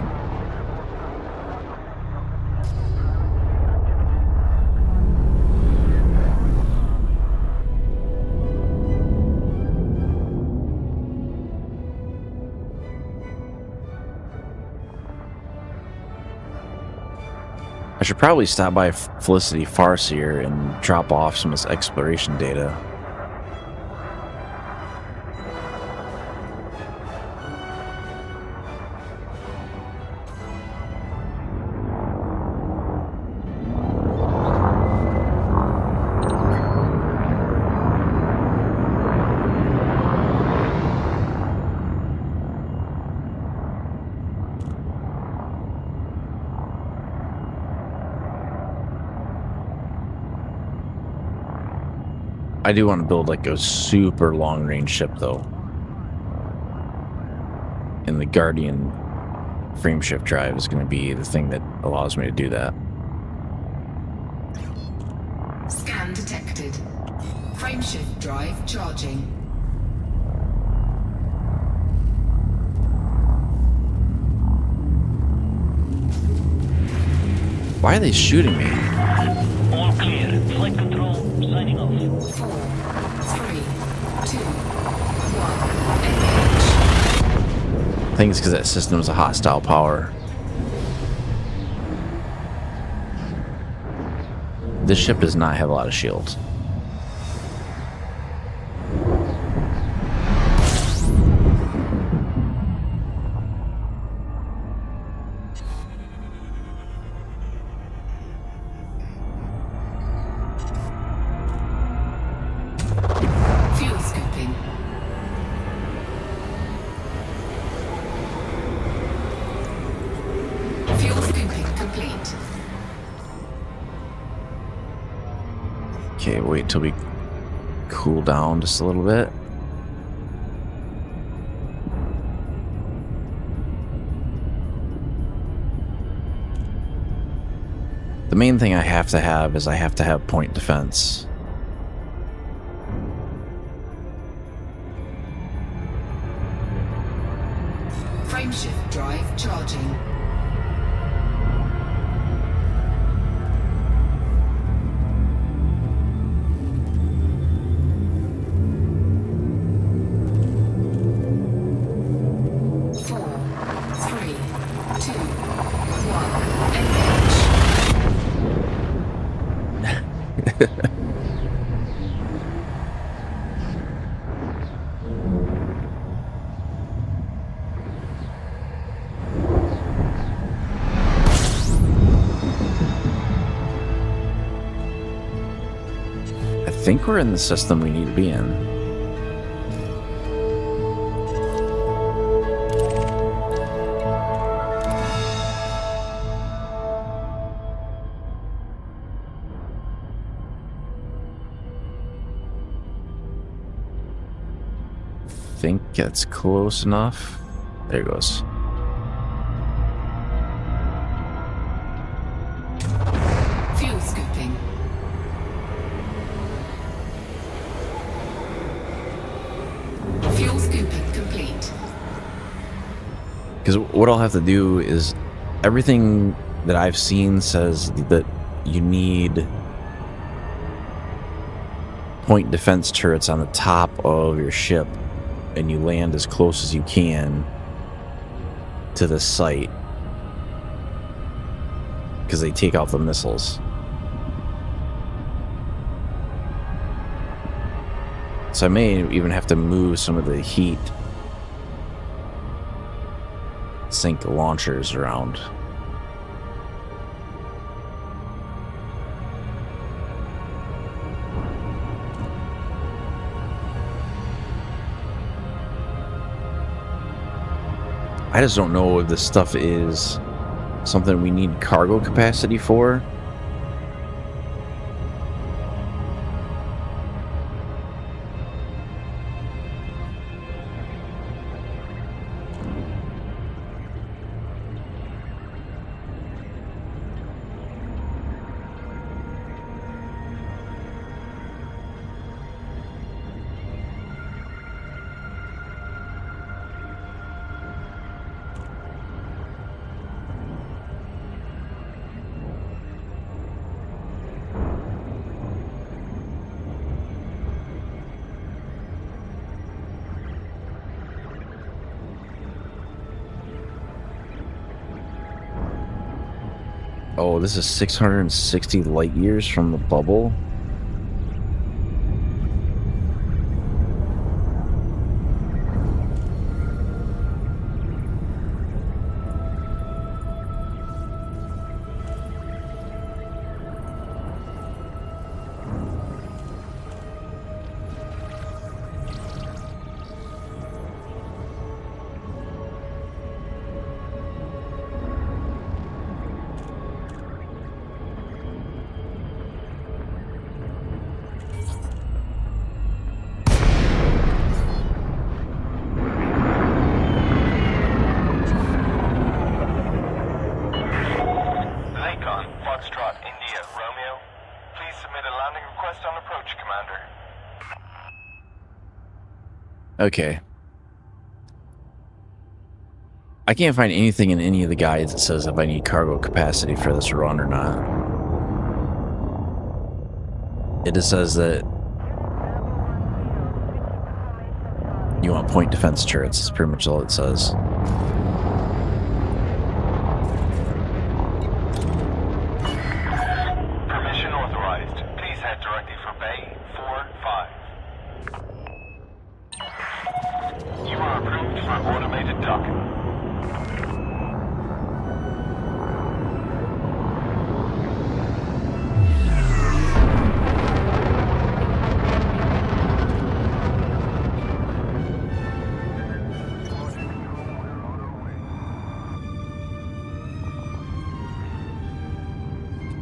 I should probably stop by Felicity Farseer and drop off some of this exploration data. I do want to build like a super long range ship though. And the Guardian frameshift drive is going to be the thing that allows me to do that. Scan detected. Frameshift drive charging. Why are they shooting me? All clear. Flight control signing off. 4, 3, 2, 1. I think it's because that system is a hostile power. This ship does not have a lot of shields. Fuel scooping. Fuel scooping complete. Okay, wait till we cool down just a little bit. The main thing I have to have is I have to have point defense. Frameshift drive charging. I think we're in the system we need to be in. think that's close enough. There it goes. Fuel scooping. Fuel scooping complete. Because what I'll have to do is everything that I've seen says that you need point defense turrets on the top of your ship, and you land as close as you can to the site because they take out the missiles. So I may even have to move some of the heat sink launchers around. I just don't know if this stuff is something we need cargo capacity for. Oh, this is 660 light years from the bubble. Lakon, Foxtrot, India, Romeo. Please submit a landing request on approach, Commander. Okay. I can't find anything in any of the guides that says if I need cargo capacity for this run or not. It just says that you want point defense turrets. That's pretty much all it says. Permission authorized. Please head directly for Bay 4-5. You are approved for automated docking.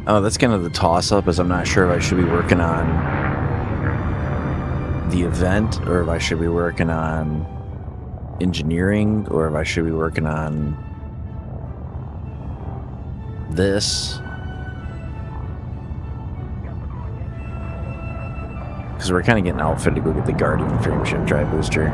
Oh, that's kind of the toss-up, as I'm not sure if I should be working on the event, or if I should be working on engineering, or if I should be working on this. Because we're kind of getting outfitted to go get the Guardian frameshift drive booster.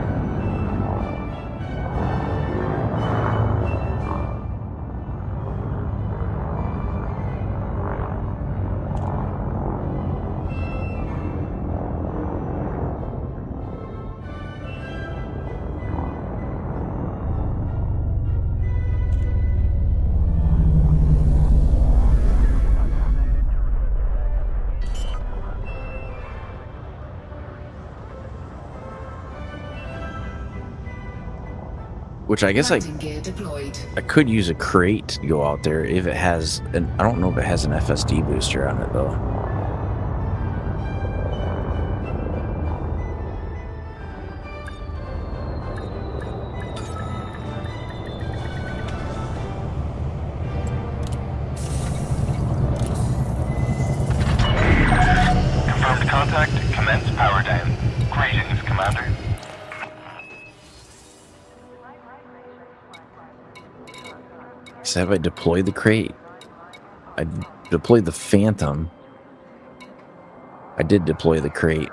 Which I guess Landing gear deployed. I could use a crate to go out there if it has an, I don't know if it has an FSD booster on it though. Confirmed contact. Commence power down. Greetings, Commander. So have I deployed the crate? I deployed the Phantom. I did deploy the crate.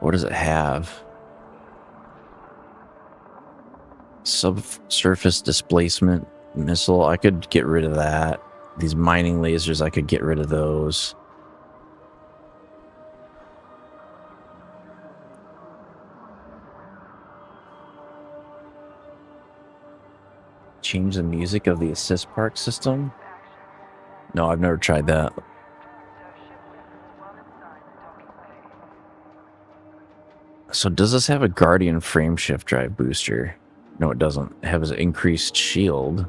What does it have? Subsurface displacement missile. I could get rid of that. These mining lasers, I could get rid of those. Change the music of the assist park system? No, I've never tried that. So does this have a Guardian frameshift drive booster? No, it doesn't. It has an increased shield.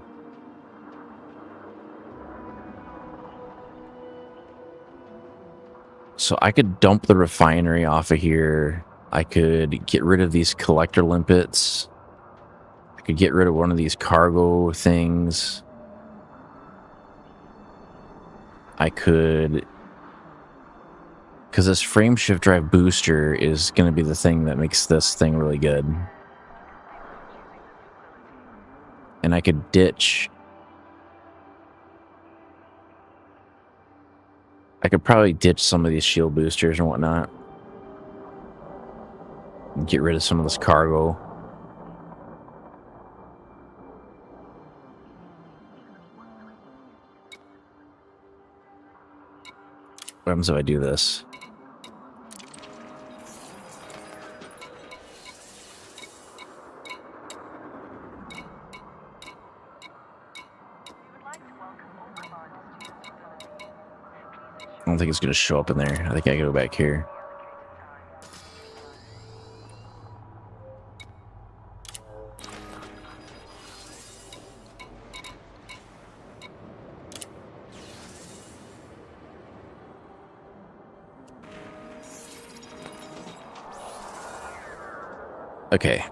So I could dump the refinery off of here. I could get rid of these collector limpets. I could get rid of one of these cargo things. I could... Because this frameshift drive booster is going to be the thing that makes this thing really good. And I could ditch... I could probably ditch some of these shield boosters and whatnot. And get rid of some of this cargo. What happens if I do this? I don't think it's going to show up in there. I think I go back here. Okay.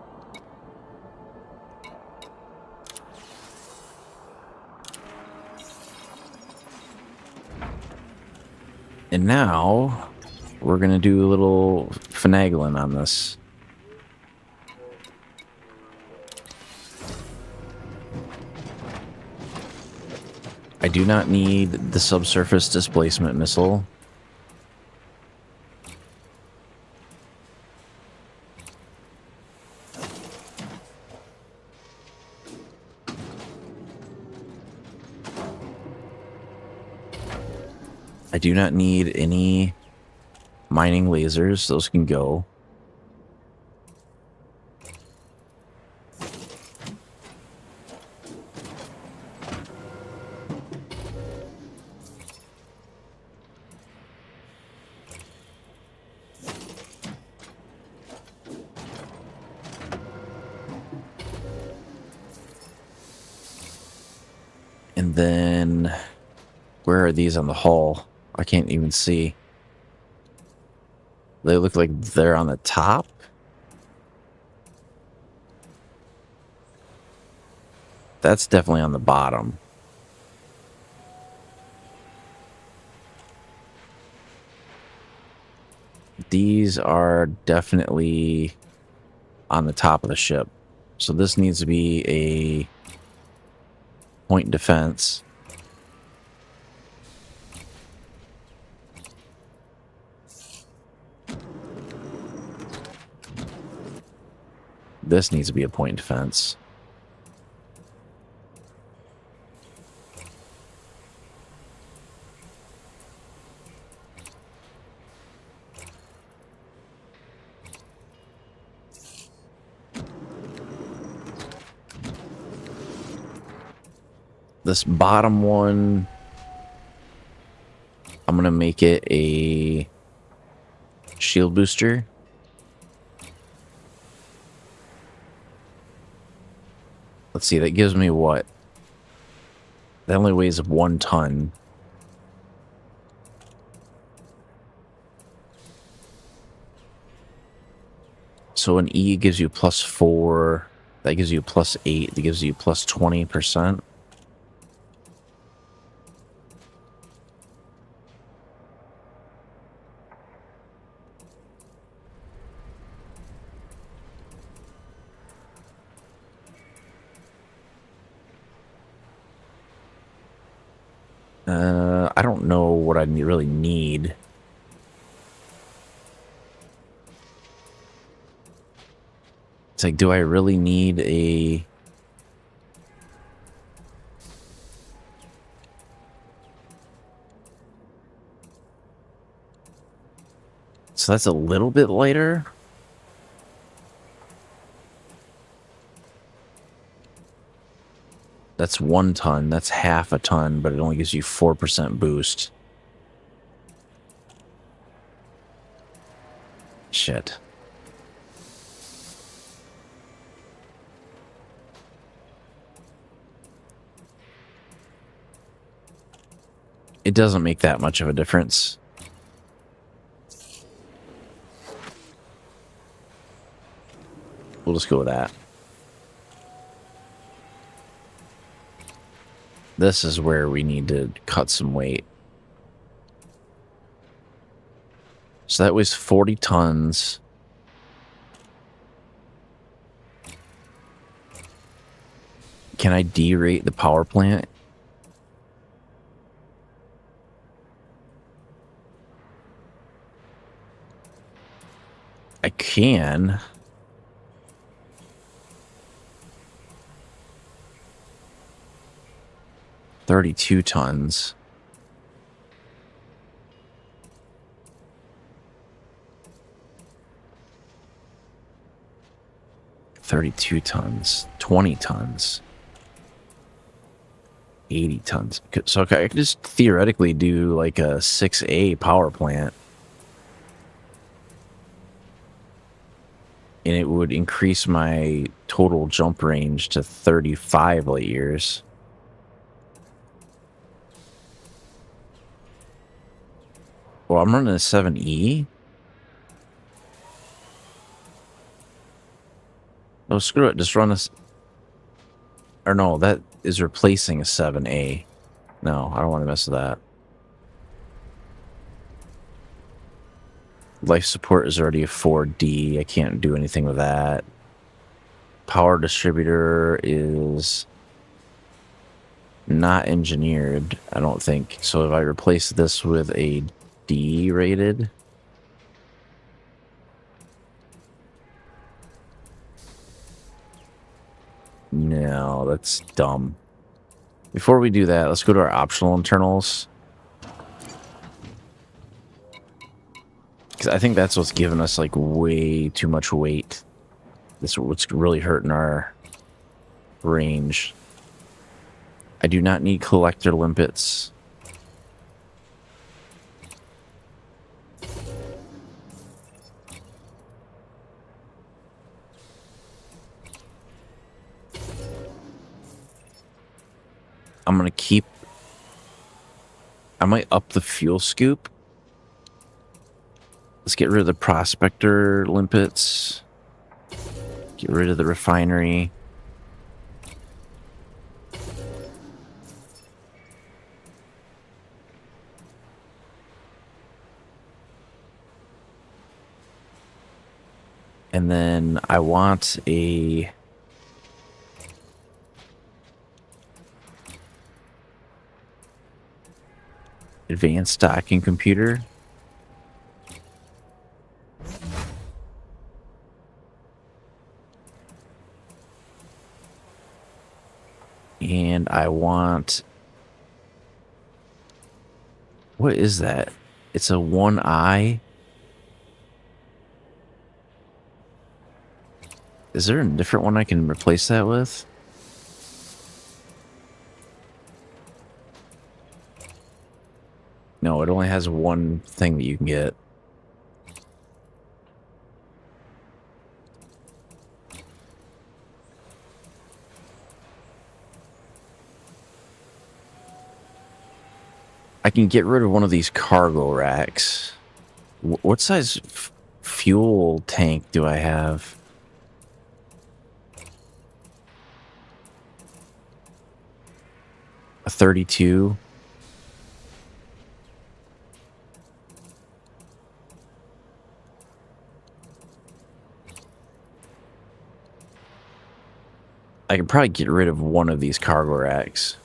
And now, we're going to do a little finagling on this. I do not need the subsurface displacement missile. I do not need any mining lasers. Those can go. And then, where are these on the hull? I can't even see. They look like they're on the top. That's definitely on the bottom. These are definitely on the top of the ship. So this needs to be a point defense. This needs to be a point defense. This bottom one, I'm going to make it a shield booster. Let's see, that gives me what? That only weighs 1 ton. So an E gives you +4. That gives you +8. That gives you +20%. I don't know what I really need. It's like, do I really need a... So that's a little bit lighter. That's 1 ton. That's half a ton, but it only gives you 4% boost. Shit. It doesn't make that much of a difference. We'll just go with that. This is where we need to cut some weight. So that was 40 tons. Can I derate the power plant? I can. $32 tons. $32 tons. 20 tons. 80 tons. So I could just theoretically do like a 6A power plant. And it would increase my total jump range to 35 light years. Well, I'm running a 7E. Oh, screw it. Just run this. Or no, that is replacing a 7A. No, I don't want to mess with that. Life support is already a 4D. I can't do anything with that. Power distributor is not engineered, I don't think. So if I replace this with a D rated, no, that's dumb. Before we do that, let's go to our optional internals. Because I think that's what's giving us like way too much weight. This is what's really hurting our range. I do not need collector limpets. I'm gonna keep... I might up the fuel scoop. Let's get rid of the prospector limpets. Get rid of the refinery. And then I want a... advanced stocking computer. And I want... what is that? It's a 1 eye. Is there a different one I can replace that with? No, it only has one thing that you can get. I can get rid of one of these cargo racks. What size fuel tank do I have? A 32. I could probably get rid of one of these cargo racks.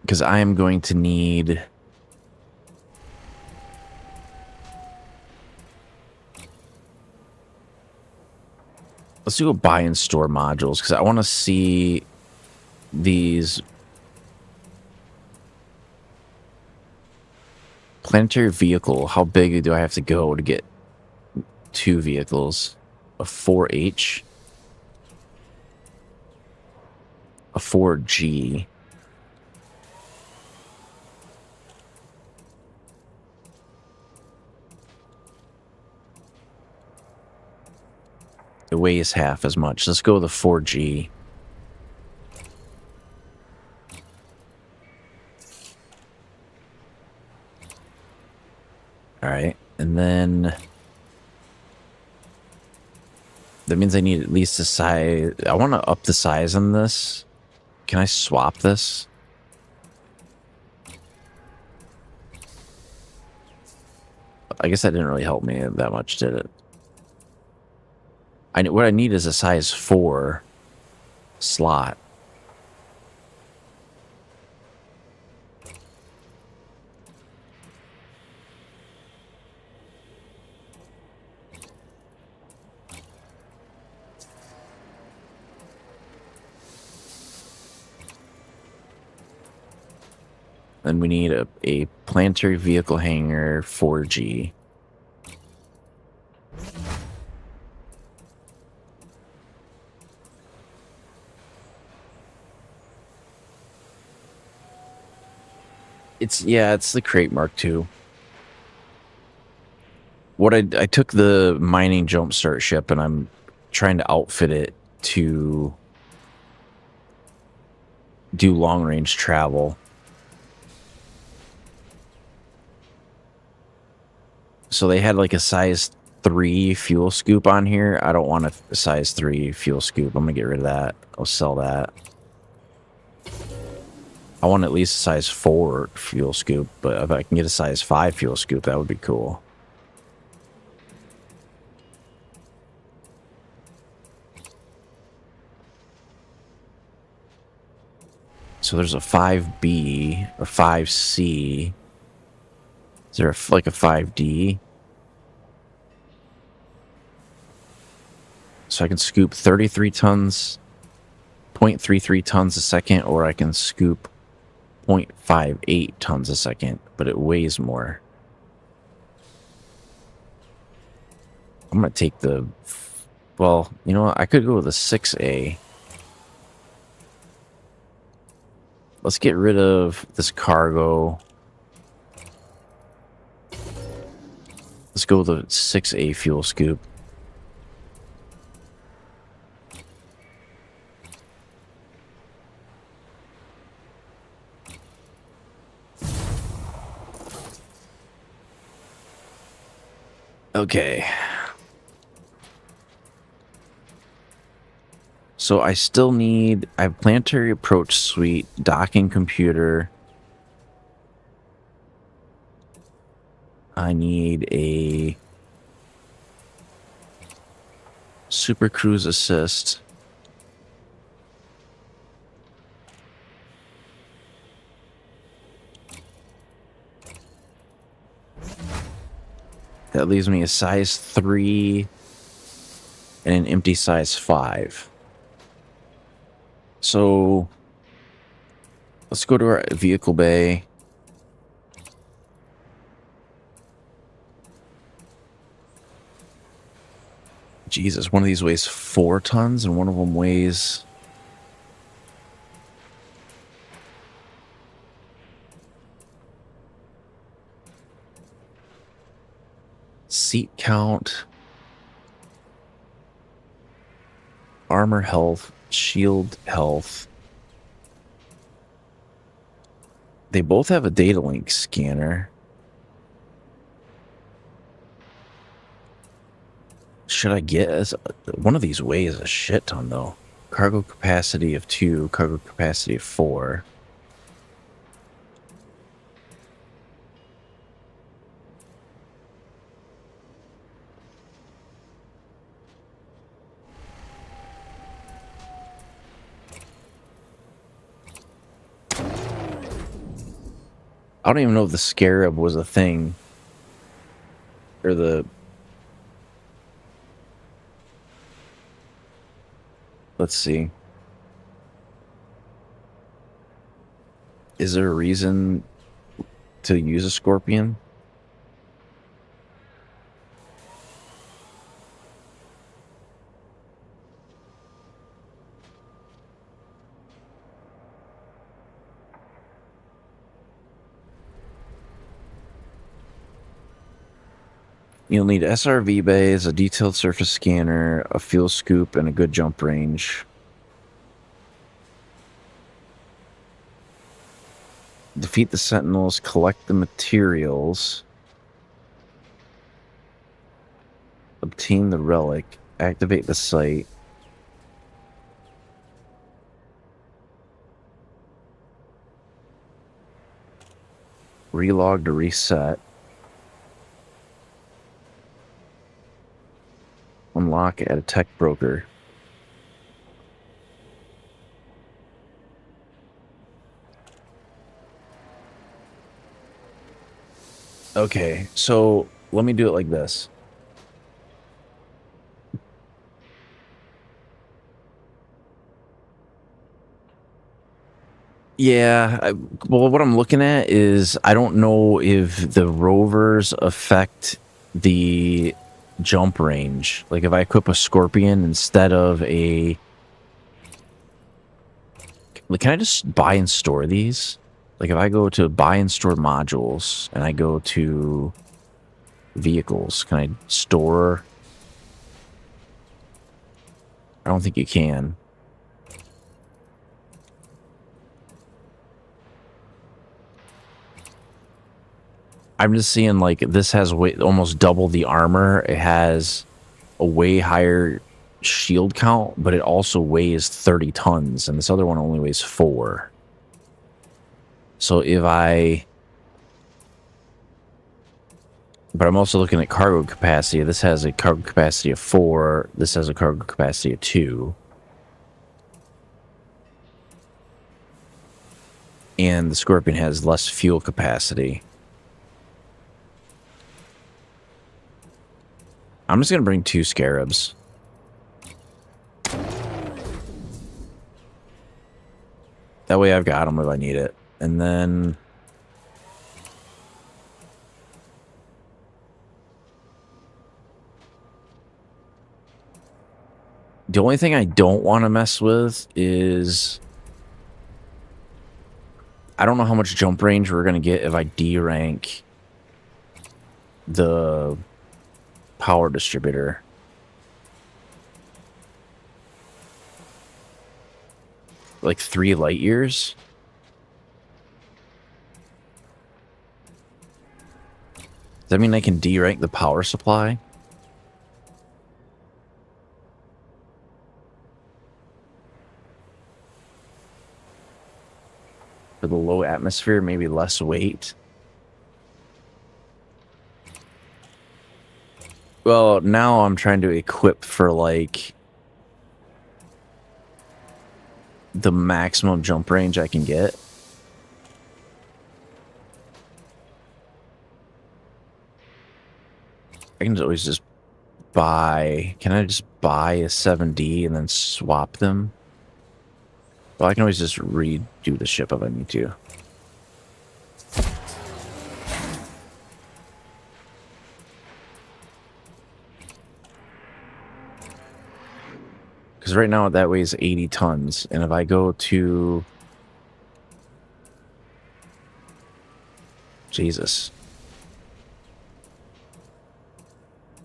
Because I am going to need... Let's do a buy and store modules, because I want to see these planetary vehicle. How big do I have to go to get 2 vehicles? A 4H, a 4G. It weighs half as much. Let's go with the 4G. Alright, and then... That means I need at least a size... I want to up the size on this. Can I swap this? I guess that didn't really help me that much, did it? What I need is a size 4 slot. Then we need a planetary vehicle hangar 4G. It's the Crate Mark II. What I took the mining jumpstart ship and I'm trying to outfit it to do long range travel. So they had like a size 3 fuel scoop on here. I don't want a size 3 fuel scoop. I'm gonna get rid of that. I'll sell that. I want at least a size 4 fuel scoop, but if I can get a size 5 fuel scoop, that would be cool. So there's a 5B, a 5C. Is there like a 5D? So I can scoop 33 tons, 0.33 tons a second, or I can scoop 0.58 tons a second, but it weighs more. I'm going to take the... Well, you know what? I could go with a 6A. Let's get rid of this cargo. Let's go with a 6A fuel scoop. Okay. So I still need... I have planetary approach suite, docking computer. I need a super cruise assist. That leaves me a size 3 and an empty size 5. So let's go to our vehicle bay. Jesus, one of these weighs 4 tons and one of them weighs... Seat count, armor health, shield health. They both have a data link scanner. Should I get... One of these weighs a shit ton though. Cargo capacity of 2, cargo capacity of 4. I don't even know if the Scarab was a thing. Or the... Let's see. Is there a reason to use a Scorpion? You'll need SRV bays, a detailed surface scanner, a fuel scoop, and a good jump range. Defeat the Sentinels, collect the materials, obtain the relic, activate the site. Relog to reset. Unlock at a tech broker. Okay, so let me do it like this. Yeah, well, what I'm looking at is I don't know if the rovers affect the jump range. Like if I equip a Scorpion instead of a... Like, can I just buy and store these? Like if I go to buy and store modules and I go to vehicles, can I store? I don't think you can. I'm just seeing like this has almost double the armor. It has a way higher shield count, but it also weighs 30 tons, and this other one only weighs 4. So if I... But I'm also looking at cargo capacity. This has a cargo capacity of 4. This has a cargo capacity of 2. And the Scorpion has less fuel capacity. I'm just going to bring 2 Scarabs. That way I've got them if I need it. And then... The only thing I don't want to mess with is... I don't know how much jump range we're going to get if I D-rank the power distributor. Like 3 light years? Does that mean I can D-rank the power supply? For the low atmosphere, maybe less weight. Well, now I'm trying to equip for like the maximum jump range I can get. I can always just buy... Can I just buy a 7D and then swap them? Well, I can always just redo the ship if I need to. Because right now that weighs 80 tons. And if I go to... Jesus.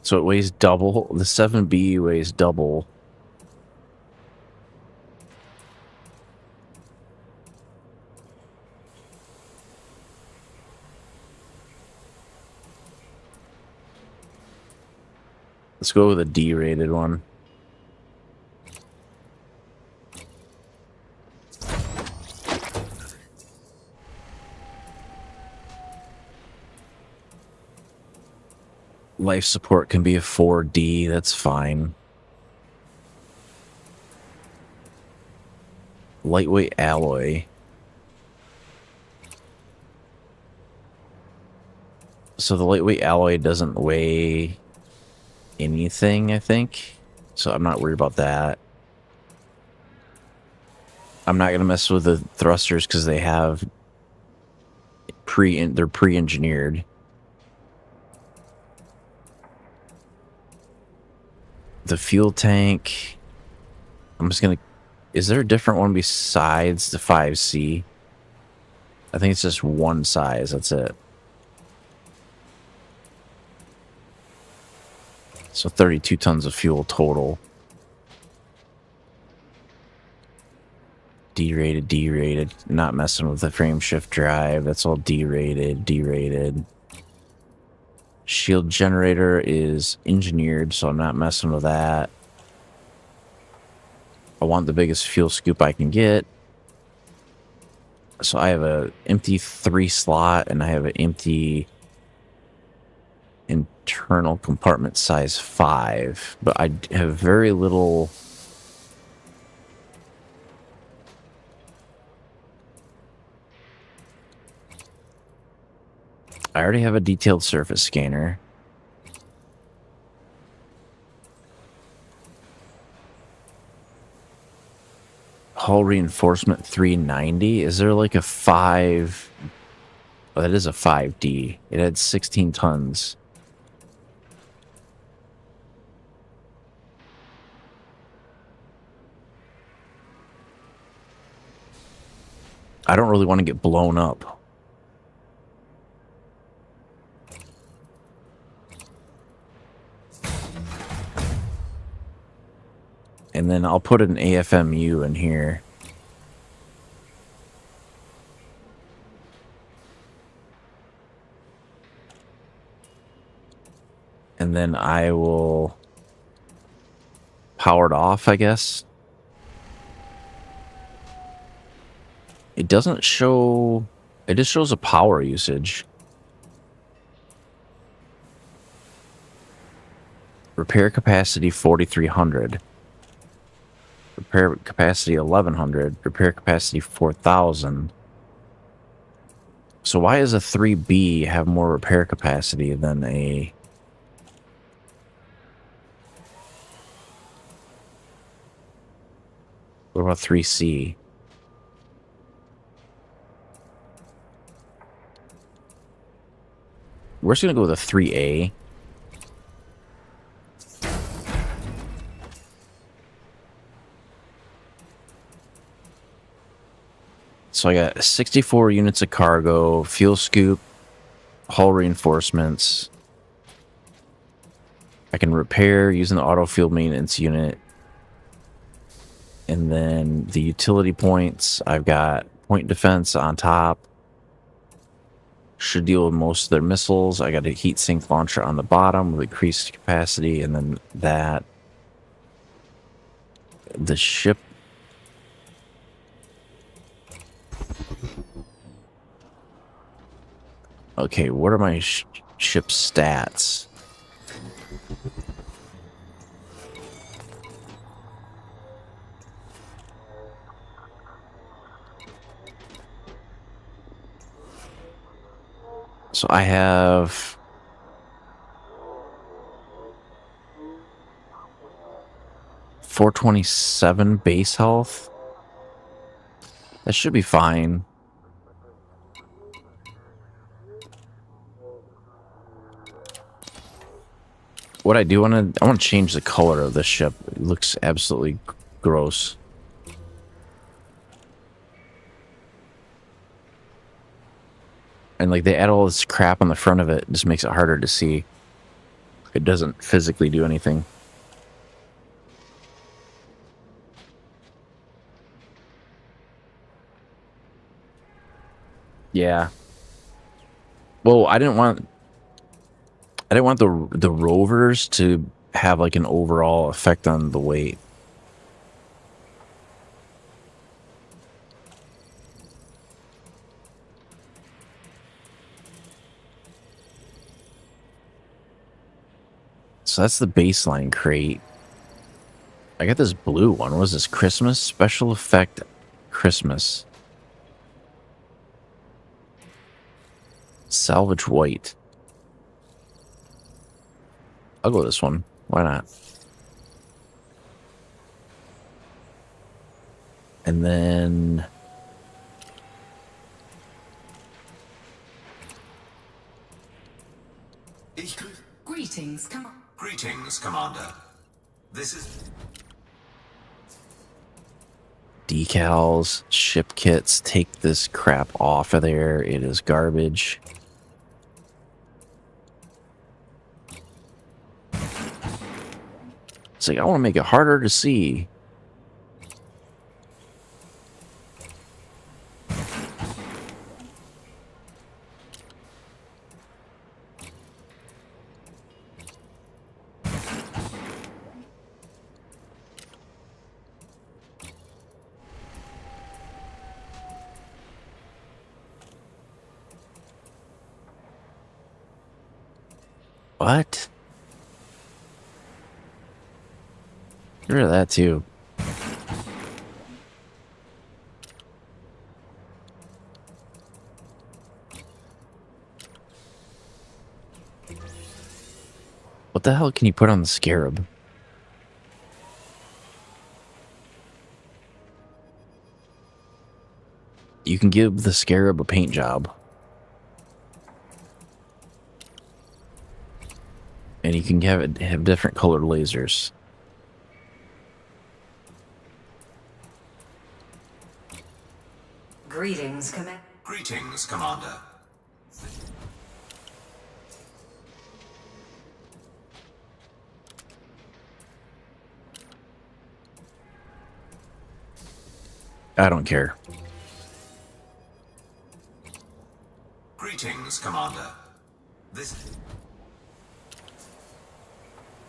So it weighs double. The 7B weighs double. Let's go with a D-rated one. Life support can be a 4D, that's fine. Lightweight alloy. So the lightweight alloy doesn't weigh anything, I think. So I'm not worried about that. I'm not gonna mess with the thrusters because they have they're pre-engineered. The fuel tank. I'm just gonna. Is there a different one besides the 5C? I think it's just one size. That's it. So 32 tons of fuel total. D-rated, D-rated. Not messing with the frame shift drive. That's all D-rated, D-rated. Shield generator is engineered, so I'm not messing with that. I want the biggest fuel scoop I can get. So I have a empty 3 slot and I have an empty internal compartment size 5, but I have very little. I already have a detailed surface scanner. Hull reinforcement 390. Is there like a 5? Oh, that is a 5D. It had 16 tons. I don't really want to get blown up. And then I'll put an AFMU in here. And then I will power it off, I guess. It doesn't show... It just shows a power usage. Repair capacity 4,300. Repair capacity 1,100. Repair capacity 4,000. So why does a 3B have more repair capacity than a... What about 3C? We're just going to go with a 3A. So I got 64 units of cargo, fuel scoop, hull reinforcements. I can repair using the auto field maintenance unit. And then the utility points, I've got point defense on top. Should deal with most of their missiles. I got a heat sink launcher on the bottom with increased capacity, and then that. The ship. Okay, what are my ship stats? So I have 427 base health. That should be fine. What I do want to change the color of the ship. It looks absolutely gross. And like they add all this crap on the front of it, just makes it harder to see. It doesn't physically do anything. Yeah. Well, I didn't want the rovers to have like an overall effect on the weight. So that's the baseline crate. I got this blue one. What was this? Christmas? Special effect Christmas. Salvage white. I'll go this one. Why not? And then Greetings, Greetings, Commander. This is... decals, ship kits. Take this crap off of there. It is garbage. It's like, I want to make it harder to see. What? Get rid of that too. What the hell can you put on the Scarab? You can give the Scarab a paint job. And you can have different colored lasers. Greetings, Commander. I don't care. Greetings, Commander. This...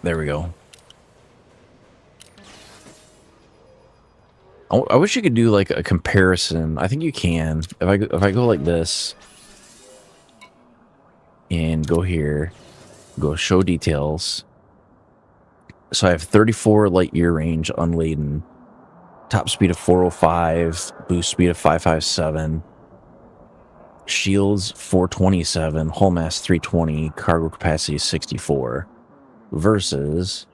There we go. I wish you could do like a comparison. I think you can. If I go like this and go here, go show details. So I have 34 light year range unladen, top speed of 405, boost speed of 557, shields 427, hull mass 320, cargo capacity 64. Versus,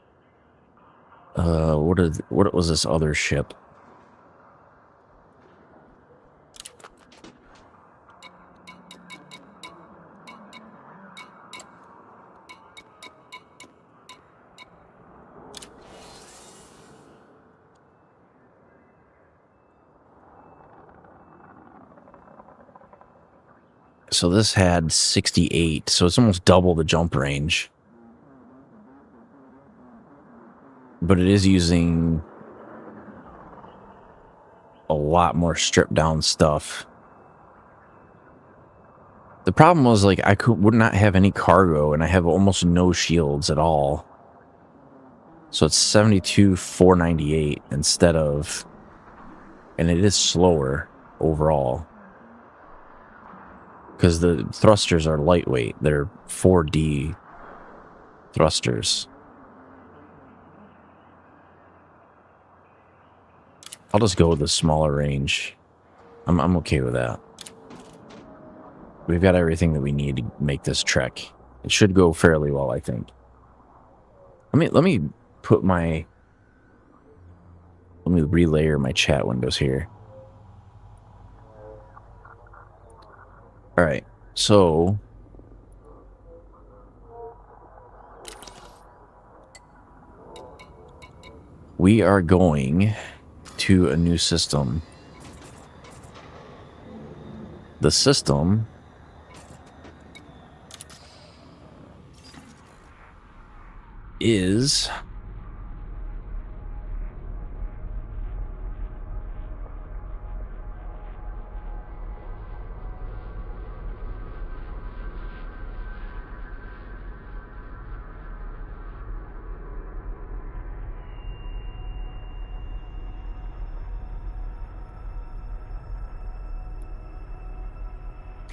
what was this other ship? So this had 68, so it's almost double the jump range. But it is using a lot more stripped down stuff. The problem was, like, would not have any cargo, and I have almost no shields at all. So it's 72,498 instead of, and it is slower overall. Because the thrusters are lightweight. They're 4D thrusters. I'll just go with the smaller range. I'm okay with that. We've got everything that we need to make this trek. It should go fairly well, I think. Let me put my... Let me relayer my chat windows here. Alright, so... we are going to a new system. The system is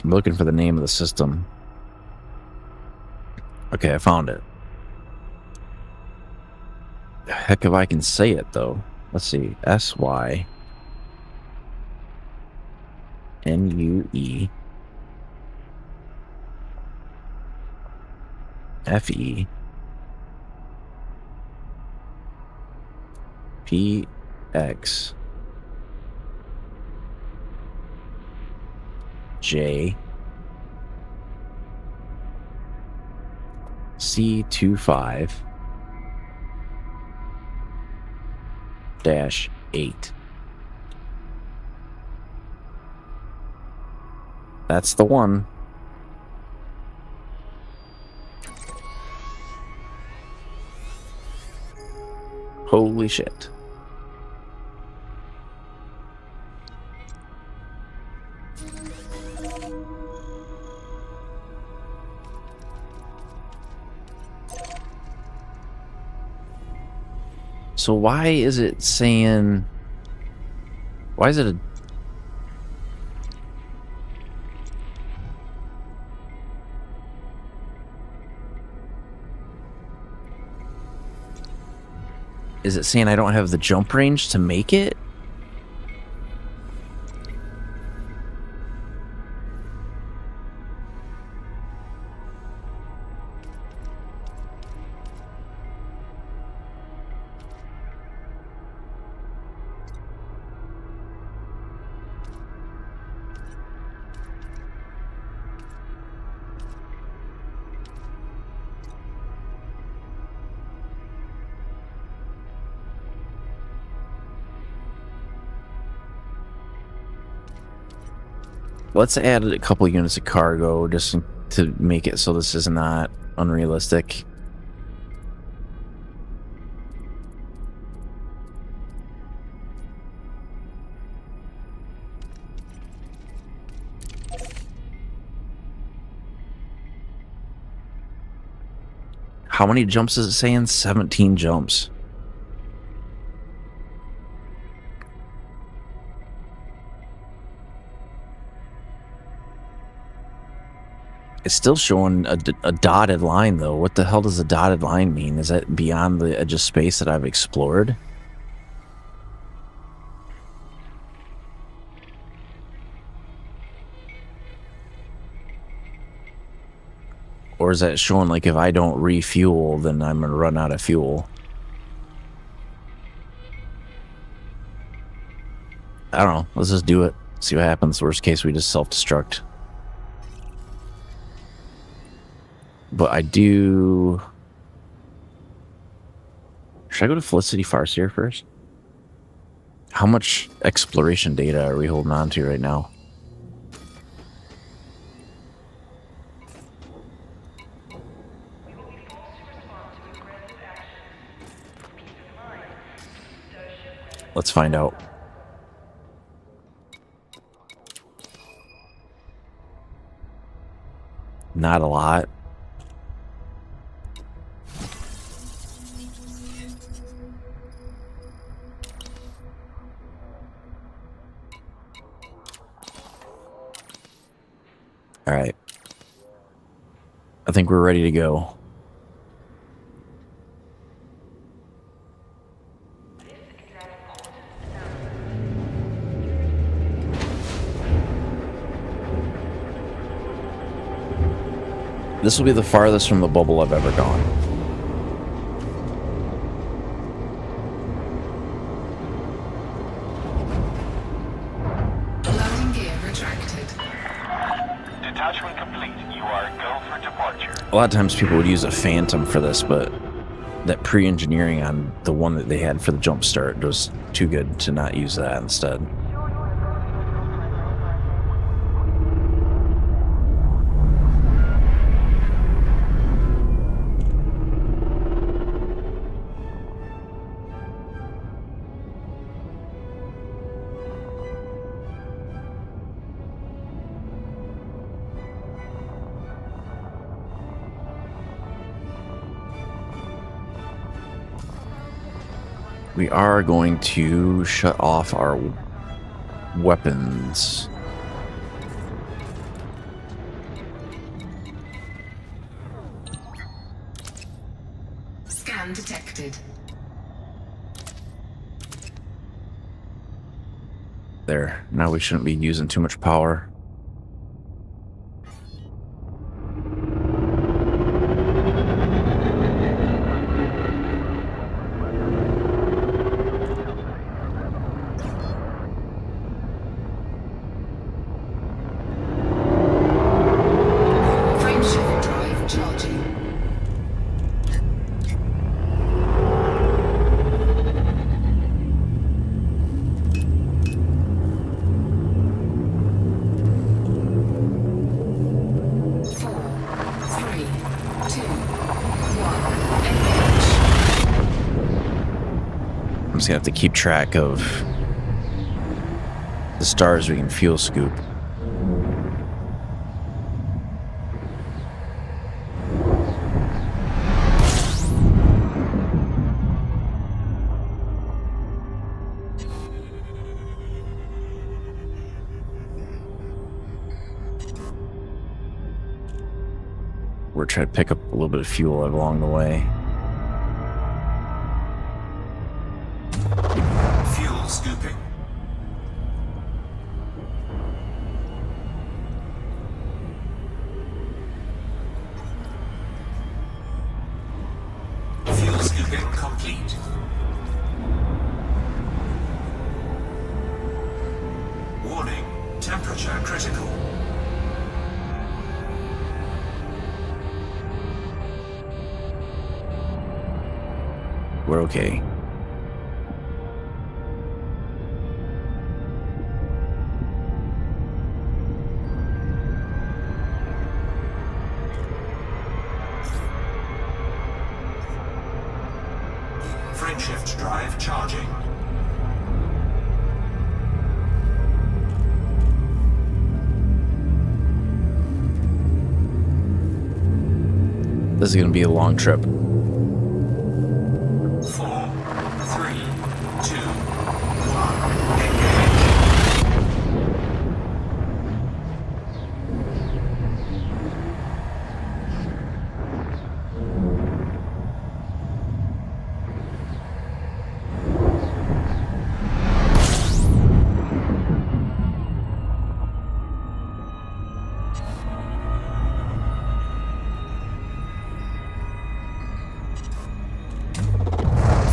I'm looking for the name of the system. Okay, I found it. Heck if I can say it, though. Let's see. SYNUE PX J C25 -8. That's the one. Holy shit. So why is it saying... Why is it a... Is it saying I don't have the jump range to make it? Let's add a couple units of cargo just to make it so this is not unrealistic. How many jumps is it saying? 17 jumps. It's still showing a dotted line, though. What the hell does a dotted line mean? Is that beyond the edge of space that I've explored? Or is that showing, like, if I don't refuel, then I'm going to run out of fuel? I don't know. Let's just do it. See what happens. Worst case, we just self-destruct. But I do... Should I go to Felicity Farseer first? How much exploration data are we holding on to right now? Let's find out. Not a lot. All right. I think we're ready to go. This will be the farthest from the bubble I've ever gone. Landing gear retracted. Detachment complete. You are go for departure. A lot of times people would use a Phantom for this, but that pre-engineering on the one that they had for the jump start was too good to not use that instead. We are going to shut off our weapons. Scan detected. There. Now we shouldn't be using too much power. I'm just gonna have to keep track of the stars we can fuel scoop. We're trying to pick up a little bit of fuel along the way. Fuel scooping. Fuel scooping complete. Warning, temperature critical. We're okay. Frameshift drive charging. This is gonna be a long trip. 4, 3, 2, 1. Engage.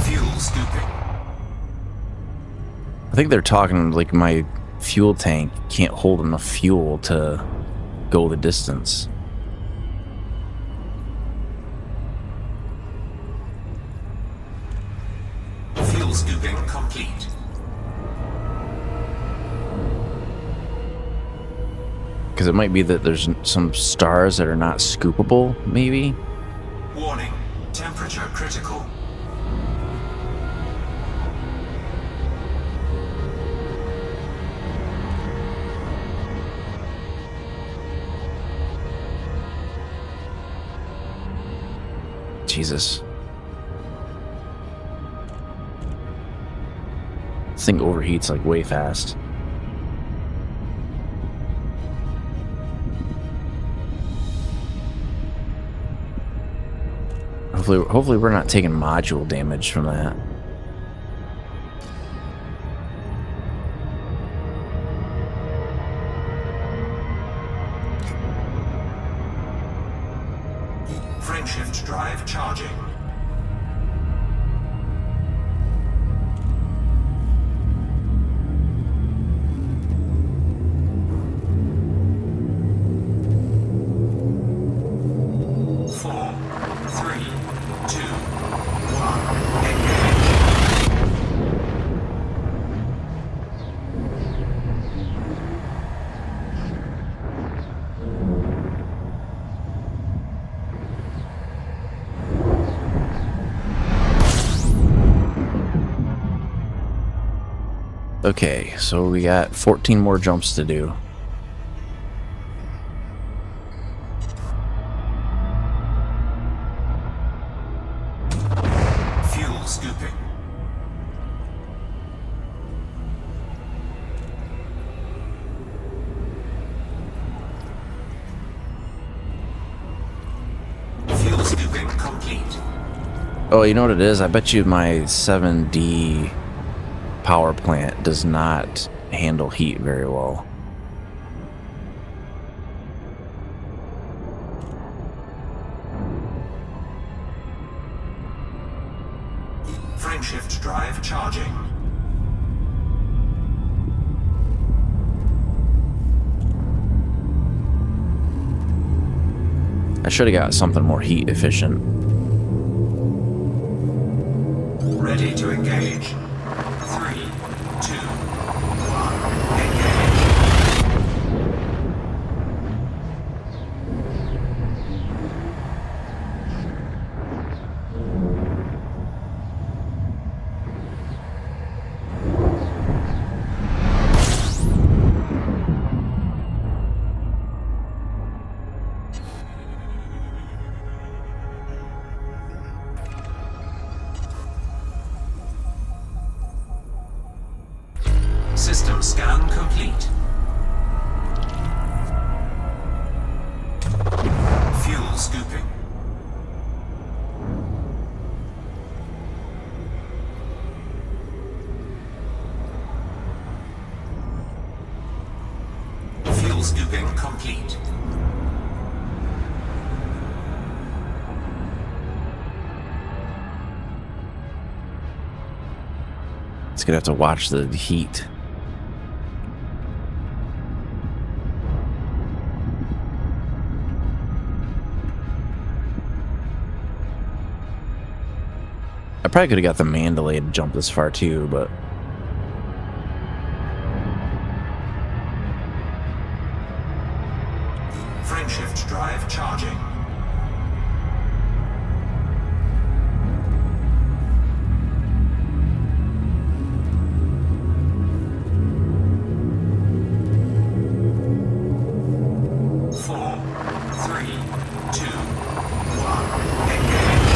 Fuel scooping. I think they're talking like my fuel tank can't hold enough fuel to go the distance. Fuel scooping complete. Because it might be that there's some stars that are not scoopable, maybe? Warning, temperature critical. Jesus. This thing overheats like way fast. Hopefully we're not taking module damage from that. Frameshift drive charging. Four, three, two, one. Engage. Okay, so we got 14 more jumps to do. Fuel scooping. Fuel scooping complete. Oh, you know what it is? I bet you my 7D power plant does not handle heat very well. Frameshift drive charging. I should have got something more heat efficient. Ready to engage. 3, 2, 1. Engage. complete. Fuel scooping. Fuel scooping complete. It's gonna have to watch the heat. I probably could have got the Mandalay to jump this far too, but Frameshift drive charging. Four, three, two, one, engage.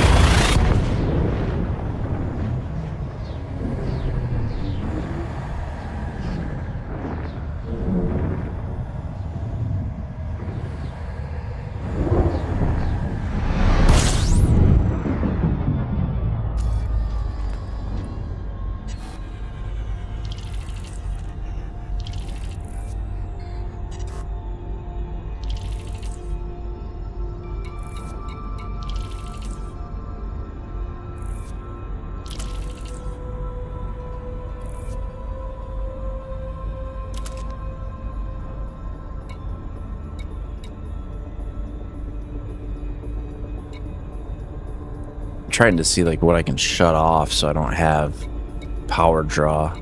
I'm trying to see like what I can shut off so I don't have power draw.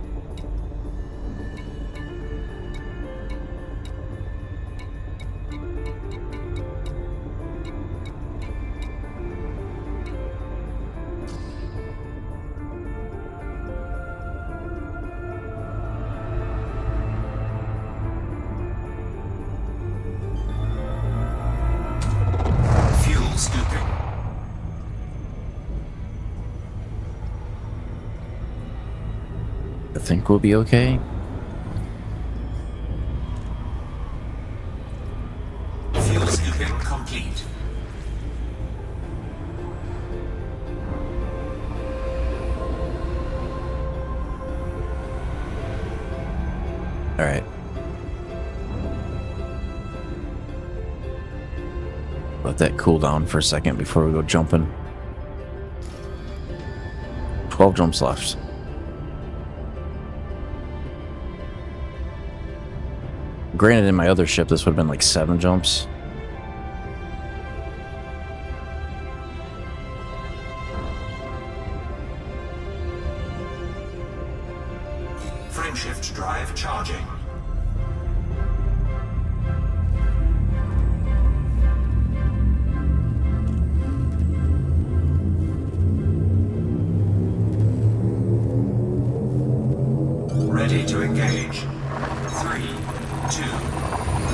Fuel scooping. I think we'll be okay. Fuel scooping complete. All right. Let that cool down for a second before we go jumping. 12 jumps left. Granted, in my other ship, this would have been like 7 jumps. Frameshift drive charging. Ready to engage. 3, 2,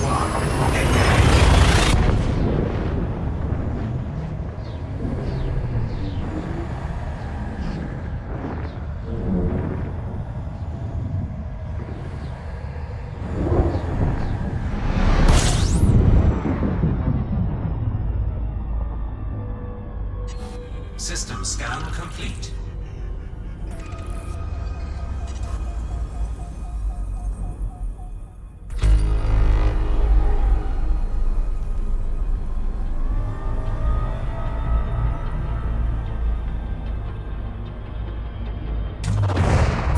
1, engage. System scan complete.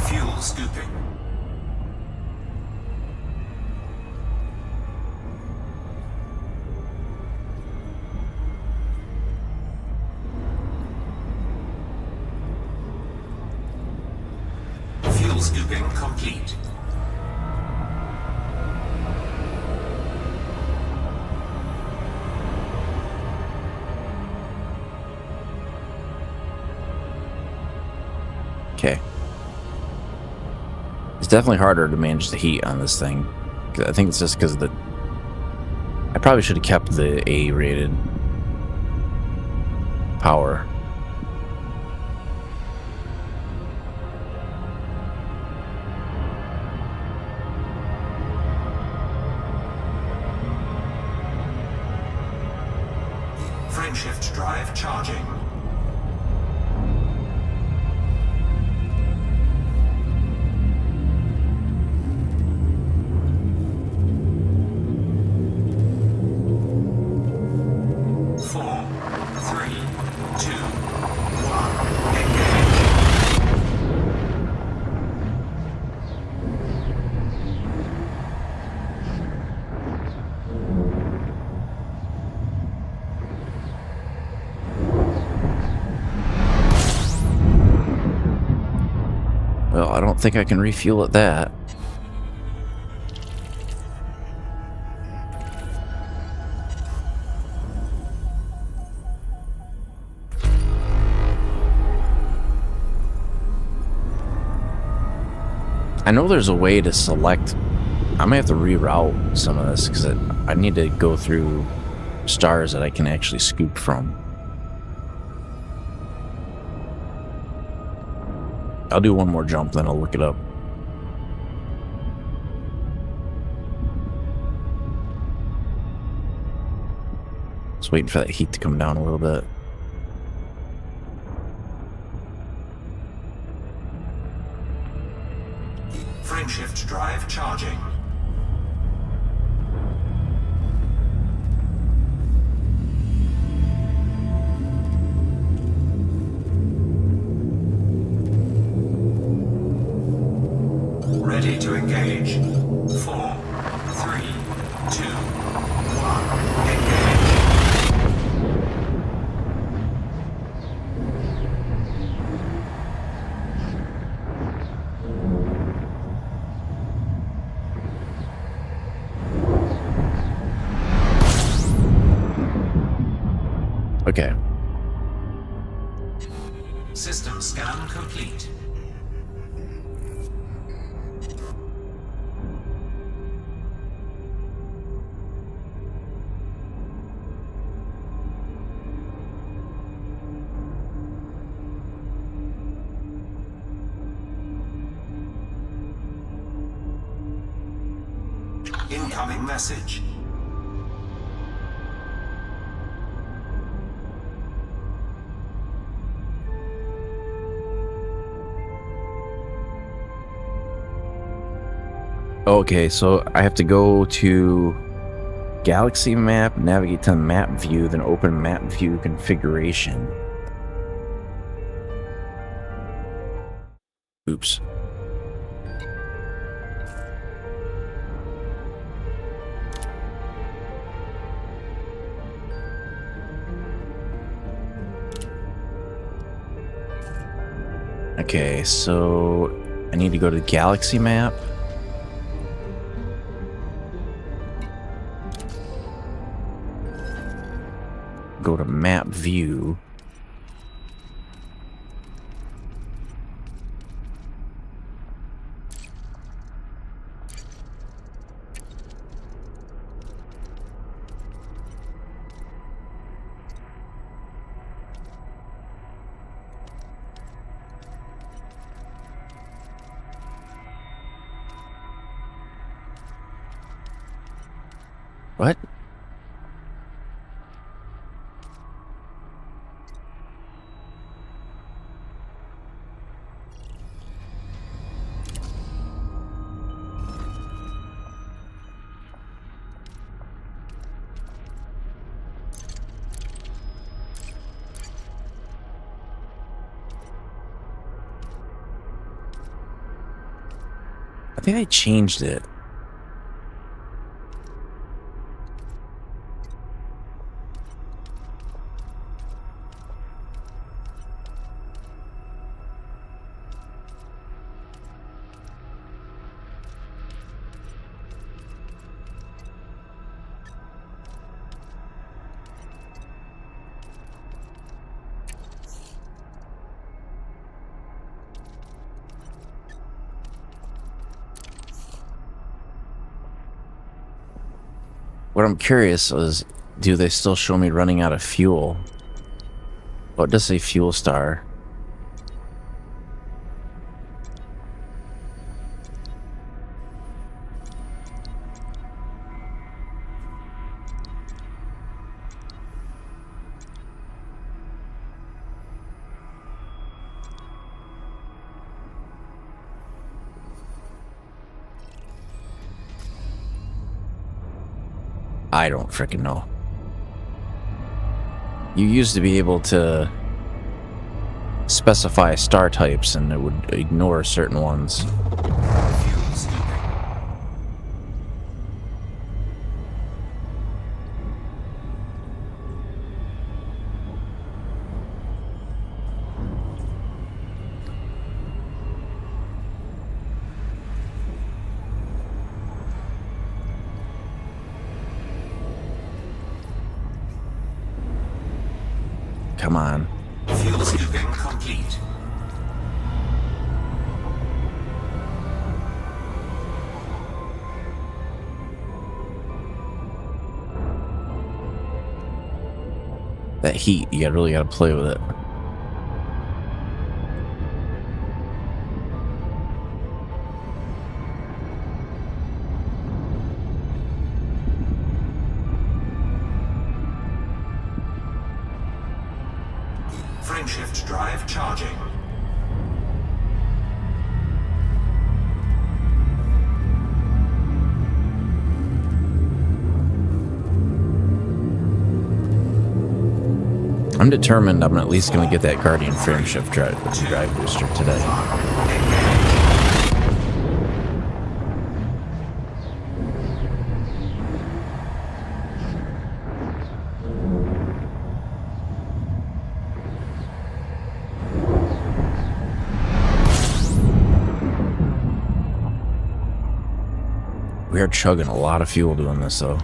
Fuel scooping. Fuel scooping complete. Okay. It's definitely harder to manage the heat on this thing. I think it's just because of the... I probably should have kept the A-rated power. charging. Four, three, two, one, engage. Well, I don't think I can refuel at that. I know there's a way to select. I may have to reroute some of this because I need to go through stars that I can actually scoop from. I'll do one more jump, then I'll look it up. Just waiting for that heat to come down a little bit. Frameshift drive charging. Ready to engage. 4, 3, 2, 1, engage. Okay. System scan complete. Incoming message. Okay, so I have to go to Galaxy Map, navigate to Map View, then open Map View configuration. Oops. Okay, so I need to go to Galaxy Map. Go to Map View. What? I think they changed it. What I'm curious is, do they still show me running out of fuel? What does say fuel star? I don't freaking know. You used to be able to specify star types and it would ignore certain ones. Fuel scooping. Come on. Fuel scooping complete. That heat, you really gotta play with it. Frameshift drive charging. I'm determined I'm at least gonna get that Guardian frameshift drive booster today. We are chugging a lot of fuel doing this though.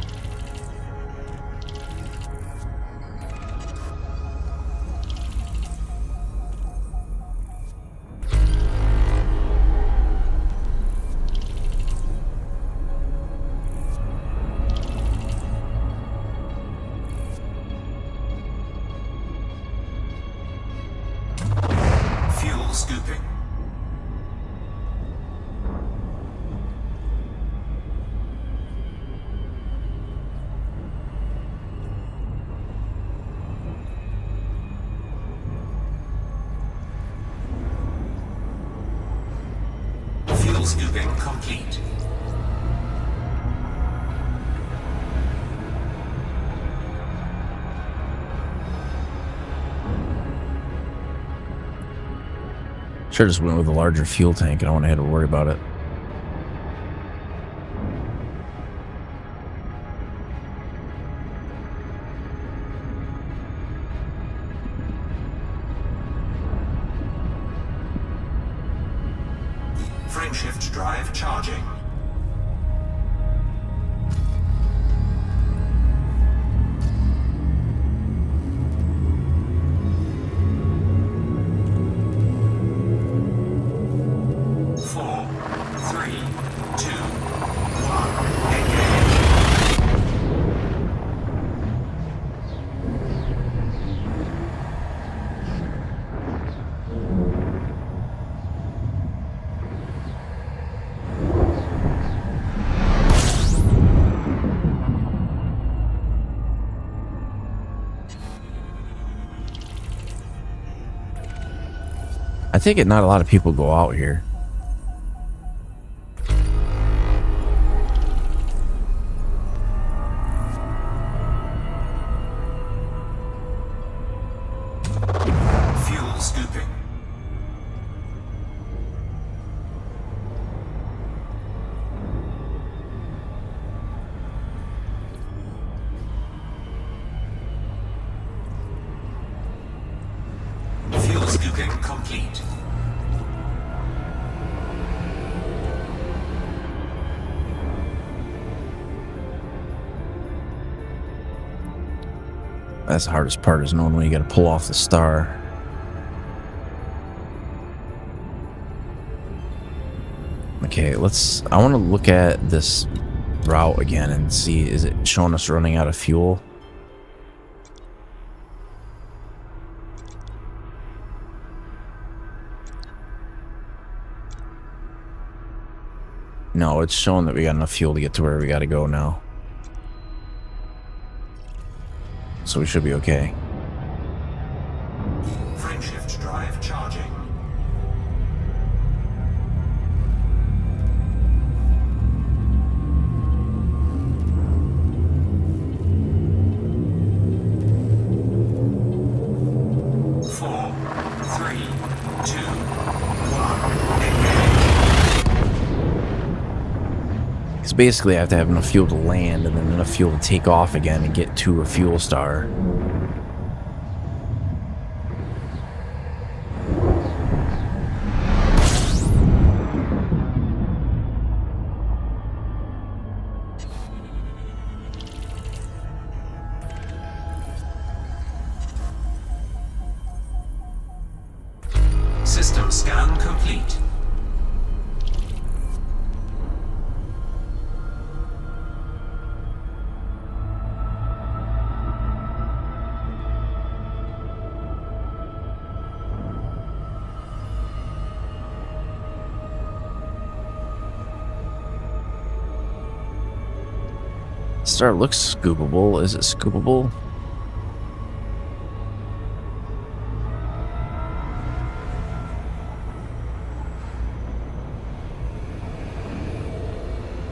Fuel scooping. Fuel scooping complete. Should have just went with a larger fuel tank. I don't want to have to worry about it. Frameshift drive charging. Four, three, two, one, engage. I think not a lot of people go out here. Fuel scooping. Fuel scooping complete. That's the hardest part, is knowing when you got to pull off the star. Okay, I want to look at this route again and see, is it showing us running out of fuel? No, it's showing that we got enough fuel to get to where we got to go now. So we should be okay. Frameshift drive charging. basically I have to have enough fuel to land and then enough fuel to take off again and get to a fuel star. System scan complete. Star looks scoopable. Is it scoopable?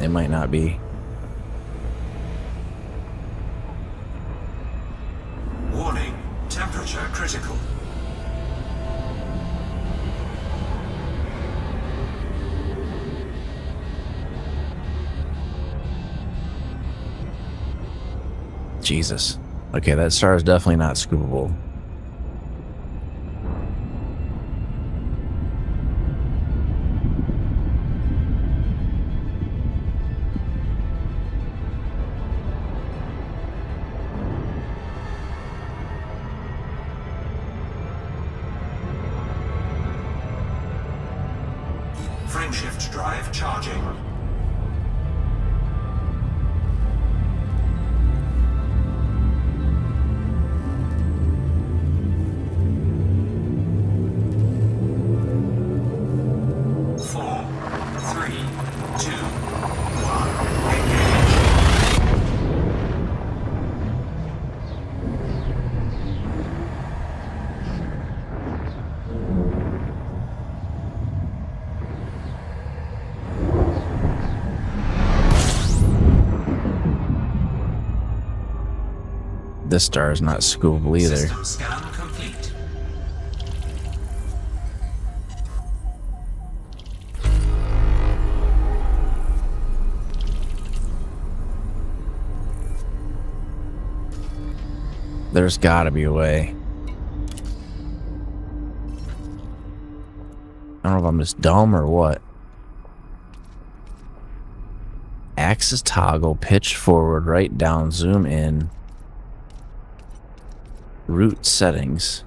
It might not be. Warning, temperature critical. Jesus. Okay, that star is definitely not scoopable. Frameshift drive charging. This star is not scoopable either. System scan complete. There's gotta be a way. I don't know if I'm just dumb or what. Axis toggle, pitch forward, right down, zoom in. Route settings.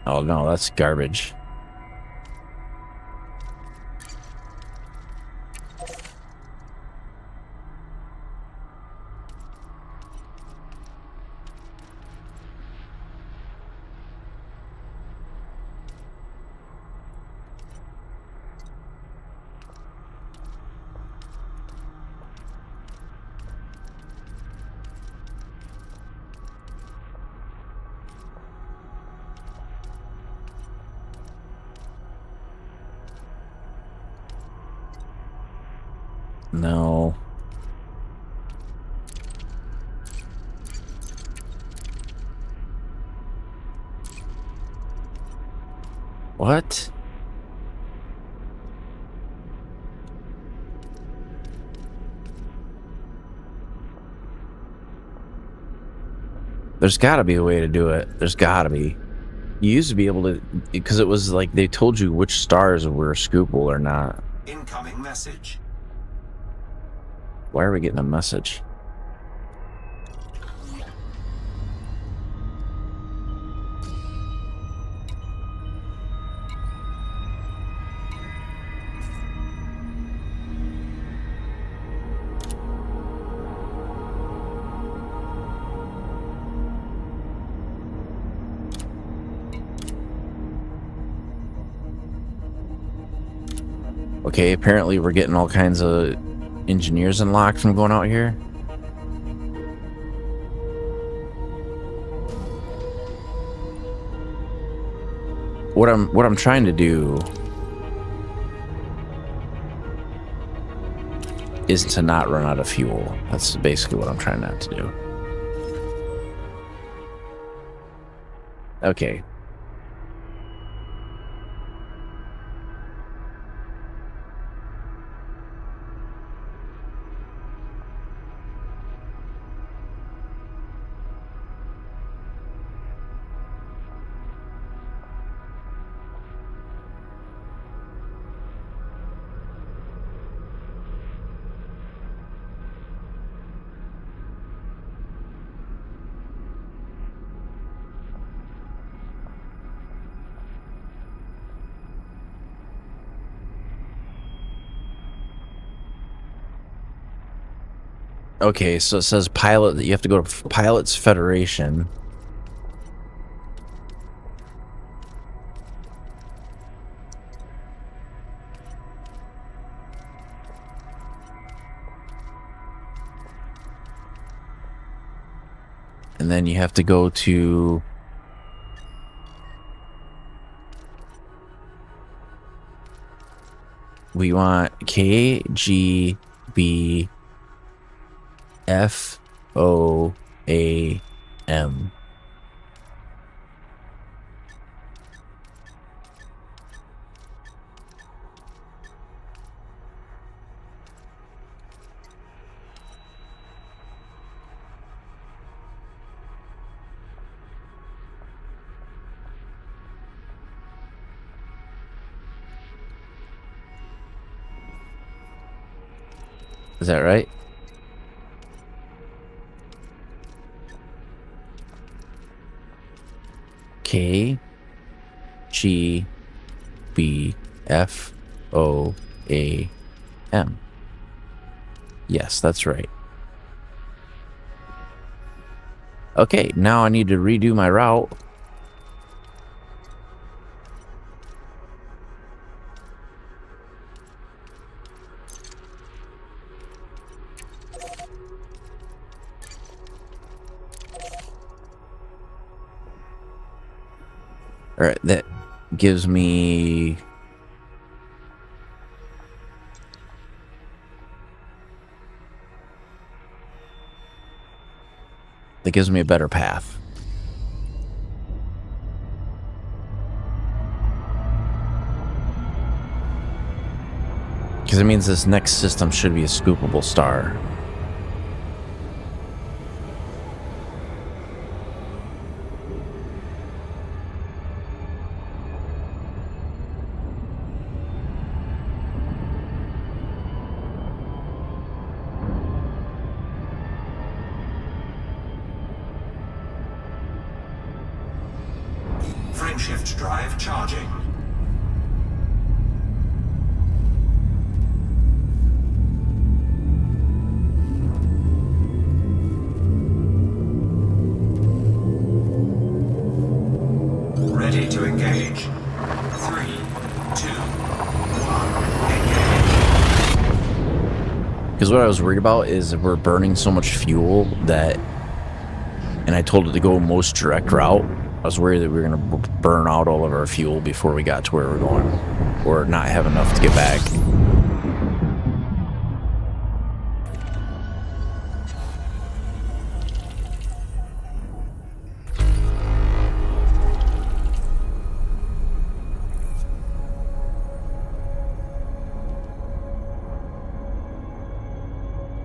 Oh no, that's garbage. No. What? There's gotta be a way to do it. There's gotta be. You used to be able to, because it was like they told you which stars were scoopable or not. Incoming message. Why are we getting a message? Okay, apparently we're getting all kinds of engineers unlocked from going out here. What I'm trying to do is to not run out of fuel. That's basically what I'm trying not to do. Okay. Okay, so it says pilot. You have to go to Pilots Federation. And then you have to go to... We want KGB FOAM. Is that right? KGBFOAM. Yes, that's right. Okay, now I need to redo my route. All right, that gives me... That gives me a better path. Because it means this next system should be a scoopable star. Frameshift drive charging. Ready to engage. 3, 2, 1, engage. Because what I was worried about is we're burning so much fuel that... And I told it to go most direct route. I was worried that we were going to burn out all of our fuel before we got to where we're going. Or not have enough to get back.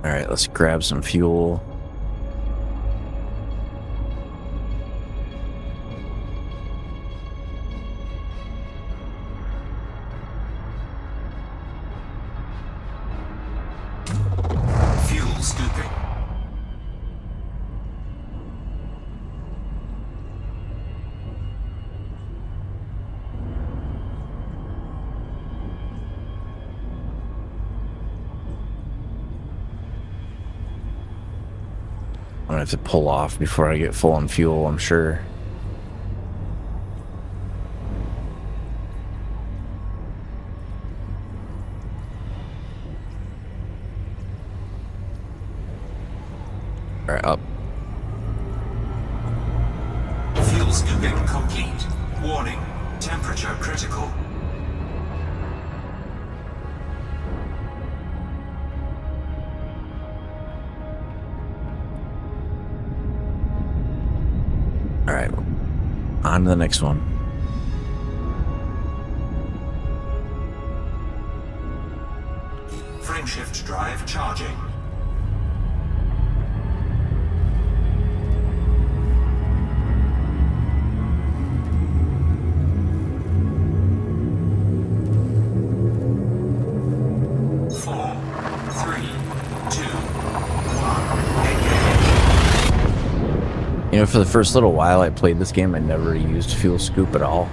Alright, let's grab some fuel. Scooping. I'm gonna have to pull off before I get full on fuel, I'm sure. Alright, up. Fuel scooping complete. Warning, temperature critical. Alright, on to the next one. Frameshift drive charging. You know, for the first little while I played this game, I never used fuel scoop at all.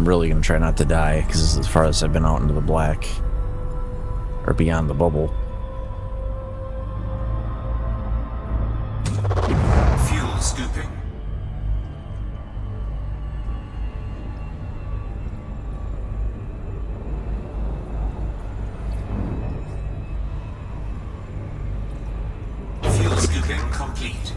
I'm really gonna try not to die, because this is as far as I've been out into the black. Or beyond the bubble. Fuel scooping. Fuel scooping complete.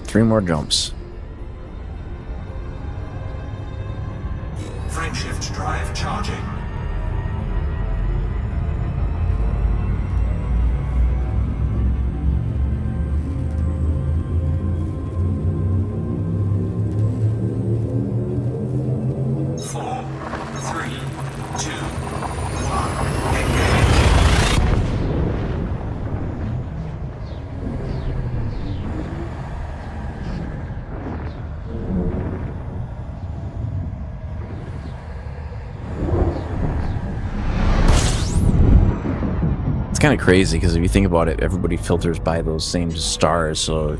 Three more jumps. Frameshift drive charging. Four, three, two, one, engage. It's kind of crazy, because if you think about it, everybody filters by those same stars, so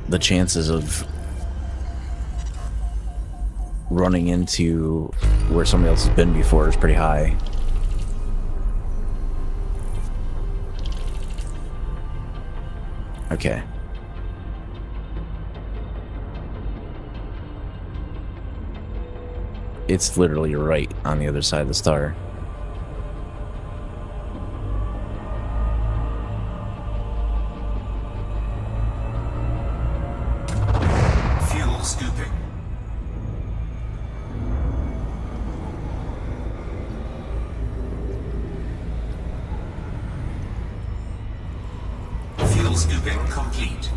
the chances of running into where somebody else has been before is pretty high. Okay. It's literally right on the other side of the star. Fuel scooping. Fuel scooping complete.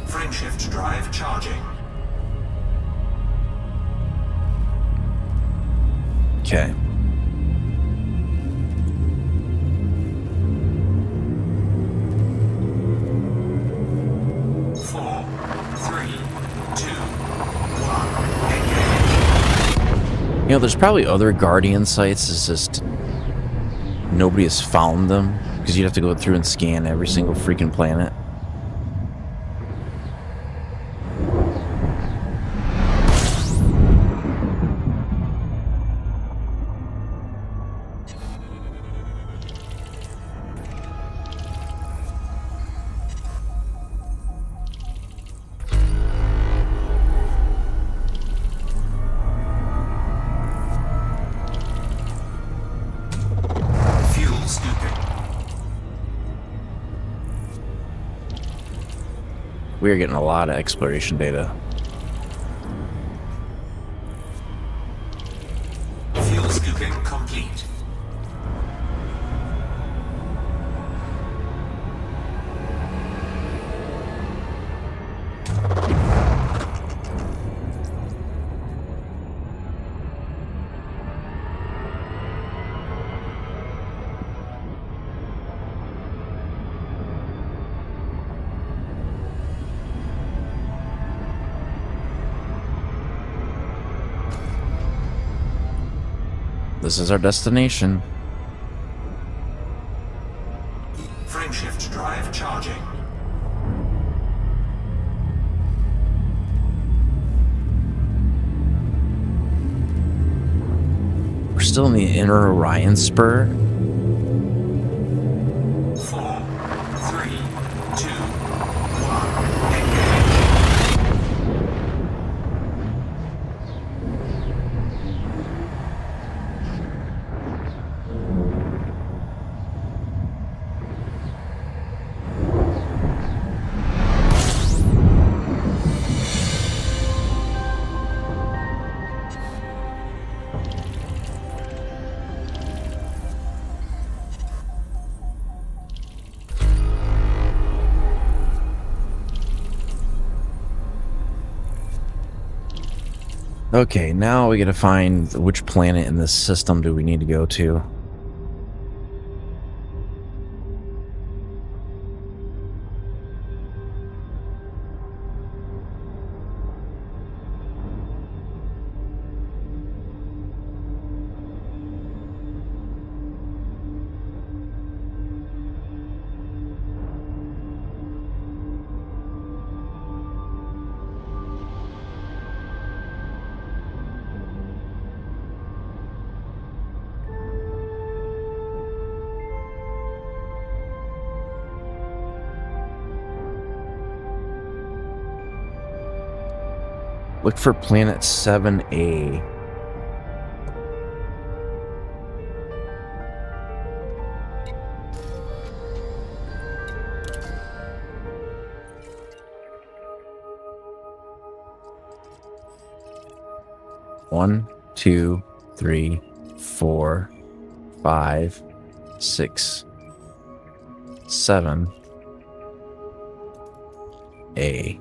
Frameshift drive charging. Okay. Four, three, two, one, engage. You know, there's probably other Guardian sites. It's just nobody has found them, because you'd have to go through and scan every single freaking planet. Fuel scooping. We are getting a lot of exploration data. Fuel scooping complete. This is our destination. Frameshift drive charging. We're still in the inner Orion Spur. Four, three, two, one, engage. Okay, now we gotta find which planet in this system do we need to go to. Look for planet 7A. One, 2, 3, 4, 5, 6, 7, A.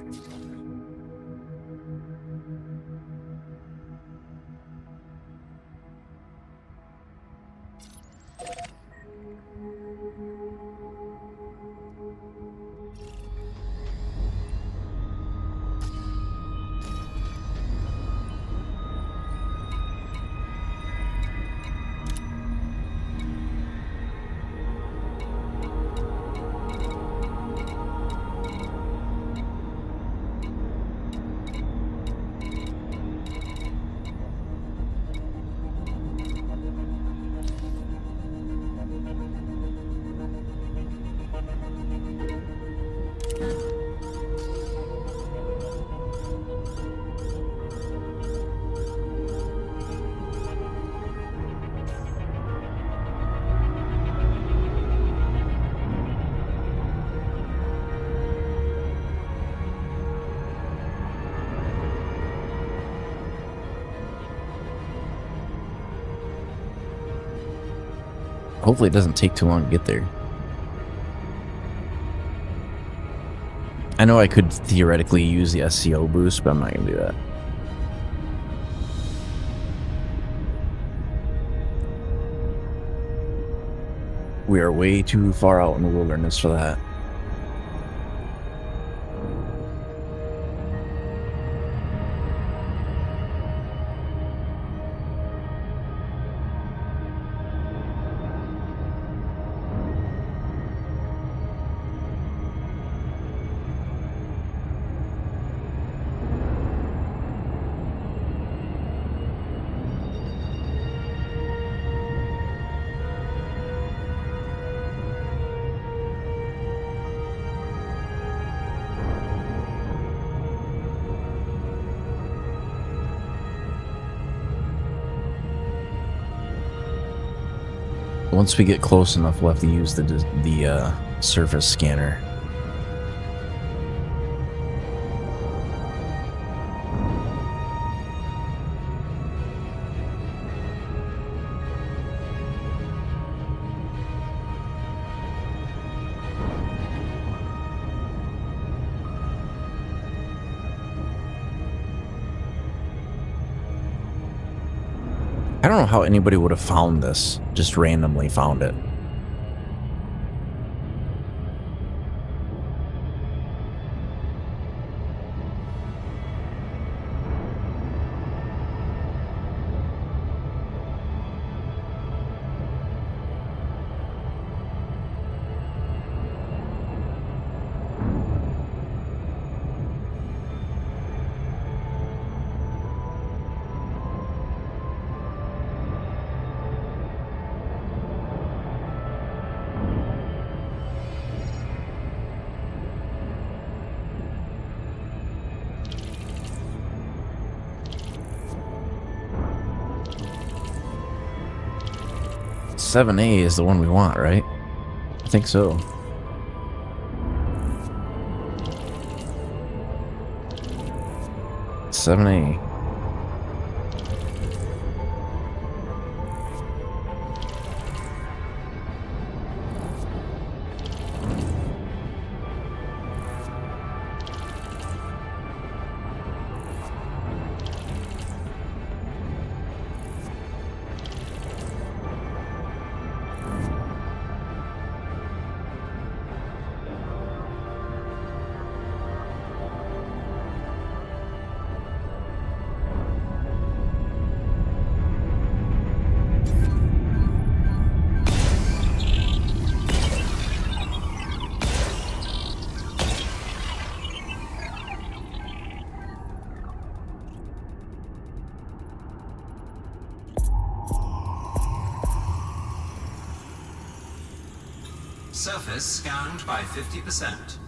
Hopefully it doesn't take too long to get there. I know I could theoretically use the SCO boost, but I'm not going to do that. We are way too far out in the wilderness for that. Once we get close enough, we'll have to use the surface scanner. I don't know how anybody would have found this, just randomly found it. Seven A is the one we want, right? I think so. Seven A. Surface scanned by 50%.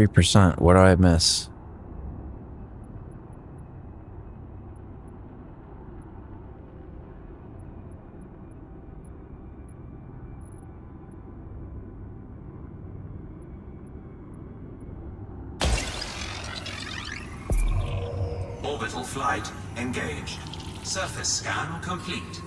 %. What do I miss? Orbital flight engaged. Surface scan complete.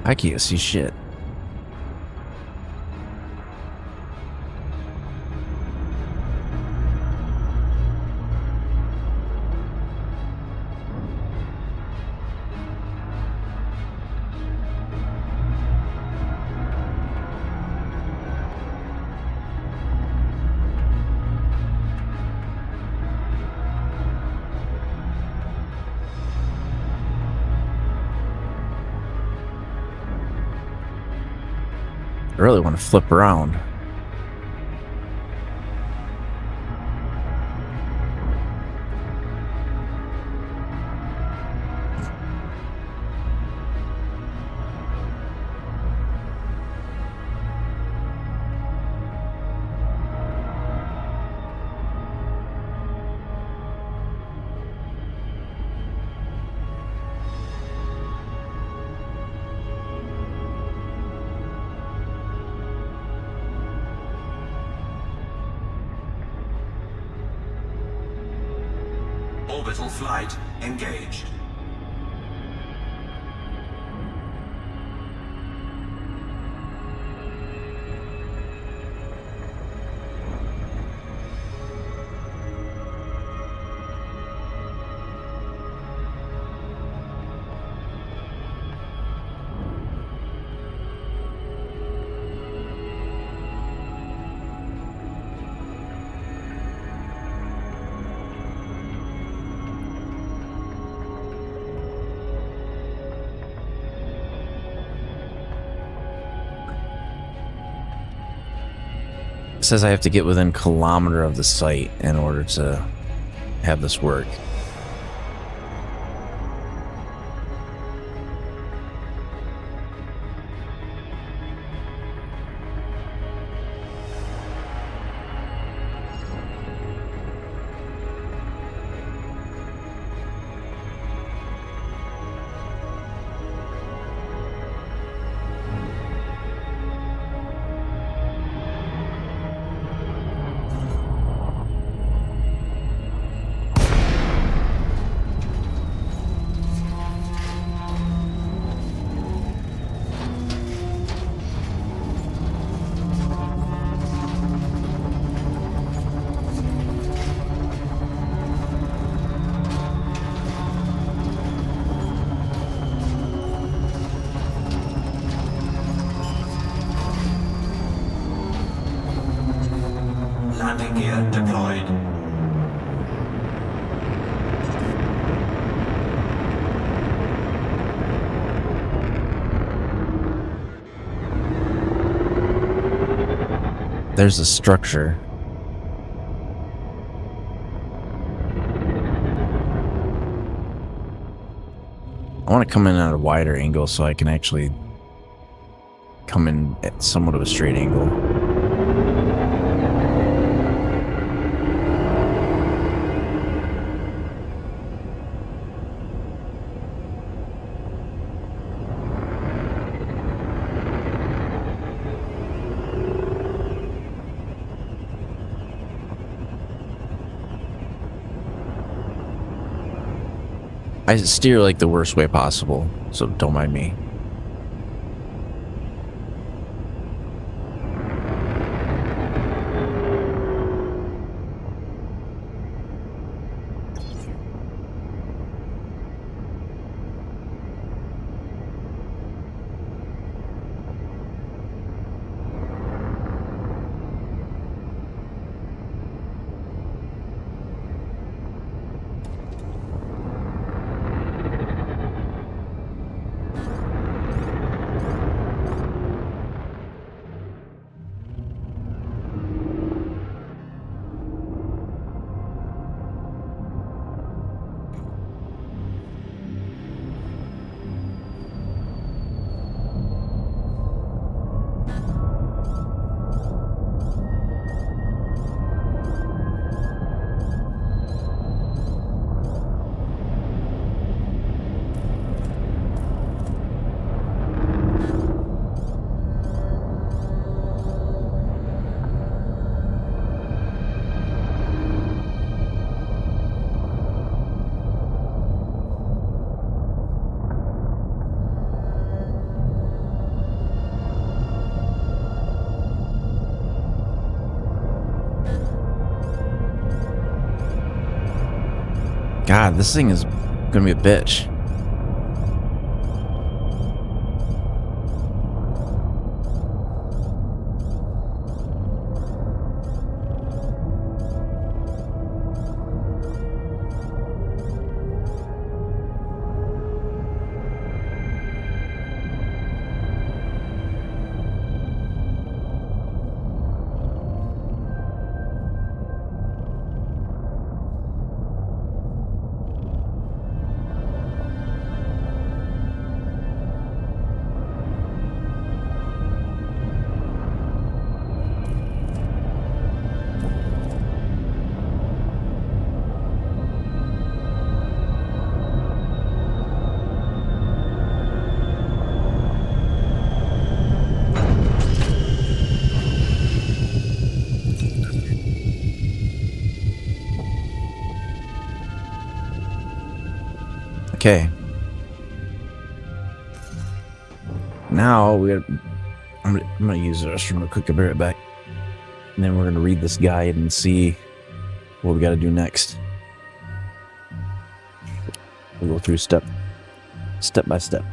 I can't see shit. I really want to flip around. Orbital flight engaged. It says I have to get within a kilometer of the site in order to have this work. Landing gear deployed. There's a structure. I want to come in at a wider angle so I can actually come in at somewhat of a straight angle. I steer like the worst way possible, so don't mind me. God, this thing is gonna be a bitch. Okay. Now I'm gonna use the restroom real quick. I'll be right back, and then we're gonna read this guide and see what we got to do next. We'll go through step by step.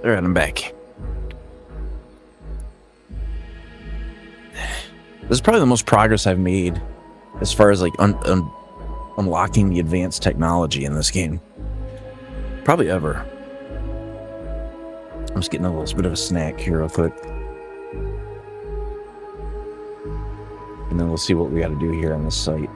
All right, I'm back. This is probably the most progress I've made as far as like unlocking the advanced technology in this game. Probably ever. I'm just getting a little bit of a snack here real quick. And then we'll see what we got to do here on this site.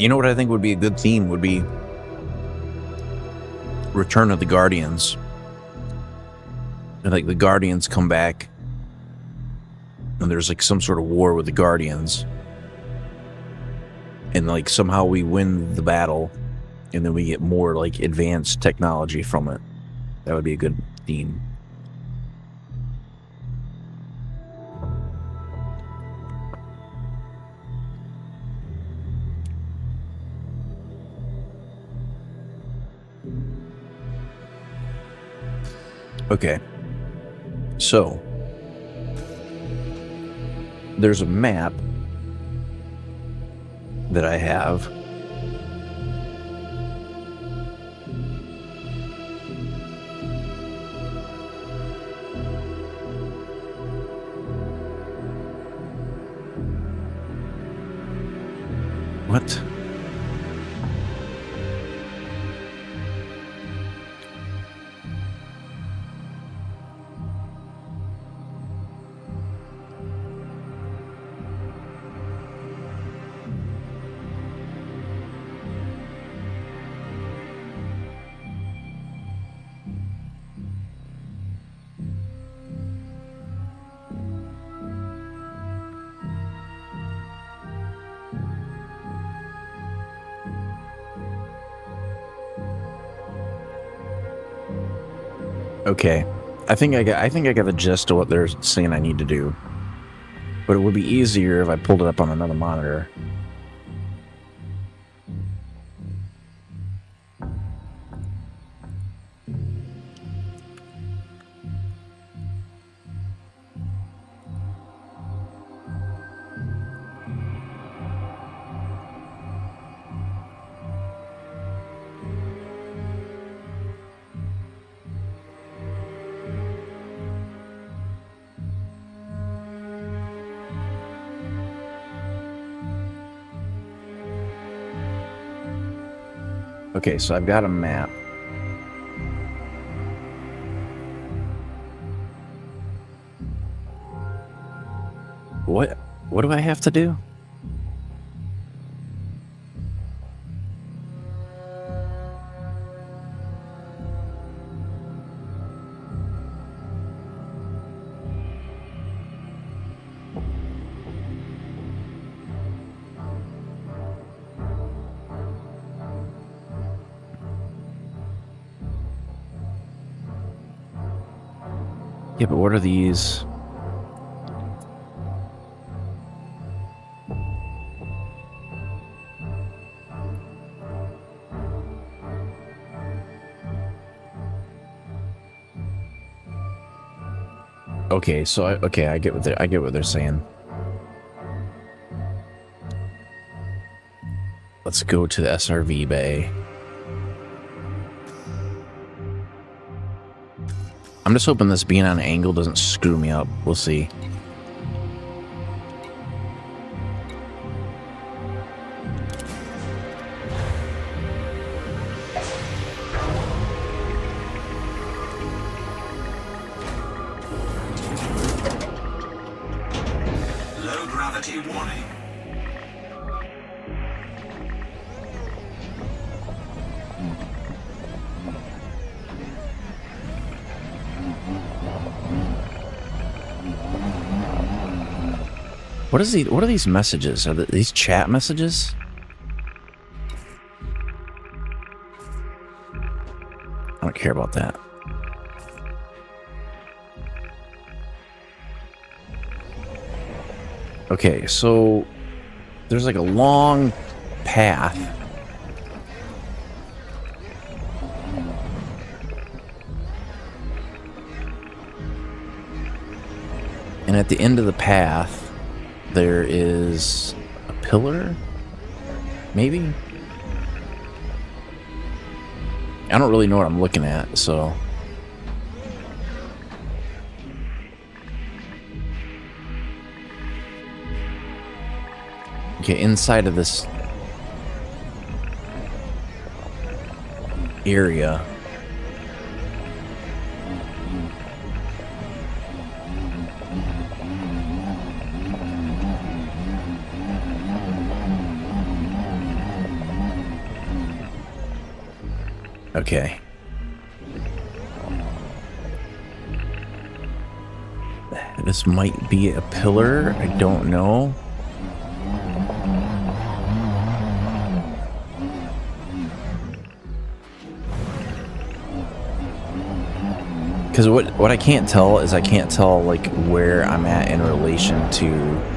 You know what I think would be a good theme would be Return of the Guardians. And like the Guardians come back and there's like some sort of war with the Guardians. And like somehow we win the battle and then we get more like advanced technology from it. That would be a good theme. Okay, so there's a map that I have. What? Okay, I think I got the gist of what they're saying I need to do. But it would be easier if I pulled it up on another monitor. Okay, so I've got a map. What do I have to do? Yeah, but what are these? Okay, so I get what they're saying. Let's go to the SRV bay. I'm just hoping this being on an angle doesn't screw me up. We'll see. Low gravity warning. What are these messages? Are these chat messages? I don't care about that. Okay, so there's like a long path. And at the end of the path, there is a pillar, maybe? I don't really know what I'm looking at, so... Okay, inside of this area... Okay. This might be a pillar. I don't know. Because what I can't tell is I can't tell like where I'm at in relation to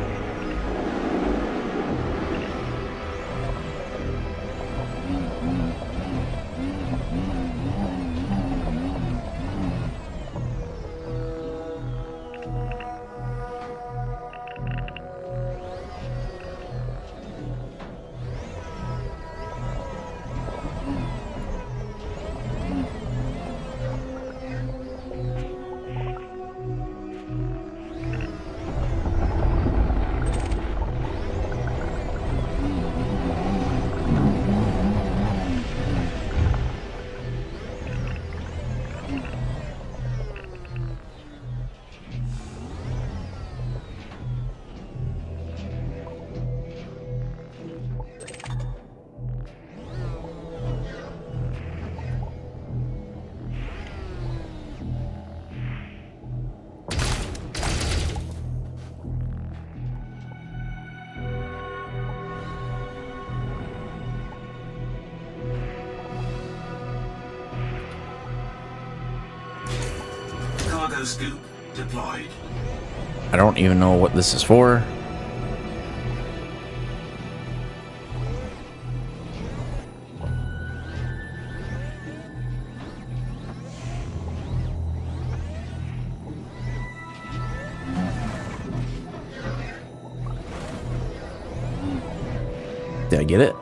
Cargo scoop deployed. I don't even know what this is for. Did I get it?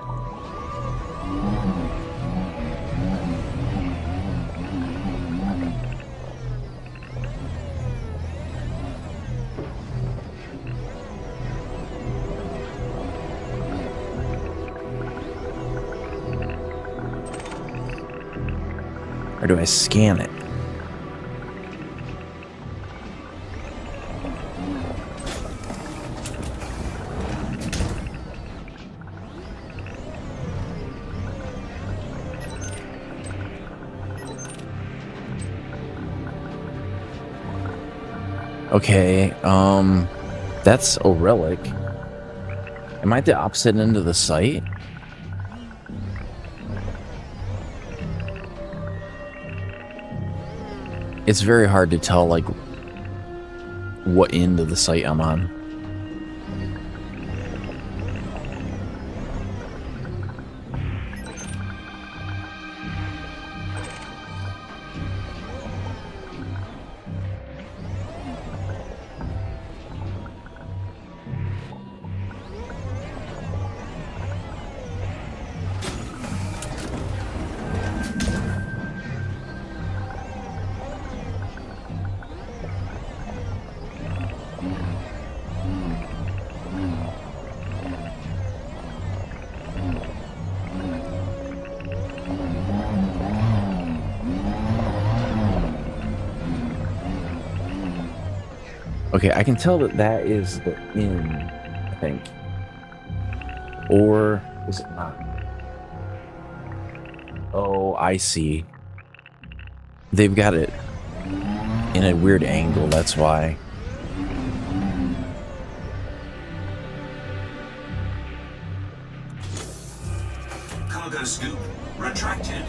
Or do I scan it? Okay, that's a relic. Am I at the opposite end of the site? It's very hard to tell, like, what end of the site I'm on. Okay, I can tell that that is the inn, I think. Or is it not? Oh, I see. They've got it in a weird angle, that's why. Cargo scoop retracted.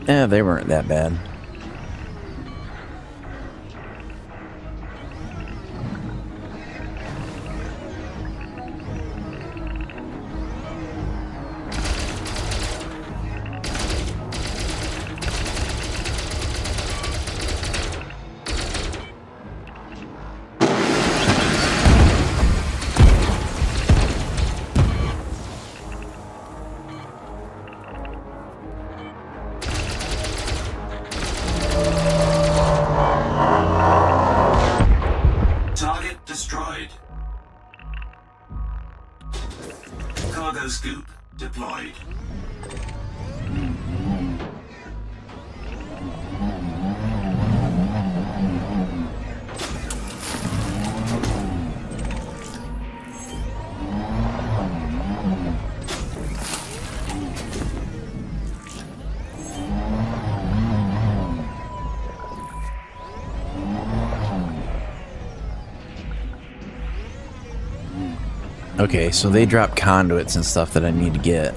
They weren't that bad. Target destroyed. Cargo scoop deployed. Okay, so they drop conduits and stuff that I need to get.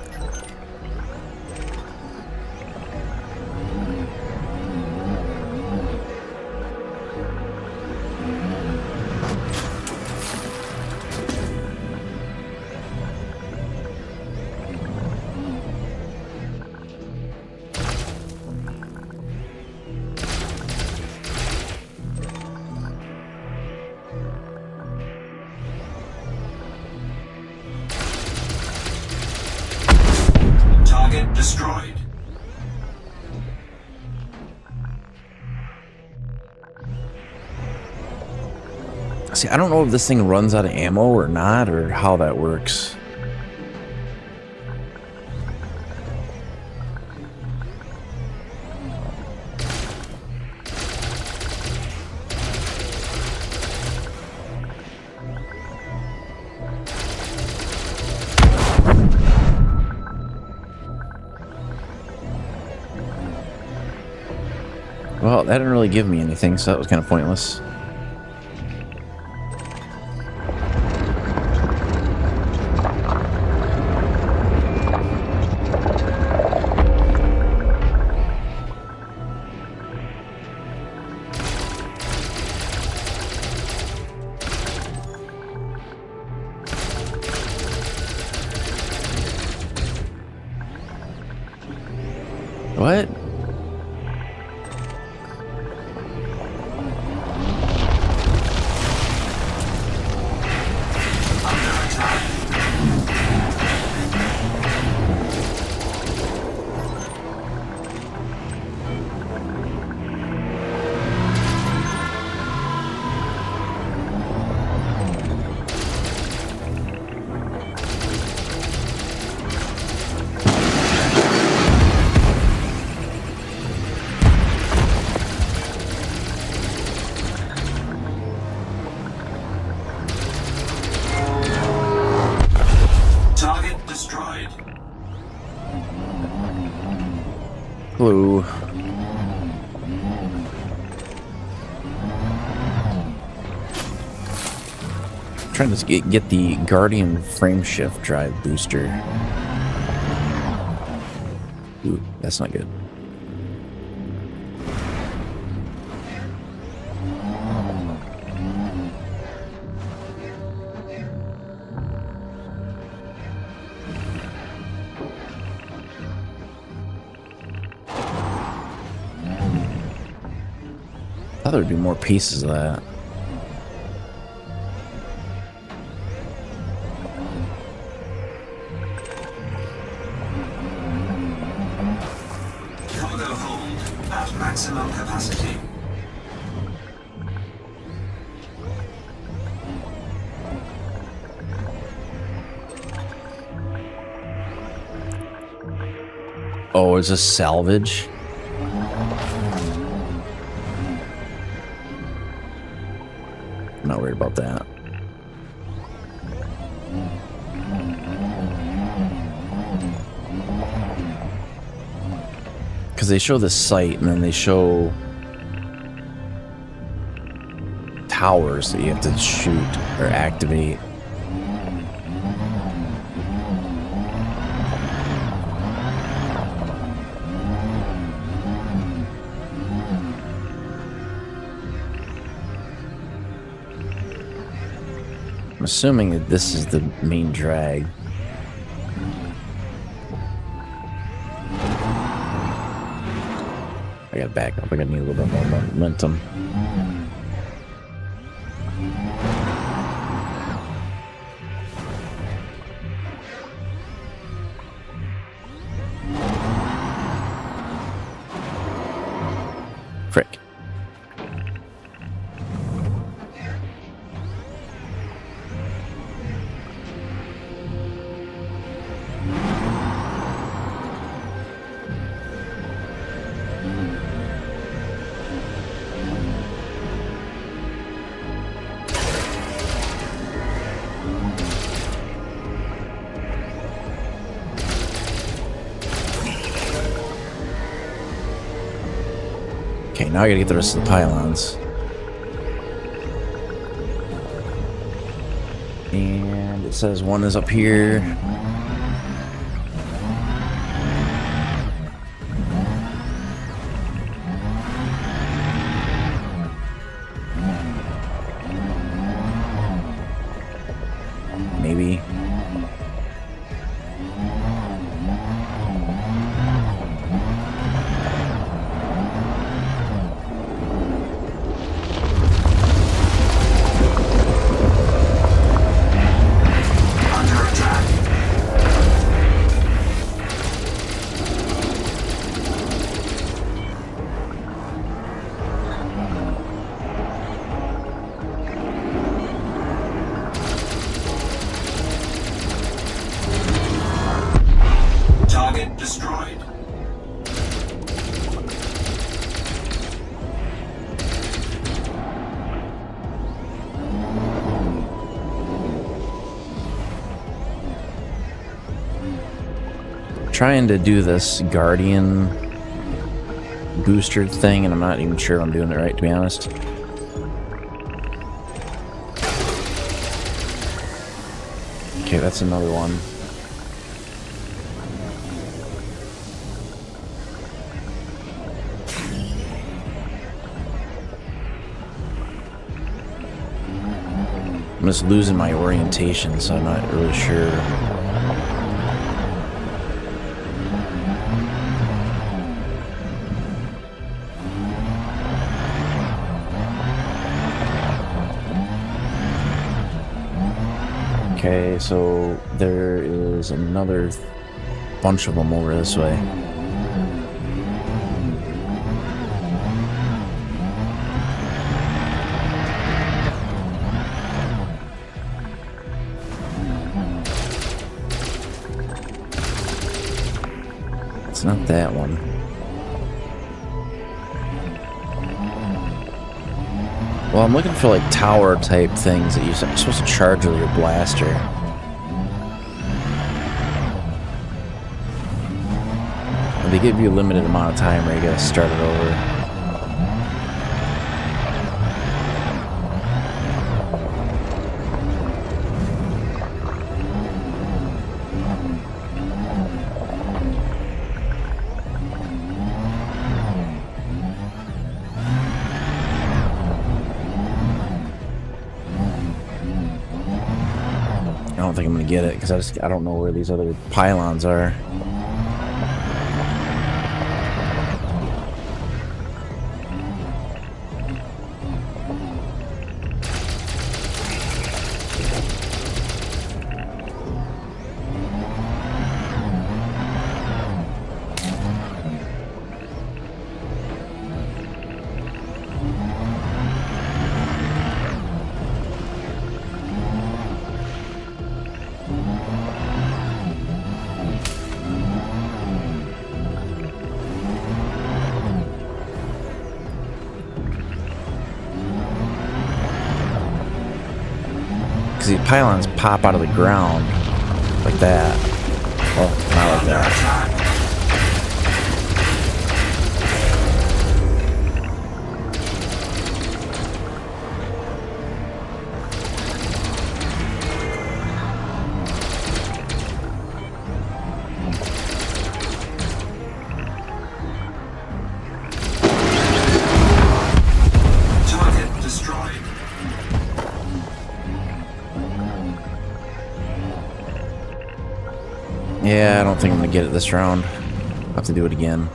Target destroyed. See, I don't know if this thing runs out of ammo or not, or how that works. Well, that didn't really give me anything, so that was kind of pointless. What? Target destroyed. Hello. Trying to get the Guardian frameshift drive booster. Ooh, that's not good. I thought there'd be more pieces of that. Cargo hold at maximum capacity. Oh, is this salvage? I'm not worried about that. Because they show the site and then they show towers that you have to shoot or activate. I'm assuming that this is the main drag. I gotta back up. I gotta need a little bit more momentum. Frick. Okay, now I gotta get the rest of the pylons. And it says one is up here. Maybe. Target destroyed. Trying to do this Guardian booster thing, and I'm not even sure I'm doing it right, to be honest. Okay, that's another one. I'm just losing my orientation, so I'm not really sure. Okay, so there is another bunch of them over this way. It's not that one. Well, I'm looking for like tower type things that you're supposed to charge with your blaster. They give you a limited amount of time where you gotta start it over. I don't think I'm gonna get it because I don't know where these other pylons are. Because these pylons pop out of the ground like that. Oh, not like that. Target destroyed. Yeah, I don't think I'm gonna get it this round. I'll have to do it again.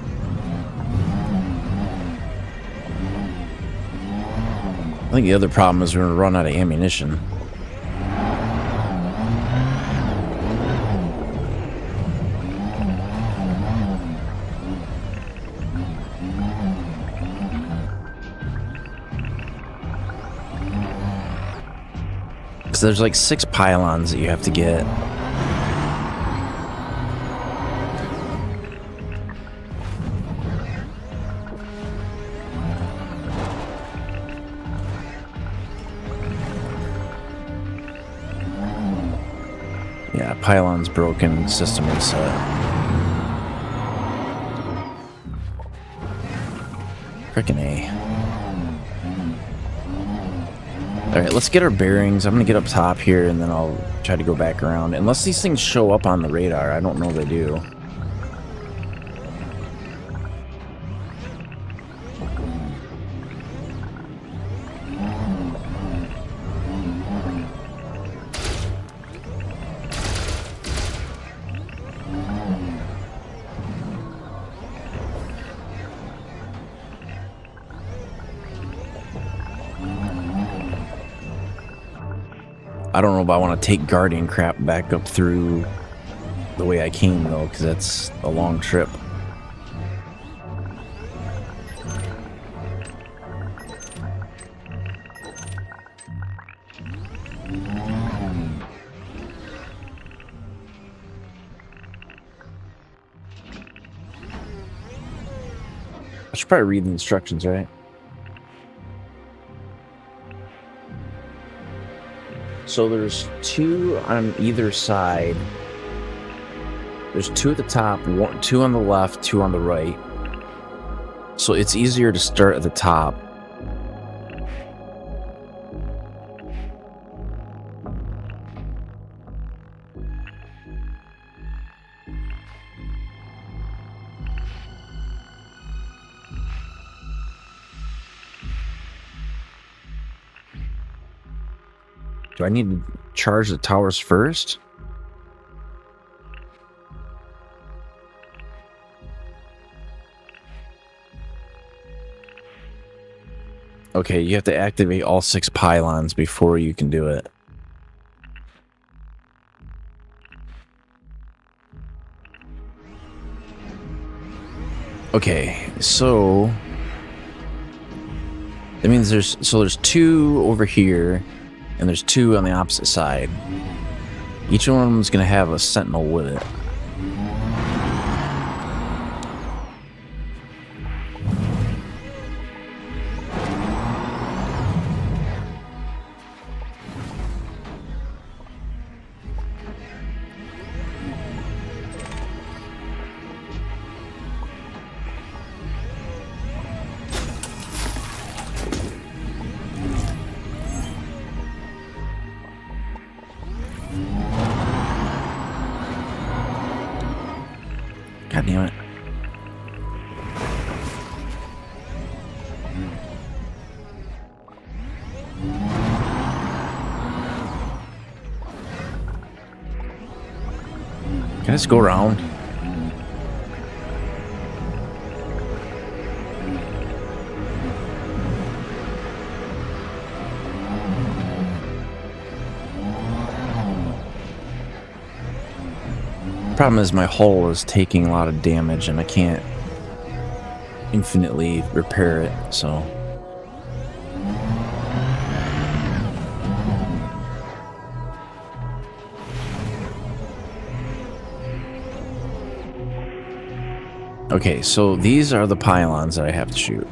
I think the other problem is we're gonna run out of ammunition. Because there's like 6 pylons that you have to get. Yeah, pylon's broken, system reset. Frickin' A. Alright, let's get our bearings. I'm gonna get up top here and then I'll try to go back around. Unless these things show up on the radar. I don't know if they do. I don't know if I want to take Guardian crap back up through the way I came, though, because that's a long trip. I should probably read the instructions, right? So there's 2 on either side. There's 2 at the top, 2 on the left, 2 on the right. So it's easier to start at the top. Do I need to charge the towers first? Okay, you have to activate all 6 pylons before you can do it. Okay, so that means there's 2 over here. And there's 2 on the opposite side. Each one of them is going to have a sentinel with it. God damn it. Can I just go around? Problem is my hull is taking a lot of damage and I can't infinitely repair it, so okay, so these are the pylons that I have to shoot.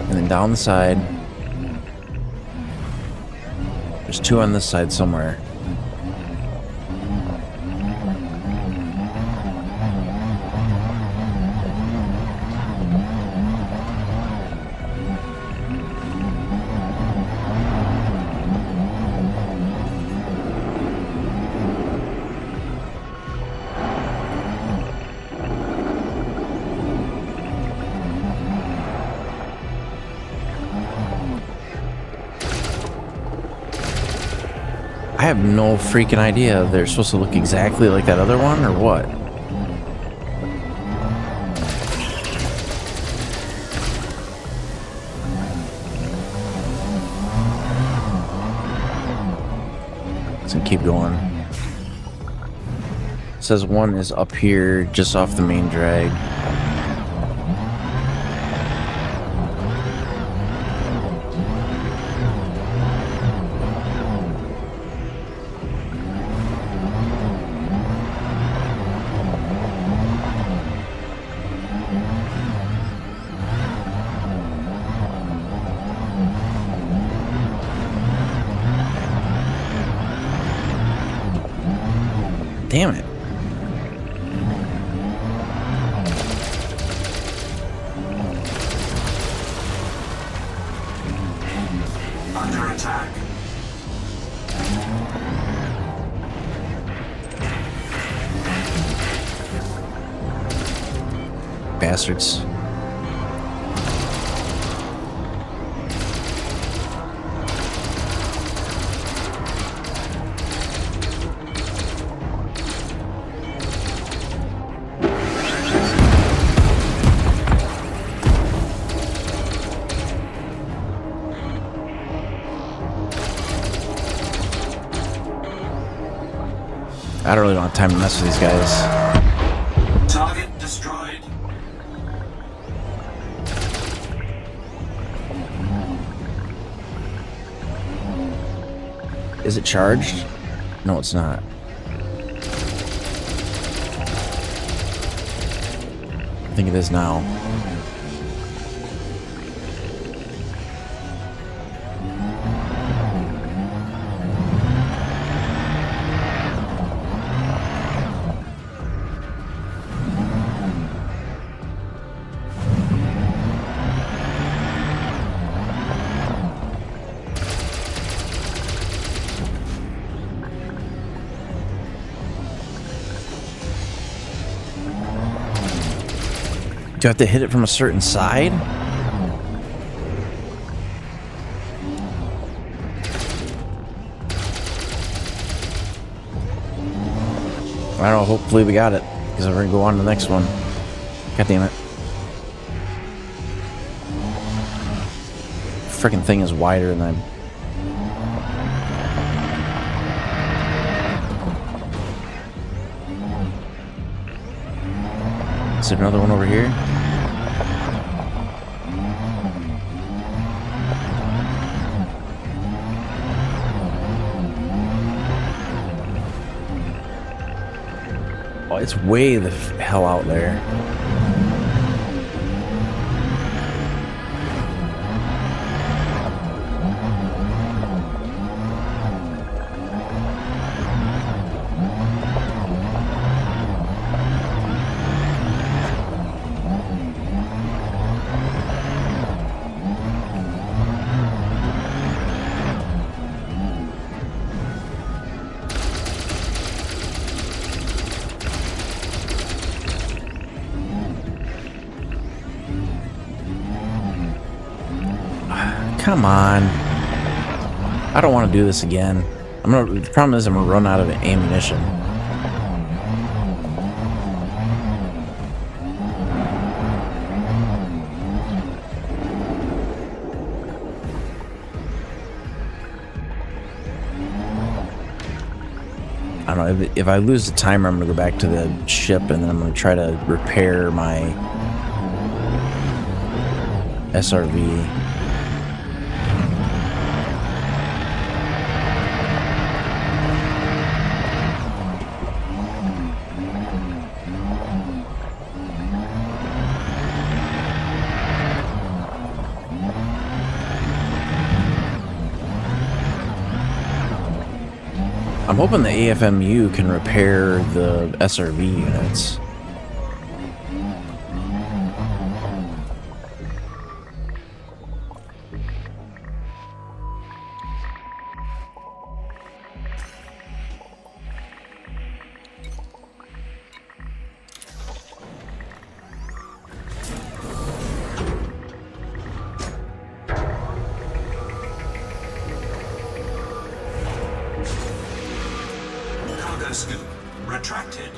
And then down the side, there's 2 on this side somewhere. I have no freaking idea. They're supposed to look exactly like that other one, or what? Let's keep going. It says one is up here, just off the main drag. Damn it. Under attack. Bastards. I don't really have time to mess with these guys. Target destroyed. Is it charged? No, it's not. I think it is now. Do I have to hit it from a certain side? I don't know, hopefully we got it, because we're gonna go on to the next one. God damn it. Freaking thing is wider than Is there another one over here? Oh, it's way the hell out there. Come on. I don't want to do this again. The problem is I'm gonna run out of ammunition. I don't know, if I lose the timer, I'm gonna go back to the ship and then I'm gonna try to repair my SRV. I'm hoping the AFMU can repair the SRV units. Telescope retracted.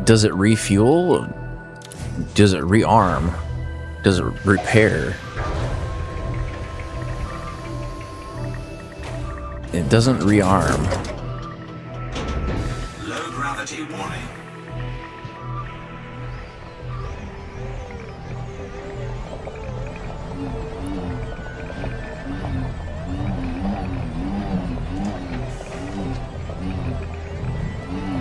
Does it refuel? Does it rearm? Does it repair? It doesn't rearm. Low gravity warning.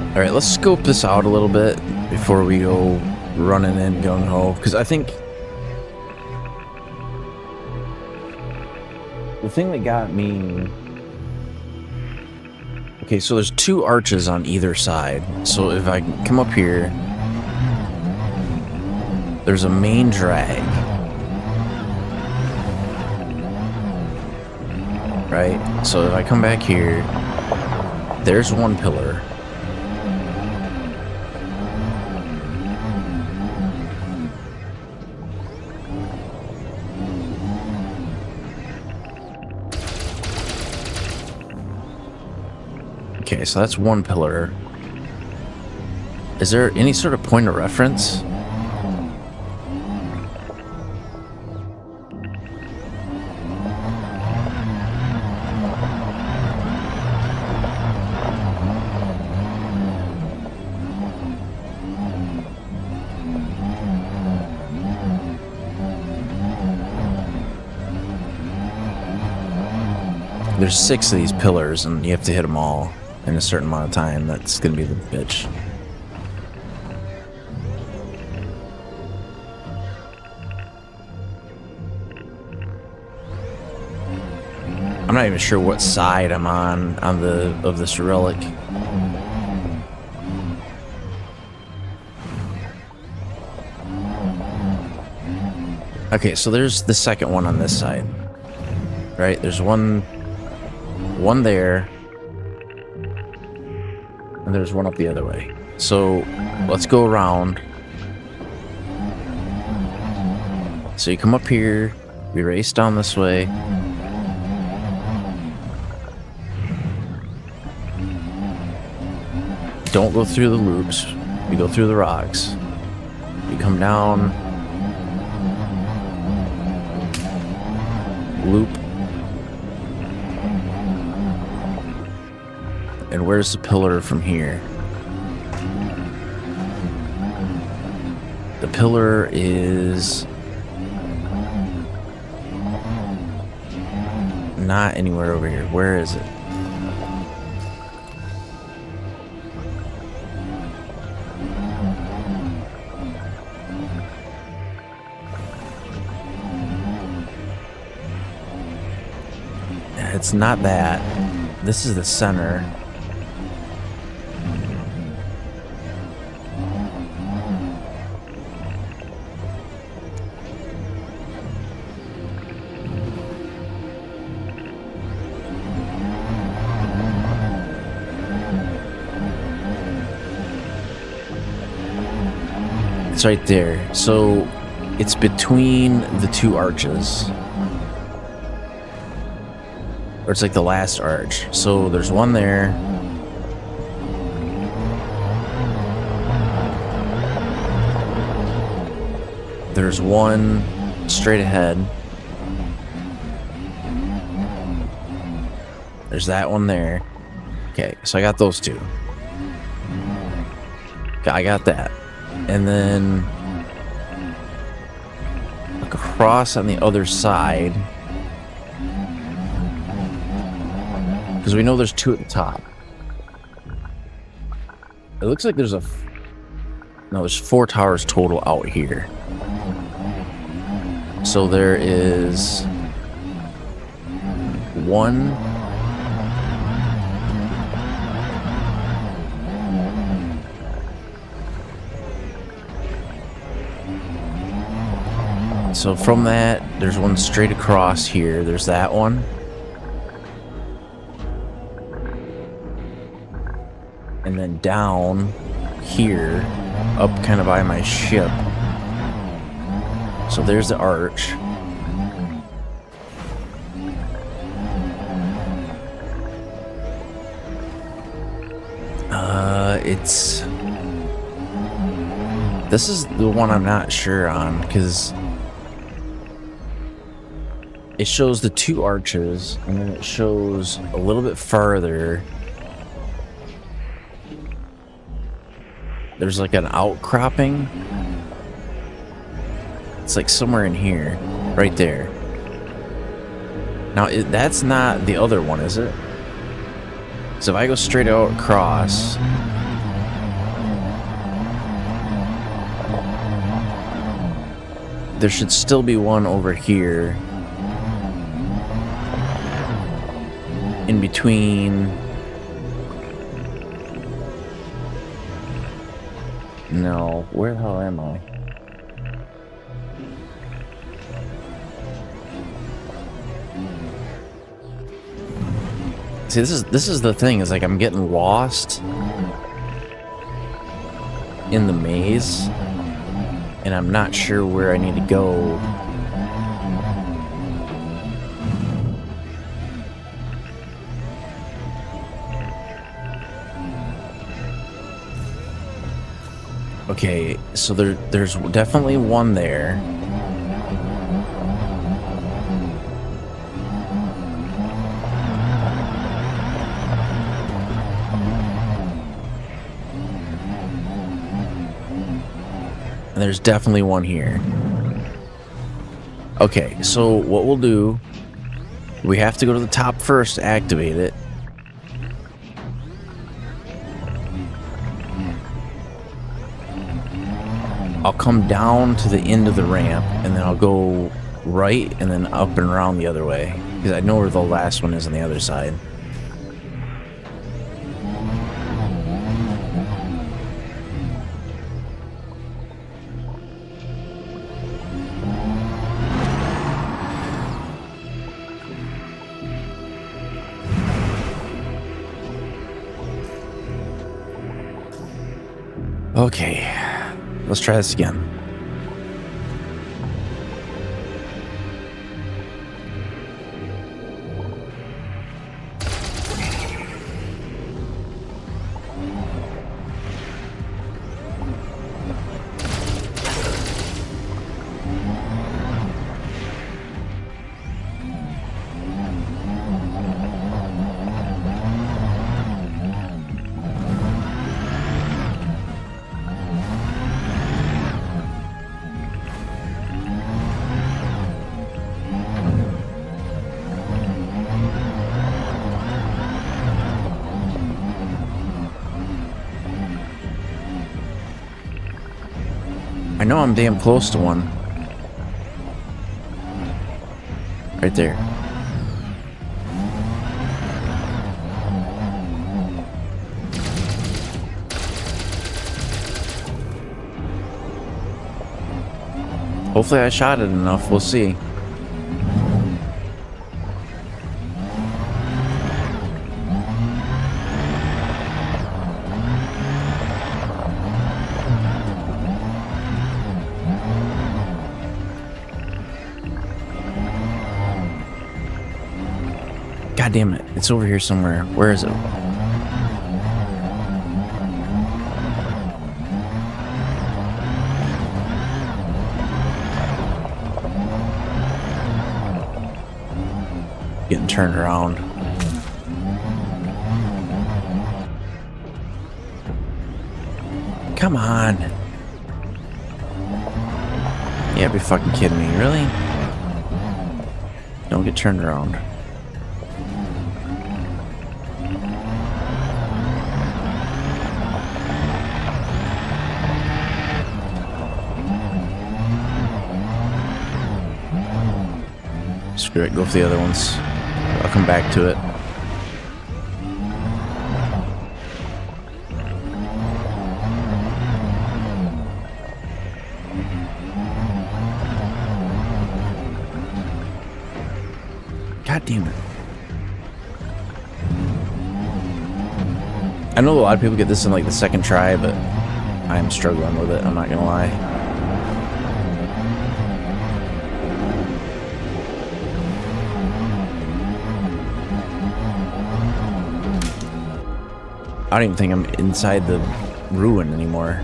All right, let's scope this out a little bit before we go running in gung-ho, because I think the thing that got me... Okay, so there's 2 arches on either side. So if I come up here, there's a main drag. Right? So if I come back here, there's one pillar. Okay, so that's one pillar. Is there any sort of point of reference? There's 6 of these pillars, and you have to hit them all in a certain amount of time. That's gonna be the bitch. I'm not even sure what side I'm on of this relic. Okay, so there's the second one on this side. Right? There's one there. And there's one up the other way. So let's go around. So you come up here, we race down this way. Don't go through the loops. We go through the rocks. You come down. Loop. And where's the pillar from here? The pillar is not anywhere over here. Where is it? It's not that. This is the center. It's right there. So it's between the 2 arches. Or it's like the last arch. So there's one there. There's one straight ahead. There's that one there. Okay, so I got those 2. Okay, I got that. And then across on the other side. Because we know there's 2 at the top. It looks like there's no, there's 4 towers total out here. So there is 1. So from that, there's one straight across here. There's that one. And then down here, up kind of by my ship. So there's the arch. This is the one I'm not sure on, because it shows the 2 arches, and then it shows a little bit farther. There's like an outcropping. It's like somewhere in here, right there. Now, that's not the other one, is it? So if I go straight out across, there should still be one over here. In between. No, where the hell am I? See, this is the thing, is like I'm getting lost in the maze, and I'm not sure where I need to go. Okay, so there's definitely one there. And there's definitely one here. Okay, so what we'll do, we have to go to the top first to activate it. I'll come down to the end of the ramp, and then I'll go right and then up and around the other way, because I know where the last one is on the other side. Okay, let's try this again. I know I'm damn close to one. Right there. Hopefully I shot it enough, we'll see. God damn it, it's over here somewhere. Where is it? Getting turned around. Come on. Yeah, be fucking kidding me, really? Don't get turned around. Screw it, go for the other ones. I'll come back to it. God damn it. I know a lot of people get this in like the second try, but I'm struggling with it, I'm not gonna lie. I don't even think I'm inside the ruin anymore.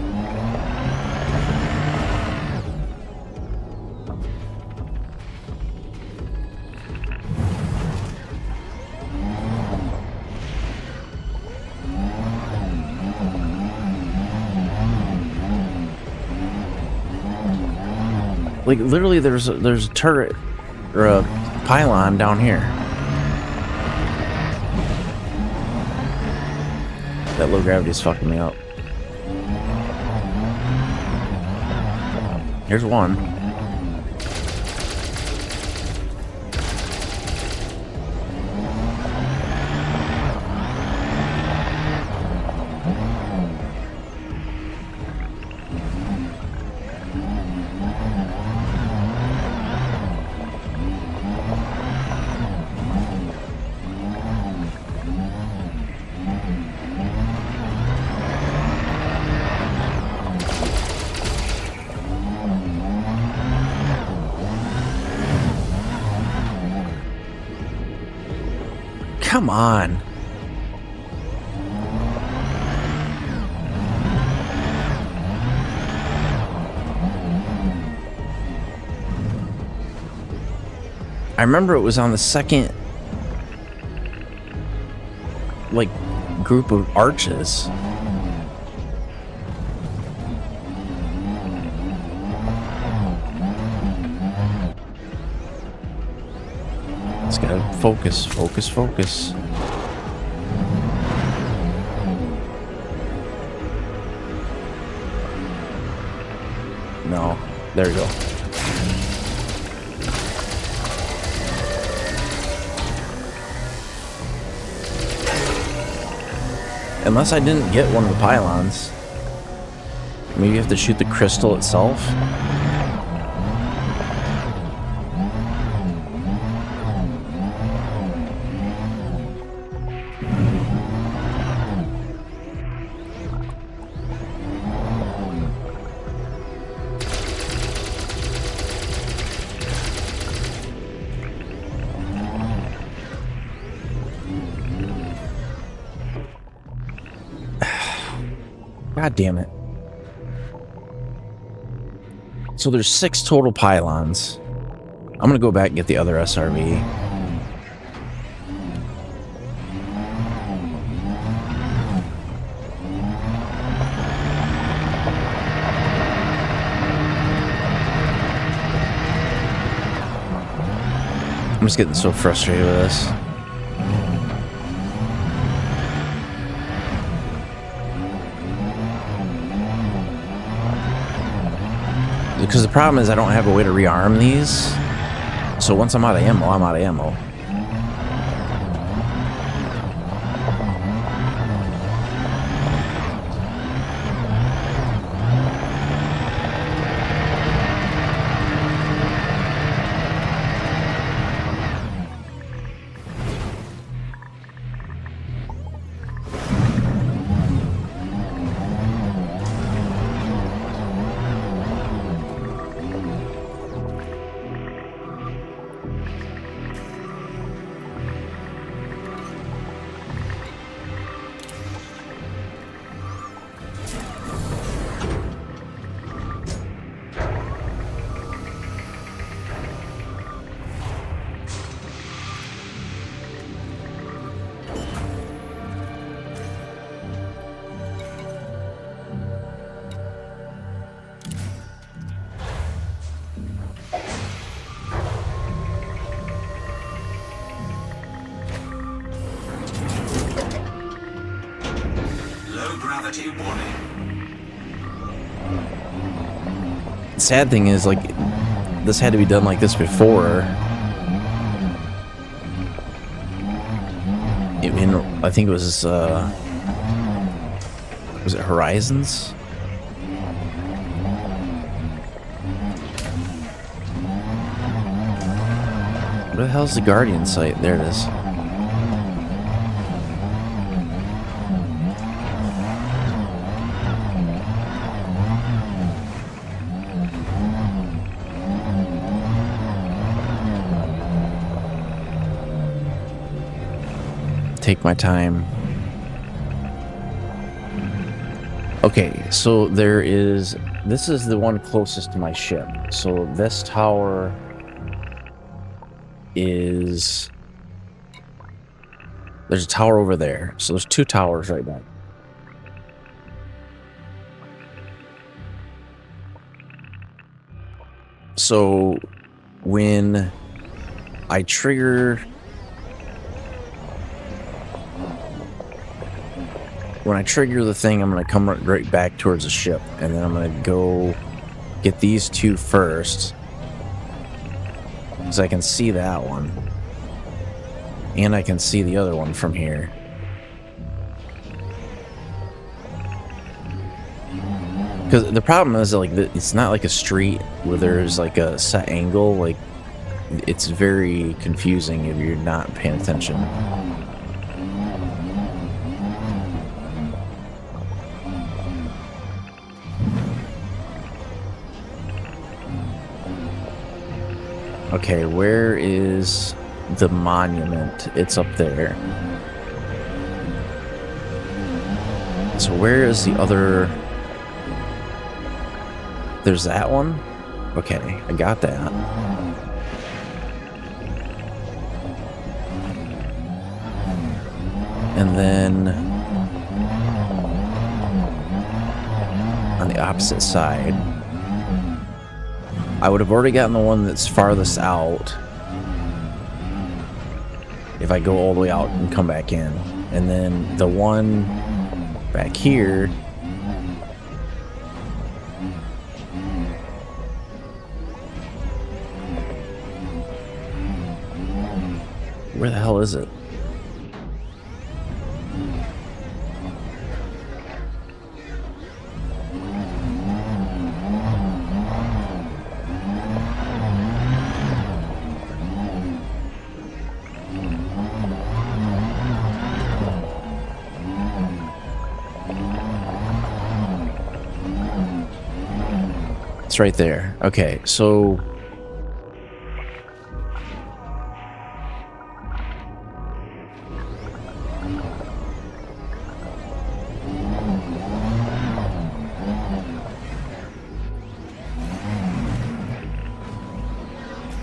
Like literally there's a turret or a pylon down here. That low gravity is fucking me up. Here's one. Come on. I remember it was on the second, like, group of arches. Just gotta focus, focus, focus. No, there you go. Unless I didn't get one of the pylons. Maybe you have to shoot the crystal itself. God damn it. So there's 6 total pylons. I'm gonna go back and get the other SRV. I'm just getting so frustrated with this. Because the problem is I don't have a way to rearm these. So once I'm out of ammo, I'm out of ammo. Zero gravity warning. The sad thing is, like, this had to be done like this before. I think it was it Horizons? Where the hell's the Guardian site? There it is. Take my time. Okay, so this is the one closest to my ship. So this tower there's a tower over there. So there's 2 towers right now. So when I trigger the thing, I'm going to come right back towards the ship, and then I'm going to go get these 2 first, because I can see that one, and I can see the other one from here. Because the problem is, like, it's not like a street where there's like a set angle. Like, it's very confusing if you're not paying attention. Okay, where is the monument? It's up there. So where is the other? There's that one? Okay, I got that. And then on the opposite side, I would have already gotten the one that's farthest out if I go all the way out and come back in. And then the one back here, where the hell is it? It's right there. Okay, so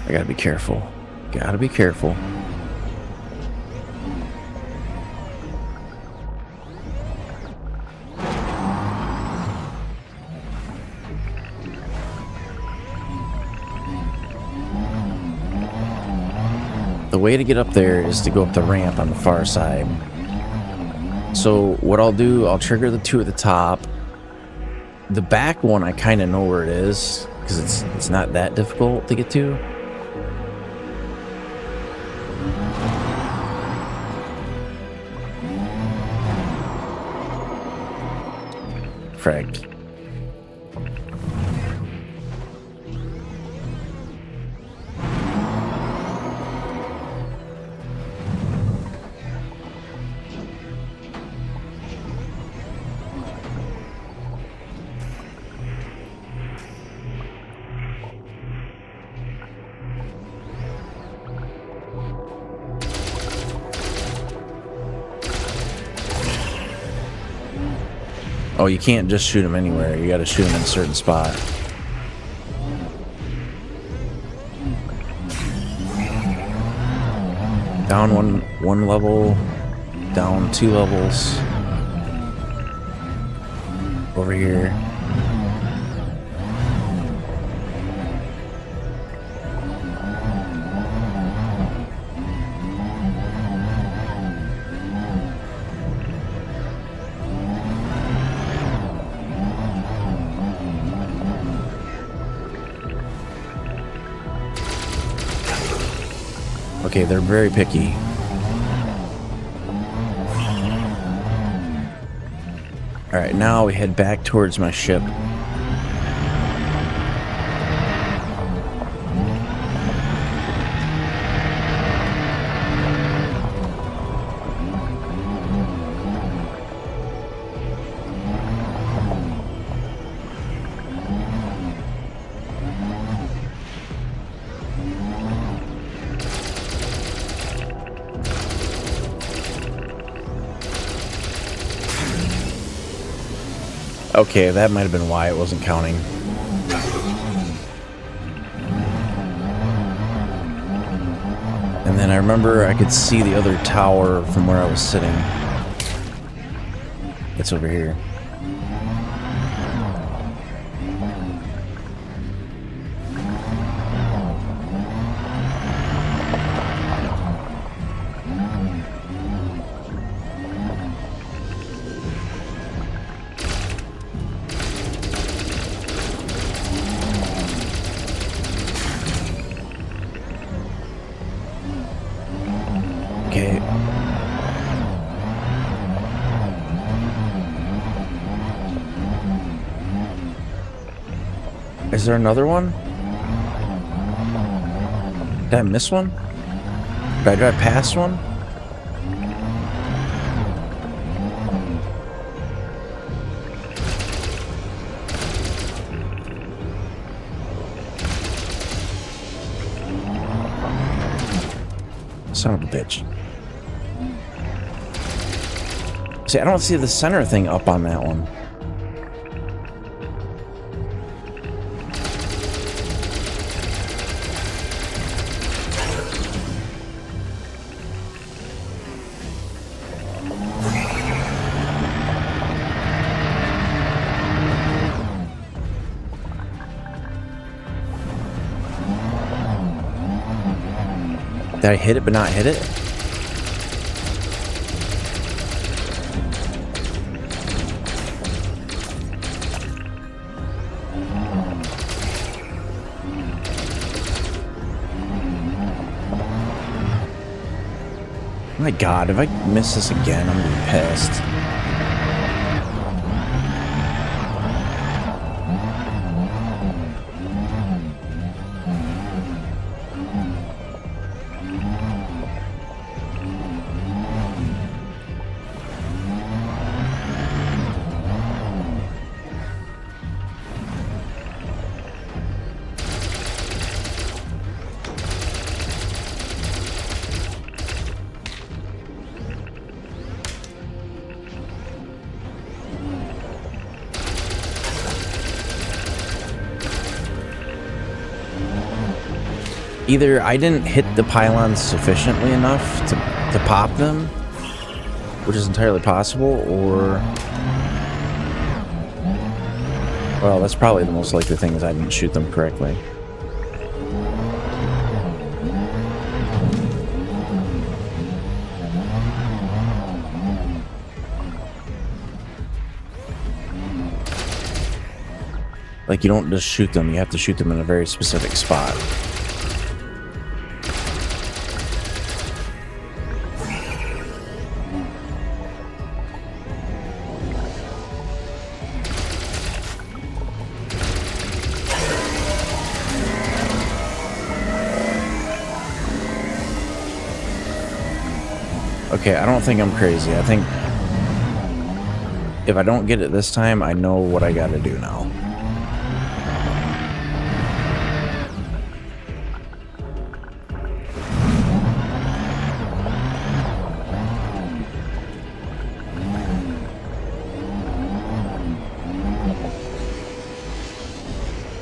I gotta be careful. Gotta be careful. The way to get up there is to go up the ramp on the far side. So what I'll do, I'll trigger the 2 at the top. The back one, I kind of know where it is because it's not that difficult to get to. Fragged. Oh, you can't just shoot him anywhere. You gotta shoot him in a certain spot. Down one level, down 2 levels. Over here. Okay, they're very picky. Alright, now we head back towards my ship. Okay, that might have been why it wasn't counting. And then I remember I could see the other tower from where I was sitting. It's over here. Okay. Is there another one? Did I miss one? Did I drive past one? Son of a bitch. See, I don't see the center thing up on that one. Did I hit it but not hit it? My God, if I miss this again, I'm gonna be pissed. Either I didn't hit the pylons sufficiently enough to pop them, which is entirely possible, or... Well, that's probably the most likely thing is I didn't shoot them correctly. Like, you don't just shoot them, you have to shoot them in a very specific spot. Okay, I don't think I'm crazy. I think if I don't get it this time, I know what I gotta do now.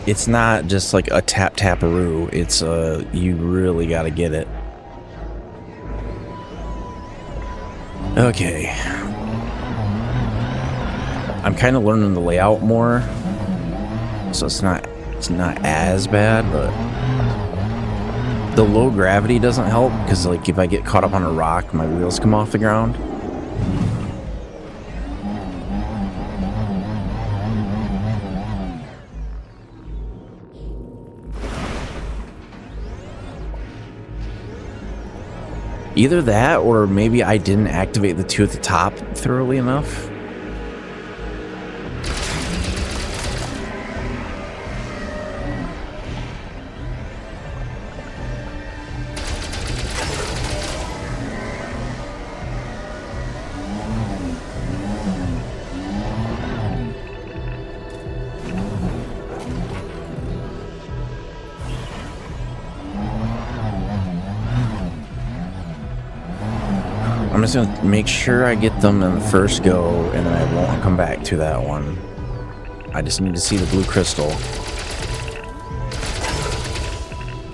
It's not just like a tap-taparoo. It's you really gotta get it. Okay. I'm kind of learning the layout more, so it's not as bad, but the low gravity doesn't help because, like, if I get caught up on a rock, my wheels come off the ground. Either that, or maybe I didn't activate the two at the top thoroughly enough. I'm just gonna make sure I get them in the first go, and then I won't come back to that one. I just need to see the blue crystal.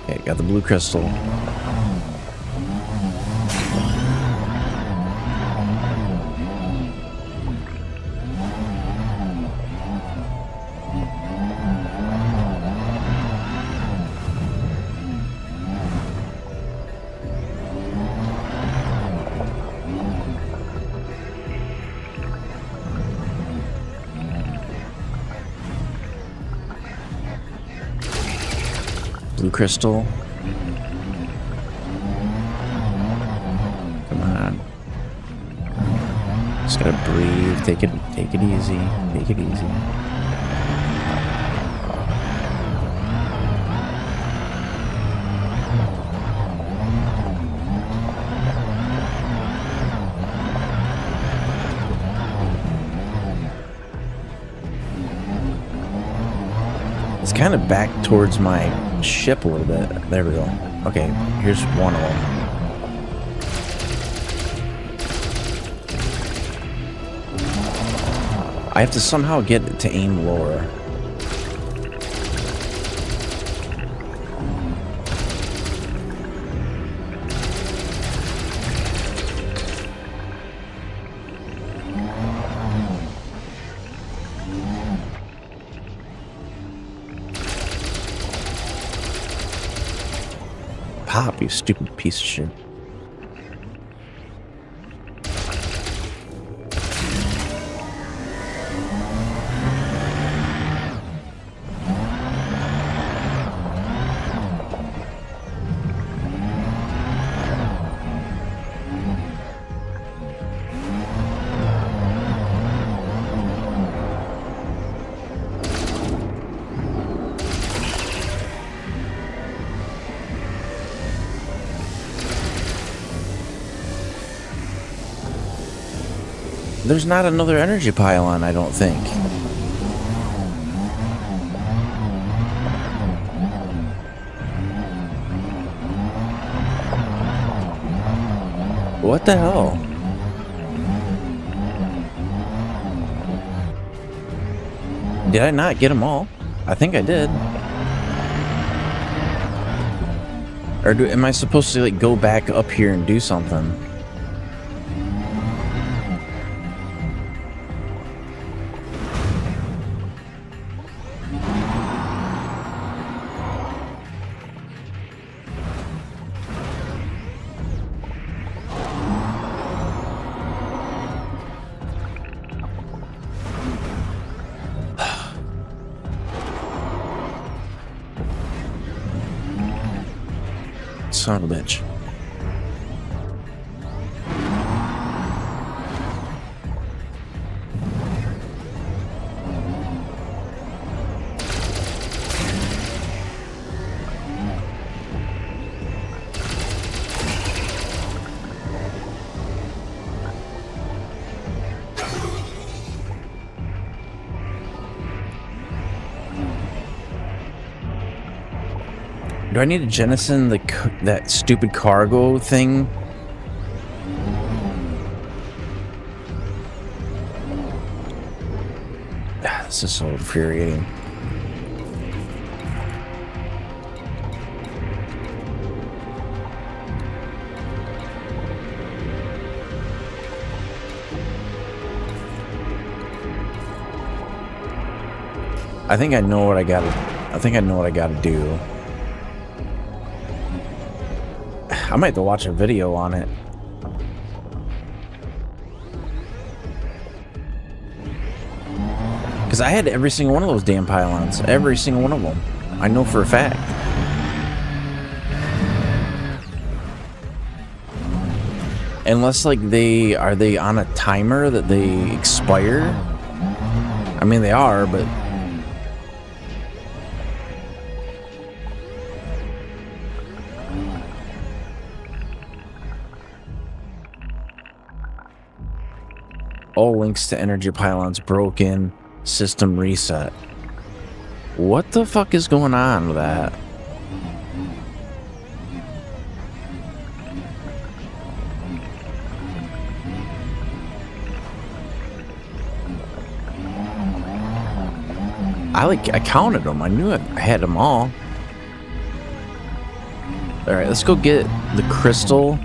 Okay, got the blue crystal. Blue crystal. Come on. Just gotta breathe. Take it easy. Take it easy. It's kind of back towards my ship a little bit. There we go. Okay, here's one of them. I have to somehow get it to aim lower. Pop, you stupid piece of shit. There's not another energy pylon, I don't think. What the hell? Did I not get them all? I think I did. Or am I supposed to like go back up here and do something? Son of a bitch. Do I need to jettison that stupid cargo thing? This is so infuriating. I think I know what I gotta do. I might have to watch a video on it. Because I had every single one of those damn pylons. Every single one of them. I know for a fact. Unless, like, are they on a timer that they expire? I mean, they are, but... All links to energy pylons broken. System reset. What the fuck is going on with that? I counted them. I knew I had them all. Alright, let's go get the crystal.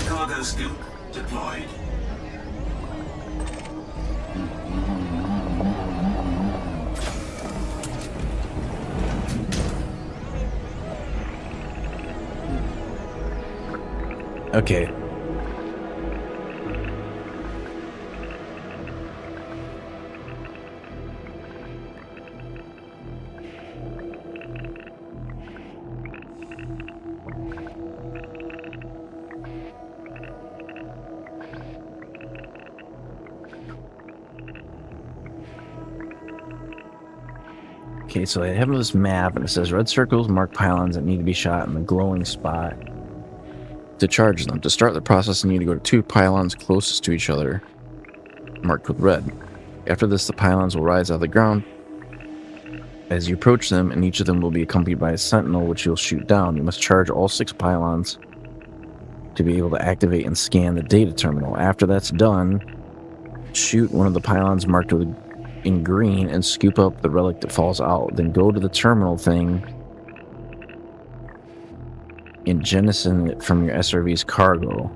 Cargo scoop deployed. Okay. Okay, so I have this map and it says red circles mark pylons that need to be shot in the glowing spot to charge them. To start the process, you need to go to 2 pylons closest to each other, marked with red. After this, the pylons will rise out of the ground as you approach them, and each of them will be accompanied by a sentinel, which you'll shoot down. You must charge all 6 pylons to be able to activate and scan the data terminal. After that's done, shoot one of the pylons marked in green and scoop up the relic that falls out. Then go to the terminal thing and jettison it from your SRV's cargo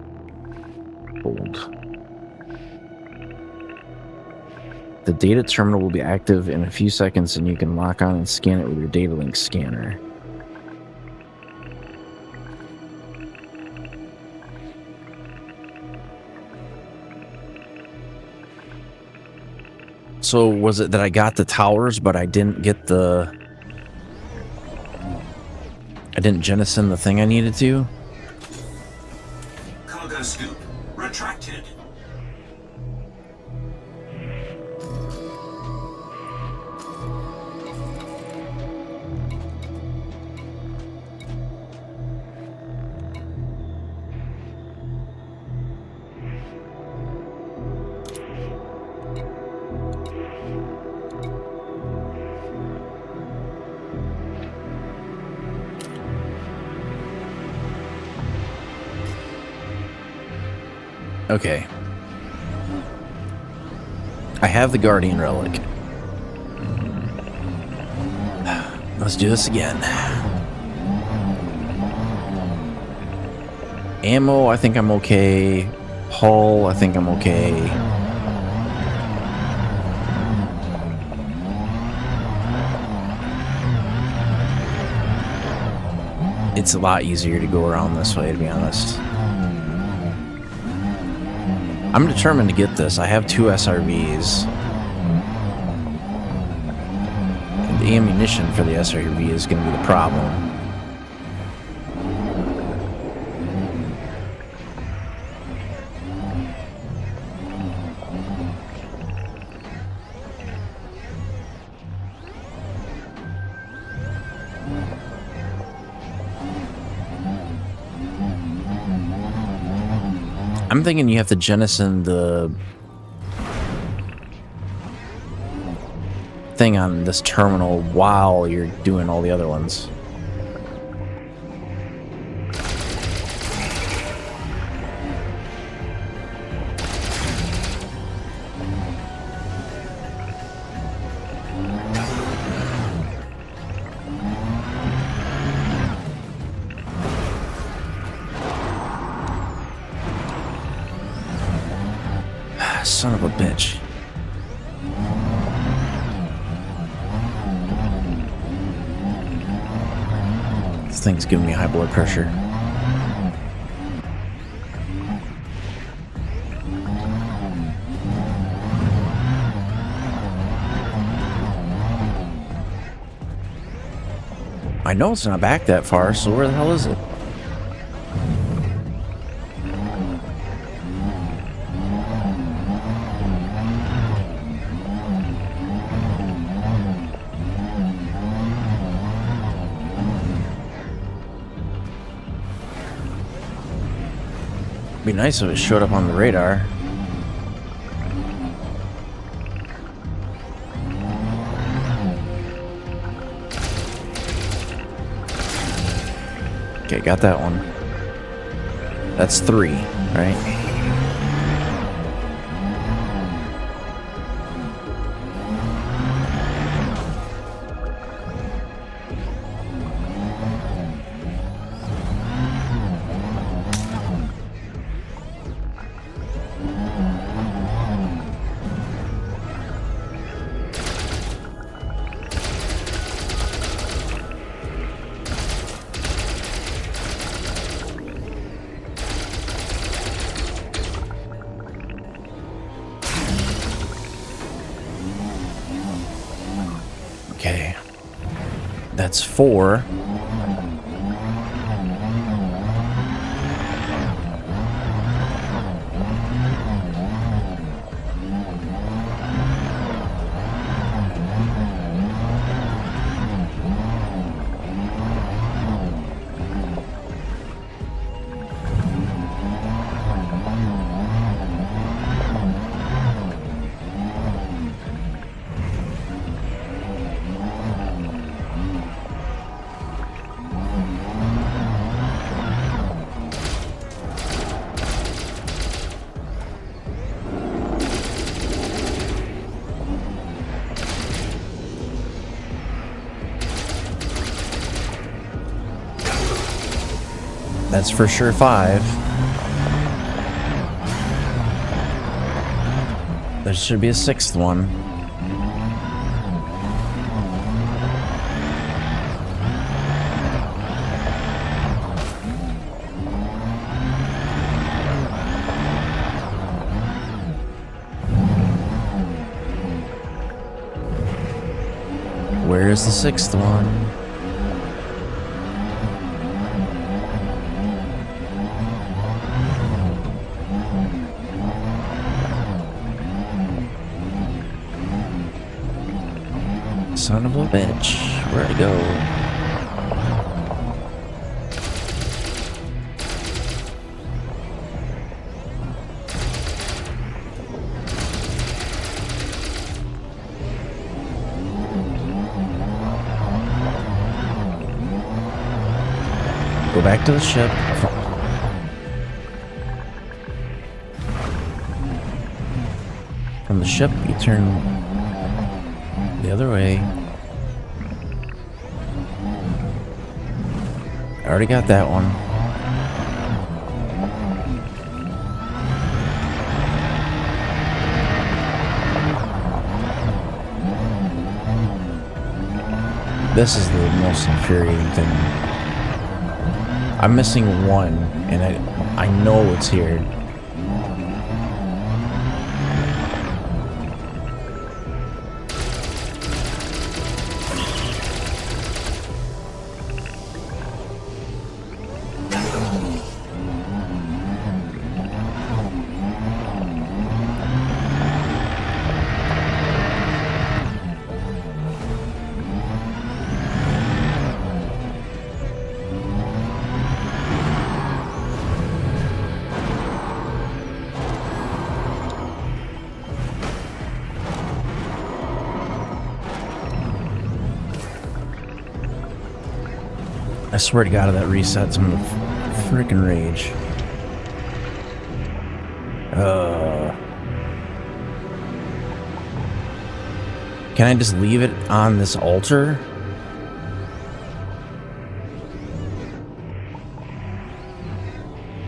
hold. The data terminal will be active in a few seconds, and you can lock on and scan it with your data link scanner. So was it that I got the towers, but I didn't get the... I didn't jettison the thing I needed to? Cargo scoop retracted. Okay. I have the Guardian Relic. Let's do this again. Ammo, I think I'm okay. Hull, I think I'm okay. It's a lot easier to go around this way, to be honest. I'm determined to get this. I have 2 SRVs. And the ammunition for the SRV is going to be the problem. I'm thinking you have to jettison the thing on this terminal while you're doing all the other ones. Son of a bitch. thing's giving me high blood pressure. I know it's not back that far, so where the hell is it? Be nice if it showed up on the radar. Okay, got that one. That's 3, right? Okay. That's 4. That's for sure 5. There should be a 6th one. Where's the 6th one? Son of a bitch. Where'd it go? Go back to the ship. From the ship, you turn the other way. I already got that one. This is the most infuriating thing. I'm missing 1, and I know it's here. I swear to God, that resets some of the freaking rage. Can I just leave it on this altar?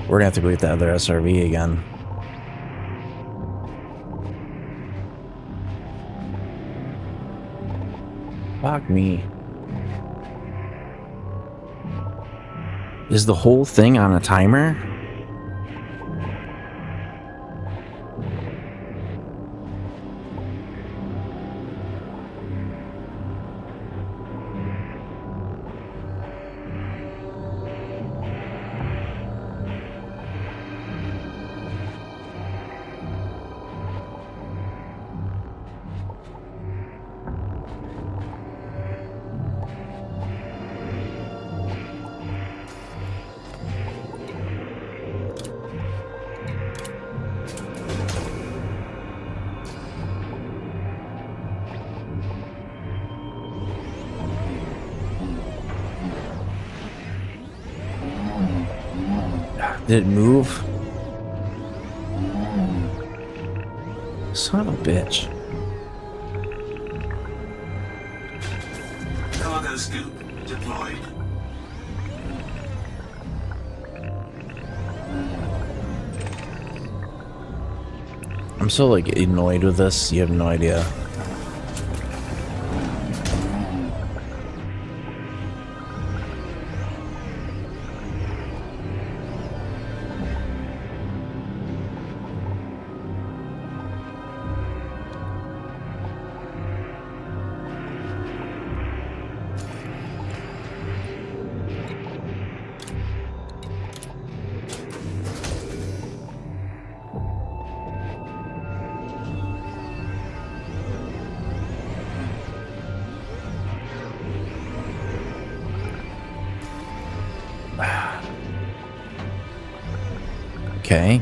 We're gonna have to go get the other SRV again. Fuck me. Is the whole thing on a timer? Did it move? Son of a bitch. Cargo scoop deployed. I'm so like annoyed with this, you have no idea. Okay.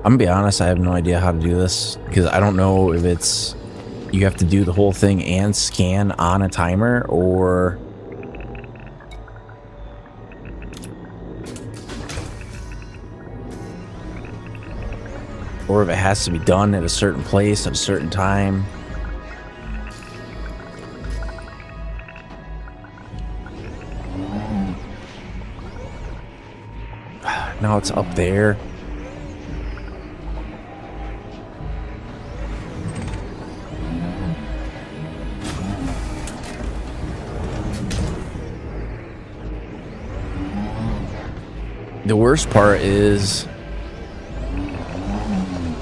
I'm gonna be honest, I have no idea how to do this because I don't know if it's you have to do the whole thing and scan on a timer or if it has to be done at a certain place at a certain time. Now it's up there. The worst part is,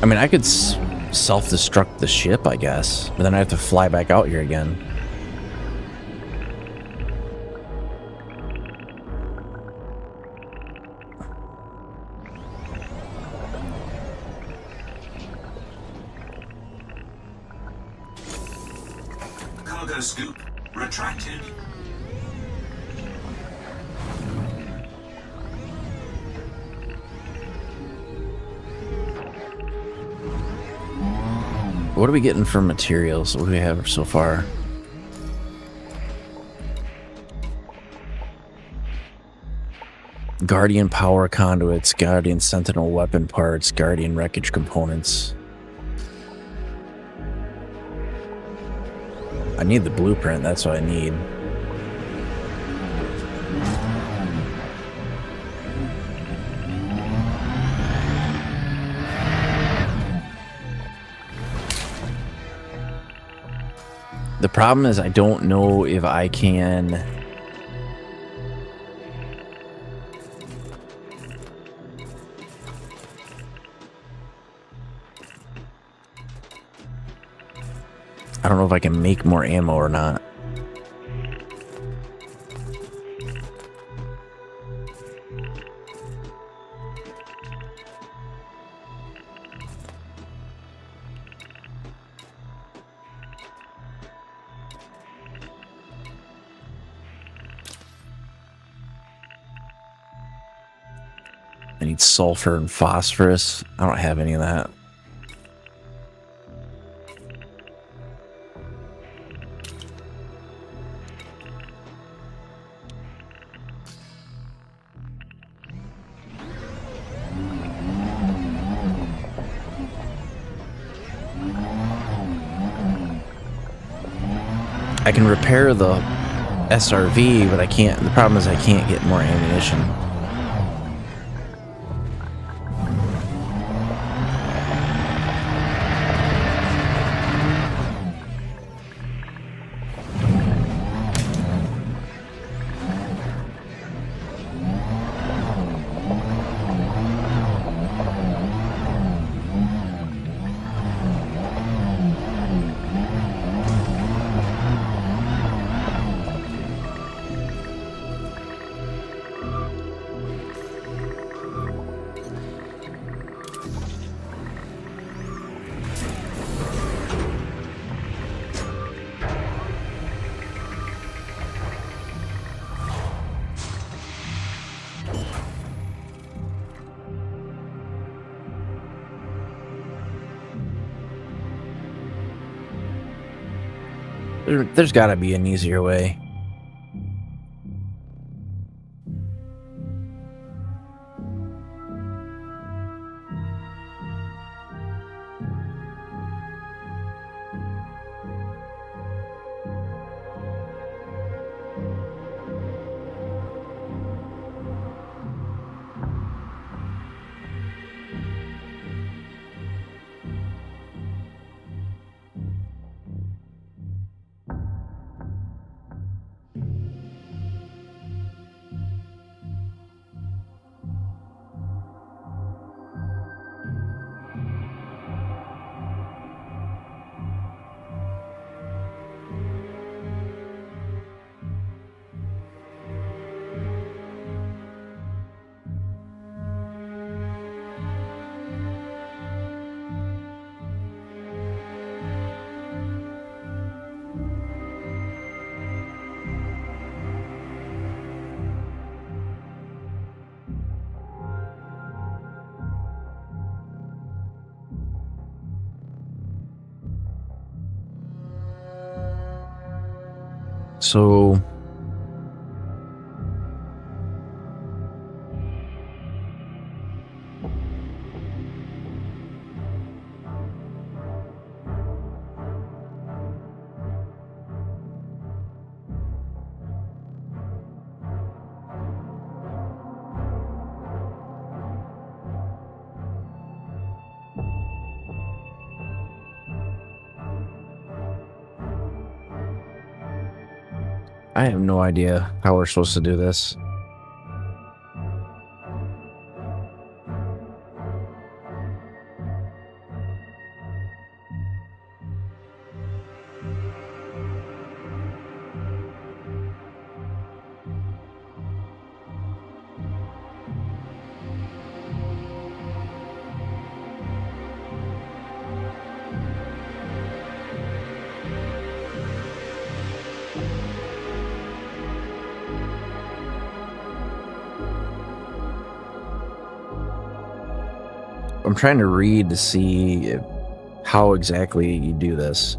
I mean, I could self-destruct the ship, I guess, but then I have to fly back out here again. Cargo scoop retracted. What are we getting for materials? What do we have so far? Guardian power conduits, Guardian Sentinel weapon parts, Guardian wreckage components. I need the blueprint, that's what I need. The problem is I don't know if I can... I don't know if I can make more ammo or not. I need sulfur and phosphorus. I don't have any of that. I can repair the SRV, but I can't. The problem is I can't get more ammunition. There's got to be an easier way. So I have no idea how we're supposed to do this. I'm trying to read to see how exactly you do this.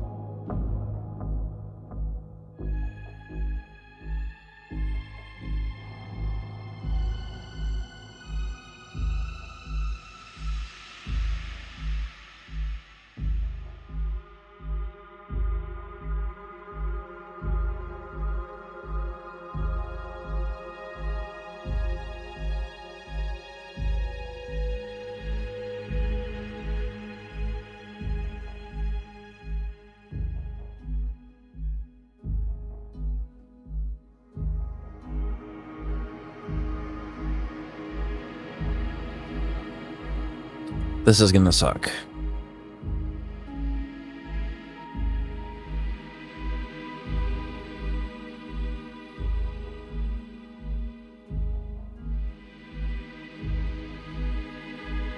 This is gonna suck.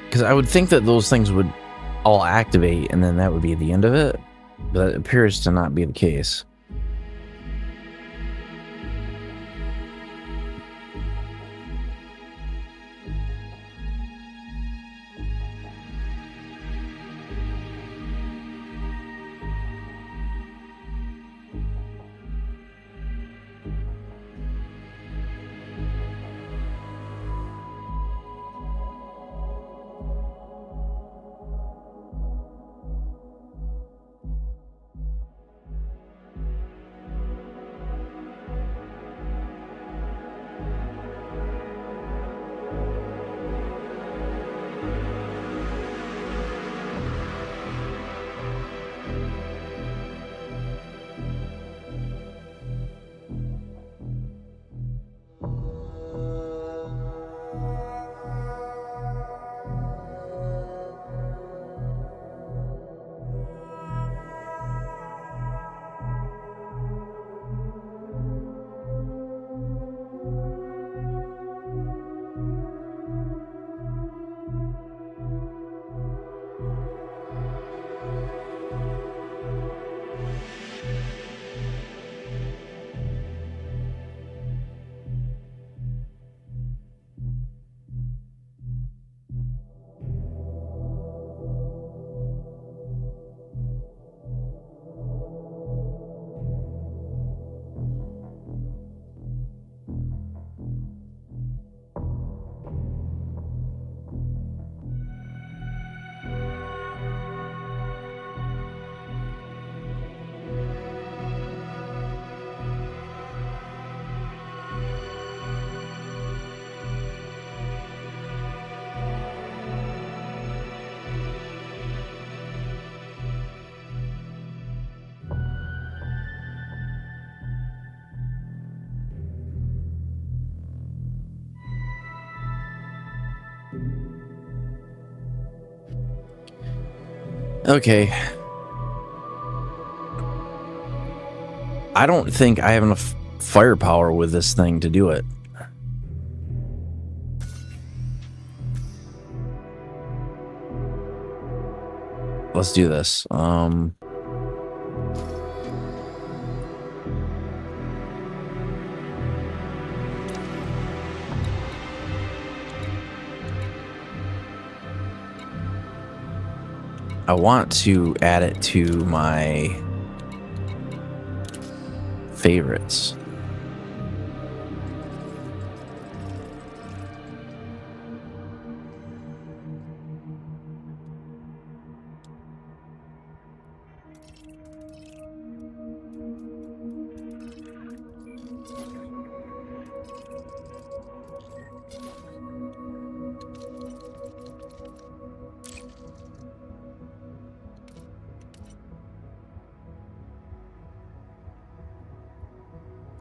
Because I would think that those things would all activate and then that would be the end of it, but it appears to not be the case. Okay. I don't think I have enough firepower with this thing to do it. Let's do this. I want to add it to my favorites.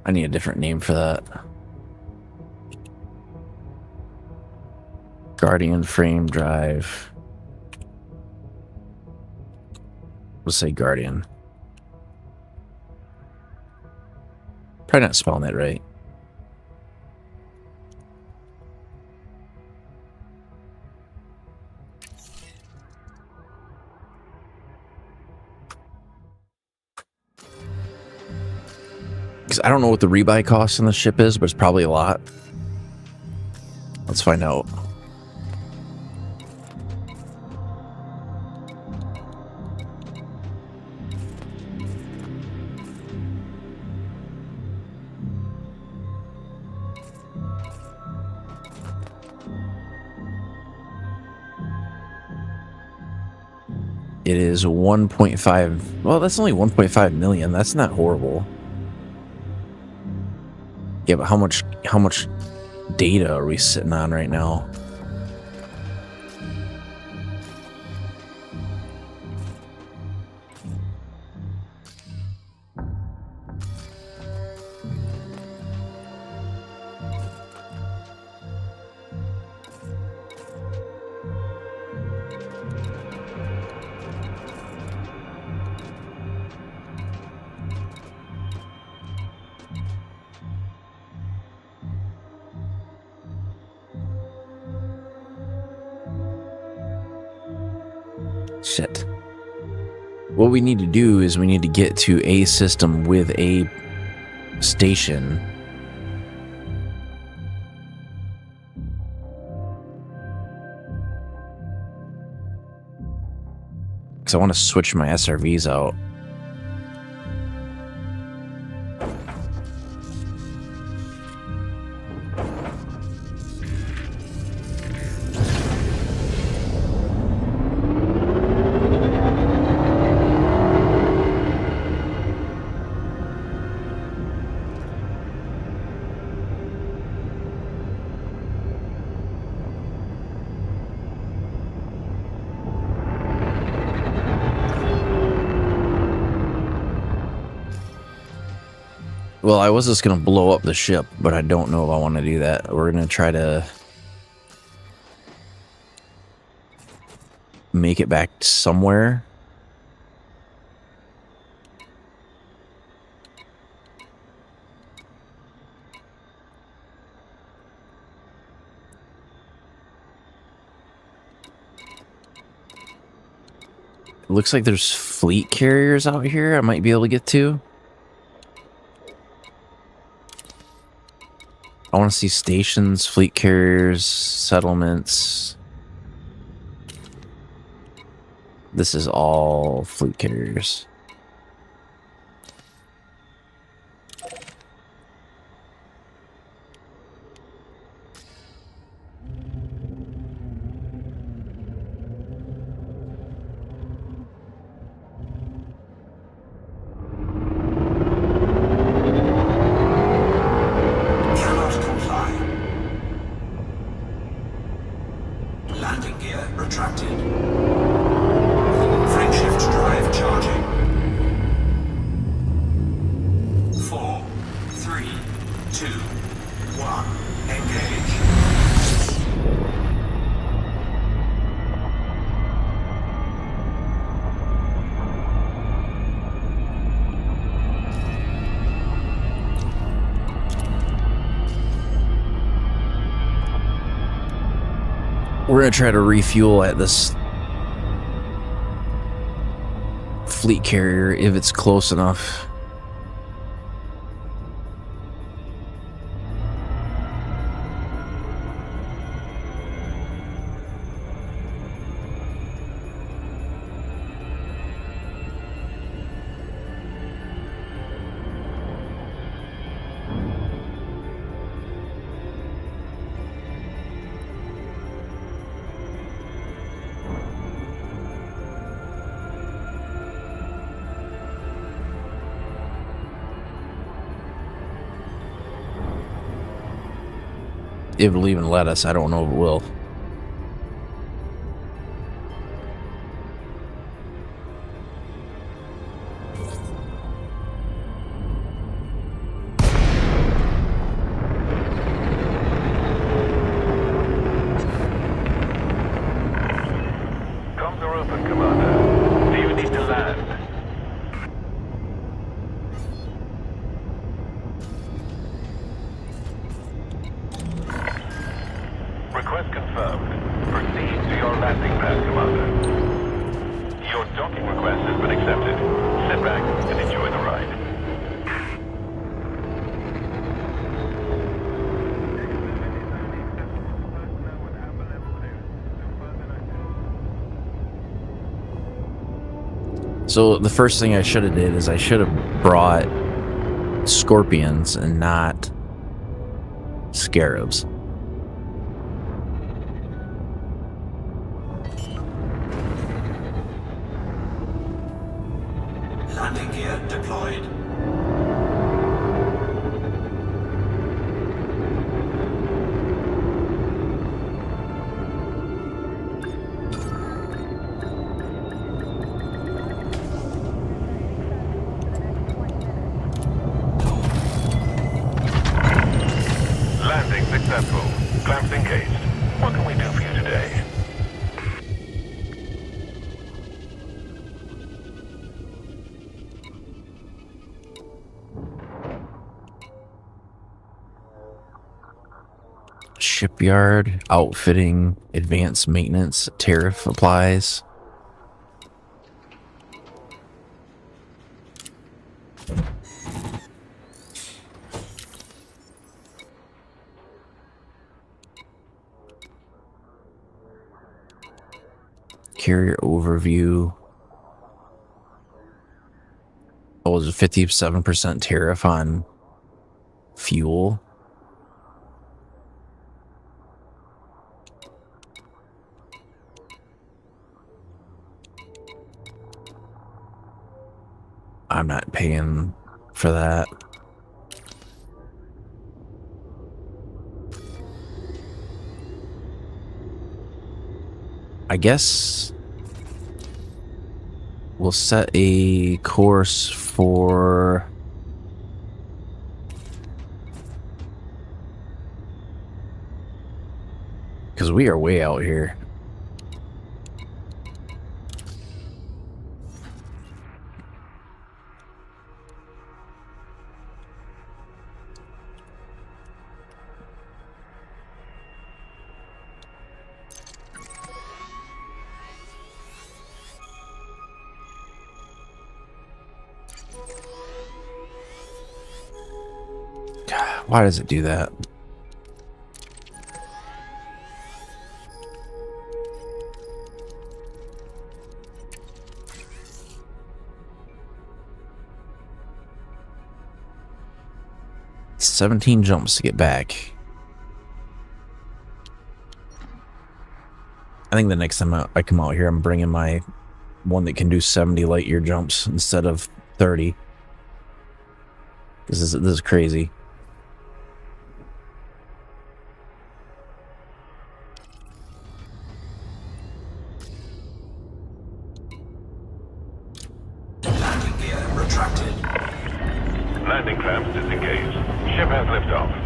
I need a different name for that. Guardian frame drive. We'll say Guardian. Probably not spelling that right. I don't know what the rebuy cost on the ship is, but it's probably a lot. Let's find out. It is 1.5. Well, that's only 1.5 million. That's not horrible. Yeah, but how much data are we sitting on right now? Shit. What we need to do is we need to get to a system with a station. Because I want to switch my SRVs out. Well, I was just going to blow up the ship, but I don't know if I want to do that. We're going to try to make it back somewhere. It looks like there's fleet carriers out here I might be able to get to. I want to see stations, fleet carriers, settlements. This is all fleet carriers. we're gonna try to refuel at this fleet carrier if it's close enough. If it'll even let us, I don't know if it will. Comms are open, Commander. Do you need to land? Request confirmed. Proceed to your landing pad, Commander. Your docking request has been accepted. Sit back and enjoy the ride. So the first thing I should have did is I should have brought scorpions and not scarabs. Landing gear deployed. Landing successful. Clamps engaged. What can we do for you today? Shipyard, outfitting, advanced maintenance, tariff applies. Carrier overview. Oh, there's a 57% tariff on fuel. I'm not paying for that. I guess we'll set a course for because we are way out here. Why does it do that? It's 17 jumps to get back. I think the next time I come out here, I'm bringing my one that can do 70 light year jumps instead of 30. This is crazy. Landing gear retracted. Landing clamps disengaged. Ship has liftoff.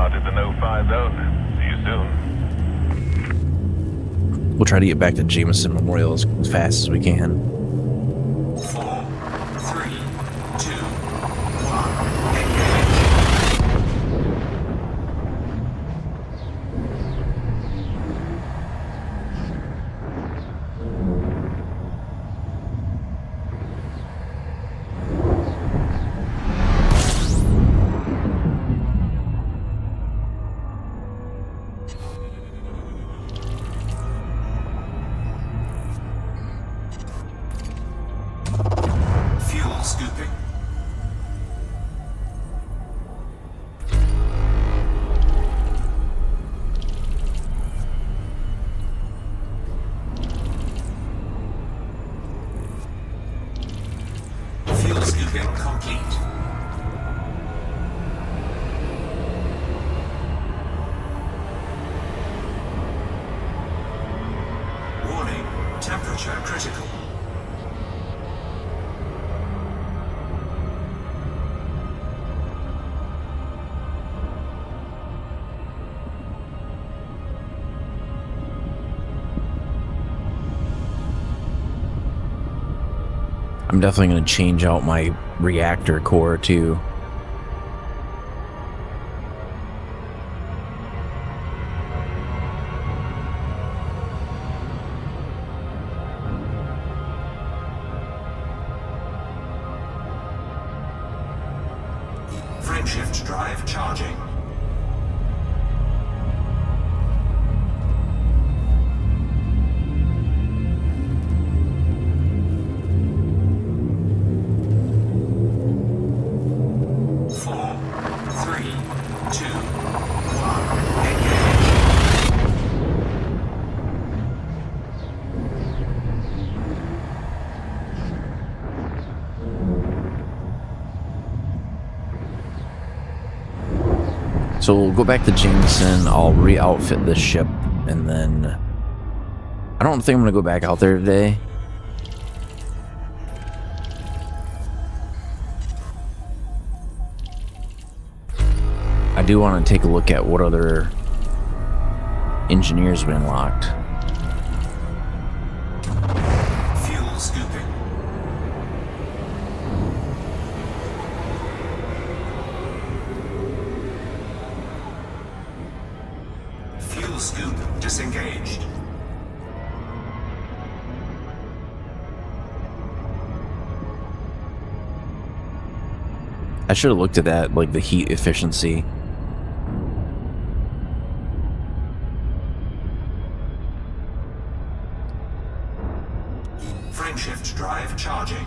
departed the no-fly zone. See you soon. We'll try to get back to Jameson Memorial as fast as we can. 4, 3, 2, 1. Fuel scooping. Fuel scooping complete. Warning, temperature critical. I'm definitely going to change out my reactor core too. Frameshift drive charging. So we'll go back to Jameson, I'll re-outfit this ship, and then I don't think I'm gonna go back out there today. I do want to take a look at what other engineers have been unlocked. Fuel scooping. Fuel scoop disengaged. I should have looked at that, like the heat efficiency. Frameshift drive charging.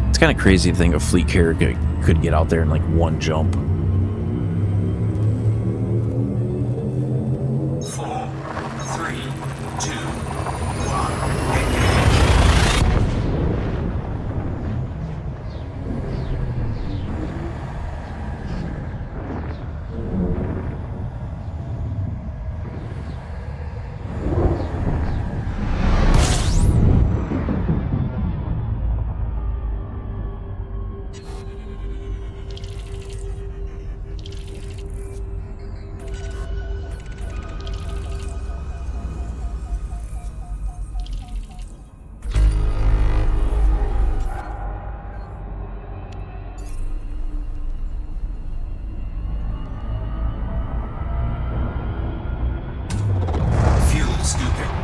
It's kind of crazy to think a fleet carrier could get out there in like one jump. 4, 3, 2, 1. Fuel scooping.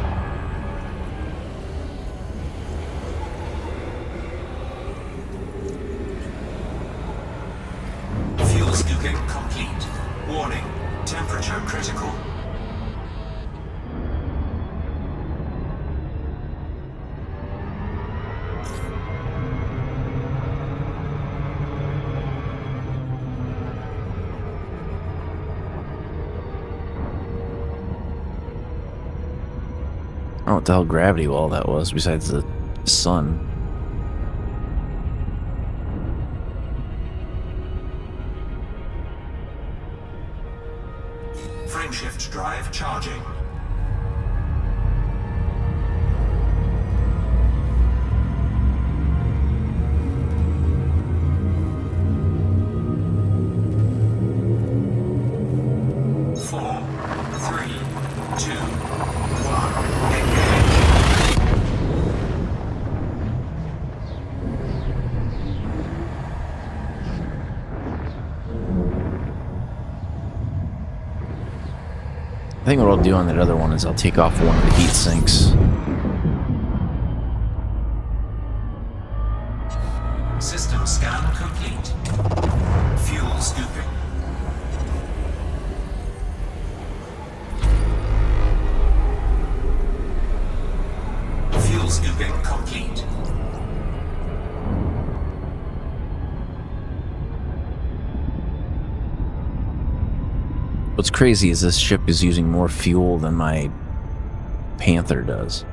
Fuel scooping complete. Warning, temperature critical. I don't know what the hell gravity well that was besides the sun. Frameshift drive charging. I think what I'll do on that other one is I'll take off one of the heat sinks. System scan complete. Fuel scooping. Fuel scooping complete. What's crazy is this ship is using more fuel than my Panther does.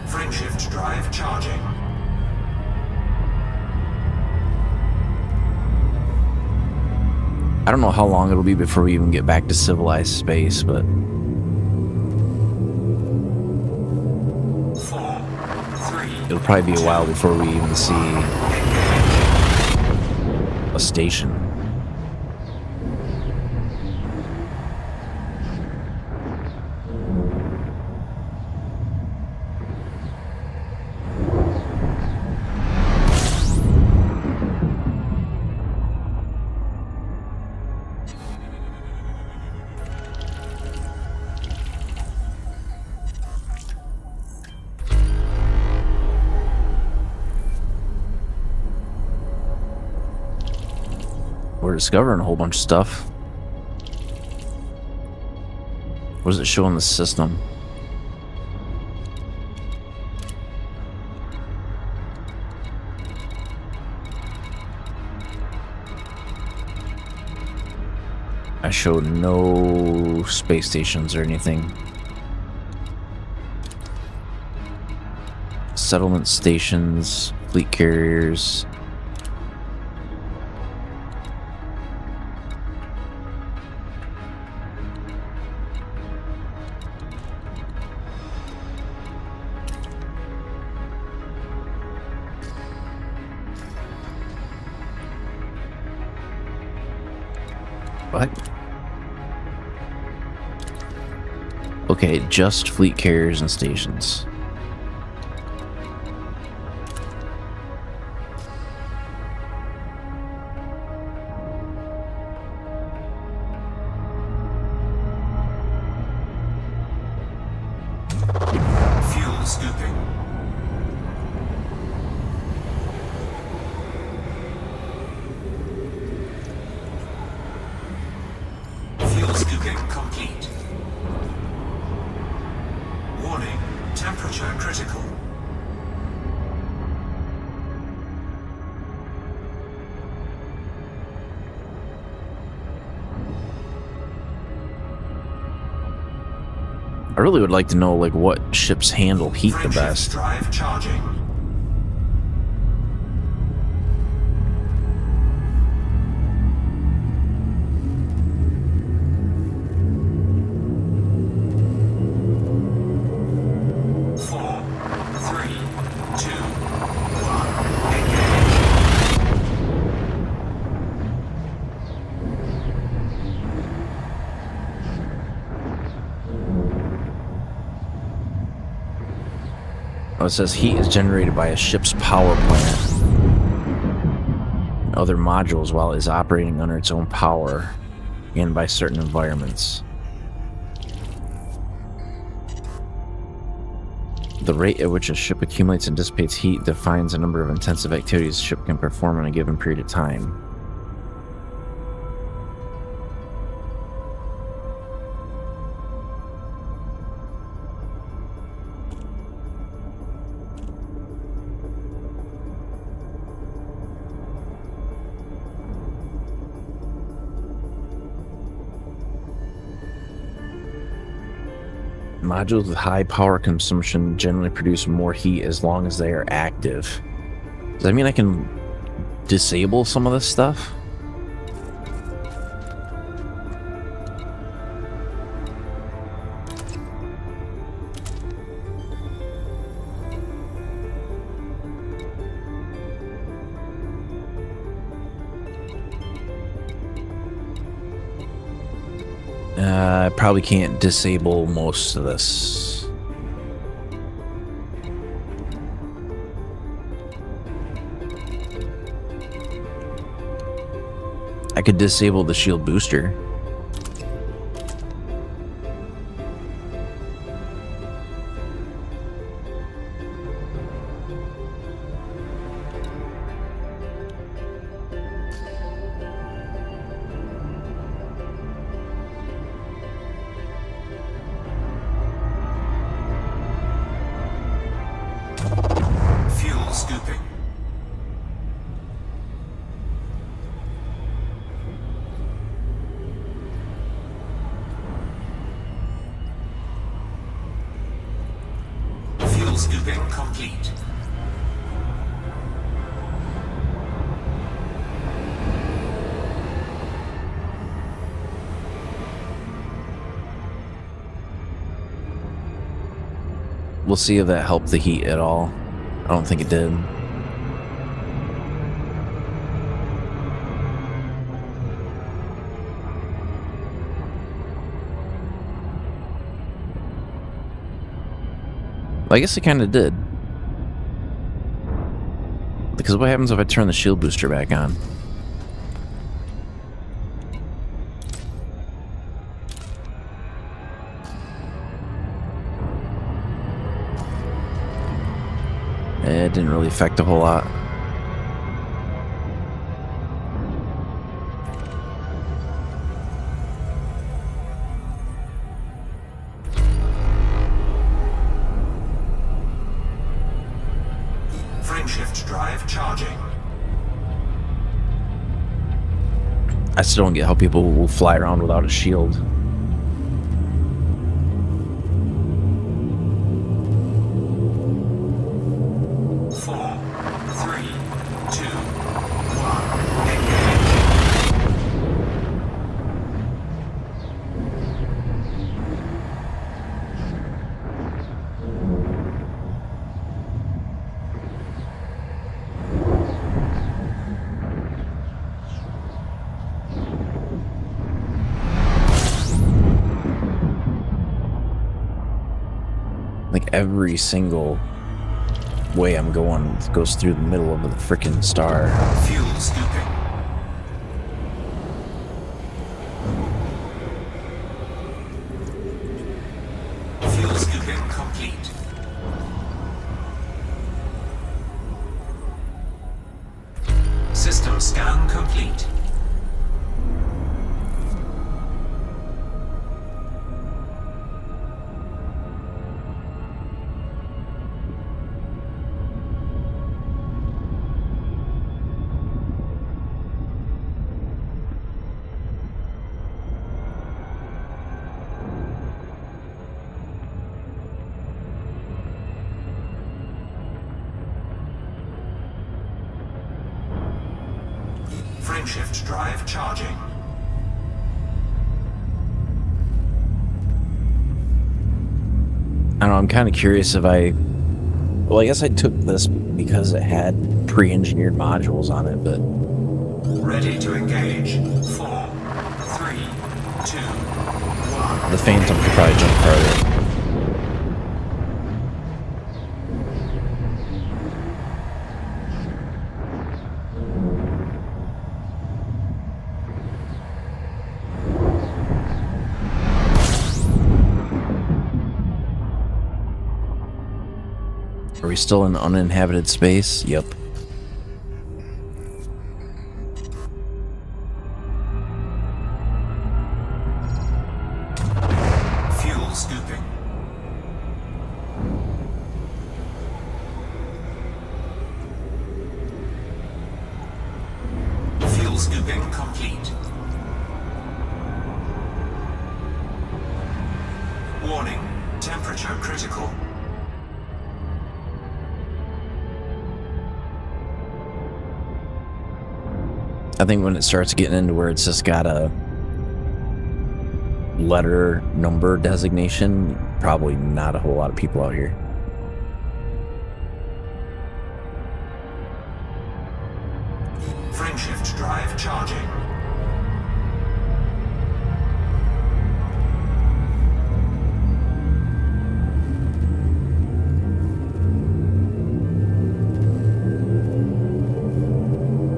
Frameshift drive charging. I don't know how long it'll be before we even get back to civilized space, but 4, 3. it'll probably be a while before we even see a station. We're discovering a whole bunch of stuff. What does it show in the system? I showed no space stations or anything. Settlement stations, fleet carriers. What? Okay, just fleet carriers and stations. Fuel scooping. Fuel scooping complete. Warning, temperature critical. I really would like to know like what ships handle heat the Frameshift best. drive charging. Four, three, two, one. Engage. Oh, it says heat is generated by a ship's power plant and other modules while it is operating under its own power and by certain environments. The rate at which a ship accumulates and dissipates heat defines the number of intensive activities a ship can perform in a given period of time. Modules with high power consumption generally produce more heat as long as they are active. Does that mean I can disable some of this stuff? I probably can't disable most of this. I could disable the shield booster. Fuel scooping. Fuel scooping complete. We'll see if that helped the heat at all. I don't think it did. I guess it kind of did. Because what happens if I turn the shield booster back on? It didn't really affect a whole lot. Frameshift drive charging. I still don't get how people will fly around without a shield. Like every single way I'm going goes through the middle of the freaking star. Fuel scooping. Fuel scooping complete. System scan complete. Frameshift drive charging. I don't know, I'm kind of curious if well, I guess I took this because it had pre-engineered modules on it, but... Ready to engage. 4, 3, 2, 1. The Phantom could probably jump farther. Are we still in uninhabited space? Yep. Fuel scooping. Fuel scooping complete. Warning, temperature critical. I think when it starts getting into where it's just got a letter number designation, probably not a whole lot of people out here. Frameshift drive charging.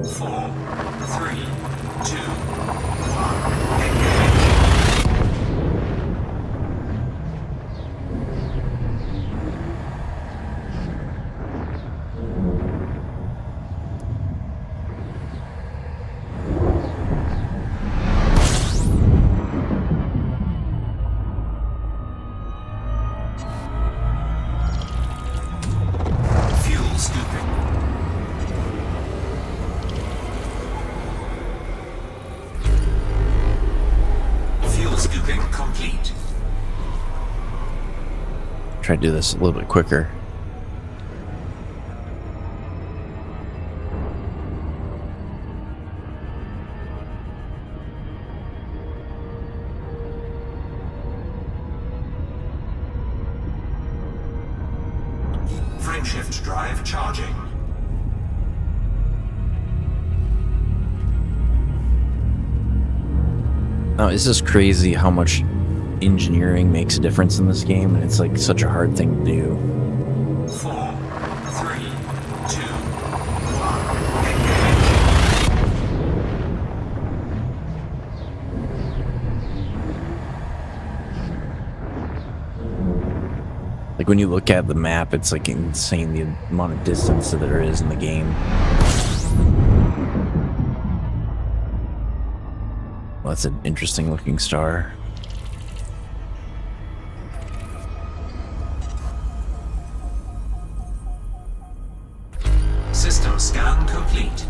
Four, three, two, Try to do this a little bit quicker. Frameshift drive charging. Now, it's just crazy how much engineering makes a difference in this game, and it's like such a hard thing to do. 4, 3, 2, 1, Like when you look at the map, it's like insane the amount of distance that there is in the game. Well, that's an interesting looking star. System scan complete.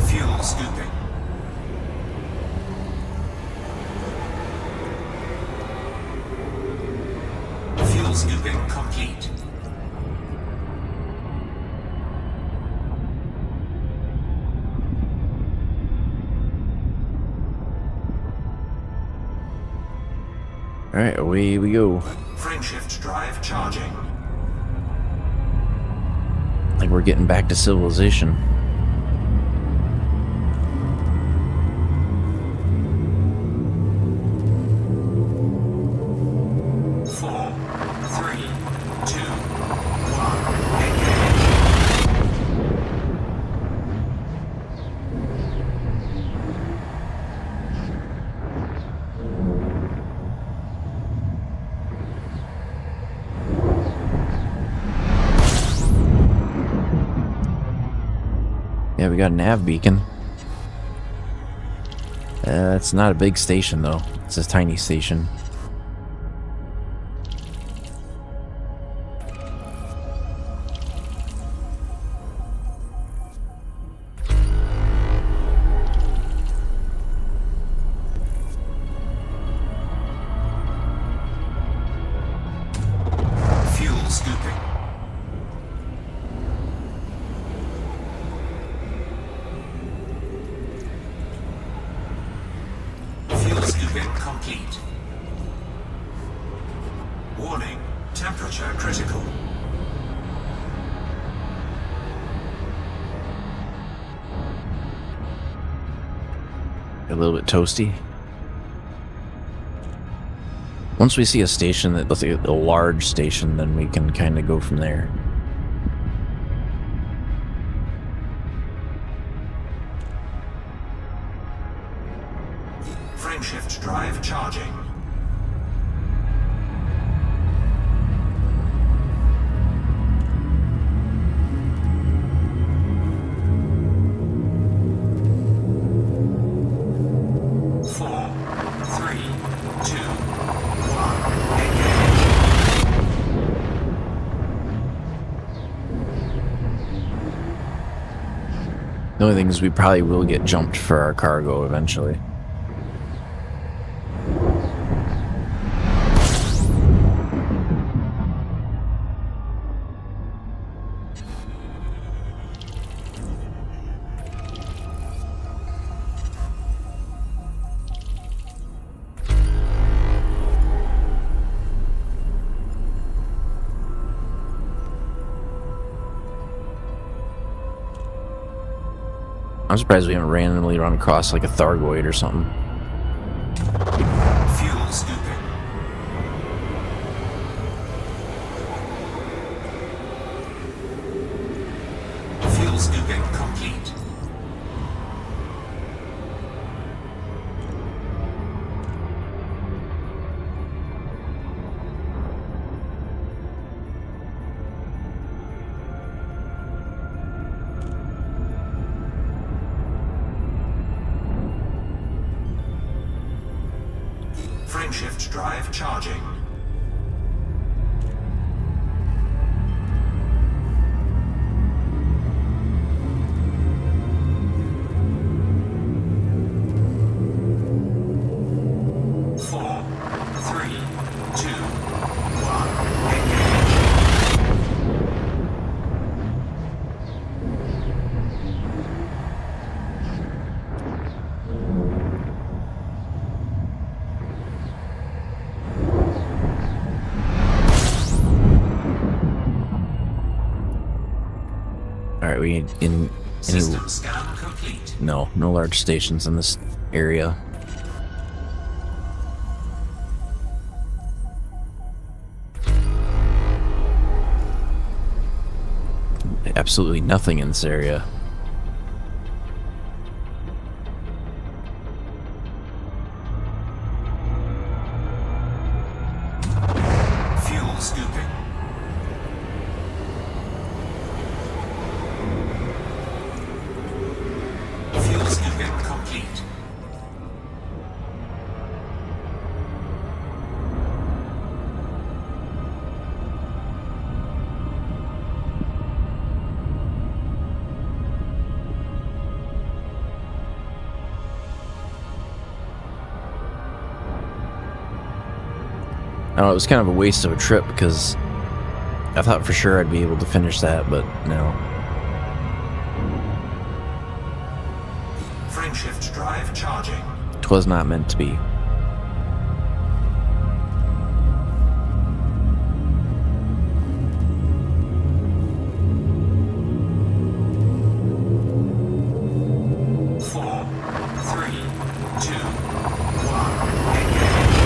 Fuel scooping. Fuel scooping complete. Alright, away we go. Frameshift drive charging. Like we're getting back to civilization. Four, three, two, Yeah, we got a nav beacon. It's not a big station though. It's a tiny station. fuel scooping. Fuel scooping complete. Warning, temperature critical. A little bit toasty. Once we see a station that looks like a large station, then we can kind of go from there. Frameshift drive charging. Four, three, two, The only thing is we probably will get jumped for our cargo eventually. I'm surprised we haven't randomly run across like a Thargoid or something. fuel scooping. Fuel scooping complete. Frameshift drive charging. be in any... System scan complete. No large stations in this area. Absolutely nothing in this area. Fuel scooping. Fuel scooping complete. I don't know, it was kind of a waste of a trip because I thought for sure I'd be able to finish that, but no. Frameshift drive charging. 'Twas not meant to be. Four, three, two, one. Engage.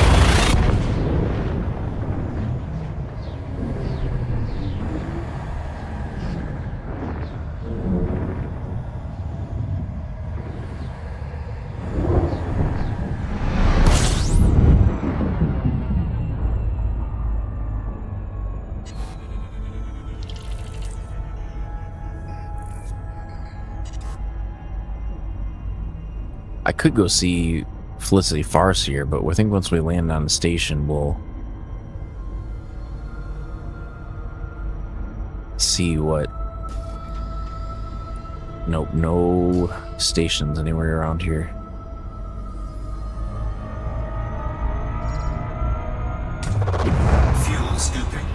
I could go see Felicity Farseer, but I think once we land on the station, we'll see what... Nope, no stations anywhere around here. Fuel scooping.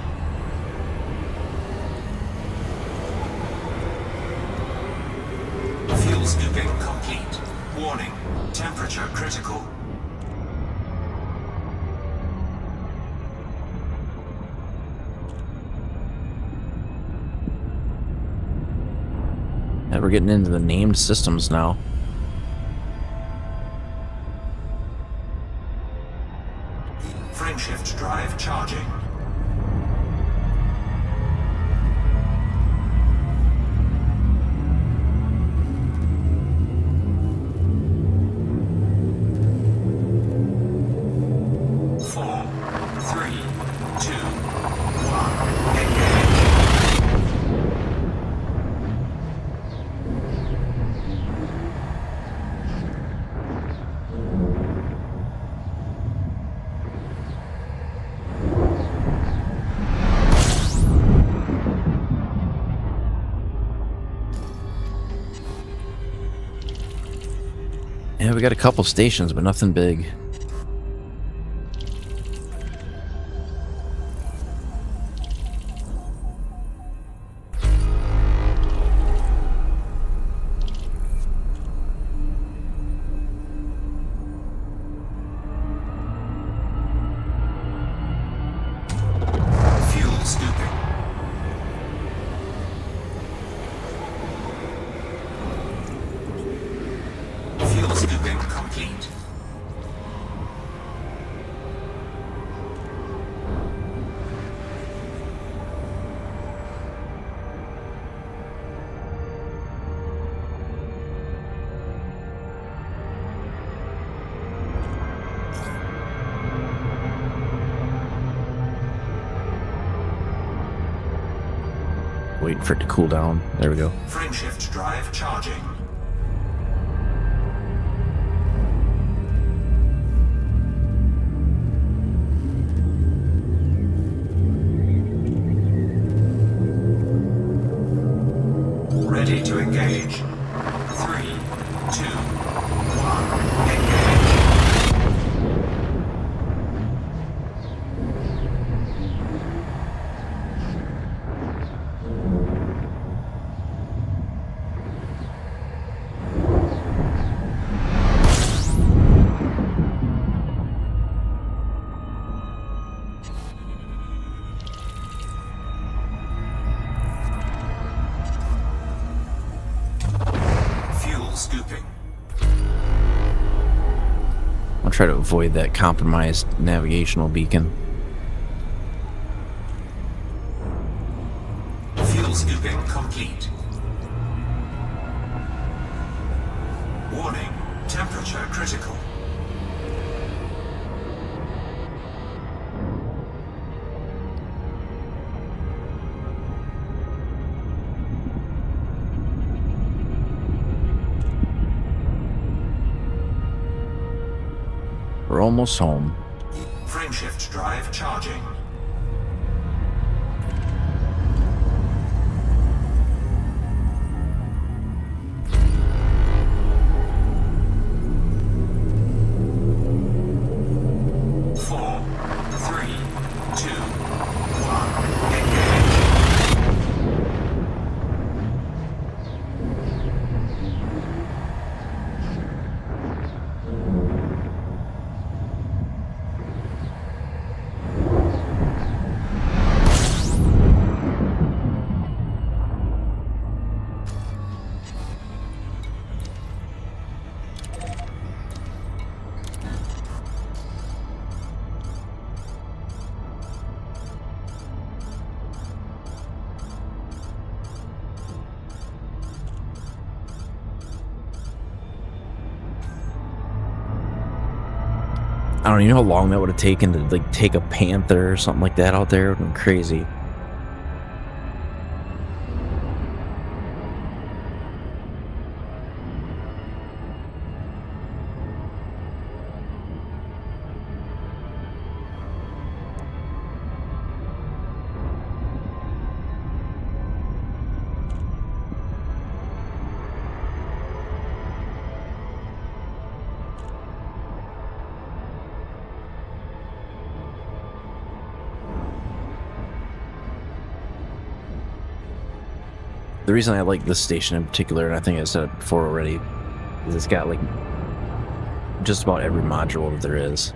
Fuel scooping complete. Warning. Temperature critical. Yeah, we're getting into the named systems now. Frameshift drive charging. Four, three, two, one. Engage. Yeah, we got a couple stations, but nothing big. Fuel scooping. Fuel scooping complete. Waiting for it to cool down. There we go. Frameshift drive charging. Ready to engage. 3, 2, 1. Engage. I'll try to avoid that compromised navigational beacon. Fuel scooping complete. Warning, temperature critical. We're almost home. Frameshift drive charging. Four, three, two, one, engage. I don't even know how long that would have taken to like take a Panther or something like that out there. It would have been crazy. The reason I like this station in particular, and I think I said it before already, is it's got like just about every module that there is.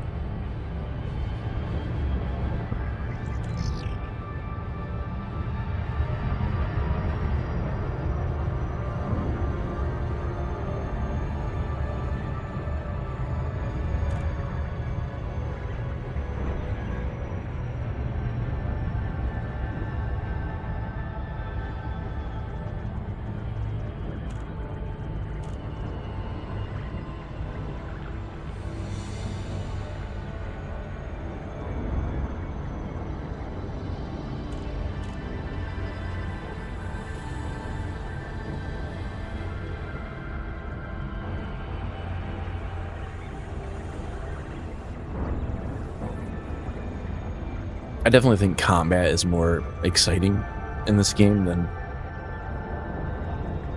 I definitely think combat is more exciting in this game than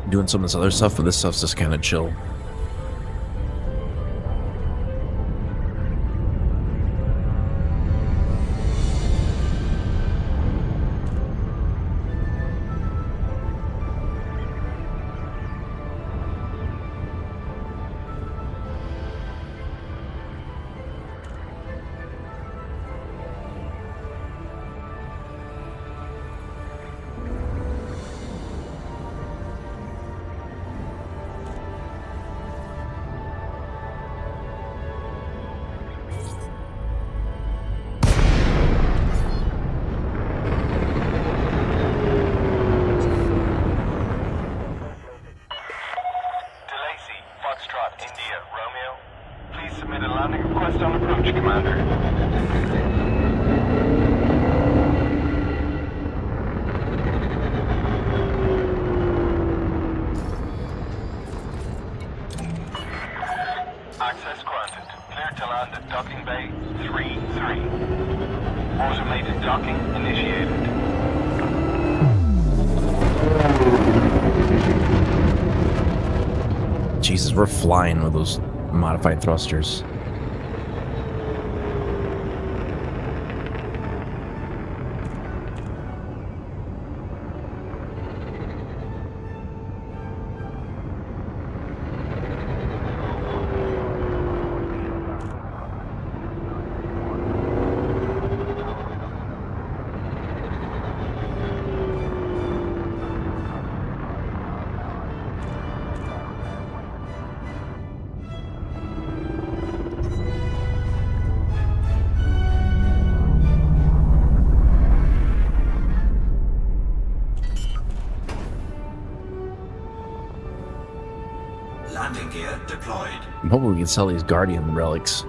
doing some of this other stuff, but this stuff's just kind of chill. Access granted. Clear to land at docking bay 3-3. Automated docking initiated. Jesus, we're flying with those modified thrusters. I'm hoping we can sell these Guardian relics.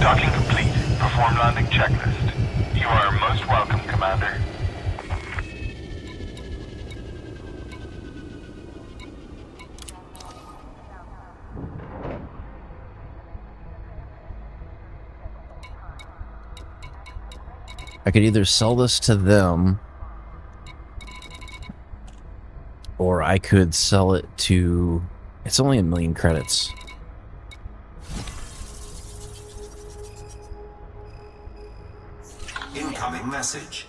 Docking complete. Perform landing checklist. You are most welcome, Commander. I could either sell this to them, or I could sell it to... It's only 1 million credits. Incoming message.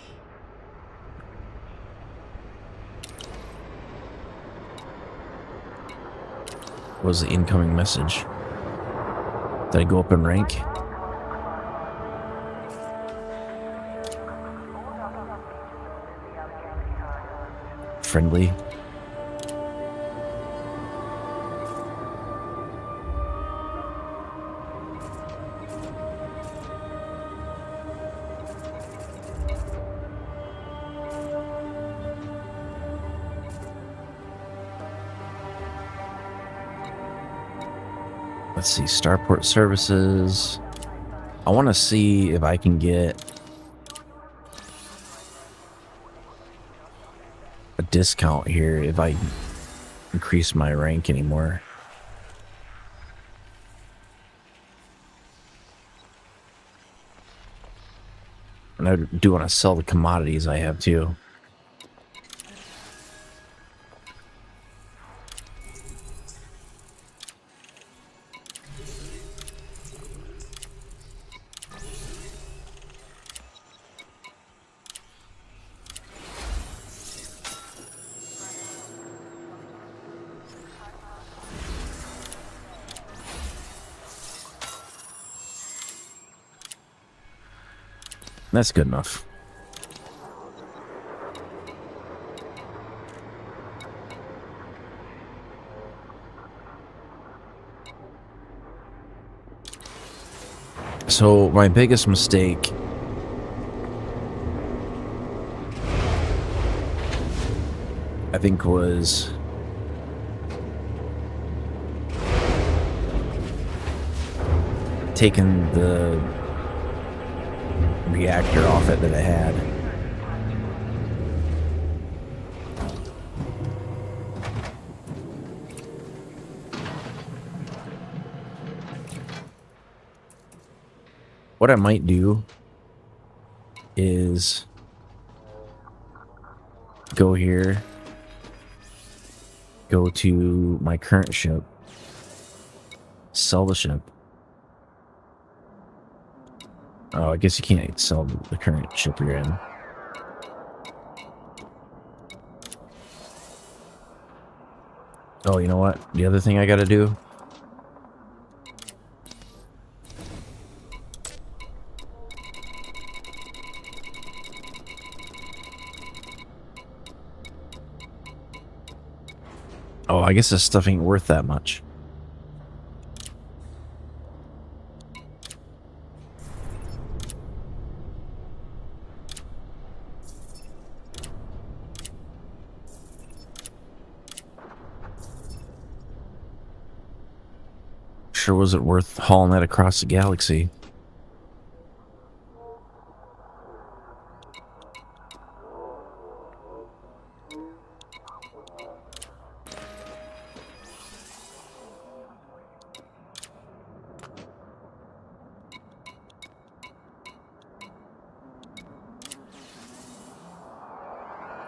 What was the incoming message? Did I go up in rank? Friendly. Let's see, Starport Services. I want to see if I can get a discount here if I increase my rank anymore. And I do want to sell the commodities I have too. That's good enough. So my biggest mistake I think was taking the reactor off it that I had. What I might do is go here, go to my current ship, sell the ship. Oh, I guess you can't sell the current ship you're in. Oh, you know what? The other thing I gotta do? Oh, I guess this stuff ain't worth that much. Sure wasn't worth hauling that across the galaxy.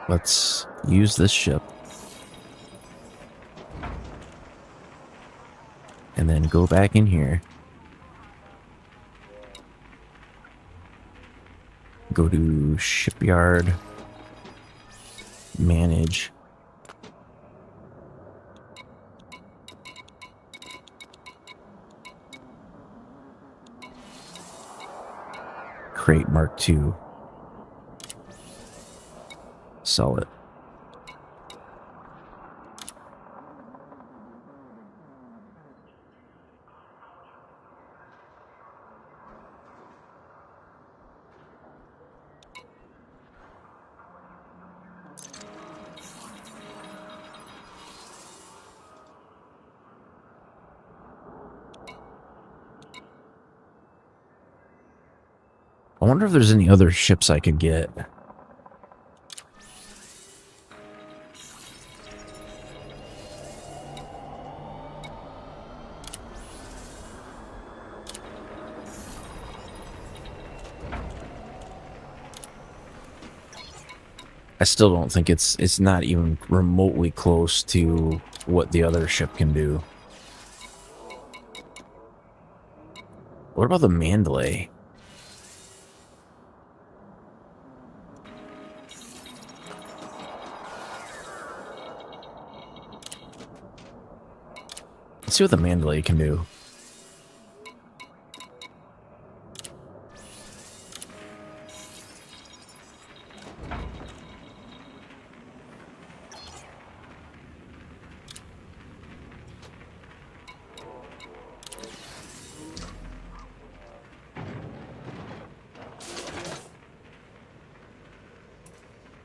Let's use this ship. And then go back in here. Go to shipyard. Manage. Crate Mark II. Sell it. I wonder if there's any other ships I could get. I still don't think it's not even remotely close to what the other ship can do. What about the Mandalay? Let's see what the Mandalay can do.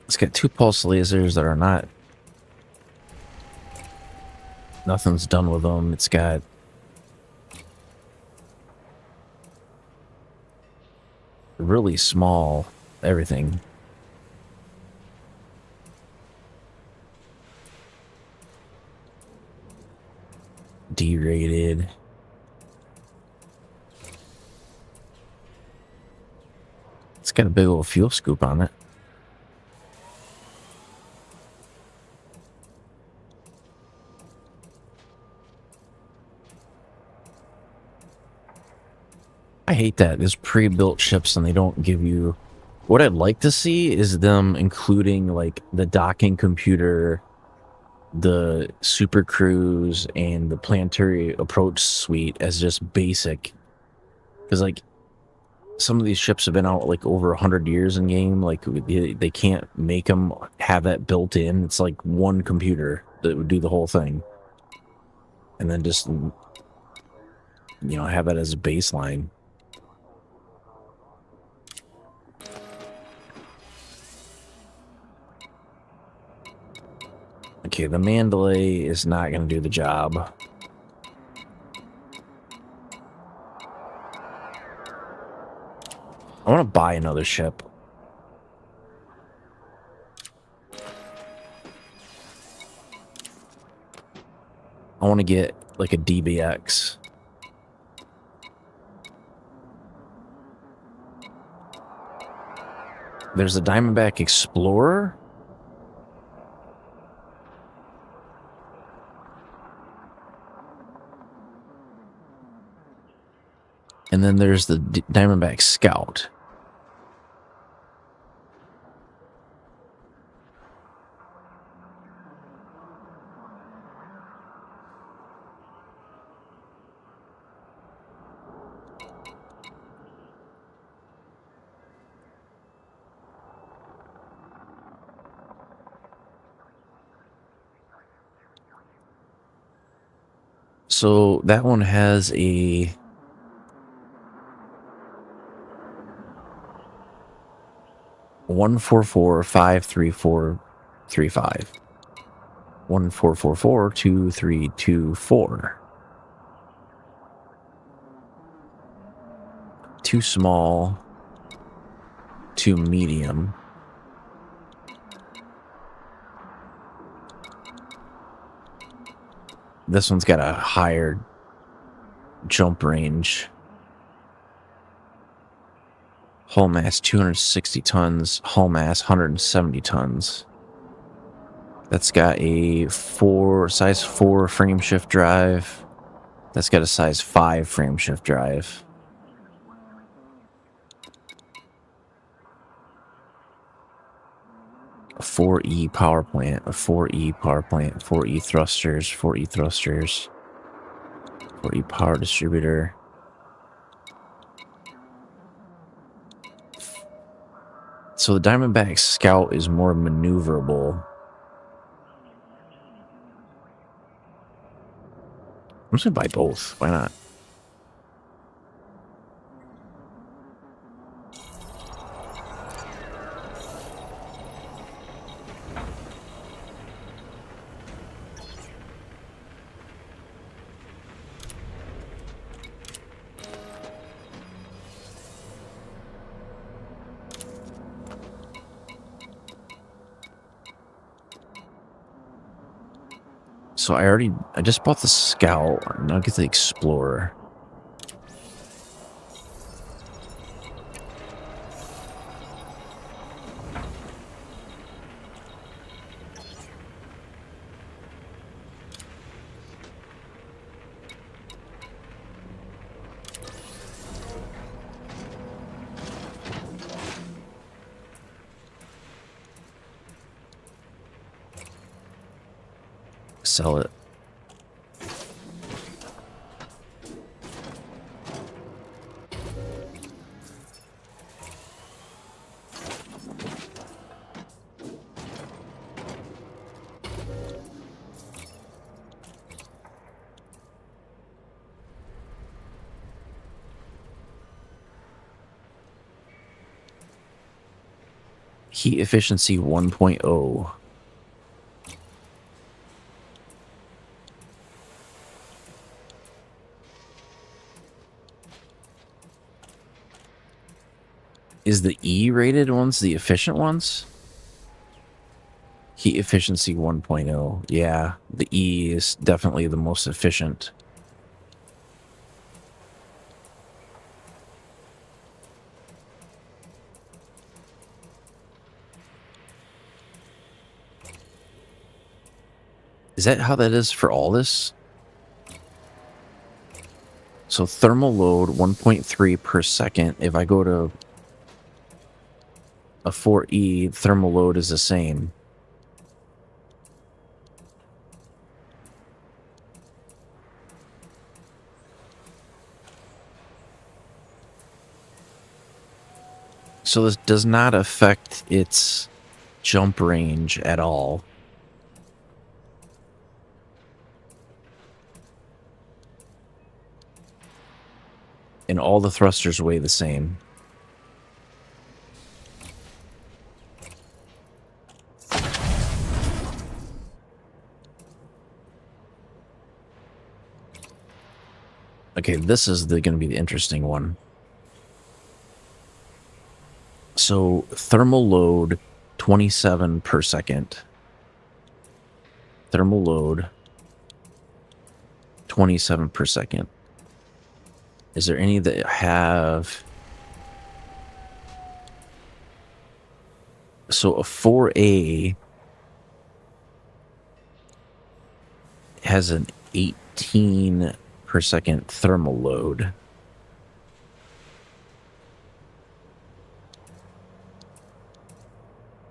It's got 2 pulse lasers that are not... Nothing's done with them. It's got... really small everything. D-rated. It's got a big old fuel scoop on it. I hate that. There's pre-built ships and they don't give you... What I'd like to see is them including, like, the docking computer, the Super Cruise, and the planetary approach suite as just basic. Because, like, some of these ships have been out, like, over 100 years in game. Like, they can't make them have that built in. It's like one computer that would do the whole thing. And then just, you know, have that as a baseline. Okay, the Mandalay is not going to do the job. I want to buy another ship. I want to get like a DBX. There's a Diamondback Explorer. And then there's the Diamondback Scout. So that one has a... One 4453435. 1444324. Too small. Too medium. This one's got a higher jump range. Hull mass 260 tons, hull mass 170 tons. That's got a size 4 frame shift drive. That's got a size 5 frame shift drive. A 4E power plant, a 4E power plant, 4E thrusters, 4E thrusters, 4E power distributor. So the Diamondback Scout is more maneuverable. I'm just gonna buy both. Why not? So I just bought the Scout. Now get the Explorer. Sell it. Heat efficiency 1.0. Is the E-rated ones the efficient ones? Heat efficiency 1.0. Yeah, the E is definitely the most efficient. Is that how that is for all this? So thermal load 1.3 per second. If I go to a 4E, thermal load is the same. So this does not affect its jump range at all. And all the thrusters weigh the same. Okay, this is going to be the interesting one. So, thermal load 27 per second. Thermal load 27 per second. Is there any that have... So a 4A has an 18 per second thermal load.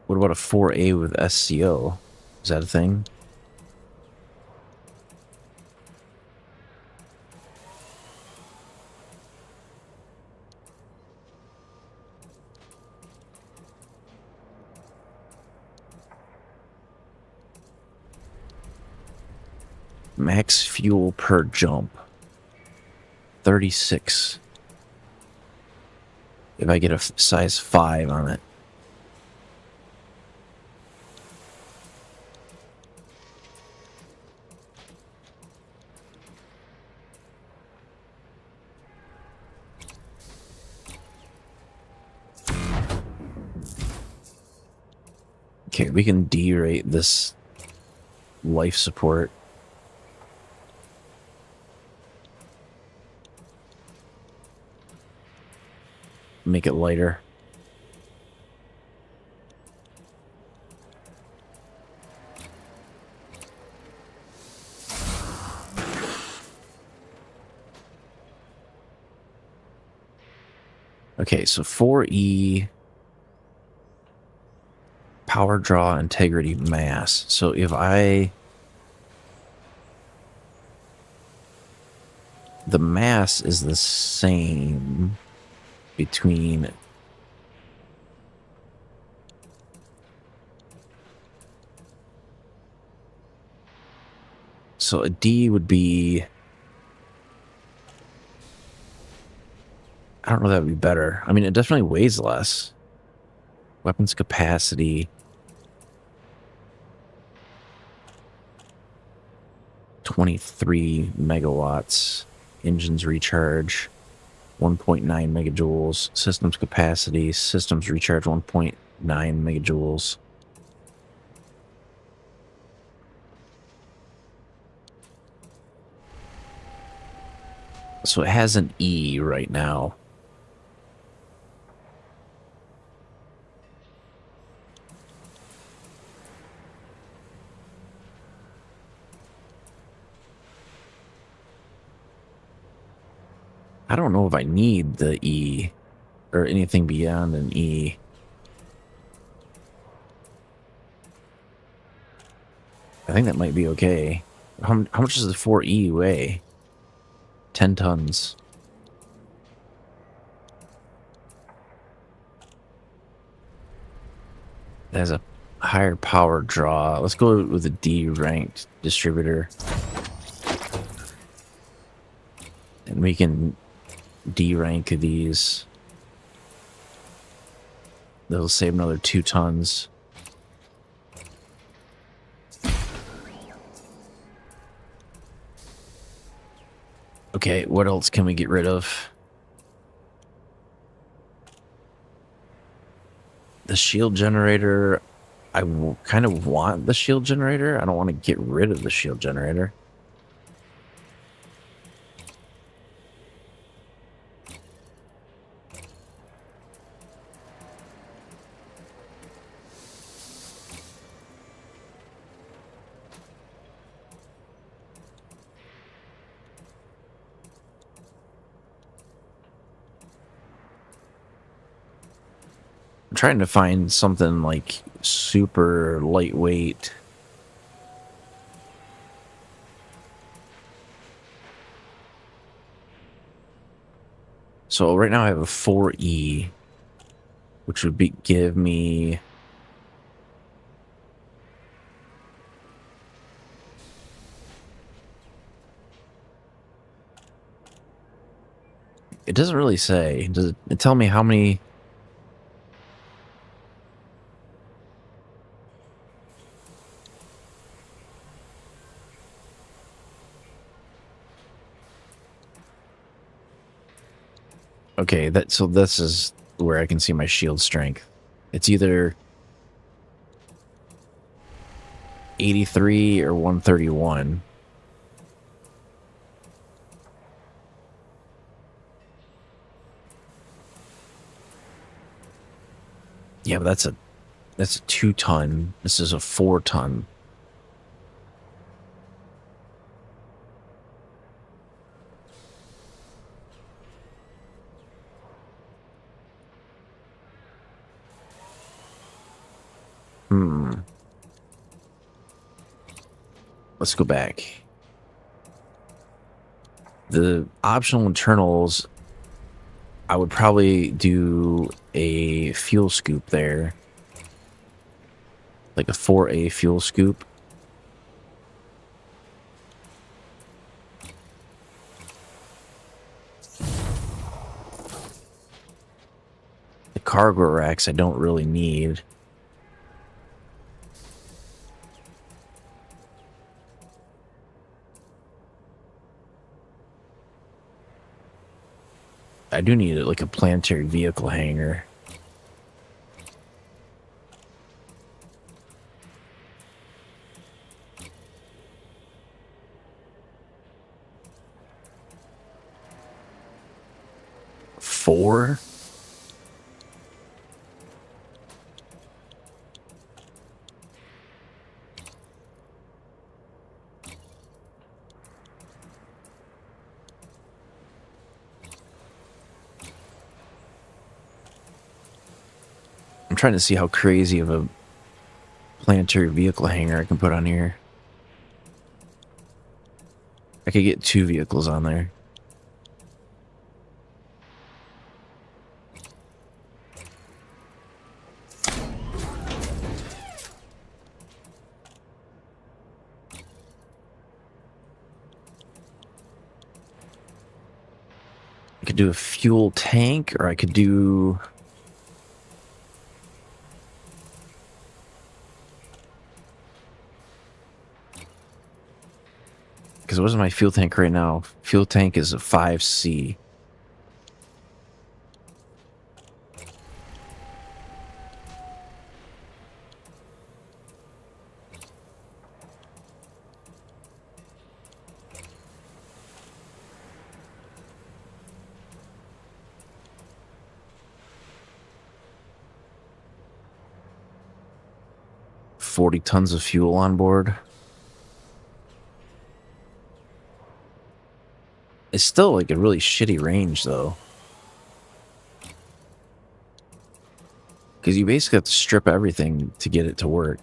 What about a 4A with SCO? Is that a thing? Max fuel per jump 36 if I get a size 5 on it. Okay, we can derate this life support. Make it lighter. Okay, so 4E power draw integrity mass. So if the mass is the same between so a D would be, I don't know, that would be better. I mean, it definitely weighs less. Weapons capacity 23 megawatts. Engines recharge 1.9 megajoules. Systems capacity, systems recharge 1.9 megajoules. So it has an E right now. I don't know if I need the E or anything beyond an E. I think that might be okay. How much does the 4E weigh? 10 tons. It has a higher power draw. Let's go with a D ranked distributor. And we can D rank these. That'll save another 2 tons. Okay, what else can we get rid of? The shield generator. I kind of want the shield generator. I don't want to get rid of the shield generator. I'm trying to find something like super lightweight. So right now I have a 4E, which would give me it doesn't really say. Does it tell me how many? Okay, so this is where I can see my shield strength. It's either 83 or 131. Yeah, but that's a 2 ton. This is a 4 ton. Let's go back. The optional internals, I would probably do a fuel scoop there. Like a 4A fuel scoop. The cargo racks I don't really need. I do need like a planetary vehicle hangar. Four? I'm trying to see how crazy of a planetary vehicle hangar I can put on here. I could get 2 vehicles on there. I could do a fuel tank, or I could do... Because what's my fuel tank right now? Fuel tank is a 5C. 40 tons of fuel on board. It's still like a really shitty range though. Because you basically have to strip everything to get it to work.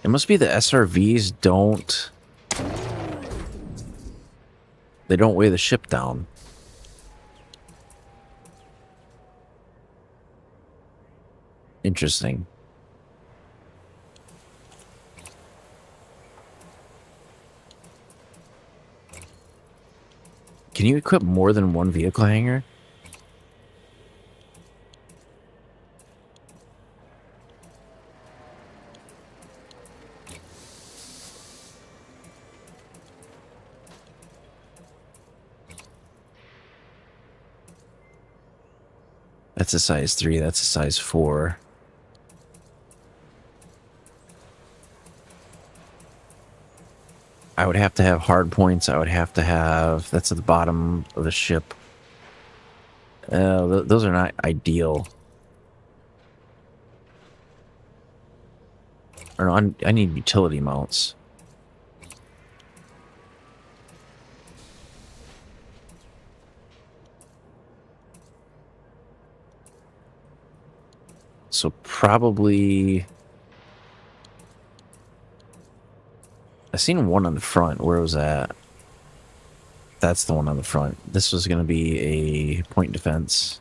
It must be the SRVs don't... They don't weigh the ship down. Interesting. Can you equip more than one vehicle hangar? That's a size 3, that's a size 4. I would have to have hard points. I would have to have... That's at the bottom of the ship. Those are not ideal. Or no, I need utility mounts. So probably... I seen one on the front. Where was that? That's the one on the front. This was going to be a point defense.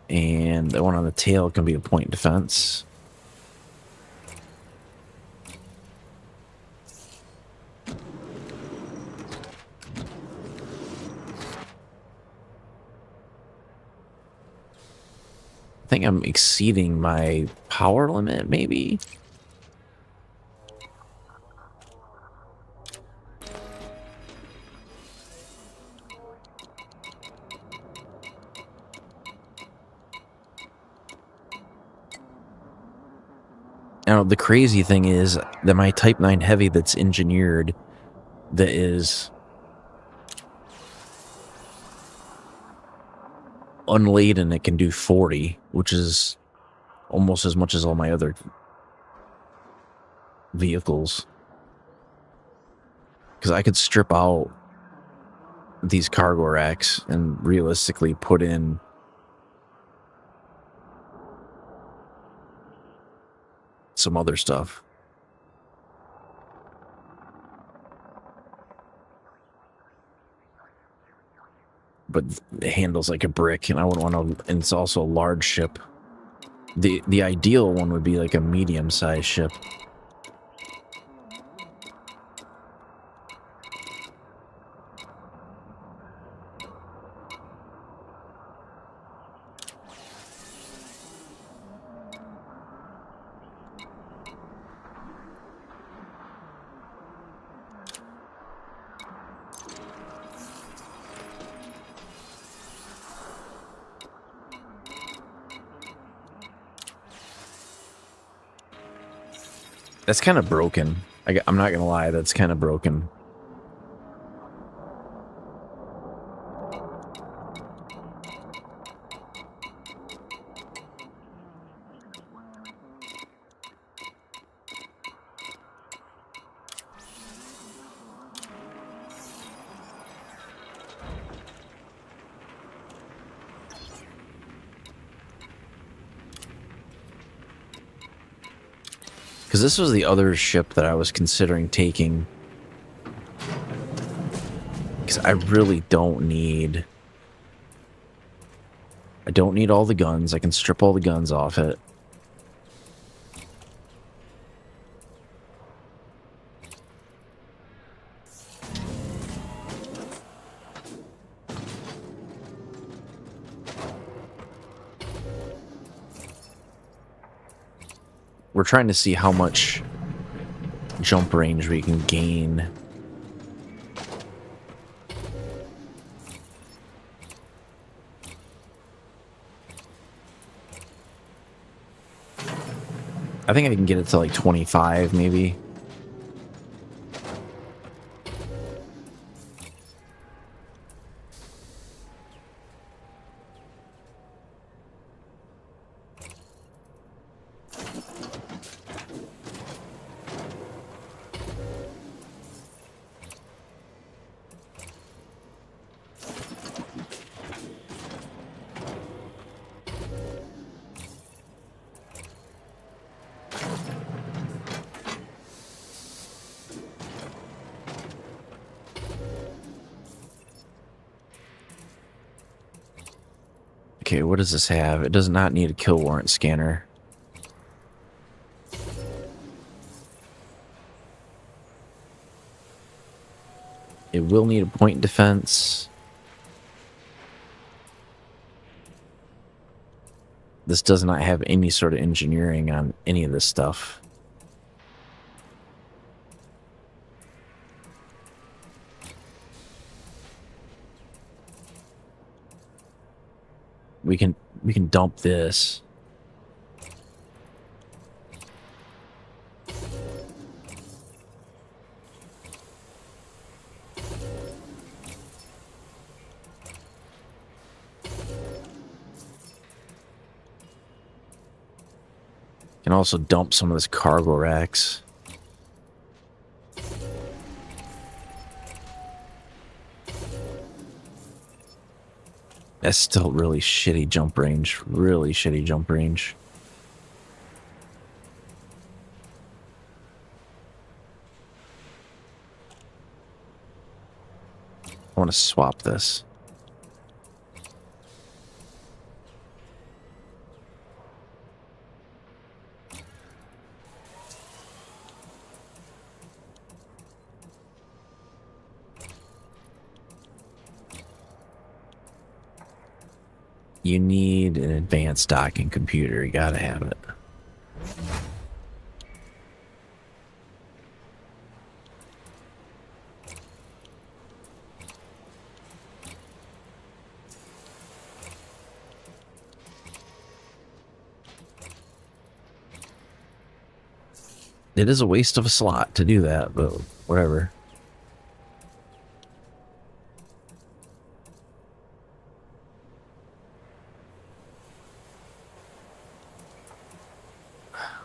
And the one on the tail can be a point defense. I think I'm exceeding my power limit, maybe? Now, the crazy thing is that my Type 9 Heavy that's engineered, that is unladen, it can do 40, which is almost as much as all my other vehicles. Because I could strip out these cargo racks and realistically put in some other stuff. But it handles like a brick, and I wouldn't want to. And it's also a large ship. The ideal one would be like a medium-sized ship. That's kind of broken. I'm not gonna lie, that's kind of broken. Because this was the other ship that I was considering taking. Because I really don't need... I don't need all the guns. I can strip all the guns off it. we're trying to see how much jump range we can gain. I think I can get it to like 25 maybe. Okay, what does this have? It does not need a kill warrant scanner. It will need a point defense. This does not have any sort of engineering on any of this stuff. We can dump this. Can also dump some of this cargo racks. That's still really shitty jump range. Really shitty jump range. I want to swap this. You need an advanced docking computer. You gotta have it. It is a waste of a slot to do that, but whatever.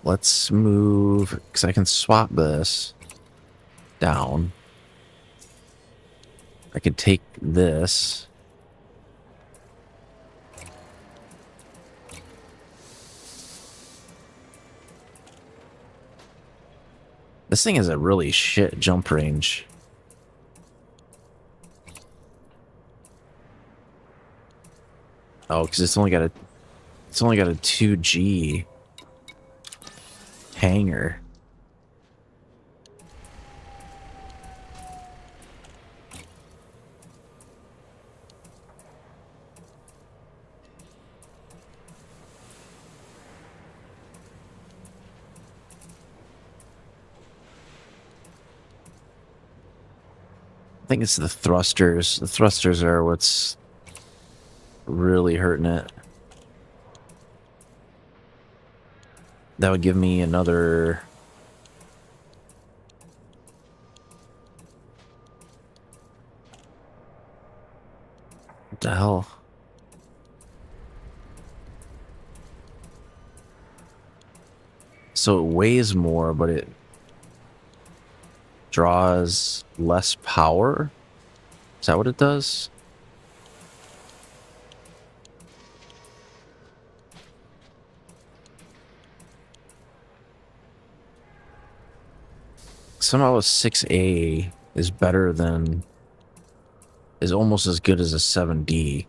Let's move, because I can swap this down. I could take this. This thing has a really shit jump range. Oh, because it's only got a 2G hanger. I think it's the thrusters. The thrusters are what's really hurting it. That would give me another... What the hell? So it weighs more, but it draws less power? Is that what it does? Somehow a 6A is better than... is almost as good as a 7D.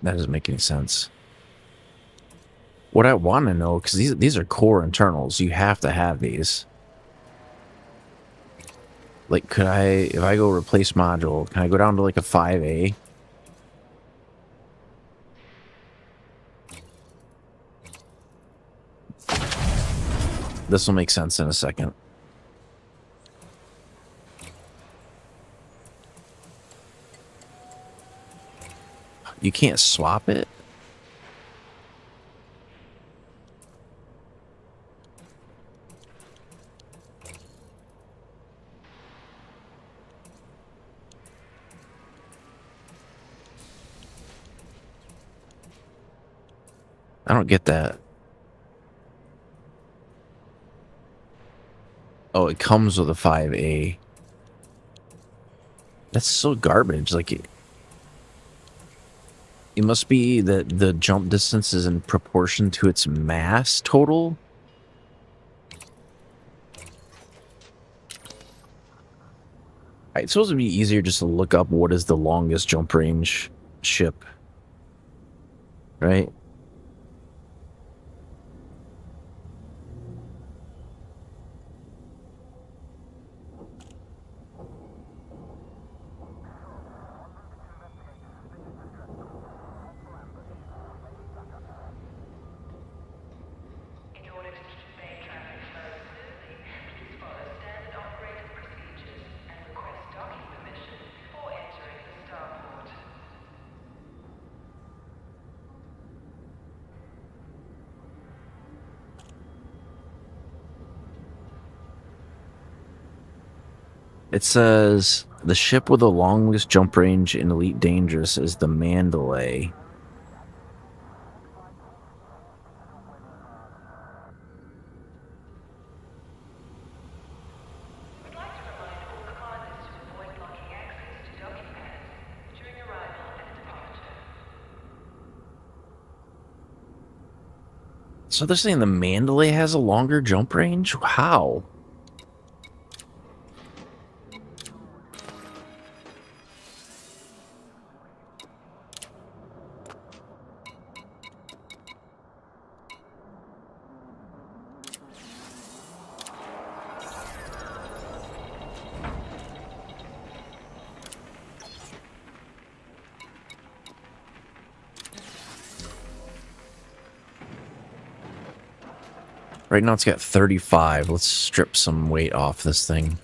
That doesn't make any sense. What I want to know, because these are core internals, you have to have these. Like, could I, if I go replace module, can I go down to like a 5A This will make sense in a second. You can't swap it? I don't get that. Oh, it comes with a 5A. That's so garbage. Like, it must be that the jump distance is in proportion to its mass total. It's supposed to be easier just to look up what is the longest jump range ship. Right? It says the ship with the longest jump range in Elite Dangerous is the Mandalay. So they're saying the Mandalay has a longer jump range? How? Right now it's got 35. Let's strip some weight off this thing.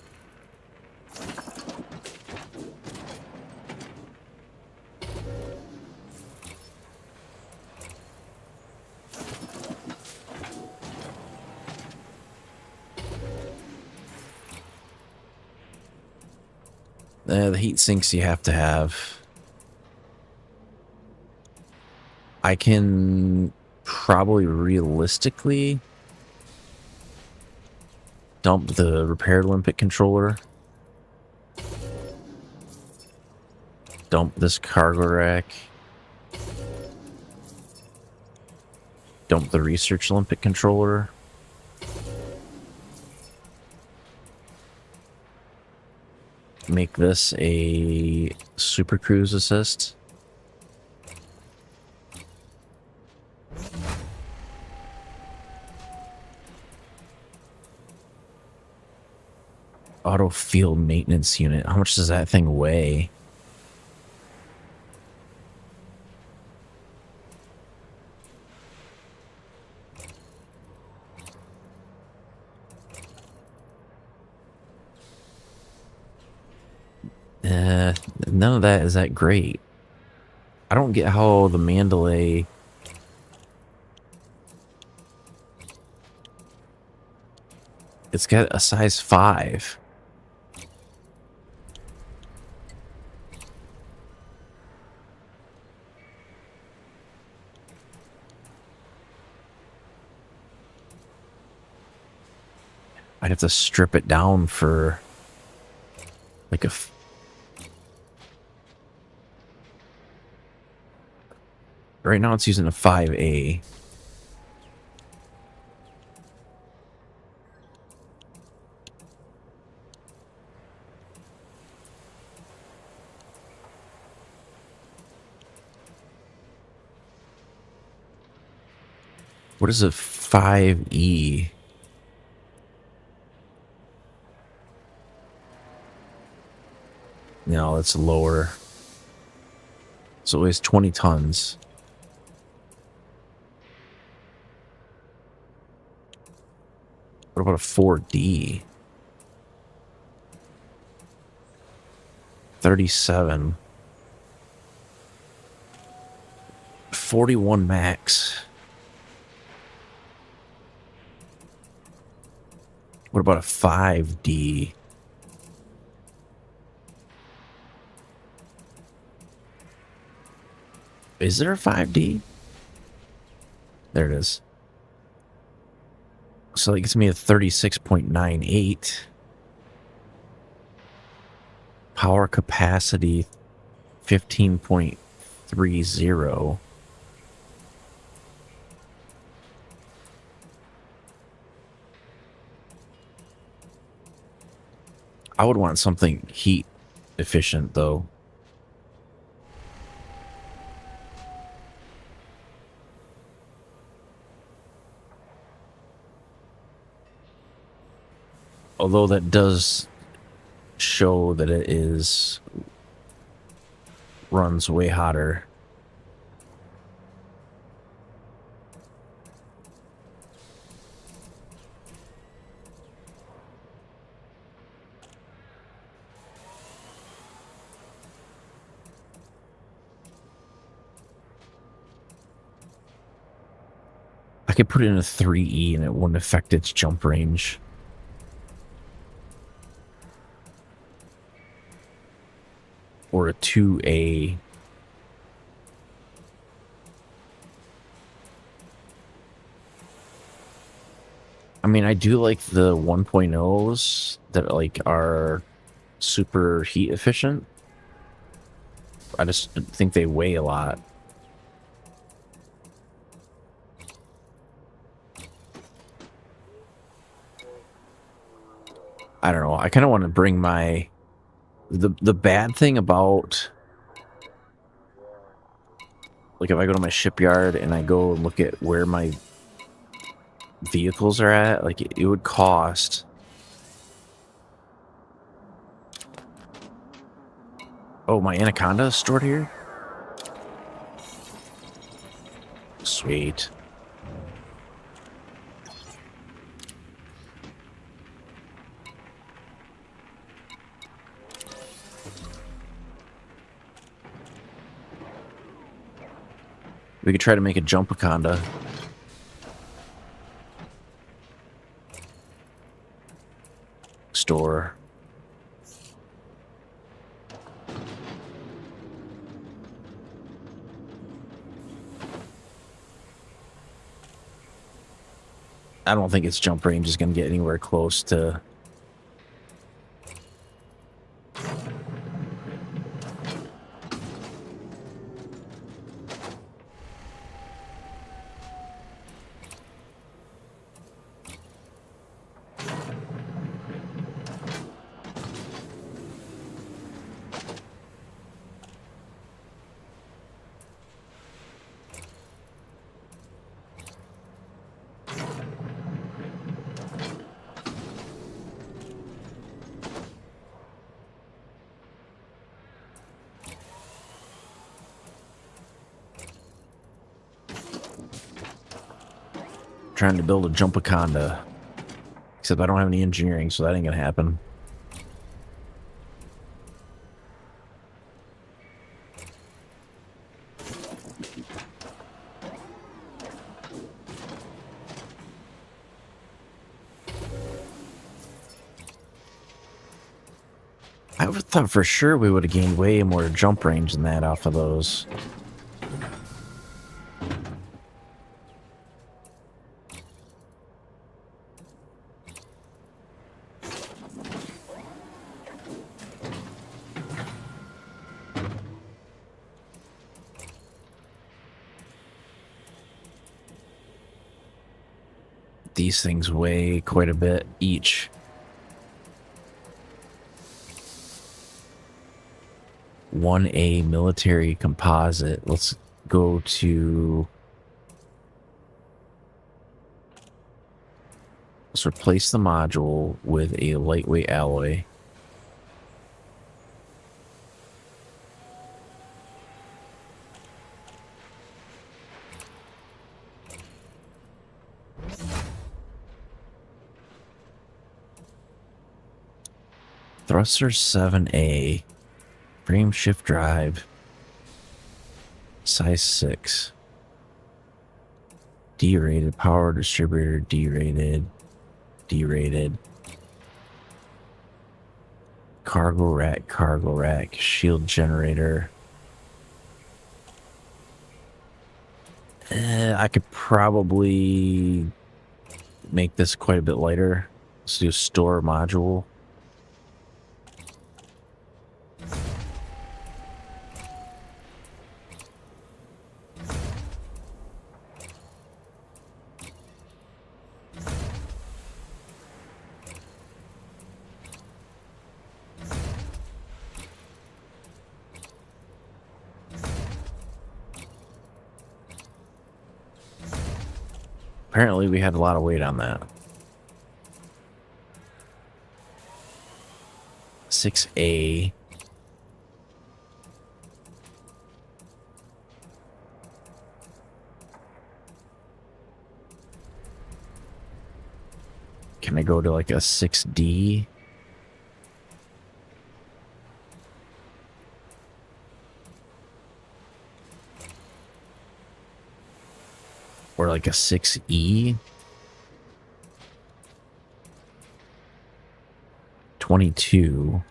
The heat sinks you have to have. I can probably realistically dump the repaired limpet controller. Dump this cargo rack. Dump the research limpet controller. Make this a Super Cruise assist. Auto field maintenance unit. How much does that thing weigh? None of that is that great. I don't get how the Mandalay... It's got a size 5. I'd have to strip it down for like a... Right now it's using a 5A. What is a 5E? No, that's lower. So it weighs 20 tons. What about a 4D? 37. 41 max. What about a 5D? Is there a 5D? There it is. So that gets me a 36.98. Power capacity 15.30. I would want something heat efficient though. Although that does show that it runs way hotter. I could put it in a 3E and it wouldn't affect its jump range. Or a 2A. I mean, I do like the 1.0s that like are super heat efficient. I just think they weigh a lot. I don't know. I kind of want to bring my... The bad thing about... Like, if I go to my shipyard and I go and look at where my vehicles are at, like, it would cost... Oh, my Anaconda is stored here? Sweet. We could try to make a Jumpaconda. Store. I don't think its jump range is going to get anywhere close to... Trying to build a Jumpaconda. Except I don't have any engineering, so that ain't gonna happen. I would have thought for sure we would have gained way more jump range than that off of those. These things weigh quite a bit each. 1A military composite. Let's go to... Let's replace the module with a lightweight alloy. Thruster 7A. Frame shift drive. Size 6. D-rated. Power distributor. D-rated. D-rated. Cargo rack. Shield generator. I could probably make this quite a bit lighter. Let's do store module. Apparently we had a lot of weight on that. 6A. Can I go to like a 6D? Or like a 6E? 22.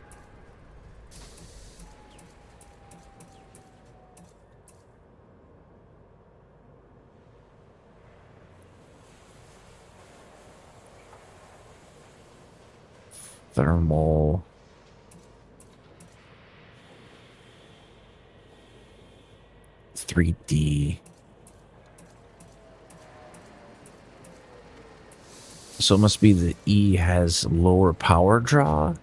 Thermal. $3D. So it must be the E has lower power draw.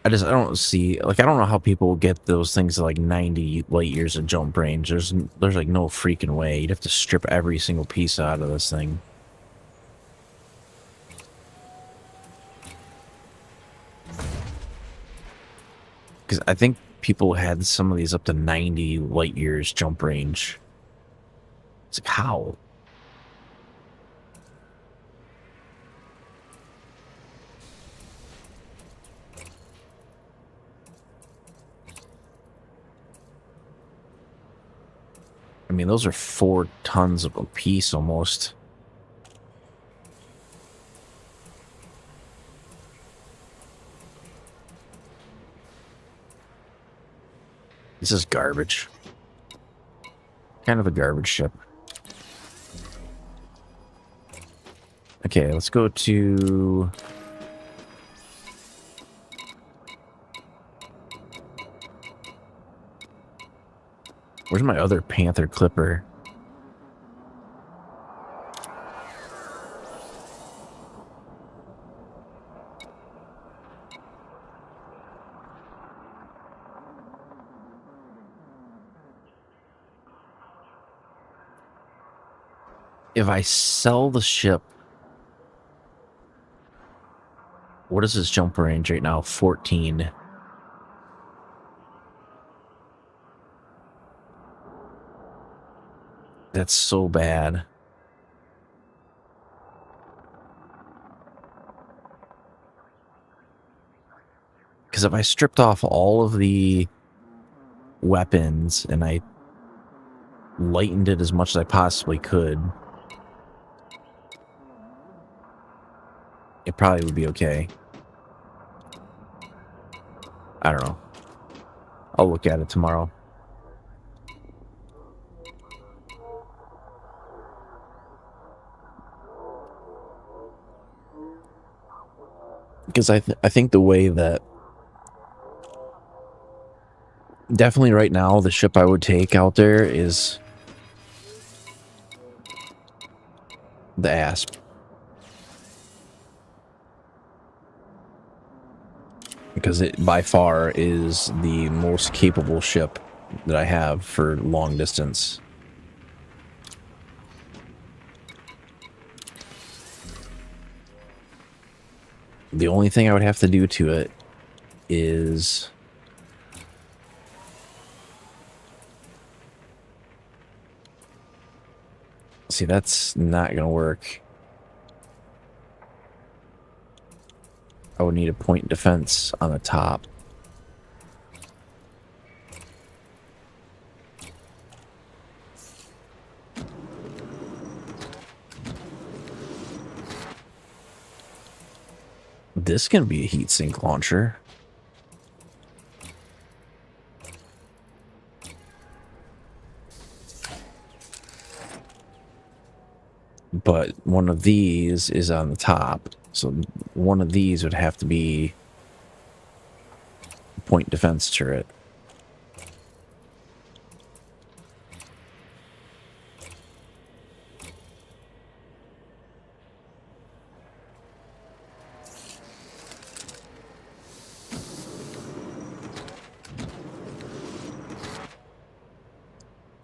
I don't see, like, I don't know how people get those things to like 90 light years of jump range. There's like no freaking way. You'd have to strip every single piece out of this thing. Because I think people had some of these up to 90 light years jump range. It's like, how? I mean, those are 4 tons of a piece almost. This is garbage. Kind of a garbage ship. Okay, let's go to... Where's my other Panther Clipper? If I sell the ship, what is his jump range right now? 14. That's so bad. Because if I stripped off all of the weapons and I lightened it as much as I possibly could, it probably would be okay. I don't know. I'll look at it tomorrow. Because I think the way that... Definitely right now, the ship I would take out there is... the Asp. Because it, by far, is the most capable ship that I have for long distance. The only thing I would have to do to it is... See, that's not gonna work. I would need a point defense on the top. This can be a heatsink launcher. But one of these is on the top. So one of these would have to be a point defense turret.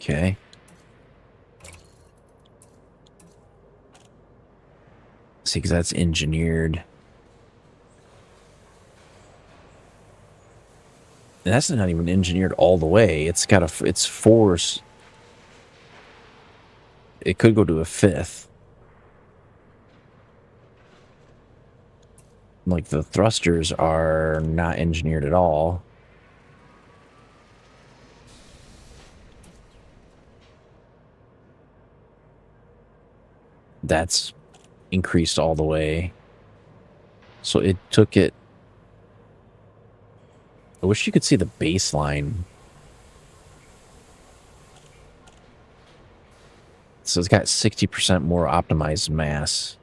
Okay. See, because that's engineered. And that's not even engineered all the way. It's got a, it's force. It could go to a 5th. Like the thrusters are not engineered at all. That's increased all the way. So it took it. I wish you could see the baseline. So it's got 60% more optimized mass.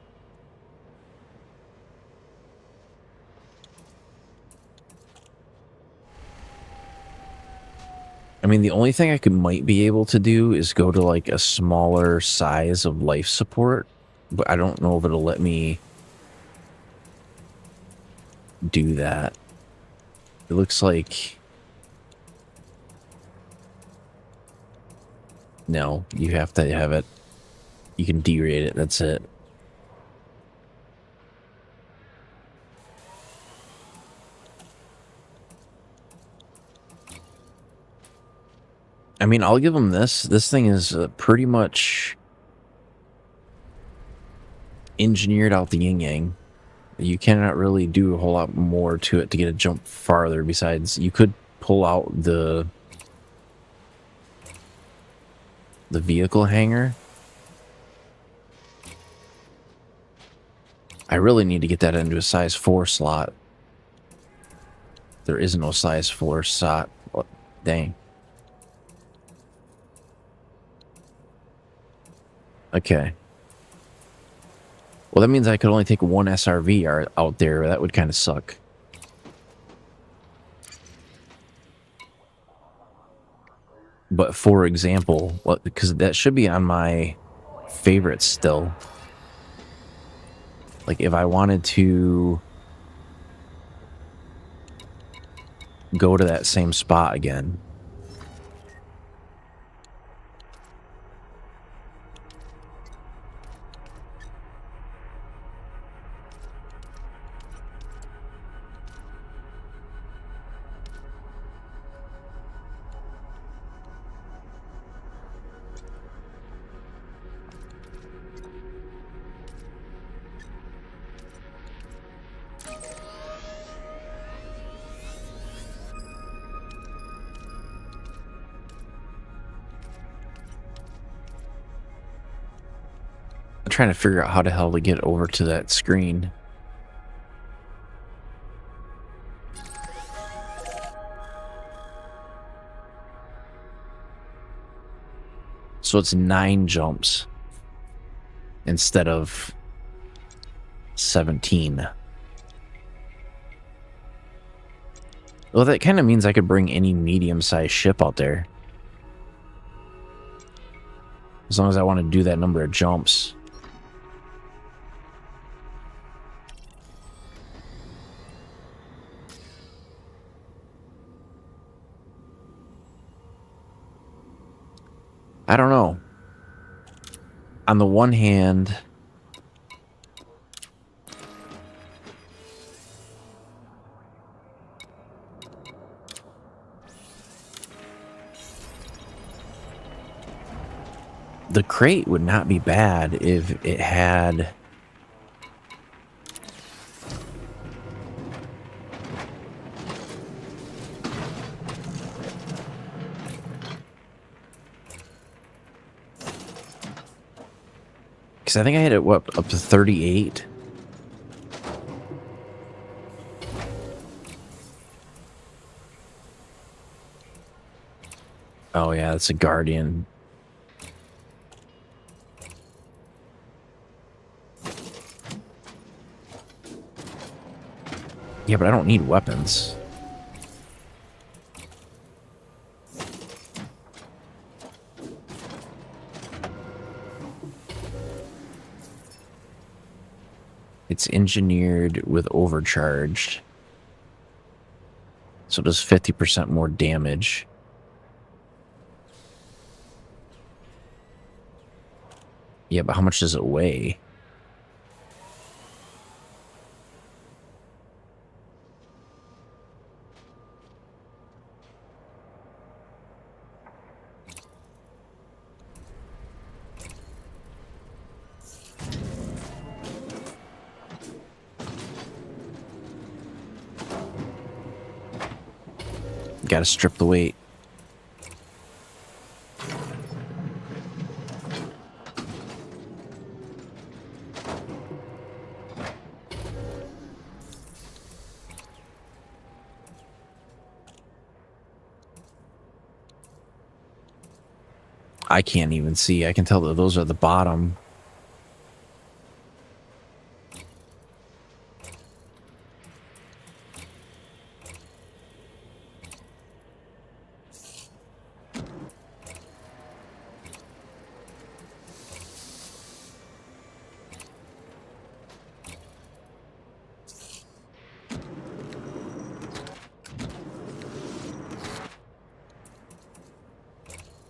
I mean, the only thing I might be able to do is go to like a smaller size of life support, but I don't know if it'll let me do that. It looks like... No, you have to have it. You can derate it, that's it. I mean, I'll give them this. This thing is pretty much engineered out the yin-yang. You cannot really do a whole lot more to it to get it jump farther. Besides, you could pull out the vehicle hanger. I really need to get that into a size 4 slot. There is no size 4 slot. Oh, dang. Okay. Well, that means I could only take one SRV out there. That would kind of suck. But for example, because that should be on my favorites still. Like if I wanted to go to that same spot again. I'm trying to figure out how the hell to get over to that screen. So it's 9 jumps instead of 17. Well, that kind of means I could bring any medium-sized ship out there. As long as I want to do that number of jumps. I don't know. On the one hand, the crate would not be bad if it had Because I think I had it, what, up to 38? Oh yeah, it's a Guardian. Yeah, but I don't need weapons. It's engineered with overcharged. So it does 50% more damage. Yeah, but how much does it weigh? Gotta strip the weight. I can't even see. I can tell that those are the bottom.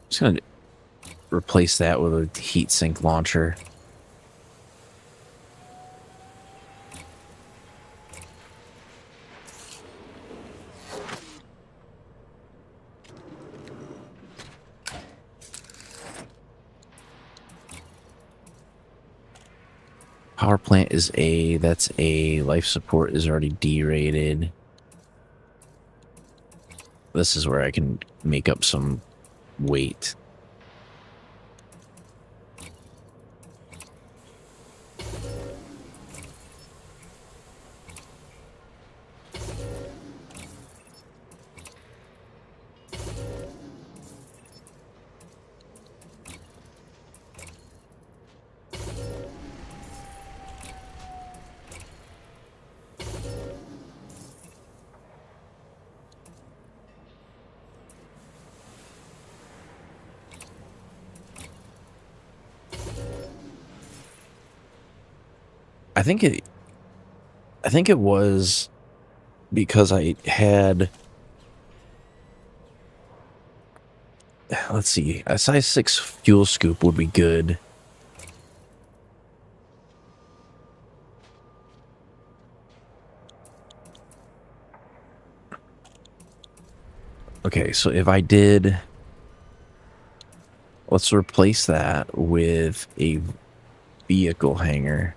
Just gonna replace that with a heatsink launcher. Power plant is A. That's A. Life support is already D rated. This is where I can make up some weight. I think it was because I had, let's see, a size 6 fuel scoop would be good. Okay, so if I did, let's replace that with a vehicle hanger.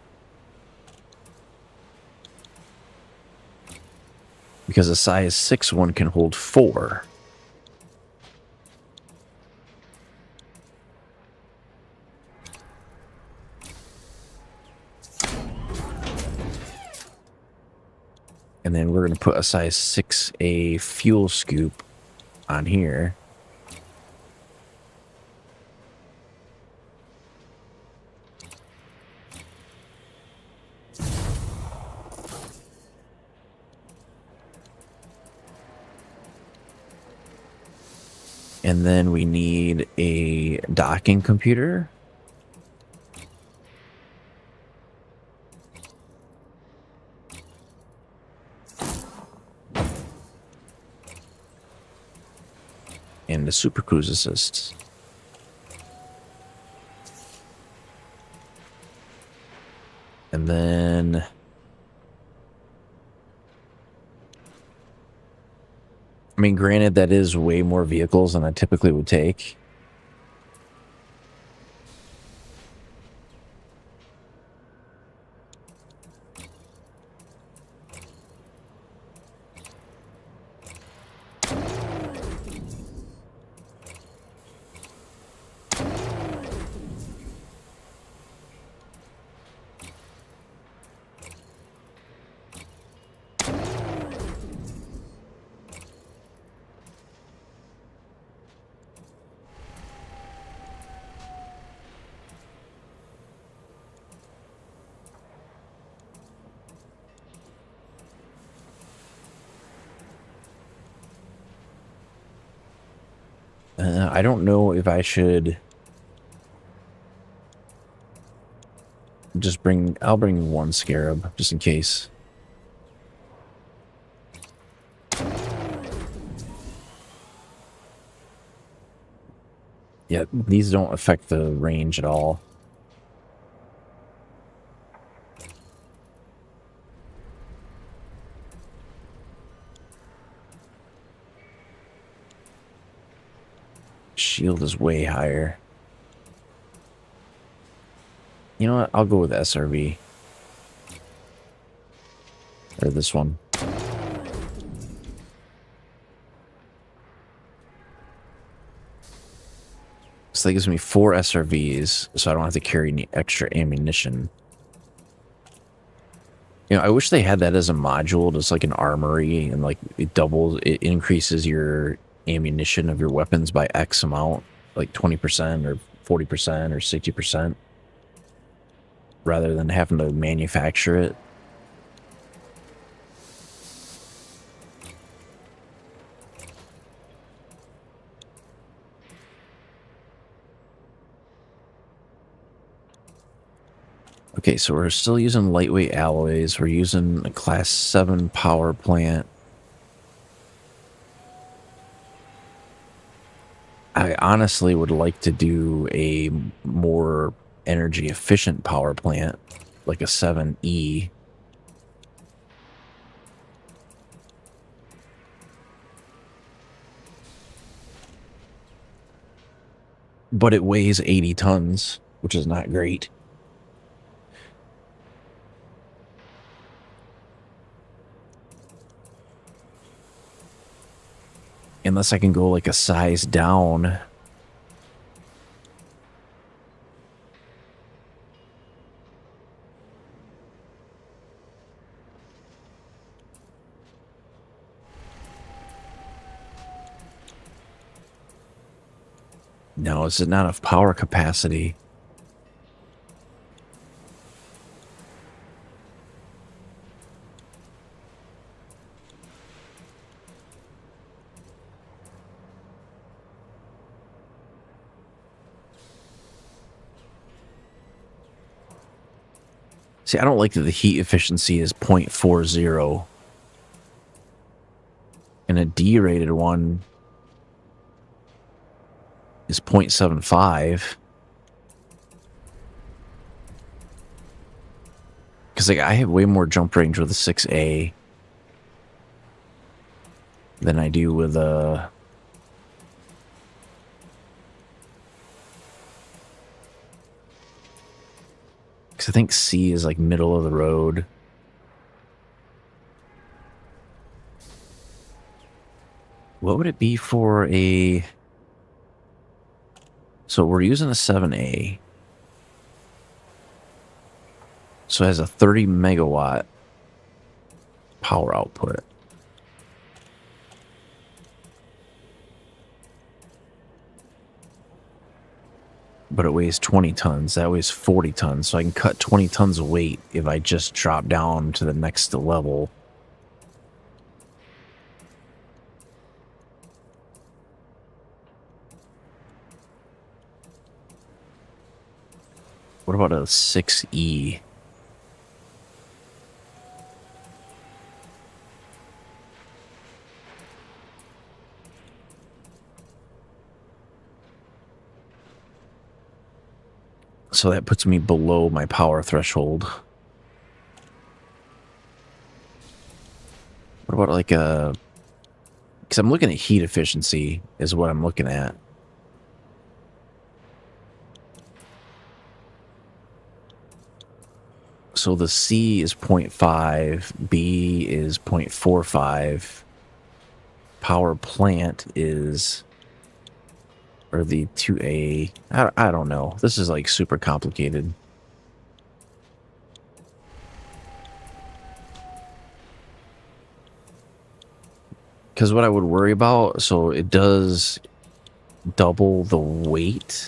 Because a size 6 one can hold 4. And then we're going to put a size 6A fuel scoop on here. And then we need a docking computer. And the Super Cruise Assist. And then I mean, granted, that is way more vehicles than I typically would take. I don't know if I should just bring... I'll bring one Scarab, just in case. Yeah, these don't affect the range at all. Shield is way higher. You know what? I'll go with SRV. Or this one. So that gives me 4 SRVs, so I don't have to carry any extra ammunition. You know, I wish they had that as a module, just like an armory, and like it increases your ammunition of your weapons by X amount, like 20% or 40% or 60%, rather than having to manufacture it. Okay, so we're still using lightweight alloys. We're using a Class 7 power plant. I honestly would like to do a more energy efficient power plant, like a 7E. But it weighs 80 tons, which is not great. Unless I can go like a size down. No, it's not enough power capacity. See, I don't like that the heat efficiency is 0.40. And a D-rated one is 0.75. Because like, I have way more jump range with a 6A than I do with a... Because I think C is like middle of the road. What would it be for a... So we're using a 7A. So it has a 30 megawatt power output. But it weighs 20 tons. That weighs 40 tons. So I can cut 20 tons of weight if I just drop down to the next level. What about a 6E? So that puts me below my power threshold. What about like a... Because I'm looking at heat efficiency is what I'm looking at. So the C is 0.5, B is 0.45, power plant is... Or the 2A. I don't know. This is like super complicated. Because what I would worry about, so it does double the weight.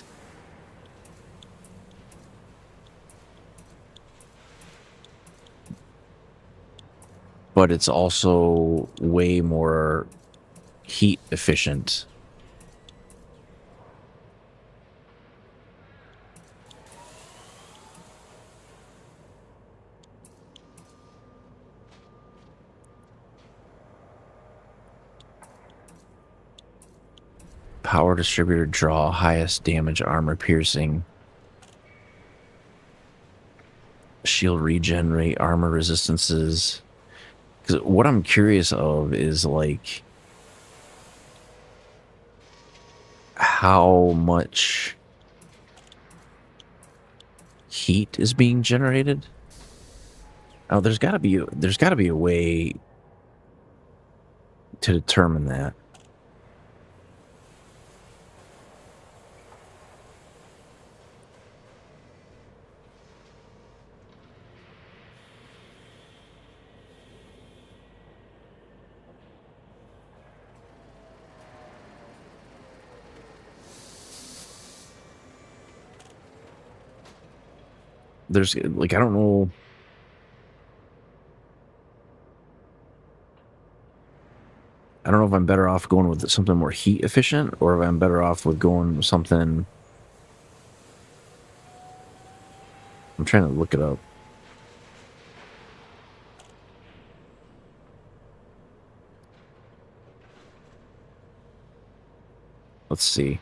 But it's also way more heat efficient. Power distributor draw, highest damage, armor piercing. Shield regenerate, armor resistances. Because what I'm curious of is like how much heat is being generated. Oh, there's got to be a way to determine that. There's like, I don't know. I don't know if I'm better off going with something more heat efficient or if I'm better off with going with something. I'm trying to look it up. Let's see.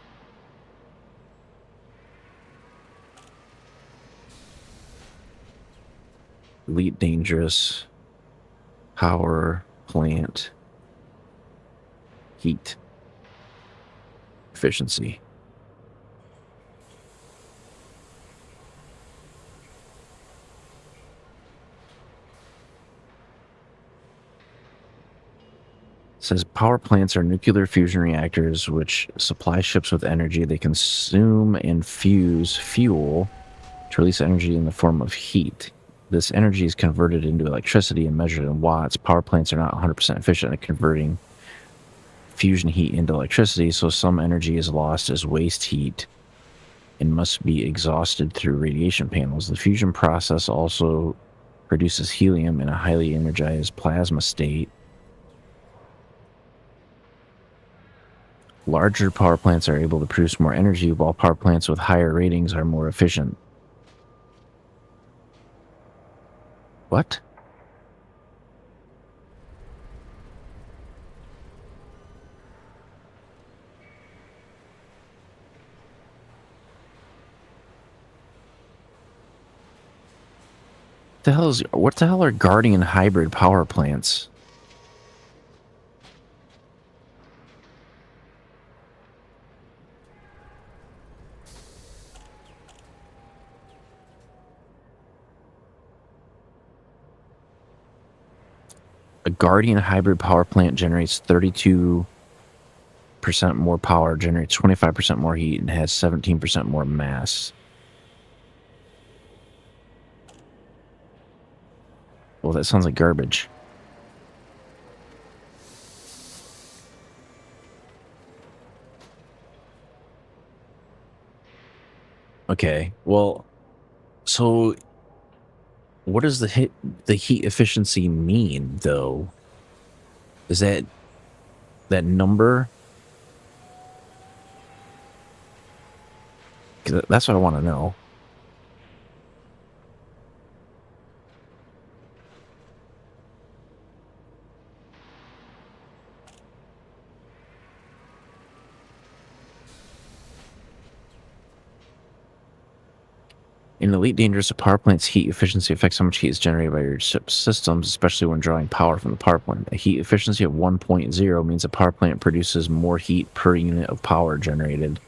Elite dangerous. Power plant. Heat. Efficiency. It says power plants are nuclear fusion reactors which supply ships with energy. They consume and fuse fuel to release energy in the form of heat. This energy is converted into electricity and measured in watts. Power plants are not 100% efficient at converting fusion heat into electricity, so some energy is lost as waste heat and must be exhausted through radiation panels. The fusion process also produces helium in a highly energized plasma state. Larger power plants are able to produce more energy, while power plants with higher ratings are more efficient. What? What the hell are Guardian hybrid power plants? A Guardian hybrid power plant generates 32% more power, generates 25% more heat, and has 17% more mass. Well, that sounds like garbage. Okay, well, so what does the heat efficiency mean, though? Is that number? 'Cause that's what I want to know. In Elite Dangerous, a power plant's heat efficiency affects how much heat is generated by your ship's systems, especially when drawing power from the power plant. A heat efficiency of 1.0 means a power plant produces more heat per unit of power generated.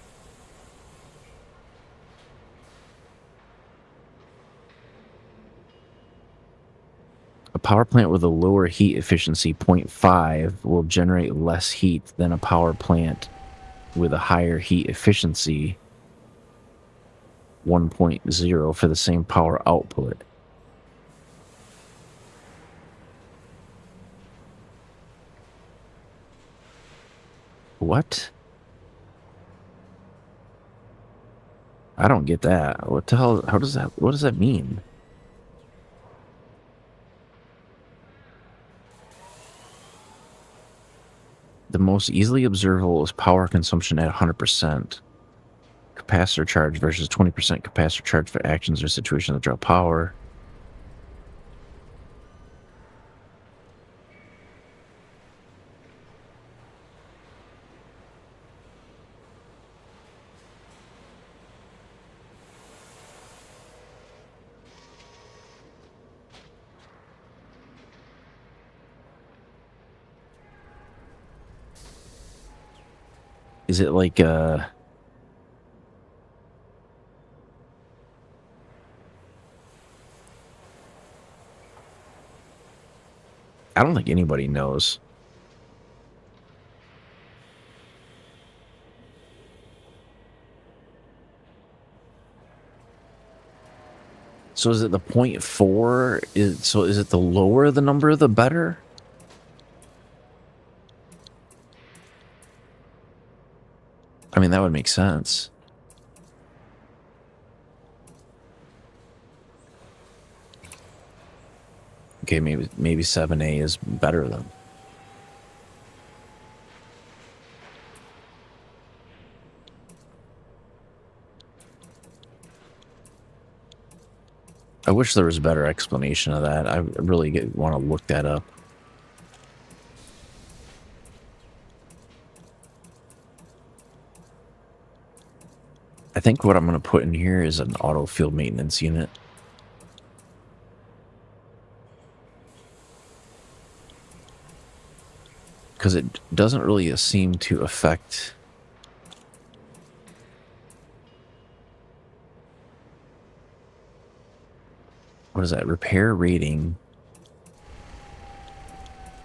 A power plant with a lower heat efficiency, 0.5, will generate less heat than a power plant with a higher heat efficiency, 1.0, for the same power output. What? I don't get that. What the hell? What does that mean? The most easily observable is power consumption at 100%. Capacitor charge versus 20% capacitor charge for actions or situations that draw power. Is it like I don't think anybody knows. So is it the 0.4? Is it the lower the number, the better? I mean, that would make sense. Okay, maybe 7A is better then. I wish there was a better explanation of that. I really want to look that up. I think what I'm going to put in here is an auto field maintenance unit. Because it doesn't really seem to affect... What is that? Repair rating.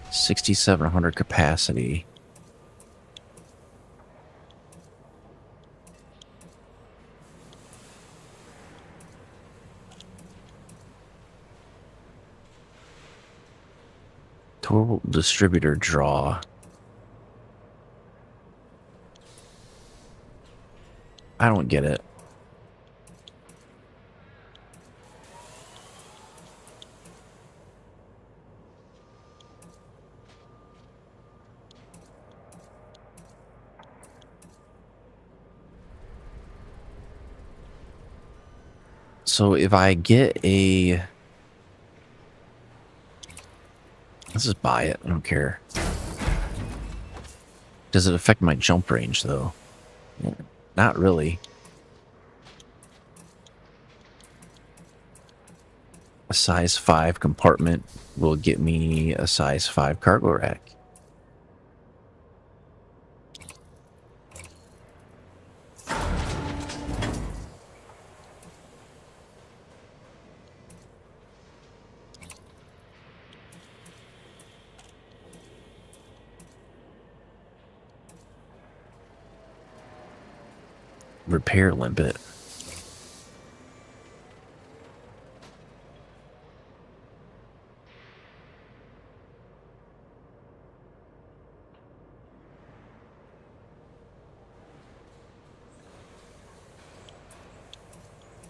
6,700 capacity. Total distributor draw. I don't get it. So if I get a... Let's just buy it. I don't care. Does it affect my jump range, though? Not really. A size 5 compartment will get me a size 5 cargo rack. Repair limpet.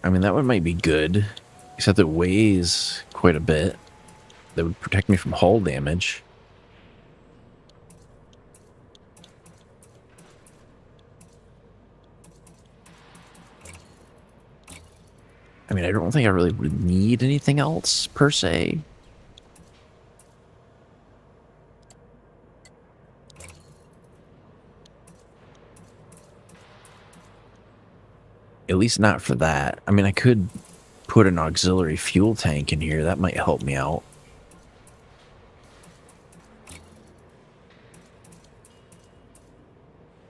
I mean, that one might be good, except it weighs quite a bit. That would protect me from hull damage. I mean, I don't think I really would need anything else, per se. At least not for that. I mean, I could put an auxiliary fuel tank in here. That might help me out.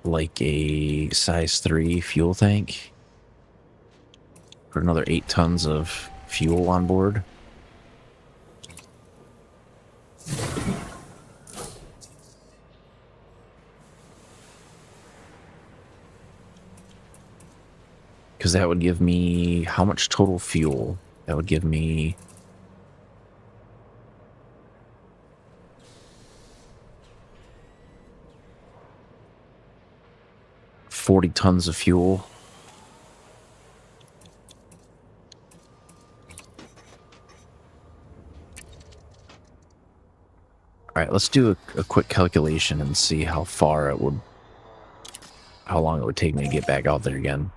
Like a size 3 fuel tank. Put another 8 tons of fuel on board. Because that would give me... How much total fuel? That would give me... $40 tons of fuel. Alright, let's do a quick calculation and see how far it would... How long it would take me to get back out there again.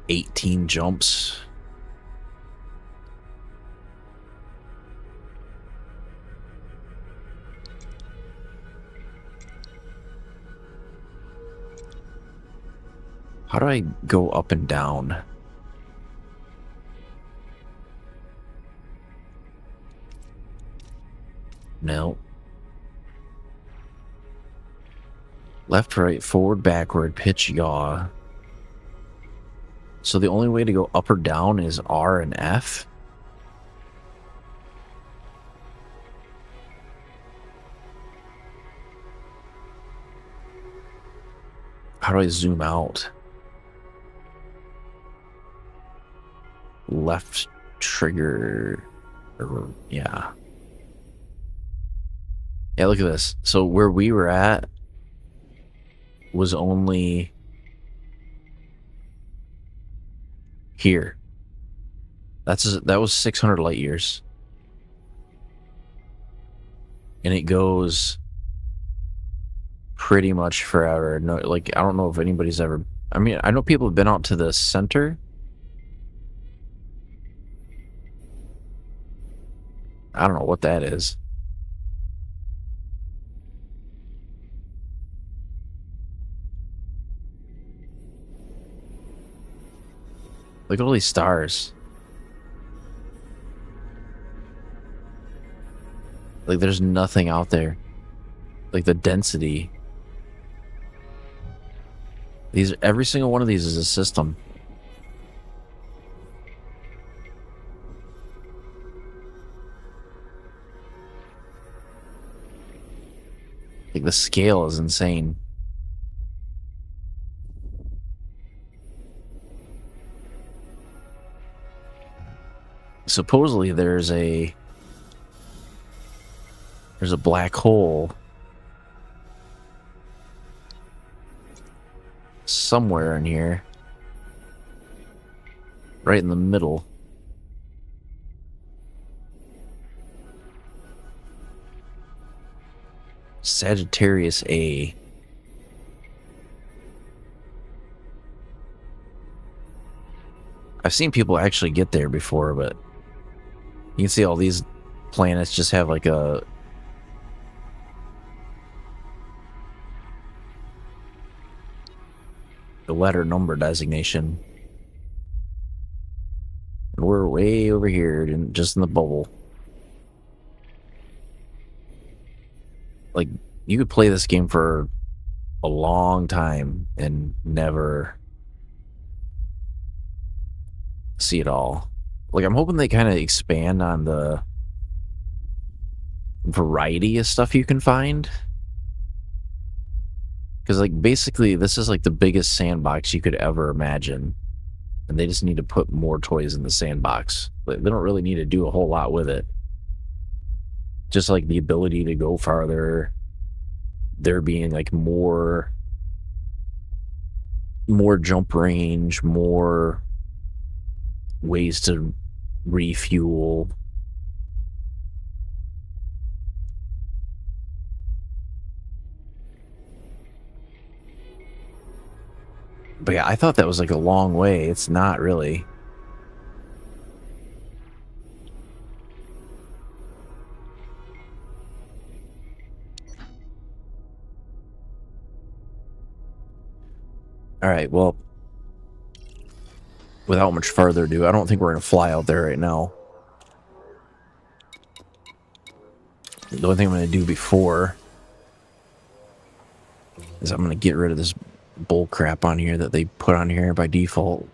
$18 jumps. How do I go up and down? No. Left, right, forward, backward, pitch, yaw. So the only way to go up or down is R and F? How do I zoom out? Left trigger. Yeah. Yeah, look at this. So where we were at was only here. That was 600 light years. And it goes pretty much forever. No, like, I don't know if anybody's ever... I mean, I know people have been out to the center. I don't know what that is. Look at all these stars. Like, there's nothing out there. Like, the density. Every single one of these is a system. Like, the scale is insane. Supposedly there's a black hole somewhere in here, right in the middle. Sagittarius A. I've seen people actually get there before, but you can see all these planets just have like a letter number designation. And we're way over here, just in the bubble. Like, you could play this game for a long time and never see it all. Like, I'm hoping they kind of expand on the variety of stuff you can find. Because, like, basically, this is, like, the biggest sandbox you could ever imagine. And they just need to put more toys in the sandbox. They don't really need to do a whole lot with it. Just, like, the ability to go farther. There being, like, more jump range, more ways to refuel. But yeah, I thought that was like a long way. It's not really. All right, well, without much further ado, I don't think we're going to fly out there right now. The only thing I'm going to do before is I'm going to get rid of this bull crap on here that they put on here by default.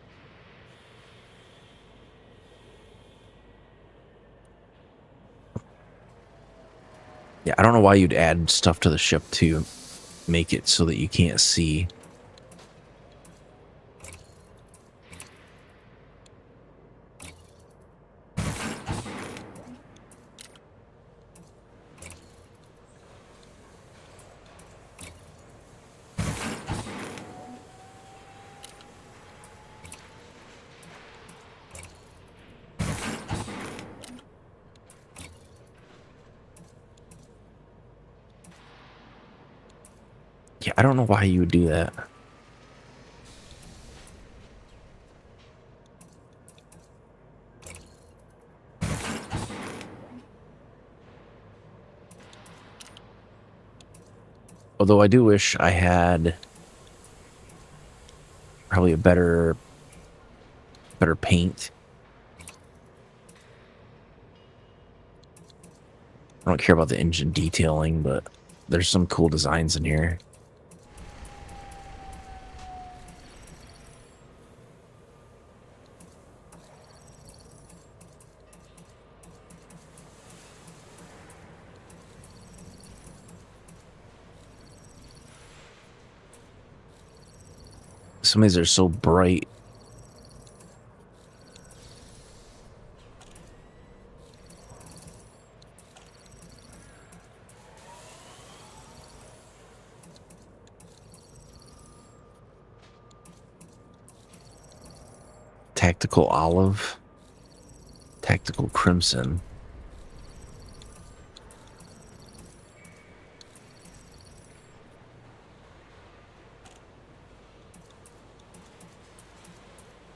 Yeah, I don't know why you'd add stuff to the ship to make it so that you can't see. Yeah, I don't know why you would do that. Although I do wish I had Probably a better paint. I don't care about the engine detailing, but there's some cool designs in here. Some of these are so bright. Tactical olive. Tactical crimson.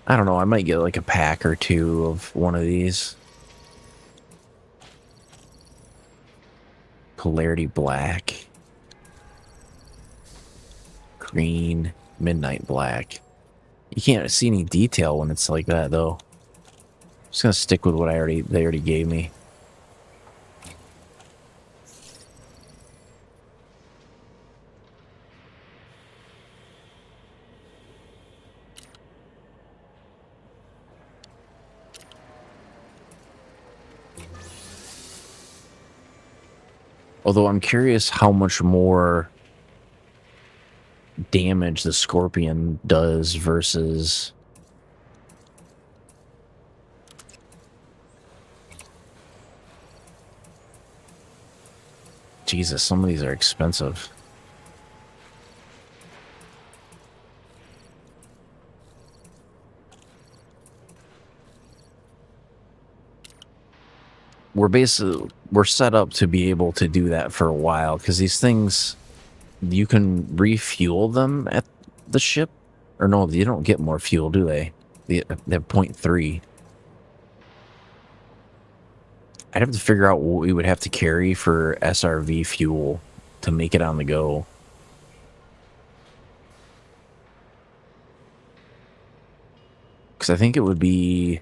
I don't know, I might get like a pack or two of one of these. Polarity black. Green. Midnight black. You can't see any detail when it's like that though. I'm just gonna stick with what they already gave me. Although I'm curious how much more damage the Scorpion does versus Jesus, some of these are expensive. We're set up to be able to do that for a while because these things, you can refuel them at the ship, or no, you don't get more fuel, do they? They have 0.3. I'd have to figure out what we would have to carry for SRV fuel to make it on the go. Because I think it would be...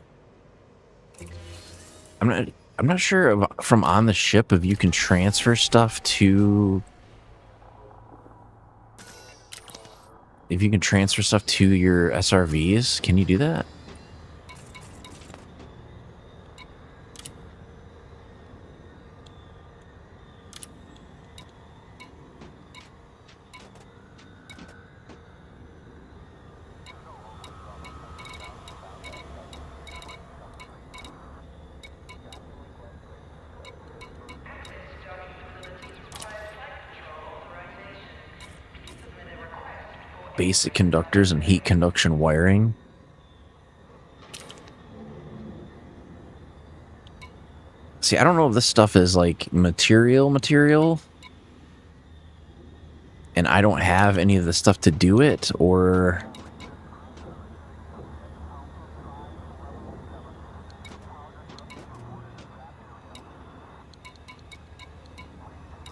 I'm not sure from on the ship if you can transfer stuff to... If you can transfer stuff to your SRVs. Can you do that? Basic conductors and heat conduction wiring. See, I don't know if this stuff is like material, and I don't have any of the stuff to do it, or...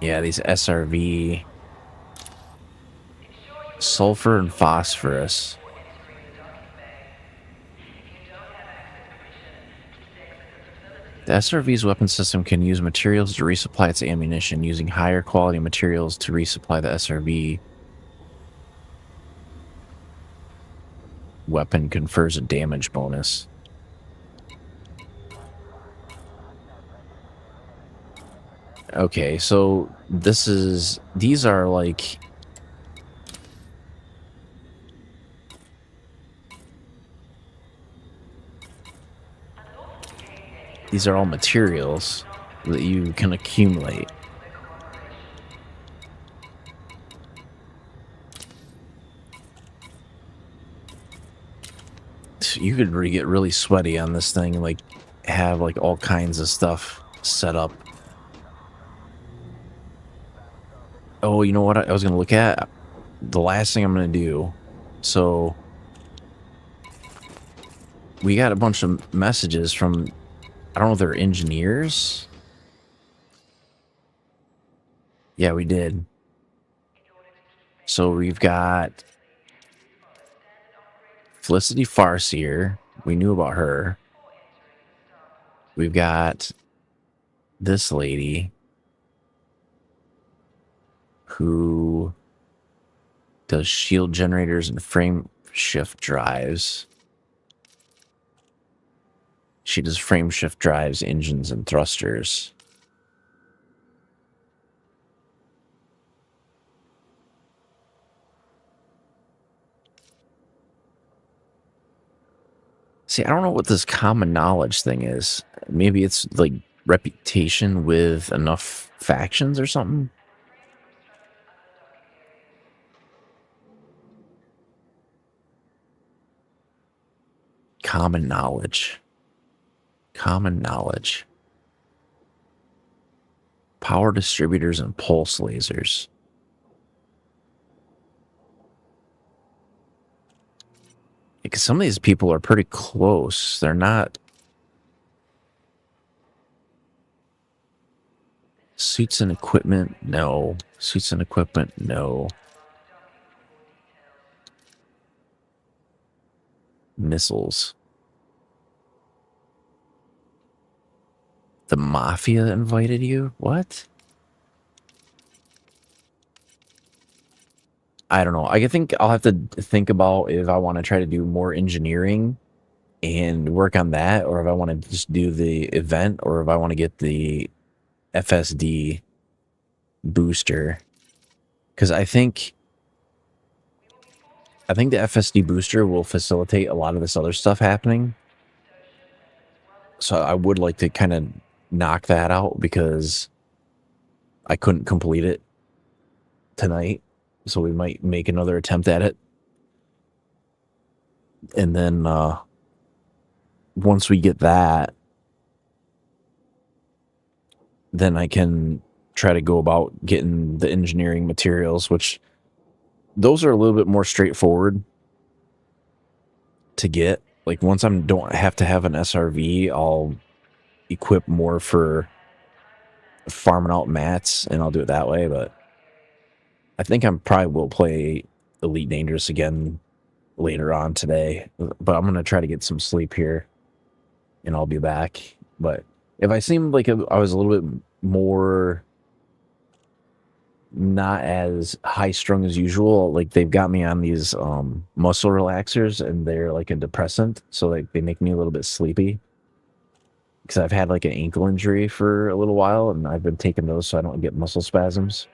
Yeah, these SRV... Sulfur and phosphorus. The SRV's weapon system can use materials to resupply its ammunition, using higher quality materials to resupply the SRV. Weapon confers a damage bonus. Okay, so these are like... These are all materials that you can accumulate. You could get really sweaty on this thing, like have like all kinds of stuff set up. Oh, you know what I was going to look at? The last thing I'm going to do. So we got a bunch of messages from... I don't know if they're engineers. Yeah, we did. So we've got Felicity Farseer. We knew about her. We've got this lady who does shield generators and frame shift drives. She does frame shift drives, engines, and thrusters. See, I don't know what this common knowledge thing is. Maybe it's like reputation with enough factions or something. Common knowledge. Common knowledge. Power distributors and pulse lasers. Because some of these people are pretty close. They're not... Suits and equipment, no. Suits and equipment, no. Missiles. The Mafia invited you? What? I don't know. I think I'll have to think about if I want to try to do more engineering and work on that, or if I want to just do the event, or if I want to get the FSD booster. Because I think the FSD booster will facilitate a lot of this other stuff happening. So I would like to kind of knock that out because I couldn't complete it tonight. So we might make another attempt at it. And then once we get that, then I can try to go about getting the engineering materials, which those are a little bit more straightforward to get. Like once I don't have to have an SRV, I'll equip more for farming out mats and I'll do it that way. But I think I probably will play Elite Dangerous again later on today, but I'm going to try to get some sleep here and I'll be back. But if I seemed like I was a little bit more not as high strung as usual, like they've got me on these muscle relaxers and they're like a depressant. So like they make me a little bit sleepy because I've had like an ankle injury for a little while and I've been taking those so I don't get muscle spasms.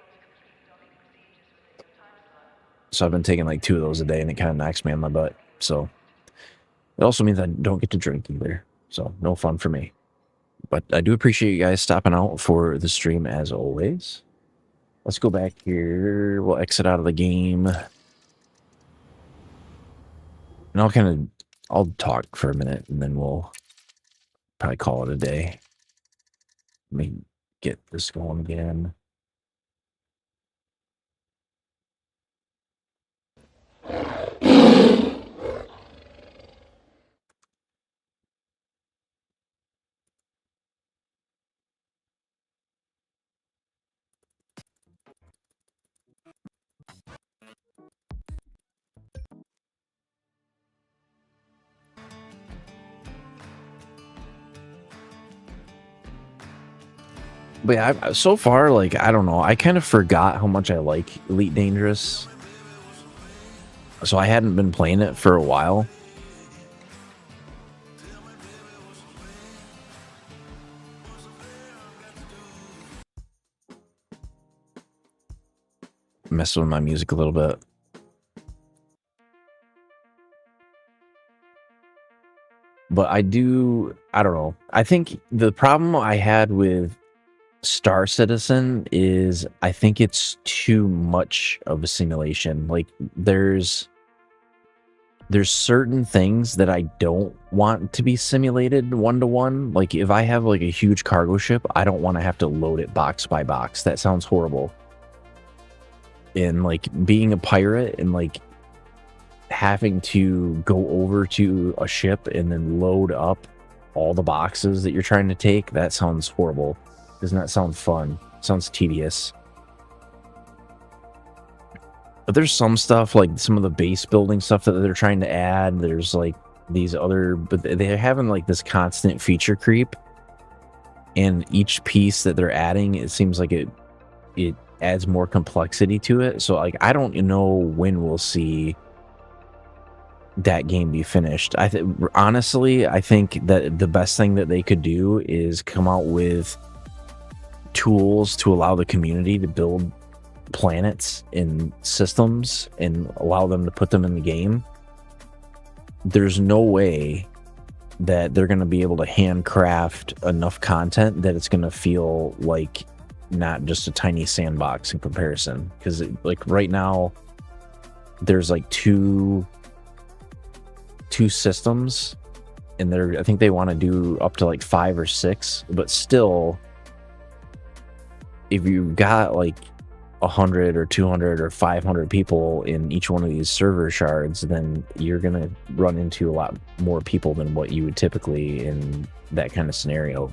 So I've been taking like 2 of those a day and it kind of knocks me on my butt. So it also means I don't get to drink either. So no fun for me. But I do appreciate you guys stopping out for the stream as always. Let's go back here. We'll exit out of the game. And I'll talk for a minute and then we'll probably call it a day. Let me get this going again. But yeah, so far, like, I don't know. I kind of forgot how much I like Elite Dangerous. So I hadn't been playing it for a while. Messing with my music a little bit. But I don't know. I think the problem I had with Star Citizen is I think it's too much of a simulation. Like there's certain things that I don't want to be simulated one-to-one. Like if I have like a huge cargo ship, I don't want to have to load it box by box. That sounds horrible. And like being a pirate and like having to go over to a ship and then load up all the boxes that you're trying to take, that sounds horrible. Does not sound fun. Sounds tedious. But there's some stuff, like some of the base building stuff that they're trying to add. There's like these other, but they're having like this constant feature creep. And each piece that they're adding, it seems like it adds more complexity to it. So like, I don't know when we'll see that game be finished. Honestly, I think that the best thing that they could do is come out with tools to allow the community to build planets and systems and allow them to put them in the game. There's no way that they're going to be able to handcraft enough content that it's going to feel like not just a tiny sandbox in comparison. Because like right now there's like two systems, and I think they want to do up to like 5 or 6, but still, if you've got like 100 or 200 or 500 people in each one of these server shards, then you're gonna run into a lot more people than what you would typically in that kind of scenario.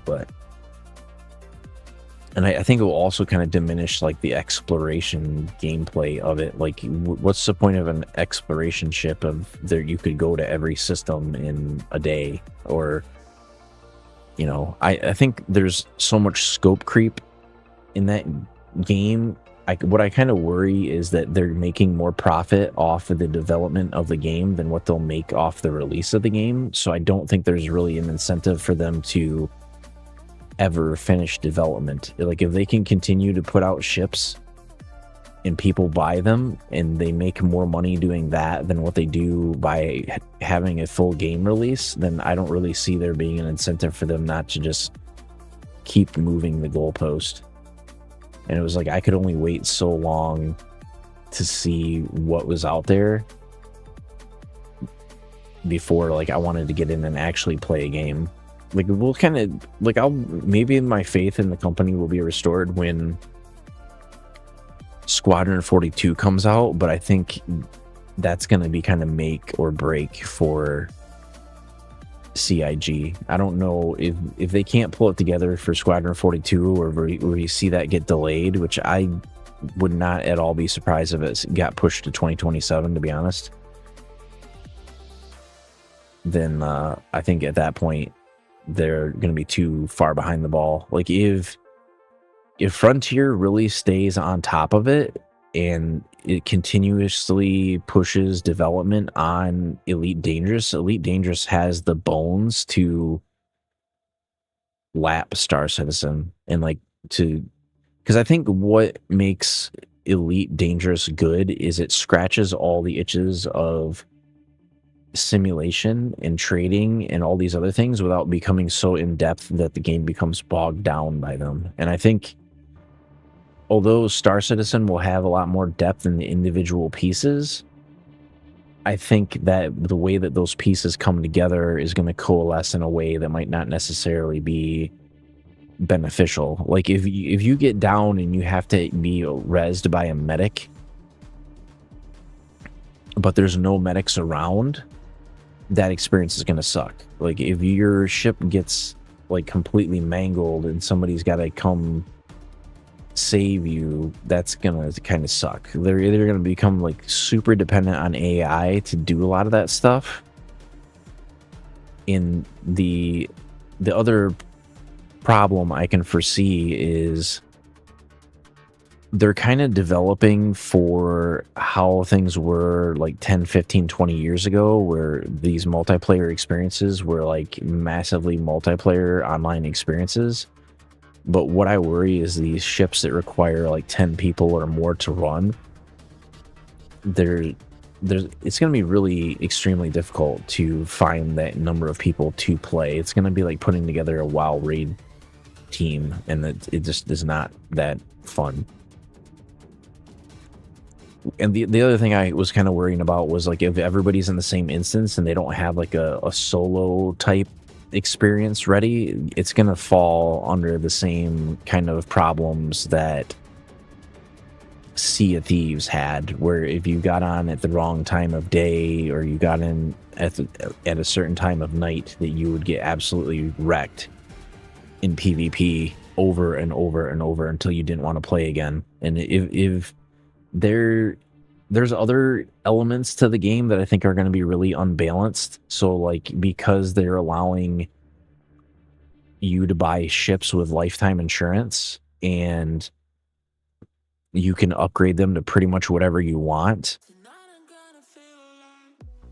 And I think it will also kind of diminish like the exploration gameplay of it. Like, what's the point of an exploration ship of there? You could go to every system in a day, or, you know, I think there's so much scope creep in that game. What I kind of worry is that they're making more profit off of the development of the game than what they'll make off the release of the game. So I don't think there's really an incentive for them to ever finish development. Like, if they can continue to put out ships and people buy them and they make more money doing that than what they do by having a full game release, then I don't really see there being an incentive for them not to just keep moving the goalpost. And it was like, I could only wait so long to see what was out there before like I wanted to get in and actually play a game. Like, we'll kind of like, maybe my faith in the company will be restored when Squadron 42 comes out, but I think that's going to be kind of make or break for CIG. I don't know if they can't pull it together for Squadron 42, or where you see that get delayed, which I would not at all be surprised if it got pushed to 2027, to be honest. Then I think at that point they're going to be too far behind the ball. Like, if Frontier really stays on top of it and it continuously pushes development on Elite Dangerous has the bones to lap Star Citizen, and like because I think what makes Elite Dangerous good is it scratches all the itches of simulation and trading and all these other things without becoming so in depth that the game becomes bogged down by them. And I think although Star Citizen will have a lot more depth in the individual pieces, I think that the way that those pieces come together is going to coalesce in a way that might not necessarily be beneficial. Like, if you get down and you have to be rezzed by a medic, but there's no medics around, that experience is going to suck. Like, if your ship gets like completely mangled and somebody's got to come save you, that's gonna kind of suck. They're either gonna become like super dependent on AI to do a lot of that stuff. In the other problem I can foresee is they're kind of developing for how things were like 10, 15, 20 years ago, where these multiplayer experiences were like massively multiplayer online experiences. But what I worry is these ships that require like 10 people or more to run, it's going to be really extremely difficult to find that number of people to play. It's going to be like putting together a WoW raid team, and it just is not that fun. And the other thing I was kind of worrying about was like, if everybody's in the same instance and they don't have like a solo type experience ready, it's going to fall under the same kind of problems that Sea of Thieves had, where if you got on at the wrong time of day, or you got in at a certain time of night, that you would get absolutely wrecked in PvP over and over and over until you didn't want to play again. And if they're there's other elements to the game that I think are going to be really unbalanced. So like, because they're allowing you to buy ships with lifetime insurance and you can upgrade them to pretty much whatever you want,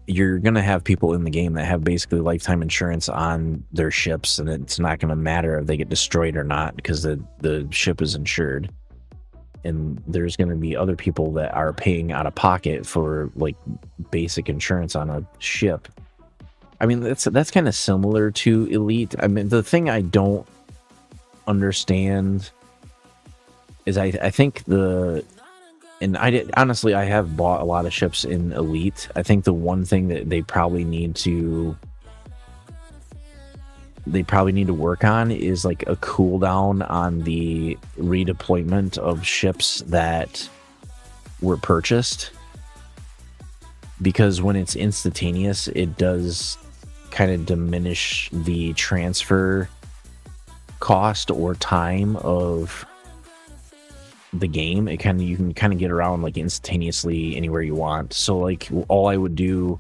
you're going to have people in the game that have basically lifetime insurance on their ships, and it's not going to matter if they get destroyed or not because the ship is insured. And there's going to be other people that are paying out of pocket for like basic insurance on a ship. I mean, that's kind of similar to Elite. I mean, the thing I don't understand is I think honestly, I have bought a lot of ships in Elite. I think the one thing that they probably need to work on is like a cooldown on the redeployment of ships that were purchased, because when it's instantaneous, it does kind of diminish the transfer cost or time of the game. You can kind of get around like instantaneously anywhere you want. So like all I would do,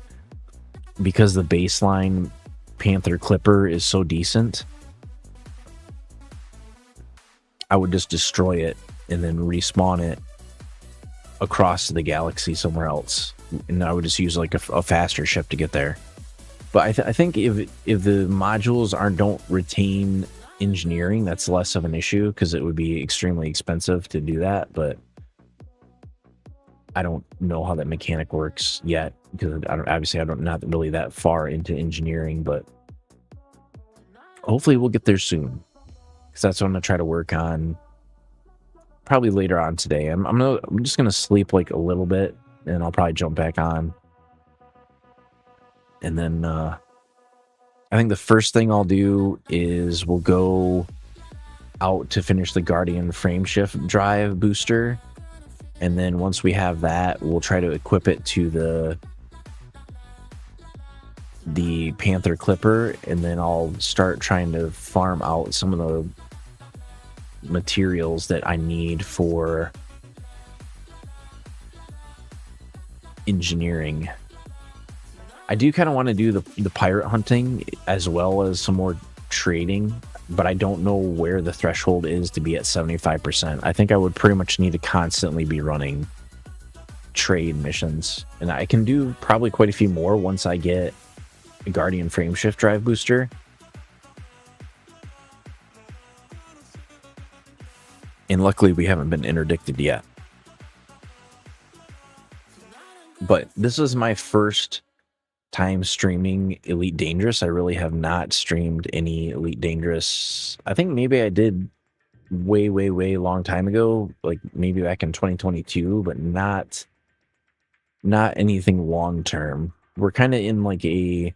because the baseline Panther Clipper is so decent, I would just destroy it and then respawn it across the galaxy somewhere else, and I would just use like a faster ship to get there. But I think if the modules don't retain engineering, that's less of an issue because it would be extremely expensive to do that. But I don't know how that mechanic works yet because I'm not really that far into engineering, but hopefully we'll get there soon because that's what I'm gonna try to work on probably later on today. I'm just gonna sleep like a little bit and I'll probably jump back on. And then I think the first thing I'll do is we'll go out to finish the Guardian frameshift drive booster. And then once we have that, we'll try to equip it to the Panther Clipper. And then I'll start trying to farm out some of the materials that I need for engineering. I do kind of want to do the pirate hunting as well as some more trading, but I don't know where the threshold is to be at 75%. I think I would pretty much need to constantly be running trade missions, and I can do probably quite a few more once I get a Guardian frameshift drive booster. And luckily we haven't been interdicted yet. But this is my first time streaming Elite Dangerous. I really have not streamed any Elite Dangerous. I think maybe I did way long time ago, like maybe back in 2022, but not anything long term. We're kind of in like I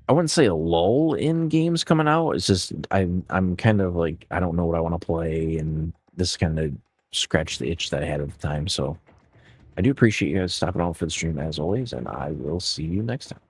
wouldn't say a lull in games coming out. It's just I'm kind of like, I don't know what I want to play, and this kind of scratched the itch that I had at the time. So I do appreciate you guys stopping on for the stream as always, and I will see you next time.